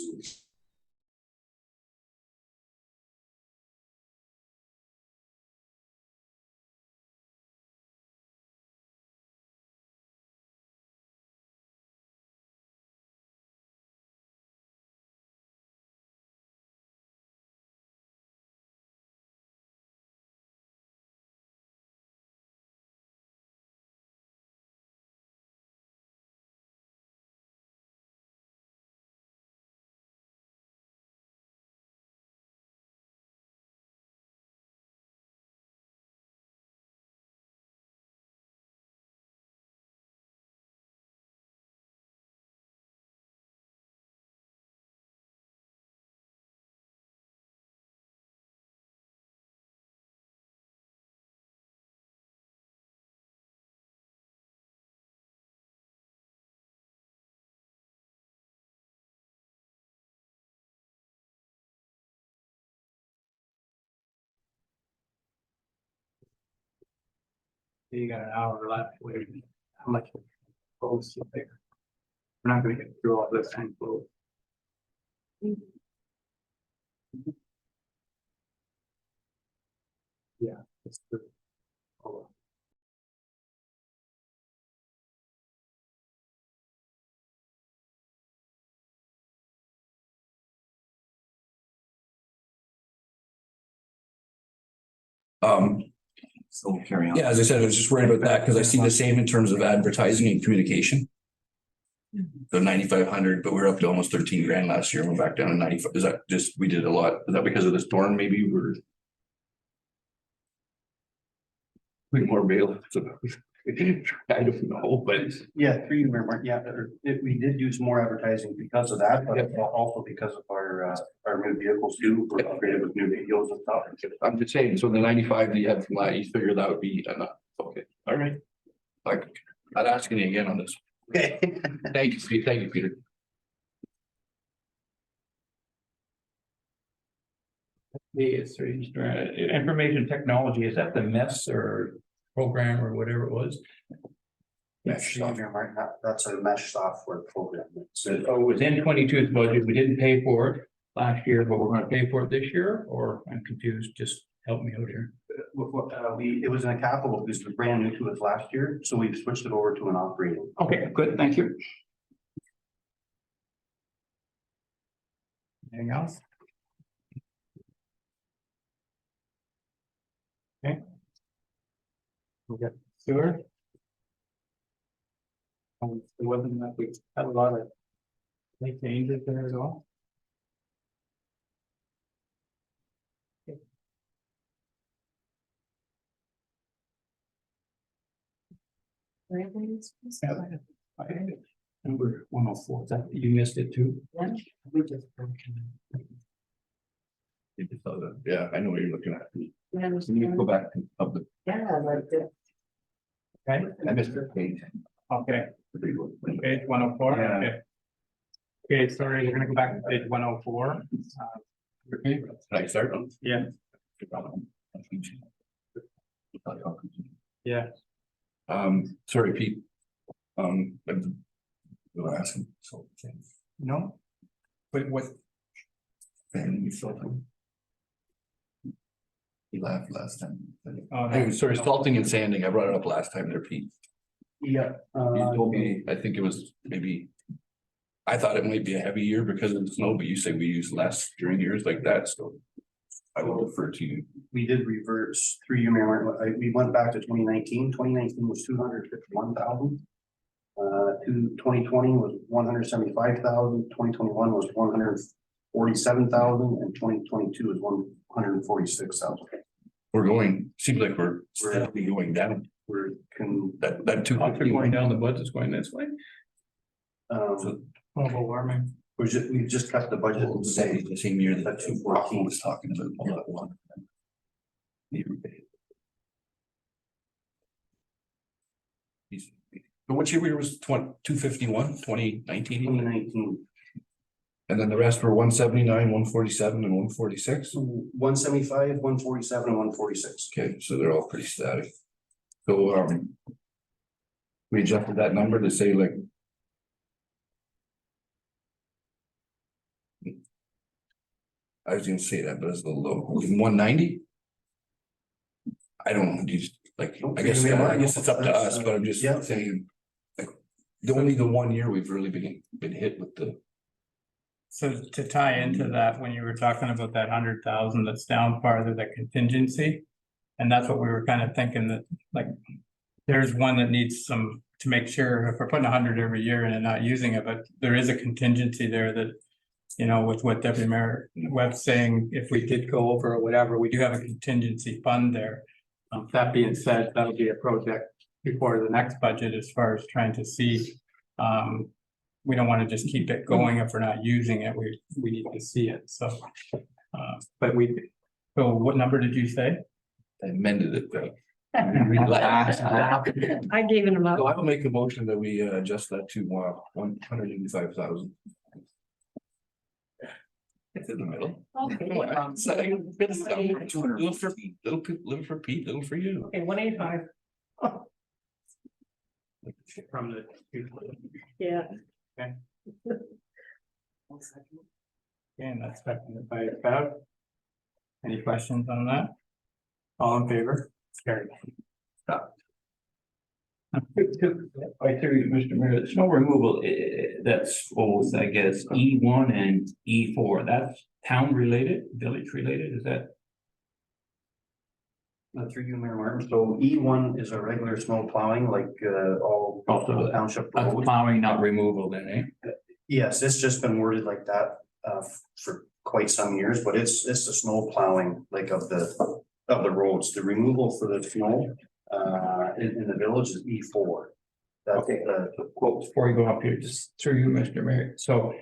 you got an hour left, wait, how much? Close there. We're not gonna get through all this and close. Yeah, it's true. Hold on. So we'll carry on. Yeah, as I said, I was just worried about that because I see the same in terms of advertising and communication. So 9,500, but we're up to almost 13,000 last year. We're back down to 95. Is that just, we did a lot? Is that because of the storm? Maybe we're. More bail. I don't know, but Yeah, through you, Mayor Martin, yeah, we did do some more advertising because of that, but Yep. also because of our new vehicles too, we're upgraded with new radios and stuff. I'm just saying, so the 95 that you had from last, you figured that would be enough. Okay, all right. Like, not asking you again on this. Okay. Thank you, Pete. Thank you, Peter. It's information technology, is that the MES or program or whatever it was? Mesh software, Martin, that's our mesh software program. So it was in 22's budget. We didn't pay for it last year, but we're gonna pay for it this year, or I'm confused. Just help me out here. It was in a capital, because it was brand new to us last year, so we've switched it over to an operating. Okay, good, thank you. Anything else? Okay. We got sewer. It wasn't that we had a lot of late changes there at all. Number 104, that you missed it too. Yeah, I know what you're looking at. Yeah, You go back to public. I liked it. Okay, I missed the page. okay, page 104, Yeah. okay. Okay, sorry, we're gonna go back to page 104. Okay, Can I start? yeah, yeah, Sorry, Pete. We'll ask him, so. no? But what, And you felt him. He laughed last time. oh, Hey, no, sorry, no. salting and sanding, I brought it up last time there, Pete. Yeah. You told me, I think it was maybe. I thought it might be a heavy year because of the snow, but you say we use less during years like that, so. I will defer to you. We did reverse 3-year memory. We went back to 2019. 2019 was 251,000. 2020 was 175,000. 2021 was 147,000, and 2022 was 146,000. We're going, seems like we're steadily going down. We're That two. Costs are going down, the budget's going this way. Global warming. We just cut the budget. We'll say the same year that That 214 was talking about all that one. So which year we was 251, 2019, 2019, and then the rest were 179, 147, and 146. 175, 147, and 146. Okay, so they're all pretty static. So we adjusted that number to say like. I was gonna say that, but it's a little low, 190. I don't know, just like, I guess it's up to us, but I'm just Yeah. saying. Like, only the 1 year we've really been hit with the. So to tie into that, when you were talking about that 100,000 that's down farther, that contingency. And that's what we were kind of thinking that, like, there's one that needs some, to make sure if we're putting 100 every year in and not using it, but there is a contingency there that. You know, with what Deputy Mayor Webb's saying, if we did go over or whatever, we do have a contingency fund there. That being said, that'll be a project before the next budget as far as trying to see. We don't want to just keep it going if we're not using it. We need to see it, so. So what number did you say? I amended it. I gave it So about, I will make a motion that we adjust that to 185,000. It's in the middle. okay, Little for Pete, little for Pete, little for you. okay, 185, From the. yeah. And that's seconded by Bev. Any questions on that? All in favor? Carried. I tell you, Mr. Mayor, snow removal, that's both, I guess, E1 and E4, that's town related, village related, is that? Through you, Mayor Martin. So E1 is a regular snow plowing, like all township That's roads. plowing, not removal then, eh? Yes, it's just been worded like that for quite some years, but it's the snow plowing, like of the roads. The removal for the snow in the village is E4. Okay, quote, before you go up here, just through you, Mr. Mayor, so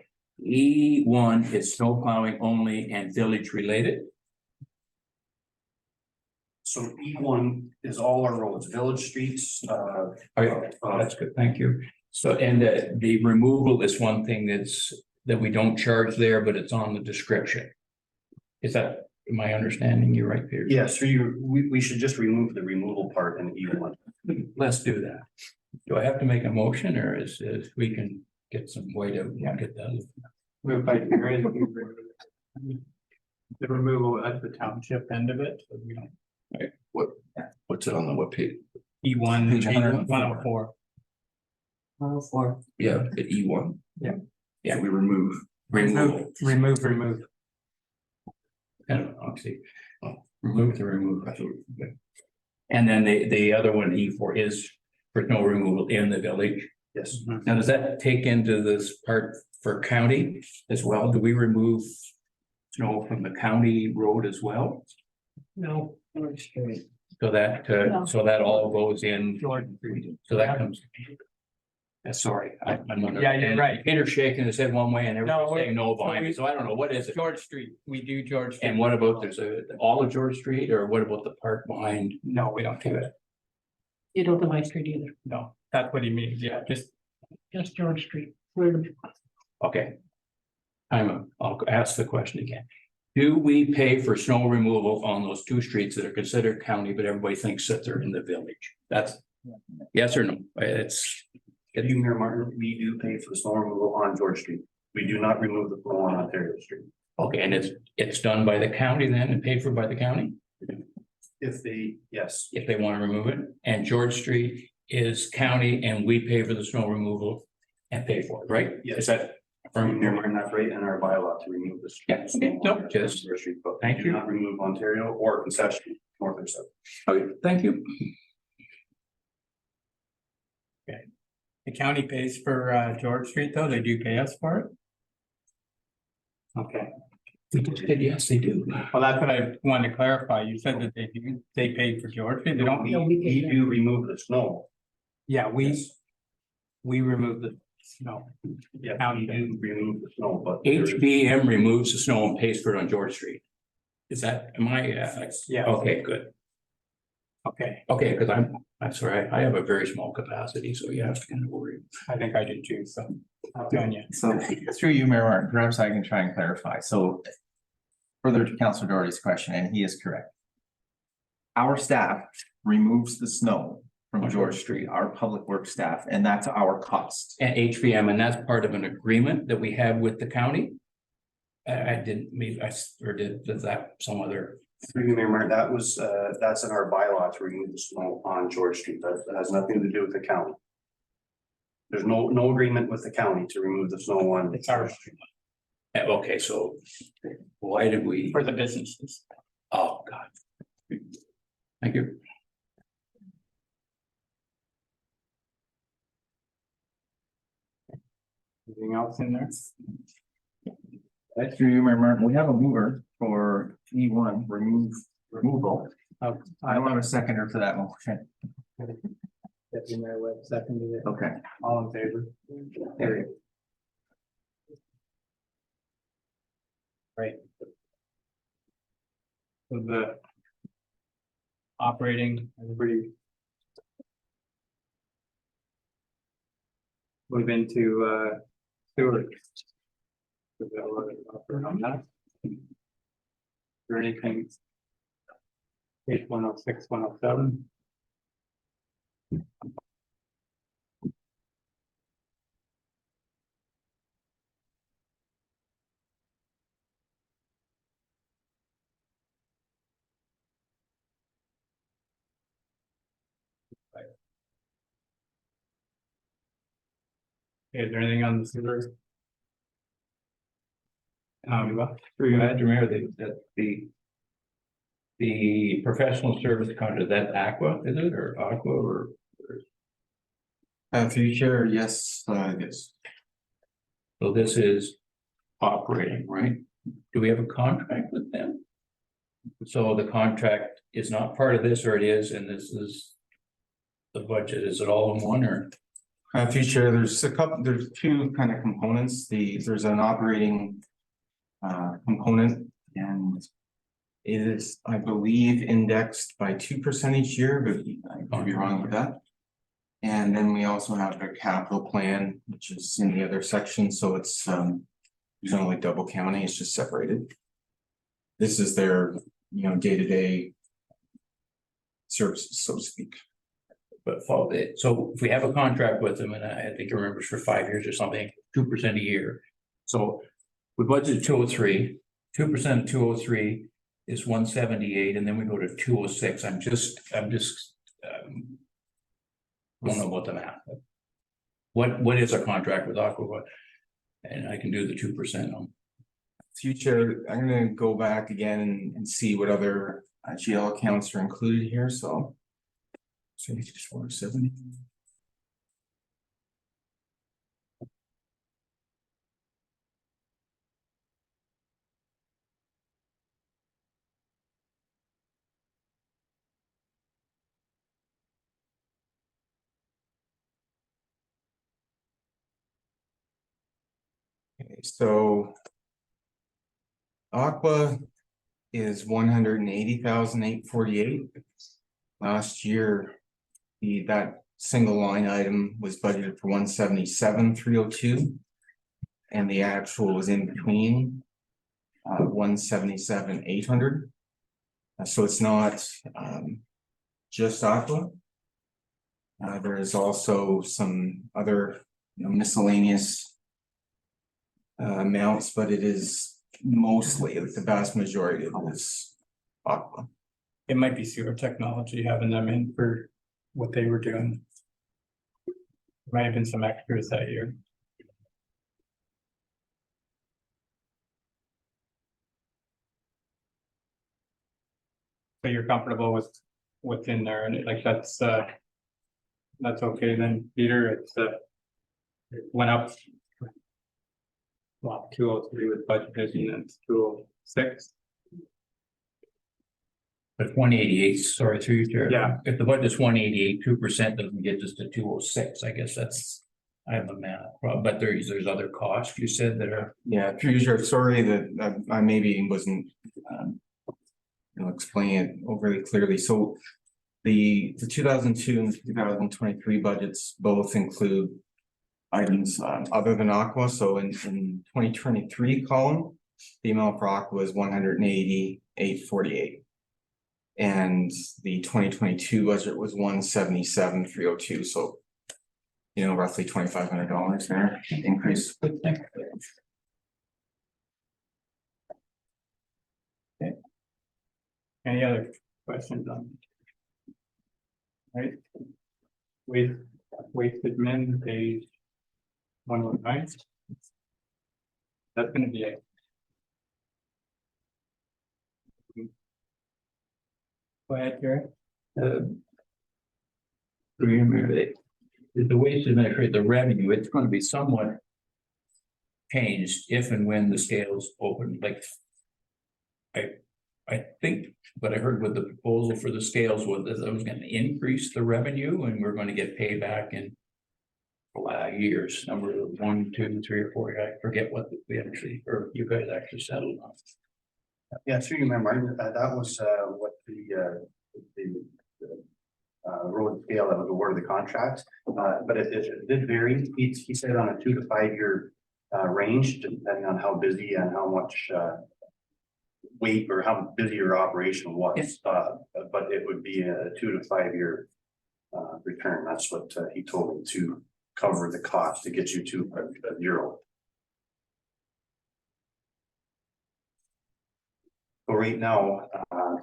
E1 is snow plowing only and village related? So E1 is all our roads, village streets. That's good, thank you. So, and the removal is one thing that we don't charge there, but it's on the description. Is that my understanding? You're right, Peter? Yes, we should just remove the removal part in E1. Let's do that. Do I have to make a motion or is we can get some white out and get that? Moved by Gary. The removal at the township end of it, so we don't. What's it on the webpage? E1, Page 104. 104. 104. Yeah, the E1. Yeah. We remove. Removal. Remove. Kind of, obviously, remove the remove. And then the other one, E4, is for snow removal in the village. Yes. Now, does that take into this part for county as well? Do we remove snow from the county road as well? No, George Street. So that, No. so that all goes in, George Street. so that comes. Sorry, I'm not. Yeah, you're right. Peter shaking his head one way and No, everyone's saying no so behind me, we- so I don't know, what is it? George Street, we do George. Street. And what about, there's all of George Street, or what about the part behind? No, we don't do it. You don't do my street either, No, that's what he means. Yeah, just just George Street. Where the Okay. I'll ask the question again. Do we pay for snow removal on those two streets that are considered county, but everybody thinks that they're in the village? That's, yes or no? It's, You, Mayor Martin, we do pay for the snow removal on George Street. We do not remove the snow on Ontario Street. okay, and it's done by the county then and paid for by the county? If they, yes, If they want to remove it, and George Street is county and we pay for the snow removal and pay for it, right? Yes. Is that Mayor firm? Martin, that's right in our bylaw to remove the. Yeah, okay, no, just- George Street, but thank we you. do not remove Ontario or concession north or south. Okay, thank you. the county pays for George Street though. They do pay us for it. Okay, We just said, yes, they do. well, that's what I wanted to clarify. You said that they paid for George Street. They don't. No, we We pay do remove the snow. Yeah, we remove the snow. Yeah, County we do remove the snow, but. HBM removes the snow and pays for it on George Street. Is that, am I, Yeah. okay, good. Okay, Okay, because I'm sorry, I have a very small capacity, so you have to kind of worry. I think I did too, so. I'll join you. So through you, Mayor Martin, perhaps I can try and clarify. So further to Councilor Doherty's question, and he is correct. Our staff removes the snow from George Street, our public works staff, and that's our cost. And HVM, and that's part of an agreement that we have with the county? I didn't, maybe or does that some other? Through you, Mayor Martin, that was, that's in our bylaw to remove the snow on George Street. That has nothing to do with the county. There's no agreement with the county to remove the snow on. It's our- George Street. Okay, so why did we? For the businesses. Oh, God. Thank you. Anything else in there? Through you, Mayor Martin, we have a mover for E1 removal. Oh, I don't have a seconder for that motion. Deputy Mayor Webb seconded it. Okay. All in favor? There you Right. So the operating, everybody. Move into sewer. Is that what it's offered on that? Is there anything? Page 106, 107. Is there anything on the sewer? Through you, Madam Mayor, the professional service contract, that Aqua, is it, or Aqua, or? Through you, Chair, yes, yes. So this is operating, right? Do we have a contract with them? So the contract is not part of this, or it is, and this is the budget, is it all in one, or? Through you, Chair, there's two kind of components. There's an operating component, and it is, I believe, indexed by 2% each year, but I could be wrong with that. And then we also have a capital plan, which is in the other section, so it's there's only double counting, it's just separated. This is their, day-to-day services, so to speak. But follow it, so if we have a contract with them, and I think I remember it's for 5 years or something, 2% a year. So we budgeted 203, 2% of 203 is 178, and then we go to 206. I'm just don't know about the math. What is our contract with Aqua? And I can do the 2% on. Future, I'm gonna go back again and see what other GL accounts are included here, so. So it's just 470. Okay, so Aqua is 180,848. Last year, that single line item was budgeted for 177,302. And the actual was in between 177,800. So it's not just Aqua. There is also some other miscellaneous amounts, but it is mostly, like the vast majority of it is Aqua. It might be sewer technology having them in for what they were doing. Might have been some extras that year. So you're comfortable with what's in there, and like that's okay then, Peter, it went up. Well, 203 with budget, and it's 206. But 188, sorry, through your. Yeah. If the budget's 188, 2% doesn't get us to 206. I guess that's, I have a math problem, but there's other costs you said that are. Yeah, through your, sorry that I maybe wasn't explaining it overly clearly. So the 2002 and 2023 budgets both include items other than Aqua. So in 2023 column, the amount for Aqua is 180,848. And the 2022 budget was 177,302. So, roughly $2,500 there increase. Okay. Any other questions on? Right. Wasted men, page 119. That's gonna be it. Go ahead, Gary. Remember that the waste administration, the revenue, it's going to be somewhat changed if and when the scales open. Like I think what I heard with the proposal for the scales was that it was going to increase the revenue, and we're going to get payback in years. Number 1, 2, 3, or 4. I forget what we actually, or you guys actually settled on. Yeah, through your memory, that was what the road scale that was awarded the contract, but it did vary. He said on a 2 to 5 year range, depending on how busy and how much weight or how busy your operation was. Yes. But it would be a 2 to 5 year return. That's what he told me, to cover the cost to get you to a zero. So right now,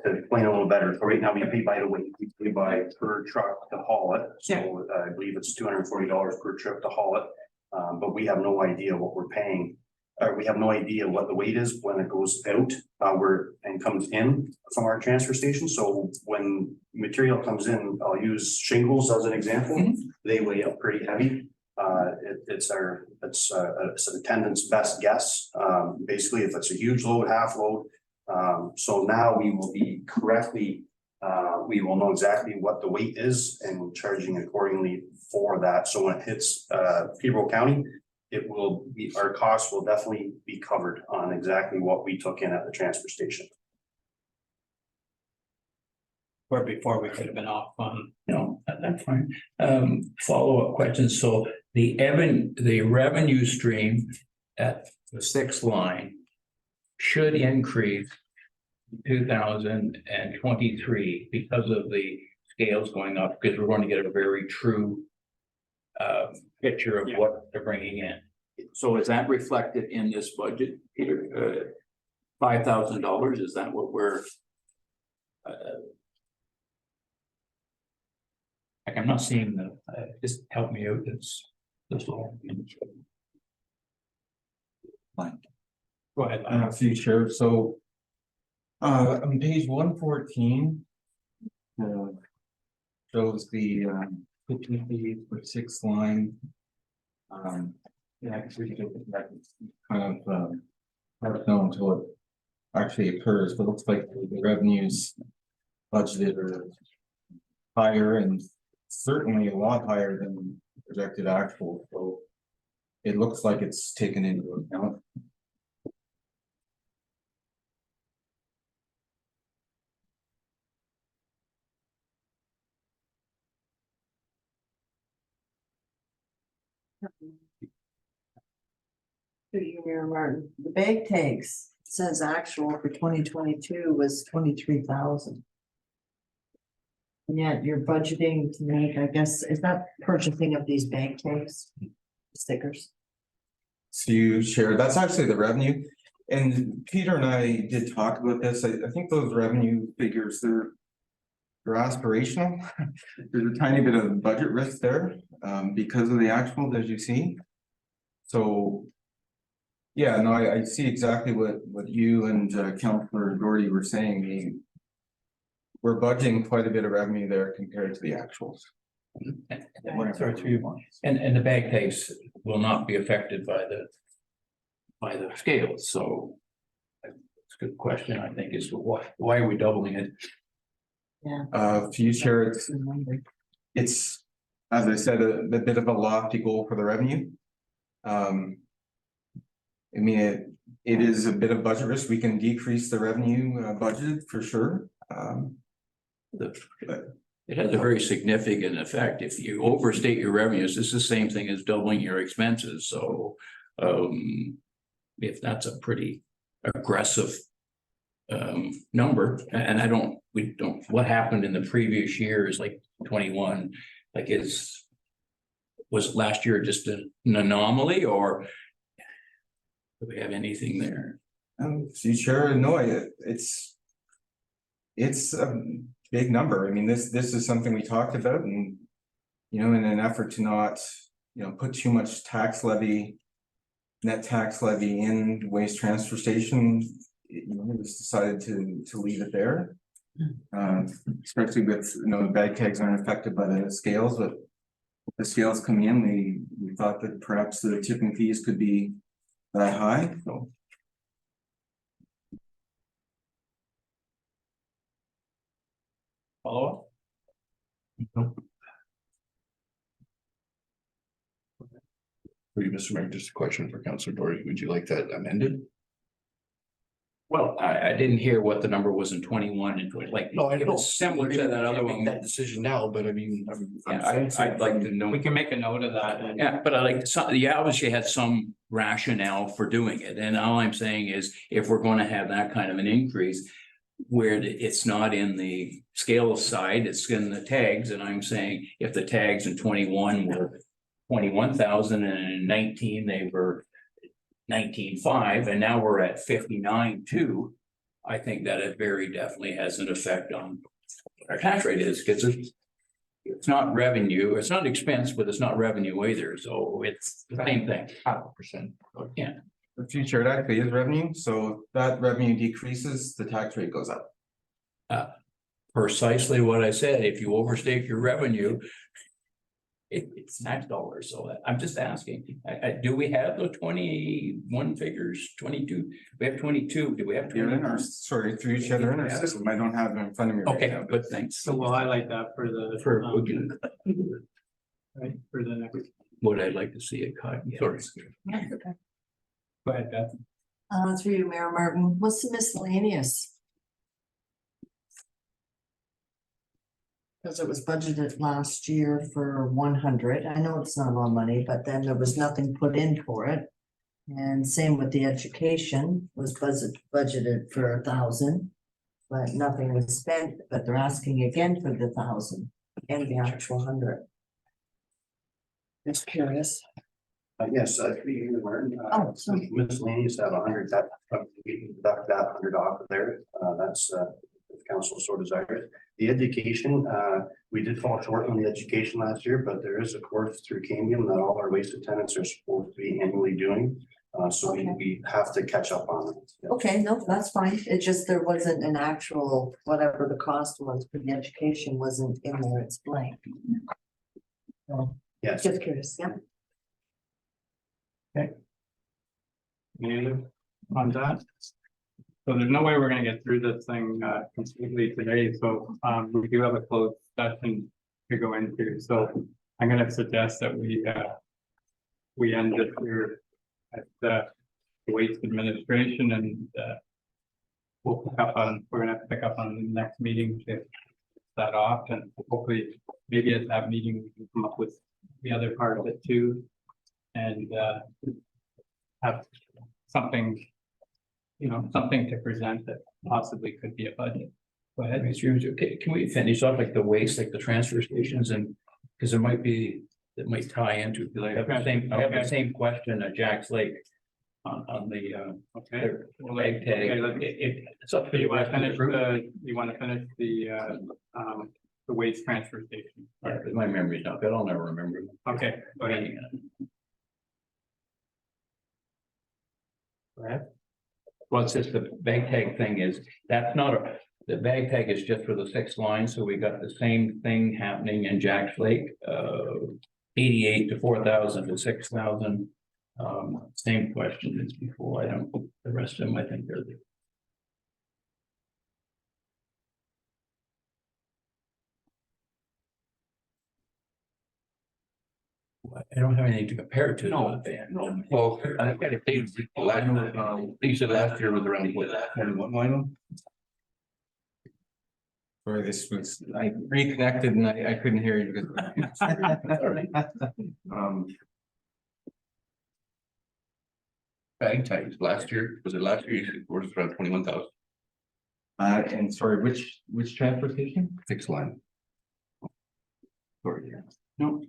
to explain a little better, so right now we pay by the weight, we pay by per truck to haul it. So I believe it's $240 per trip to haul it. But we have no idea what we're paying. We have no idea what the weight is when it goes out and comes in from our transfer station. So when material comes in, I'll use shingles as an example. Mm-hmm. They weigh up pretty heavy. It's an attendant's best guess. Basically, if it's a huge load, half load. So now we will be correctly, we will know exactly what the weight is and charging accordingly for that. So when it hits Peterborough County, it will be, our costs will definitely be covered on exactly what we took in at the transfer station. Or before we could have been off on. No, that's fine. Follow-up questions. So the revenue stream at the 6th line should increase 2023 because of the scales going up, because we're going to get a very true picture of what they're bringing in. So is that reflected in this budget, Peter? $5,000, is that what we're? Like, I'm not seeing the, just help me out, it's this long. Go ahead. Through Chair, so. On page 114. Shows the pitching fees for 6th line. Yeah, kind of hard to know until it actually occurs, but it looks like the revenues budgeted are higher and certainly a lot higher than projected actual, so it looks like it's taken into account. To you, Mayor Martin, the bag tags says actual for 2022 was 23,000. And yet you're budgeting to make, I guess, is that purchasing of these bag tags? Stickers? So you share, that's actually the revenue. And Peter and I did talk about this. I think those revenue figures, they're aspirational. There's a tiny bit of budget risk there, because of the actuals, as you see. So, yeah, no, I see exactly what you and Councillor Doherty were saying. We're budgeting quite a bit of revenue there compared to the actuals. And the bag tags will not be affected by the scales, so. It's a good question, I think, is why are we doubling it? Future, it's, as I said, a bit of a lofty goal for the revenue. I mean, it is a bit of budget risk. We can decrease the revenue budgeted for sure. It has a very significant effect. If you overstate your revenues, it's the same thing as doubling your expenses, so. If that's a pretty aggressive number, and we don't, what happened in the previous years, like 21, like was last year just an anomaly, or do we have anything there? Sure, no, it's a big number. I mean, this is something we talked about, and in an effort to not, put too much net tax levy in waste transfer station, it was decided to leave it there. Especially with, the bag tags aren't affected by the scales, but if the scales come in, we thought that perhaps the tipping fees could be that high, so. Follow up? For you, Mr. Mayor, just a question for Councillor Doherty. Would you like that amended? Well, I didn't hear what the number was in 21 and 20, like. No, I it know. was similar to that other one. That decision now, but I mean. I'd like to know. We can make a note of that. And Yeah, but I like, you obviously had some rationale for doing it, and all I'm saying is, if we're gonna have that kind of an increase. Where it's not in the scale side, it's in the tags, and I'm saying if the tags in 21 were 21,000 and in 19 they were 19.5, and now we're at 59.2. I think that it very definitely has an effect on what our tax rate is, because it's not revenue, it's not expense, but it's not revenue either, so it's the same thing. 0.5%. Yeah. The future, it actually is revenue, so if that revenue decreases, the tax rate goes up. Precisely what I said, if you overstate your revenue. It's tax dollars, so I'm just asking, do we have the 21 figures, 22? We have 22, do we have? They're in our, sorry, through each other in our system, I don't have them in front of me right Okay, now. good, thanks. so we'll highlight that for the. Right, for the next. Would I like to see it cut? Sorry. Go ahead, Beth. Through you, Mayor Martin, what's the miscellaneous? Because it was budgeted last year for 100. I know it's not a lot of money, but then there was nothing put in for it. And same with the education was budgeted for 1,000. but nothing was spent, but they're asking again for the 1,000 and the actual 100. Just curious. Yes, Martin. Oh, sorry. Miscellaneous have 100, that, we can deduct that 100 off of there. That's, if council so desires. The education, we did fall short on the education last year, but there is a course through Camium that all our waste attendants are supposed to be annually doing. So Okay. we have to catch up on it. Okay, no, that's fine. It just, there wasn't an actual, whatever the cost was for the education wasn't in there, it's blank. So, Yes. just curious, yeah. Any other on that? So there's no way we're gonna get through this thing completely today, so we do have a closed session to go into, so I'm gonna suggest that we end this here at the waste administration, and we'll pick up on, we're gonna have to pick up on the next meeting to that off, and hopefully maybe at that meeting we can come up with the other part of it too, and have something, you know, something to present that possibly could be a budget. Go ahead. Okay, can we finish off like the waste, like the transfer stations, and because it might be, it might tie into, because I have the same question at Jack's Lake on the Okay. the bag tag. It's up to You you. wanna finish the waste transfer station? Yeah, 'cause my memory's not good, I'll never remember. Okay, go ahead. Go ahead. Well, it's just the bag tag thing is, that's not the bag tag is just for the 6 lines, so we got the same thing happening in Jack's Lake. 88 to 4,000 to 6,000. Same question as before, I don't, the rest of them, I think they're the. I don't have anything to compare it to. No. Well, I got to say, you said last year was around what, 21 line? Sorry, this was, I reconnected and I couldn't hear you because. Bag tags last year, was it last year? It was around 21,000. And sorry, which transfer station? 6 line. Sorry, yeah. No.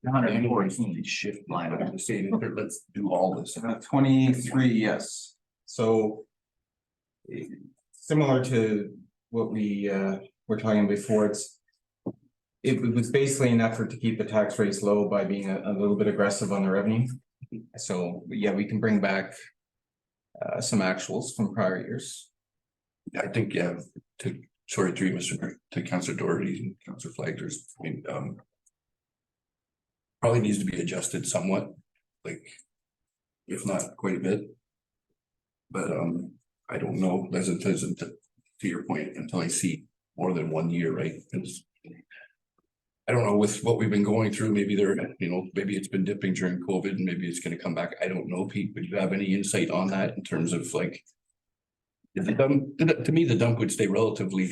114. Shift line, I'm just saying, let's do all this. 23, yes. So similar to what we were talking before, it was basically an effort to keep the tax rates low by being a little bit aggressive on the revenue. So yeah, we can bring back some actuals from prior years. I think, yeah, sorry, to Councillor Doherty and Councillor Flagler's, I mean, probably needs to be adjusted somewhat, like, if not quite a bit. But, I don't know, as it says, to your point, until I see more than 1 year, right? Because I don't know, with what we've been going through, maybe maybe it's been dipping during COVID and maybe it's gonna come back. I don't know, Pete, but do you have any insight on that in terms of like, if the dump, to me, the dump would stay relatively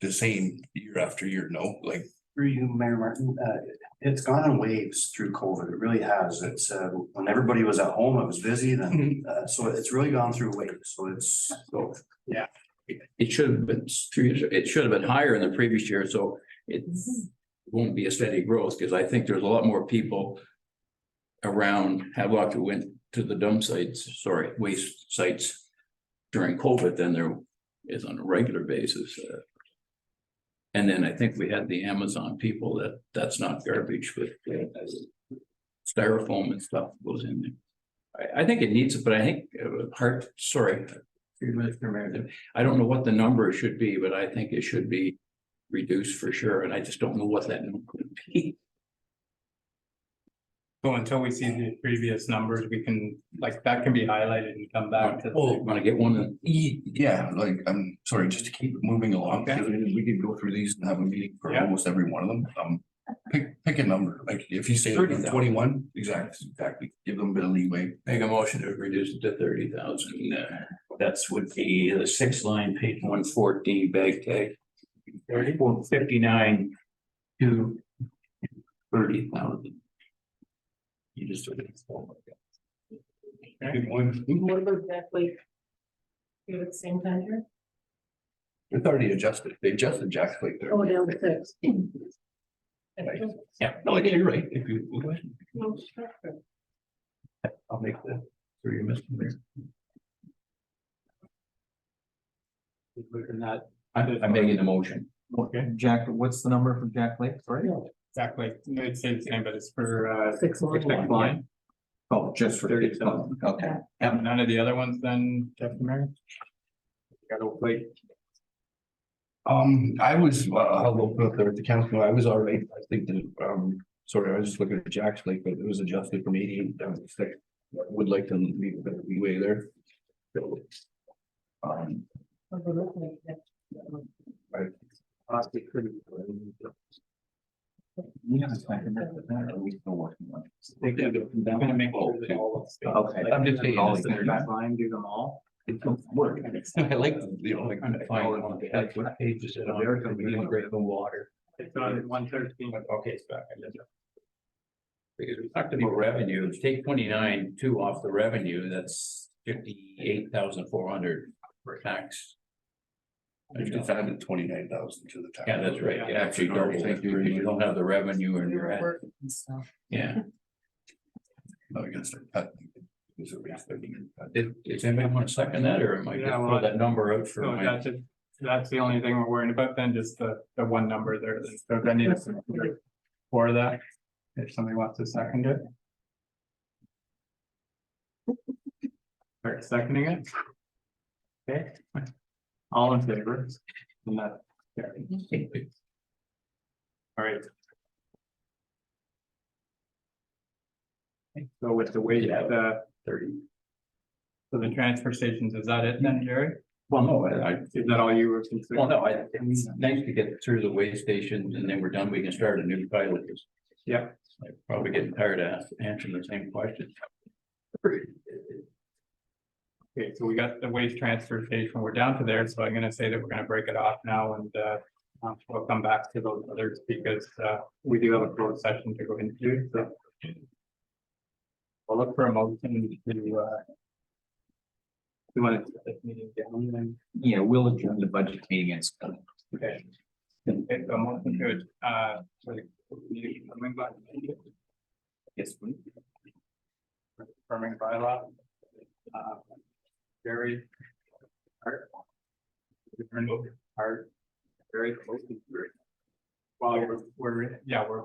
the same year after year, no, like. Through you, Mayor Martin, it's gone in waves through COVID. It really has. It's when everybody was at home, it was busy then. So it's really gone through waves. So yeah. It should have been 3 years, it should have been higher in the previous year, so it won't be a steady growth, because I think there's a lot more people around Havelock who went to the dump sites, waste sites during COVID than there is on a regular basis. And then I think we had the Amazon people that's not garbage, but styrofoam and stuff goes in there. I think it needs it, but I think Mr. Mayor, I don't know what the number should be, but I think it should be reduced for sure, and I just don't know what that number would be. So until we see the previous numbers, we can, like, that can be highlighted and come back to. Oh, want to get one? Yeah, like, I'm sorry, just to keep it moving along, Okay. because we could go through these and have a meeting for Yeah. almost every one of them. Pick a number, like if you say 21, exactly, give them a bit of leeway. Make a motion to reduce it to 30,000. That's would be the 6 line, page 114, bag tag. 3459 to 30,000. You just. What about exactly? You at the same time here? It's already adjusted. They adjusted Jack's Lake there. Oh, down to 6. Yeah, no, you're right. If you, go ahead. No, sure. I'll make the three you missed there. And that, I'm making the motion. okay, Jack, what's the number for Jack Lake, sorry? exactly, it's the same, but it's for, 6 line. six line. Oh, just for 30,000. okay. Yeah, none of the other ones then, Jeff Mary? Got to wait. I was, I'll open up there at the council. I was all right. I think that, sorry, I was just looking at Jack's Lake, but it was adjusted from 88 down to 6. Would like to leave a bit of leeway there. So, We haven't spent enough of that, or are we still working on it? I'm gonna make sure that all of. Okay. I'm just saying, All this is these- that line, do them all. it don't work. I like, like, Find what page is it on? They're gonna be integrated in water. It's on 113. Okay, it's back. Because we talked about revenue, take 29.2 off the revenue, that's 58,400 for tax. I just added 29,000 to the tax. Yeah, that's right, you actually double it, Thank because you don't have the revenue and We you're were at, working and stuff. yeah. No, I guess they're cutting. These are raised 30. Does anybody want to second that, or am I just Yeah, throw well, that number out for So my? that's the only thing we're worrying about then, just the one number there, so I need a seconder for that. If somebody wants to second it. Start seconding it. Okay. All in favor? And that, carried. All right. So with the weight at 30. So the transfer stations, is that it then, Jerry? Well, no, Is that all you were considering? well, no, it's nice to get through the way stations and then we're done, we can start a new pilot. Yeah. I'm probably getting tired of answering the same question. Okay, so we got the waste transfer station, we're down to there, so I'm gonna say that we're gonna break it off now and we'll come back to those others because we do have a closed session to go into, so. We'll look for a motion to we want to set this meeting down then. Yeah, we'll adjourn the budget meeting and stuff. Okay. Okay, so motion to for the meeting coming back. Yes, please. Confirming bylaw. Very. Hard. Very close to. Well, we're, yeah, we're.